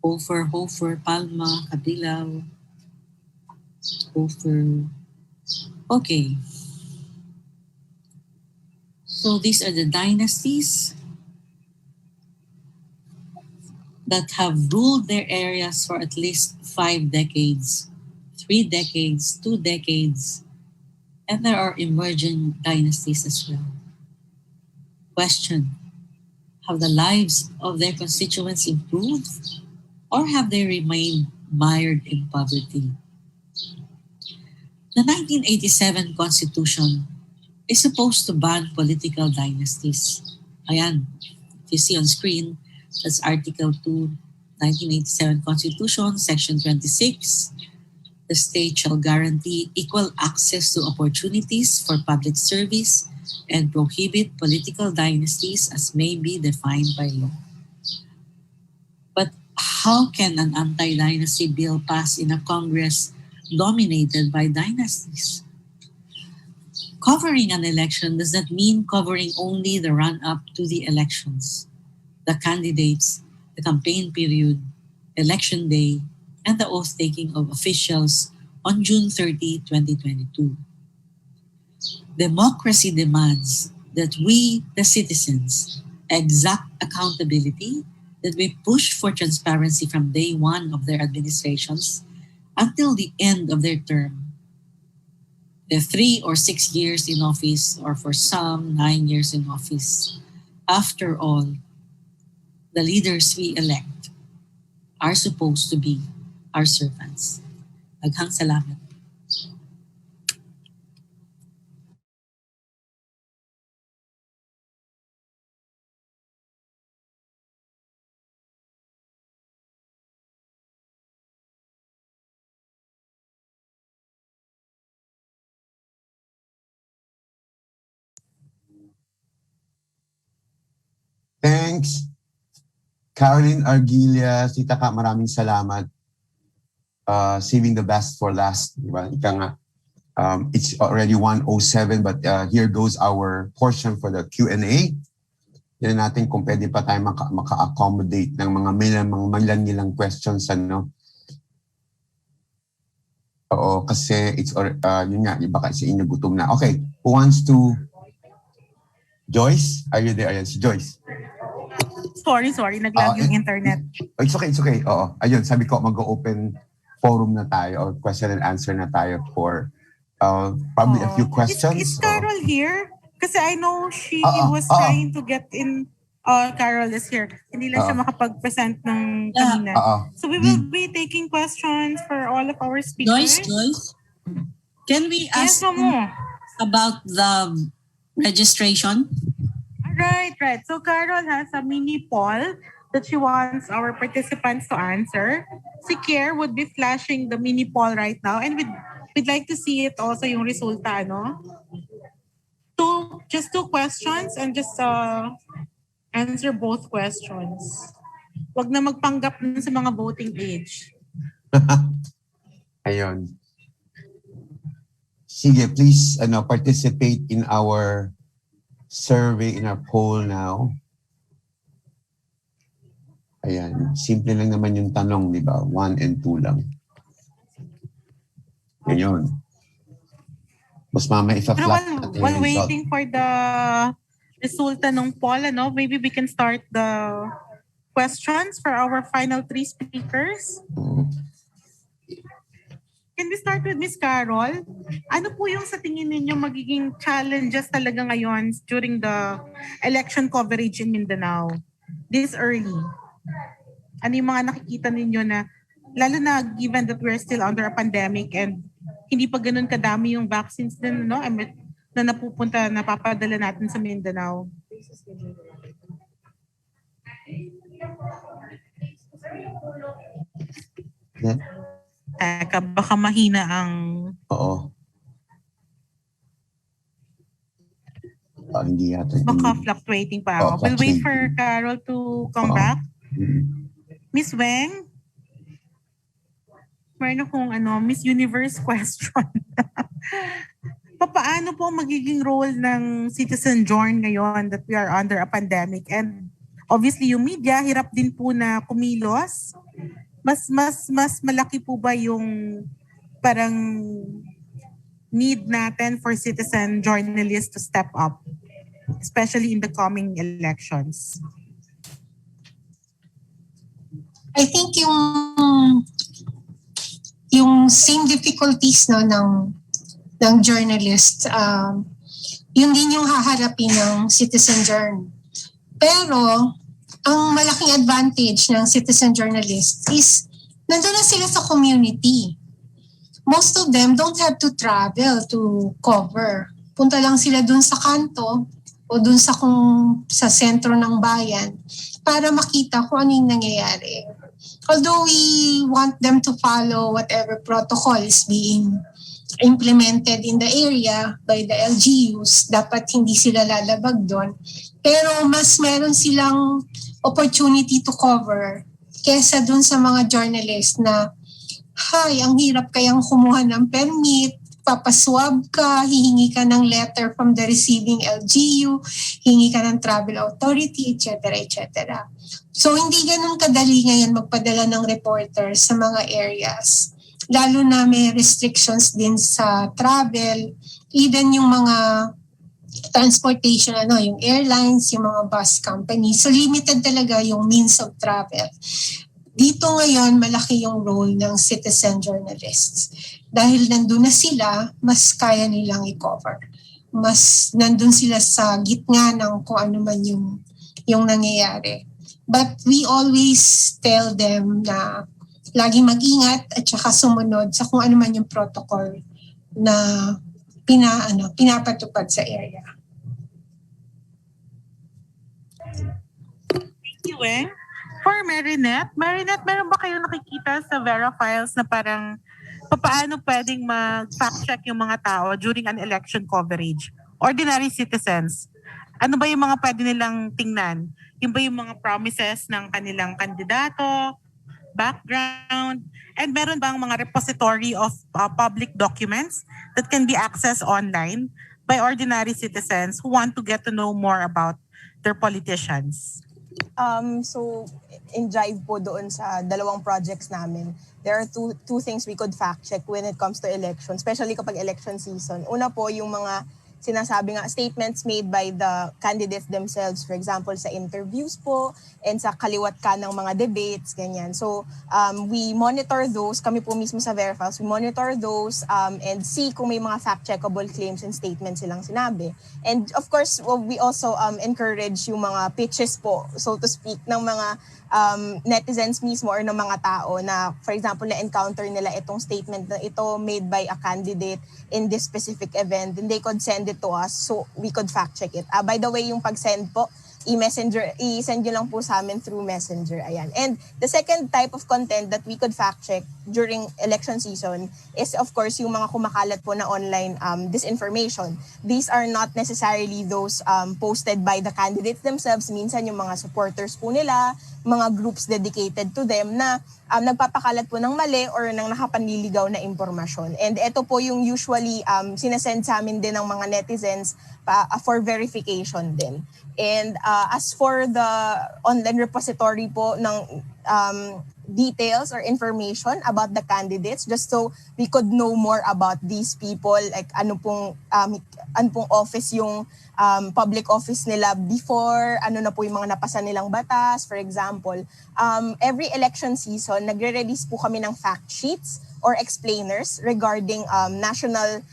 Hofer, Palma, Kabilao, Hofer. Okay. So these are the dynasties that have ruled their areas for at least 5 decades, 3 decades, 2 decades, and there are emerging dynasties as well. Question: have the lives of their constituents improved, or have they remained mired in poverty? The 1987 Constitution is supposed to ban political dynasties. Ayan, if you see on screen, that's Article 2, 1987 Constitution, Section 26. The state shall guarantee equal access to opportunities for public service and prohibit political dynasties as may be defined by law. But how can an anti-dynasty bill pass in a Congress dominated by dynasties? Covering an election does not mean covering only the run-up to the elections, the candidates, the campaign period, election day, and the oath-taking of officials on June 30, 2022. Democracy demands that we, the citizens, exact accountability, that we push for transparency from day one of their administrations until the end of their term. The 3 or 6 years in office, or for some, 9 years in office. After all, the leaders we elect are supposed to be our servants. Daghang salamat. Thanks. Caroline Argilia, Tita Ka, maraming salamat. Saving the best for last. Diba? Ika nga, it's already 1:07, but here goes our portion for the Q&A. Yan natin kung pwede pa tayo maka-accommodate ng mga nilang questions. Ano? Oo, kasi it's, yun nga, baka sa inyo gutom na. Okay, who wants to? Joyce? Are you there? Ayan, si Joyce. Sorry. Nag-lag yung internet. It's okay. Oo. Ayun, sabi ko mag-open forum na tayo or question and answer na tayo for probably a few questions. Is Carol here? Kasi I know she was trying to get in. Carol is here. Hindi lang siya makapag-present ng kanina. So we will be taking questions for all of our speakers. Joyce, can we ask about the registration? Right. So Carol has a mini poll that she wants our participants to answer. Si Kier would be flashing the mini poll right now, and we'd like to see it also yung resulta, no? Just two questions and just answer both questions. Wag na magpanggap nun sa mga voting age. Ayun. Sige, please participate in our survey, in our poll now. Ayan, simple lang naman yung tanong, di ba? 1 and 2 lang. Ngayon. Mas mama ifa-flat natin while waiting for the resulta ng poll, maybe we can start the questions for our final 3 speakers. Can we start with Miss Carol? Ano po yung sa tingin ninyo magiging challenges talaga ngayon during the election coverage in Mindanao this early? Ano yung mga nakikita ninyo na, lalo na given that we're still under a pandemic and hindi pa ganun kadami yung vaccines din, no? Na napapadala natin sa Mindanao. Teka, baka mahina ang... Oo. Hindi yata. Baka fluctuating pa ako. We'll wait for Carol to come back. Miss Weng? Meron akong Miss Universe question. Paano po magiging role ng citizen journ ngayon that we are under a pandemic? And obviously yung media, hirap din po na kumilos. Mas malaki po ba yung parang need natin for citizen journalists to step up, especially in the coming elections? I think yung same difficulties ng journalist, yun din yung haharapin ng citizen journal. Pero ang malaking advantage ng citizen journalists is nandun na sila sa community. Most of them don't have to travel to cover. Punta lang sila dun sa kanto o dun sa sentro ng bayan para makita kung ano yung nangyayari. Although we want them to follow whatever protocol is being implemented in the area by the LGUs, dapat hindi sila lalabag doon. Pero mas meron silang opportunity to cover kesa dun sa mga journalist na ang hirap kayang kumuha ng permit, papaswab ka, hihingi ka ng letter from the receiving LGU, hingi ka ng travel authority, etc. etc. So hindi ganun kadali ngayon magpadala ng reporters sa mga areas. Lalo na may restrictions din sa travel, even yung mga transportation, yung airlines, yung mga bus companies. So limited talaga yung means of travel. Dito ngayon, malaki yung role ng citizen journalists. Dahil nandun na sila, mas kaya nilang i-cover. Mas nandun sila sa gitna ng kung ano man yung nangyayari. But we always tell them na lagi mag-ingat at saka sumunod sa kung ano man yung protocol na pinapatupad sa area. Thank you, For Marinette, meron ba kayong nakikita sa Vera Files na parang paano pwedeng mag-fact check yung mga tao during an election coverage? Ordinary citizens, ano ba yung mga pwede nilang tingnan? Yung ba yung mga promises ng kanilang kandidato, background, and meron bang mga repository of public documents that can be accessed online by ordinary citizens who want to get to know more about their politicians? So, in drive po doon sa dalawang projects namin, there are two things we could fact check when it comes to election, especially kapag election season. Una po, yung mga sinasabi nga statements made by the candidates themselves, for example, sa interviews po and sa kaliwat ka ng mga debates, ganyan. So, we monitor those, kami po mismo sa Verifiles, we monitor those and see kung may mga fact-checkable claims and statements silang sinabi. And of course, we also encourage yung mga pitches po, so to speak, ng mga netizens mismo or ng mga tao na, for example, na-encounter nila itong statement na ito made by a candidate in this specific event, and they could send it to us so we could fact check it. By the way, yung pag-send po, i-send nyo lang po sa amin through Messenger. Ayan. And the second type of content that we could fact check during election season is, of course, yung mga kumakalat po na online disinformation. These are not necessarily those posted by the candidates themselves. Minsan yung mga supporters po nila, mga groups dedicated to them na nagpapakalat po ng mali or ng nakapanliligaw na impormasyon. And ito po yung usually sinasend sa amin din ng mga netizens for verification din. And as for the online repository po ng details or information about the candidates, just so we could know more about these people, like ano pong office yung public office nila before, ano na po yung mga napasa nilang batas. For example, every election season, nagre-release po kami ng fact sheets or explainers regarding national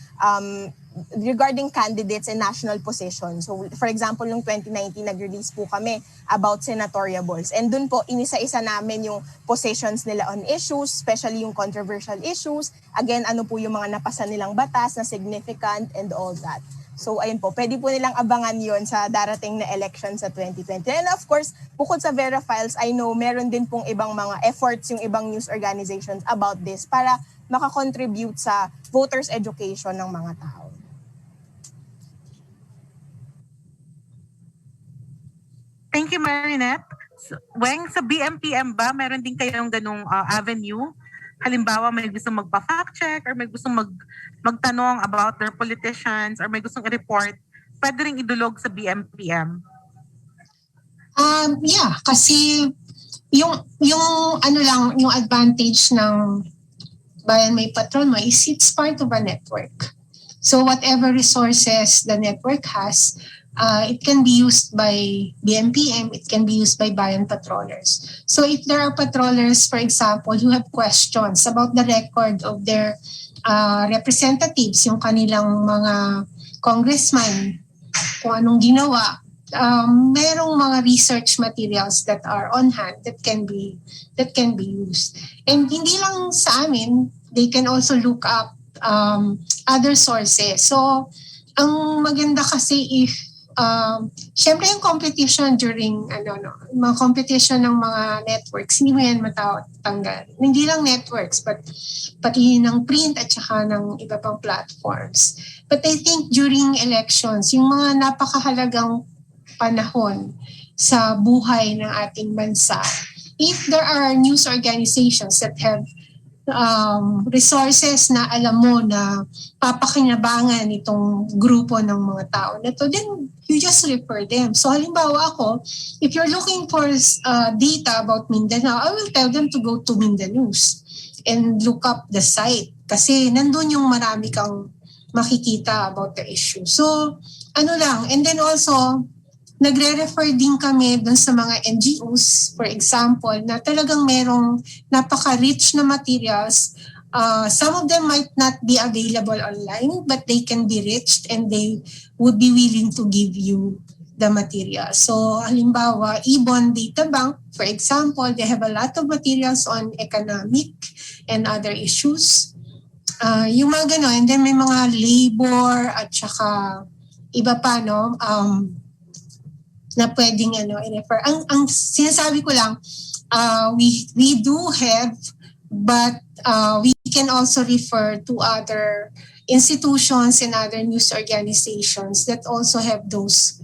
regarding candidates and national positions. So for example, noong 2019, nag-release po kami about senatoriables. And dun po, inisa-isa namin yung positions nila on issues, especially yung controversial issues. Again, ano po yung mga napasa nilang batas na significant and all that. So ayun po, pwede po nilang abangan yon sa darating na election sa 2020. And of course, bukod sa Vera Files, I know meron din pong ibang mga efforts yung ibang news organizations about this para makakontribute sa voters' education ng mga tao. Thank you, Marinette. Weng, sa BMPM ba, meron din kayong ganung avenue? Halimbawa, may gustong magpa-fact check or may gustong magtanong about their politicians or may gustong i-report, pwede rin idulog sa BMPM? Yeah, kasi yung ano lang, yung advantage ng Bayan May Patrol Mo is it's part of a network. So whatever resources the network has, it can be used by BMPM, it can be used by Bayan Patrollers. So if there are patrollers, for example, who have questions about the record of their representatives, yung kanilang mga congressman, kung anong ginawa, merong mga research materials that are on hand that can be used. And hindi lang sa amin, they can also look up other sources. So ang maganda kasi if syempre yung competition during mga competition ng mga networks, hindi mo yan matanggal. Hindi lang networks, but pati ng print at saka ng iba pang platforms. But I think during elections, yung mga napakahalagang panahon sa buhay ng ating bansa, if there are news organizations that have resources na alam mo na papakinabangan itong grupo ng mga tao na to, then you just refer them. So halimbawa ako, if you're looking for data about Mindanao, I will tell them to go to Mindanews and look up the site kasi nandun yung marami kang makikita about the issue. So ano lang, and then also nagre-refer din kami dun sa mga NGOs, for example, na talagang merong napaka-rich na materials. Some of them might not be available online, but they can be reached and they would be willing to give you the material. So, halimbawa, Ibon Data Bank, for example, they have a lot of materials on economic and other issues. Yung mga gano'n, and then may mga labor at saka iba pa, no? Na pwedeng i-refer. Ang sinasabi ko lang, we do have, but we can also refer to other institutions and other news organizations that also have those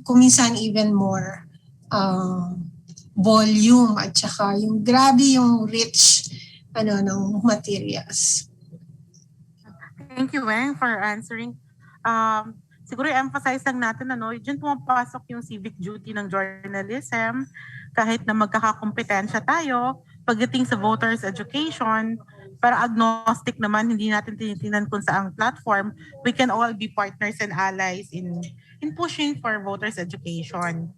kuminsan even more volume at saka yung grabe yung rich ng materials. Thank you, Weng, for answering. Siguro i-emphasize lang natin, dyan pumapasok yung civic duty ng journalism, kahit na magkakakompetensya tayo, pagdating sa voters education, para agnostic naman, hindi natin tinitinan kung saang platform, we can all be partners and allies in pushing for voters education.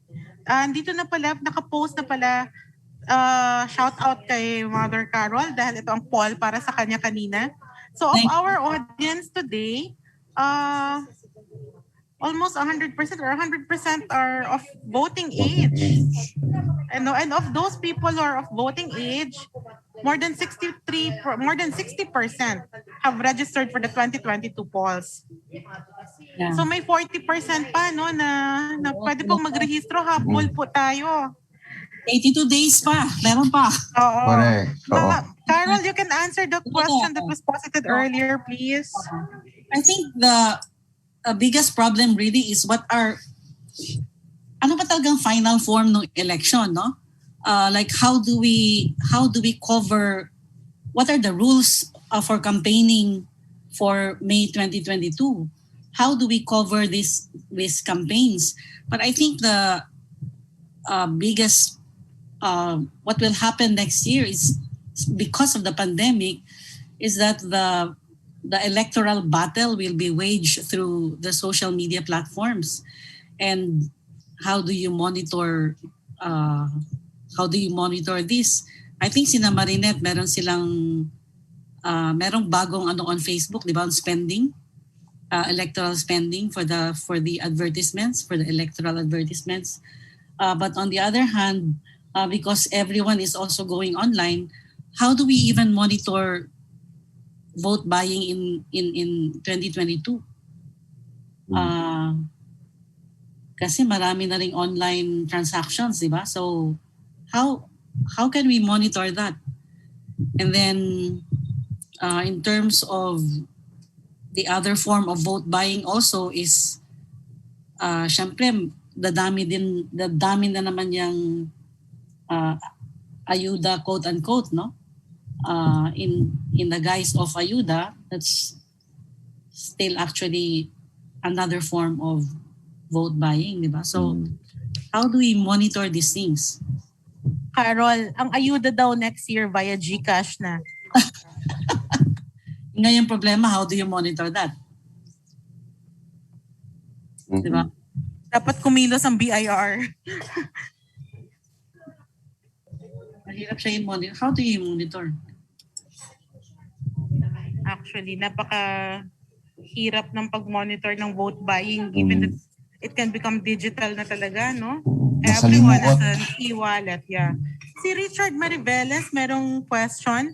Dito na pala, nakapost na pala, shout out kay Mother Carol dahil ito ang poll para sa kanya kanina. So of our audience today, almost 100% or 100% are of voting age. And of those people who are of voting age, more than 60% have registered for the 2022 polls. Yeah. So may 40% pa na pwede pong magrehistro, habol po tayo. 82 days pa, meron pa. Oo. Correct. Carol, you can answer the question that was posited earlier, please. I think the biggest problem really is ano ba talagang final form ng election, no? Like how do we cover, what are the rules for campaigning for May 2022? How do we cover these campaigns? But I think the biggest what will happen next year is, because of the pandemic, is that the electoral battle will be waged through the social media platforms. And how do you monitor this? I think sina Marinette, merong bagong on Facebook, di ba, on spending. electoral spending for the advertisements, for the electoral advertisements. But on the other hand, because everyone is also going online, how do we even monitor vote buying in 2022? Kasi marami na ring online transactions, di ba? So how can we monitor that? And then in terms of the other form of vote buying also is syempre dadami na naman yung ayuda, quote unquote, no? In the guise of ayuda, that's still actually another form of vote buying, di ba? So how do we monitor these things? Carol, ang ayuda daw next year via GCash na. Ngayon problema, how do you monitor that? Di ba? Dapat kumilos ang BIR. Mahirap siya i-monitor. How do you monitor? Actually, napaka-hirap ng pag-monitor ng vote buying given that it can become digital na talaga, no? Everyone has an e-wallet, yeah. Si Richard Mariveles, merong question.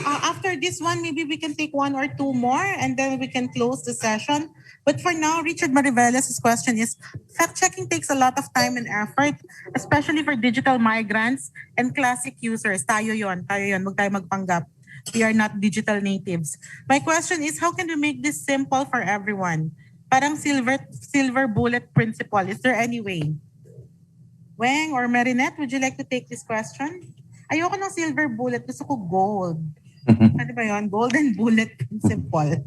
After this one, maybe we can take one or two more and then we can close the session. But for now, Richard Mariveles' question is, fact-checking takes a lot of time and effort, especially for digital migrants and classic users. Tayo yon, wag tayo magpanggap. We are not digital natives. My question is, how can we make this simple for everyone? Parang silver bullet principle. Is there any way? Weng or Marinette, would you like to take this question? Ayoko ng silver bullet, gusto ko gold. Ano ba yun? Golden bullet principle.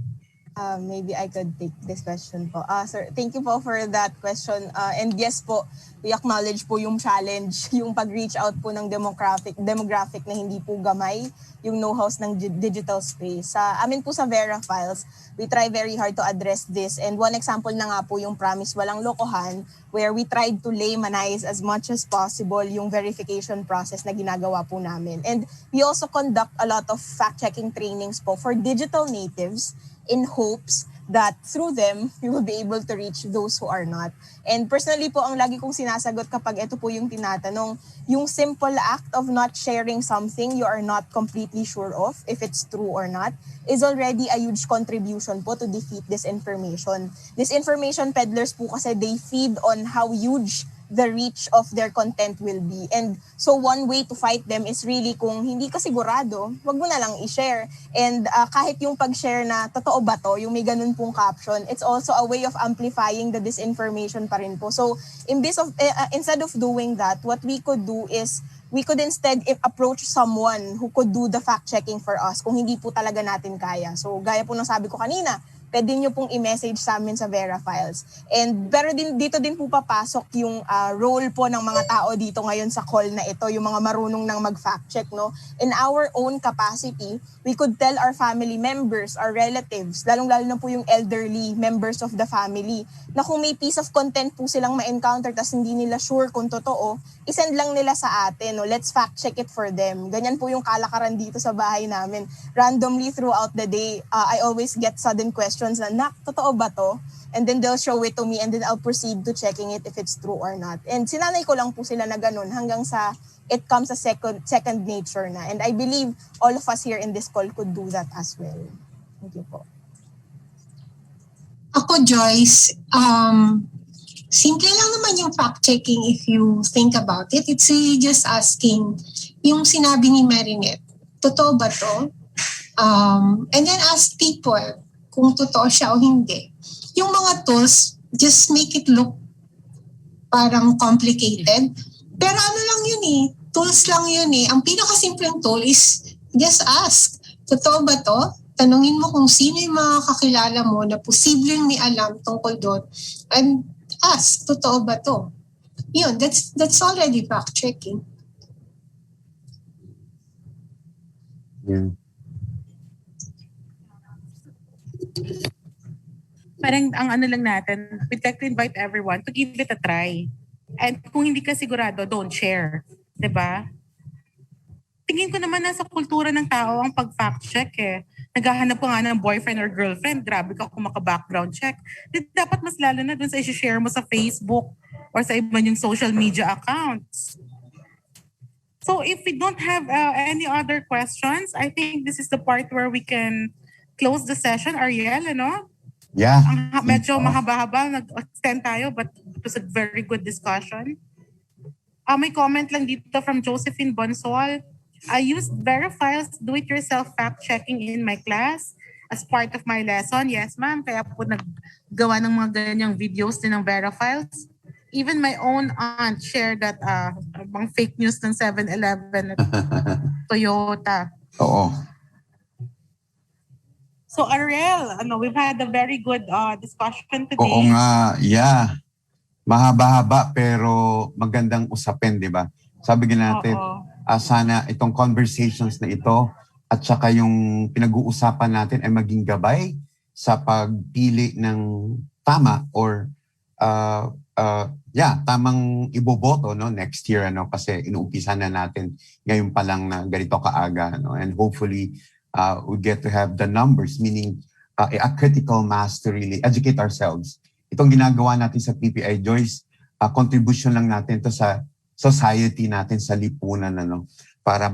Maybe I could take this question po. Sir, thank you po for that question. And yes po, we acknowledge po yung challenge, yung pag-reach out po ng demographic na hindi po gamay, yung know-hows ng digital space. Amin po sa Vera Files, we try very hard to address this. And one example na nga po yung Promise Walang Lokohan, where we tried to laymanize as much as possible yung verification process na ginagawa po namin. And we also conduct a lot of fact-checking trainings po for digital natives in hopes that through them, we will be able to reach those who are not. And personally po, ang lagi kong sinasagot kapag ito po yung tinatanong, yung simple act of not sharing something you are not completely sure of, if it's true or not, is already a huge contribution po to defeat disinformation. Disinformation peddlers po kasi they feed on how huge the reach of their content will be. And so one way to fight them is really kung hindi ka sigurado, wag mo na lang i-share. And kahit yung pag-share na totoo ba to, yung may ganun pong caption, it's also a way of amplifying the disinformation pa rin po. So instead of doing that, what we could do is we could instead approach someone who could do the fact-checking for us kung hindi po talaga natin kaya. So gaya po ng sabi ko kanina, pwede nyo pong i-message sa amin sa Vera Files. And pero dito din po papasok yung role po ng mga tao dito ngayon sa call na ito, yung mga marunong ng mag-fact check, no? In our own capacity, we could tell our family members, our relatives, lalong-lalo na po yung elderly members of the family, na kung may piece of content po silang ma-encounter tas hindi nila sure kung totoo, isend lang nila sa atin, no? Let's fact check it for them. Ganyan po yung kalakaran dito sa bahay namin. Randomly throughout the day, I always get sudden questions na, "Nak, totoo ba to?" And then they'll show it to me and then I'll proceed to checking it if it's true or not. And sinanay ko lang po sila na ganun hanggang sa it comes a second nature na. And I believe all of us here in this call could do that as well. Thank you po. Ako, Joyce, simple lang naman yung fact-checking if you think about it. It's really just asking yung sinabi ni Marinette, totoo ba to? And then ask people kung totoo siya o hindi. Yung mga tools, just make it look parang complicated. Pero ano lang yun eh, tools lang yun eh. Ang pinakasimpleng tool is just ask, totoo ba to? Tanungin mo kung sino yung mga kakilala mo na posibleng may alam tungkol doon. And ask, totoo ba to? Yun, that's already fact-checking. Yeah. Parang ang ano lang natin, we'd like to invite everyone to give it a try. And kung hindi ka sigurado, don't share. Diba? Tingin ko naman nasa kultura ng tao ang pag-fact check eh. naghahanap ko nga ng boyfriend or girlfriend, grabe ka kung maka-background check. Di dapat mas lalo na dun sa i-share mo sa Facebook or sa iba yung social media accounts. So if we don't have any other questions, I think this is the part where we can close the session. Ariel, ano? Yeah. Medyo mahaba-haba, nag-extend tayo, but it was a very good discussion. May comment lang dito from Josephine Bonsol. I used Verifile's do-it-yourself fact-checking in my class as part of my lesson. Yes, ma'am. Kaya po naggawa ng mga ganyang videos din ng Verifiles. Even my own aunt shared that mga fake news ng 7-Eleven at Toyota. Oo. So Ariel, we've had a very good discussion today. Oo nga, yeah. Mahaba-haba pero magandang usapin, di ba? Sabi natin, sana itong conversations na ito at saka yung pinag-uusapan natin ay maging gabay sa pagpili ng tama or tamang iboboto next year kasi inuumpisa na natin ngayon pa lang na ganito kaaga and hopefully we get to have the numbers, meaning a critical mass to really educate ourselves. Itong ginagawa natin sa PPI, Joyce, contribution lang natin to sa society natin, sa lipunan, para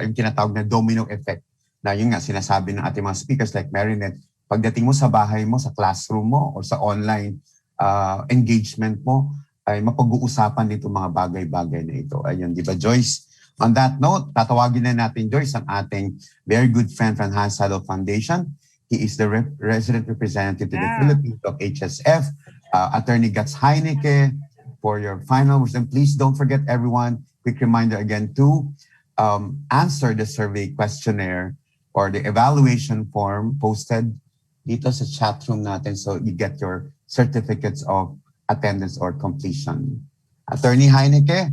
yung tinatawag na domino effect na yun nga sinasabi ng ating mga speakers like Marinette, pagdating mo sa bahay mo, sa classroom mo, or sa online engagement mo, ay mapag-uusapan dito mga bagay-bagay na ito. Ayun, di ba, Joyce? On that note, tatawagin na natin, Joyce, ang ating very good friend from Hanns Seidel Foundation. He is the resident representative to the Philippines of HSF, Attorney Gats Heineke, for your final words. And please don't forget, everyone, quick reminder again to answer the survey questionnaire or the evaluation form posted dito sa chat room natin so you get your certificates of attendance or completion. Attorney Heineke,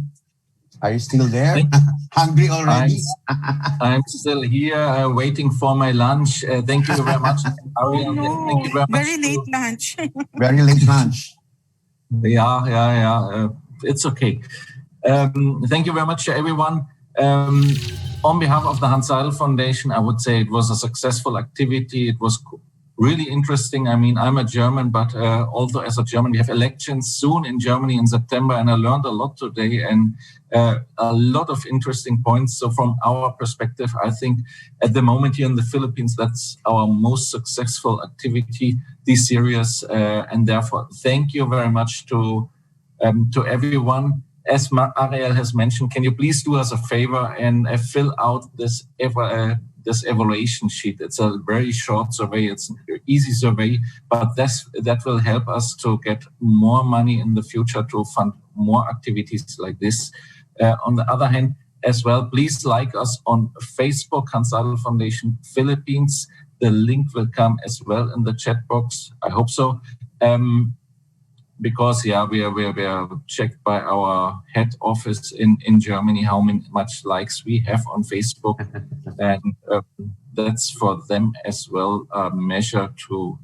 are you still there? Hungry already? I'm still here waiting for my lunch. Thank you very much. Ariel, thank you very much. Very late lunch. Very late lunch. Yeah. It's okay. Thank you very much, everyone. On behalf of the Hanns Seidel Foundation, I would say it was a successful activity. It was really interesting. I mean, I'm a German, but also as a German, we have elections soon in Germany in September, and I learned a lot today and a lot of interesting points. So from our perspective, I think at the moment here in the Philippines, that's our most successful activity this series, and therefore, thank you very much to everyone. As Ariel has mentioned, can you please do us a favor and fill out this evaluation sheet? It's a very short survey. It's an easy survey, but that will help us to get more money in the future to fund more activities like this. On the other hand, as well, please like us on Facebook, Hanns Seidel Foundation Philippines. The link will come as well in the chat box. I hope so. Because we are checked by our head office in Germany how much likes we have on Facebook, and that's for them as well a measure to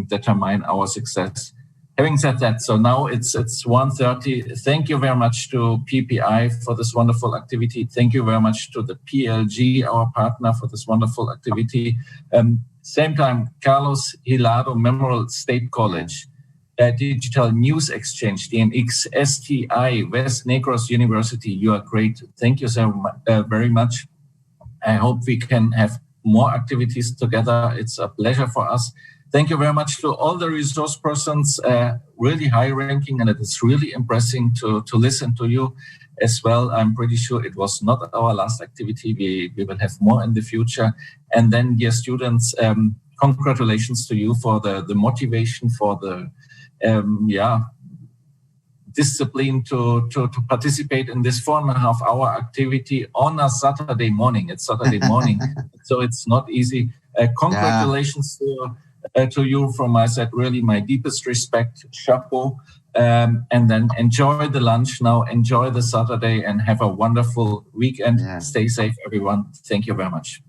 determine our success. Having said that, so now it's 1:30. Thank you very much to PPI for this wonderful activity. Thank you very much to the PILG, our partner, for this wonderful activity. Same time, Carlos Hilado Memorial State College. Digital News Exchange, DNX, STI, West Negros University. You are great. Thank you so very much. I hope we can have more activities together. It's a pleasure for us. Thank you very much to all the resource persons, really high ranking, and it is really impressive to listen to you as well. I'm pretty sure it was not our last activity. We will have more in the future. And then, dear students, congratulations to you for the motivation, for the discipline to participate in this 4.5 hour activity on a Saturday morning. It's Saturday morning, so it's not easy. Congratulations to you from my side. Really, my deepest respect. Chapeau. And then enjoy the lunch now. Enjoy the Saturday and have a wonderful weekend. Stay safe, everyone. Thank you very much.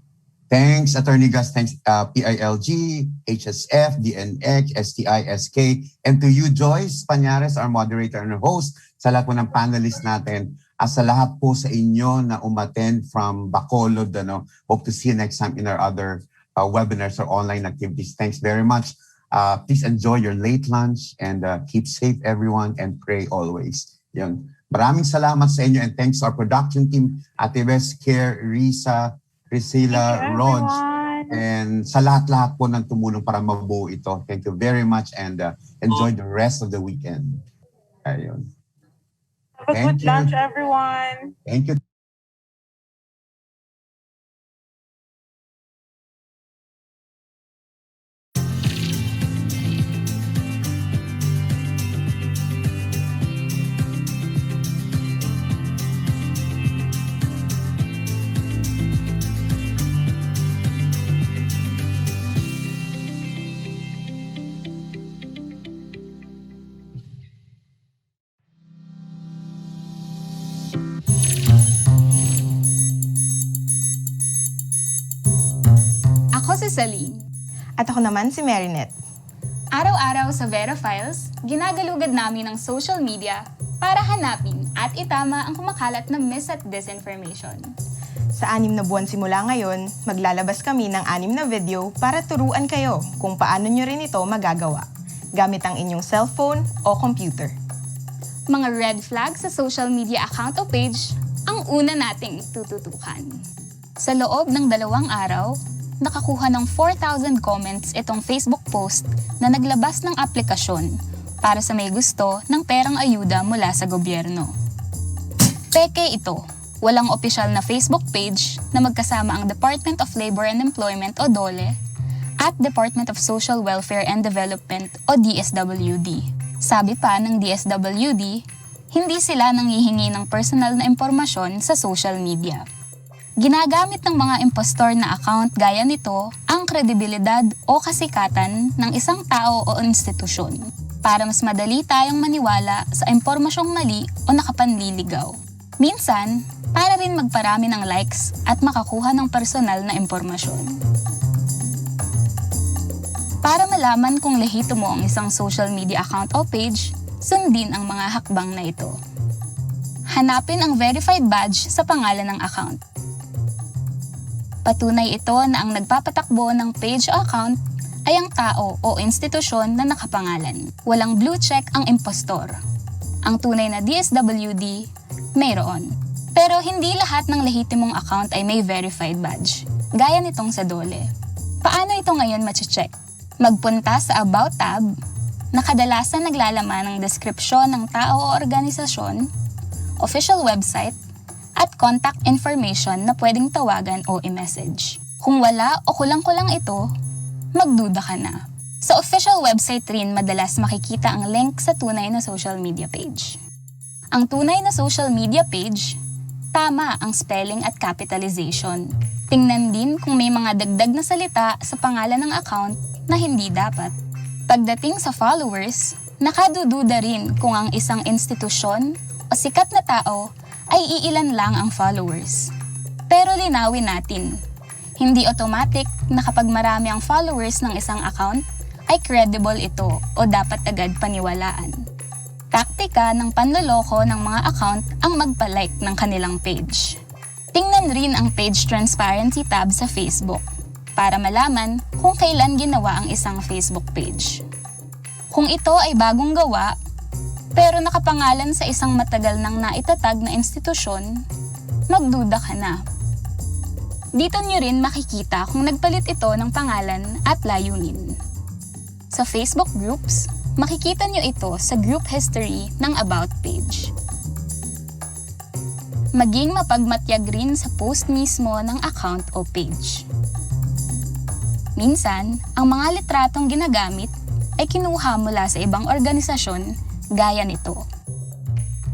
Thanks, Attorney Gus. Thanks, PILG, HSF, DNX, STI, SK. And to you, Joyce Pañares, our moderator and host, sa lahat po ng panelists natin. Sa lahat po sa inyo na umattend from Bacolod, hope to see you next time in our other webinars or online activities. Thanks very much. Please enjoy your late lunch and keep safe everyone and pray always. Yun. Maraming salamat sa inyo and thanks to our production team, Ate Wes, Care, Risa, Priscilla, Rog, and sa lahat-lahat po ng tumulong para mabuo ito. Thank you very much and enjoy the rest of the weekend. Ayun. Have a good lunch, everyone. Thank you. Ako si Celine. At ako naman si Marinette. Araw-araw sa Vera Files, ginagalugad namin ang social media para hanapin at itama ang kumakalat na mis at disinformation. Sa 6 na buwan simula ngayon, maglalabas kami ng 6 na video para turuan kayo kung paano nyo rin ito magagawa gamit ang inyong cellphone o computer. Mga red flags sa social media account o page ang una nating tututukan. Sa loob ng 2 araw, nakakuha ng 4,000 comments itong Facebook post na naglabas ng aplikasyon para sa may gusto ng perang ayuda mula sa gobyerno. Peke ito, walang opisyal na Facebook page na magkasama ang Department of Labor and Employment o DOLE at Department of Social Welfare and Development o DSWD. Sabi pa ng DSWD, hindi sila nanghihingi ng personal na impormasyon sa social media. Ginagamit ng mga impostor na account gaya nito ang kredibilidad o kasikatan ng isang tao o institusyon para mas madali tayong maniwala sa impormasyong mali o nakapanliligaw. Minsan, para rin magparami ng likes at makakuha ng personal na impormasyon. Para malaman kung lehitimo ang isang social media account o page, sundin ang mga hakbang na ito. Hanapin ang verified badge sa pangalan ng account. Patunay ito na ang nagpapatakbo ng page o account ay ang tao o institusyon na nakapangalan. Walang blue check ang impostor. Ang tunay na DSWD, mayroon. Pero hindi lahat ng lehitimong account ay may verified badge, gaya nitong sa DOLE. Paano ito ngayon mache-check? Magpunta sa About tab, na kadalasan naglalaman ng deskripsyon ng tao o organisasyon, official website, at contact information na pwedeng tawagan o i-message. Kung wala o kulang-kulang ito, magduda ka na. Sa official website rin madalas makikita ang link sa tunay na social media page. Ang tunay na social media page, tama ang spelling at capitalization. Tingnan din kung may mga dagdag na salita sa pangalan ng account na hindi dapat. Pagdating sa followers, nakadududa rin kung ang isang institusyon o sikat na tao ay iilan lang ang followers. Pero linawin natin, hindi automatic na kapag marami ang followers ng isang account, ay credible ito o dapat agad paniwalaan. Taktika ng panloloko ng mga account ang magpa-like ng kanilang page. Tingnan rin ang page transparency tab sa Facebook para malaman kung kailan ginawa ang isang Facebook page. Kung ito ay bagong gawa, pero nakapangalan sa isang matagal nang naitatag na institusyon, magduda ka na. Dito nyo rin makikita kung nagpalit ito ng pangalan at layunin. Sa Facebook groups, makikita nyo ito sa group history ng About page. Maging mapagmatyag rin sa post mismo ng account o page. Minsan, ang mga litratong ginagamit ay kinuha mula sa ibang organisasyon gaya nito.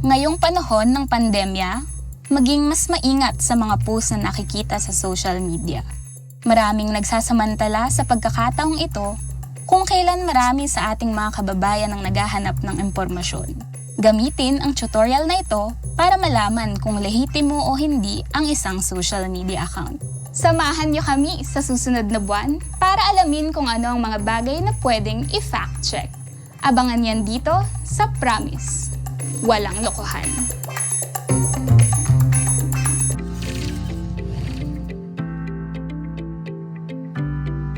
Ngayong panahon ng pandemya, maging mas maingat sa mga post na nakikita sa social media. Maraming nagsasamantala sa pagkakataong ito kung kailan marami sa ating mga kababayan ang naghahanap ng impormasyon. Gamitin ang tutorial na ito para malaman kung lehitimo o hindi ang isang social media account. Samahan niyo kami sa susunod na buwan para alamin kung ano ang mga bagay na pwedeng i-fact check. Abangan yan dito sa Promise. Walang lokohan.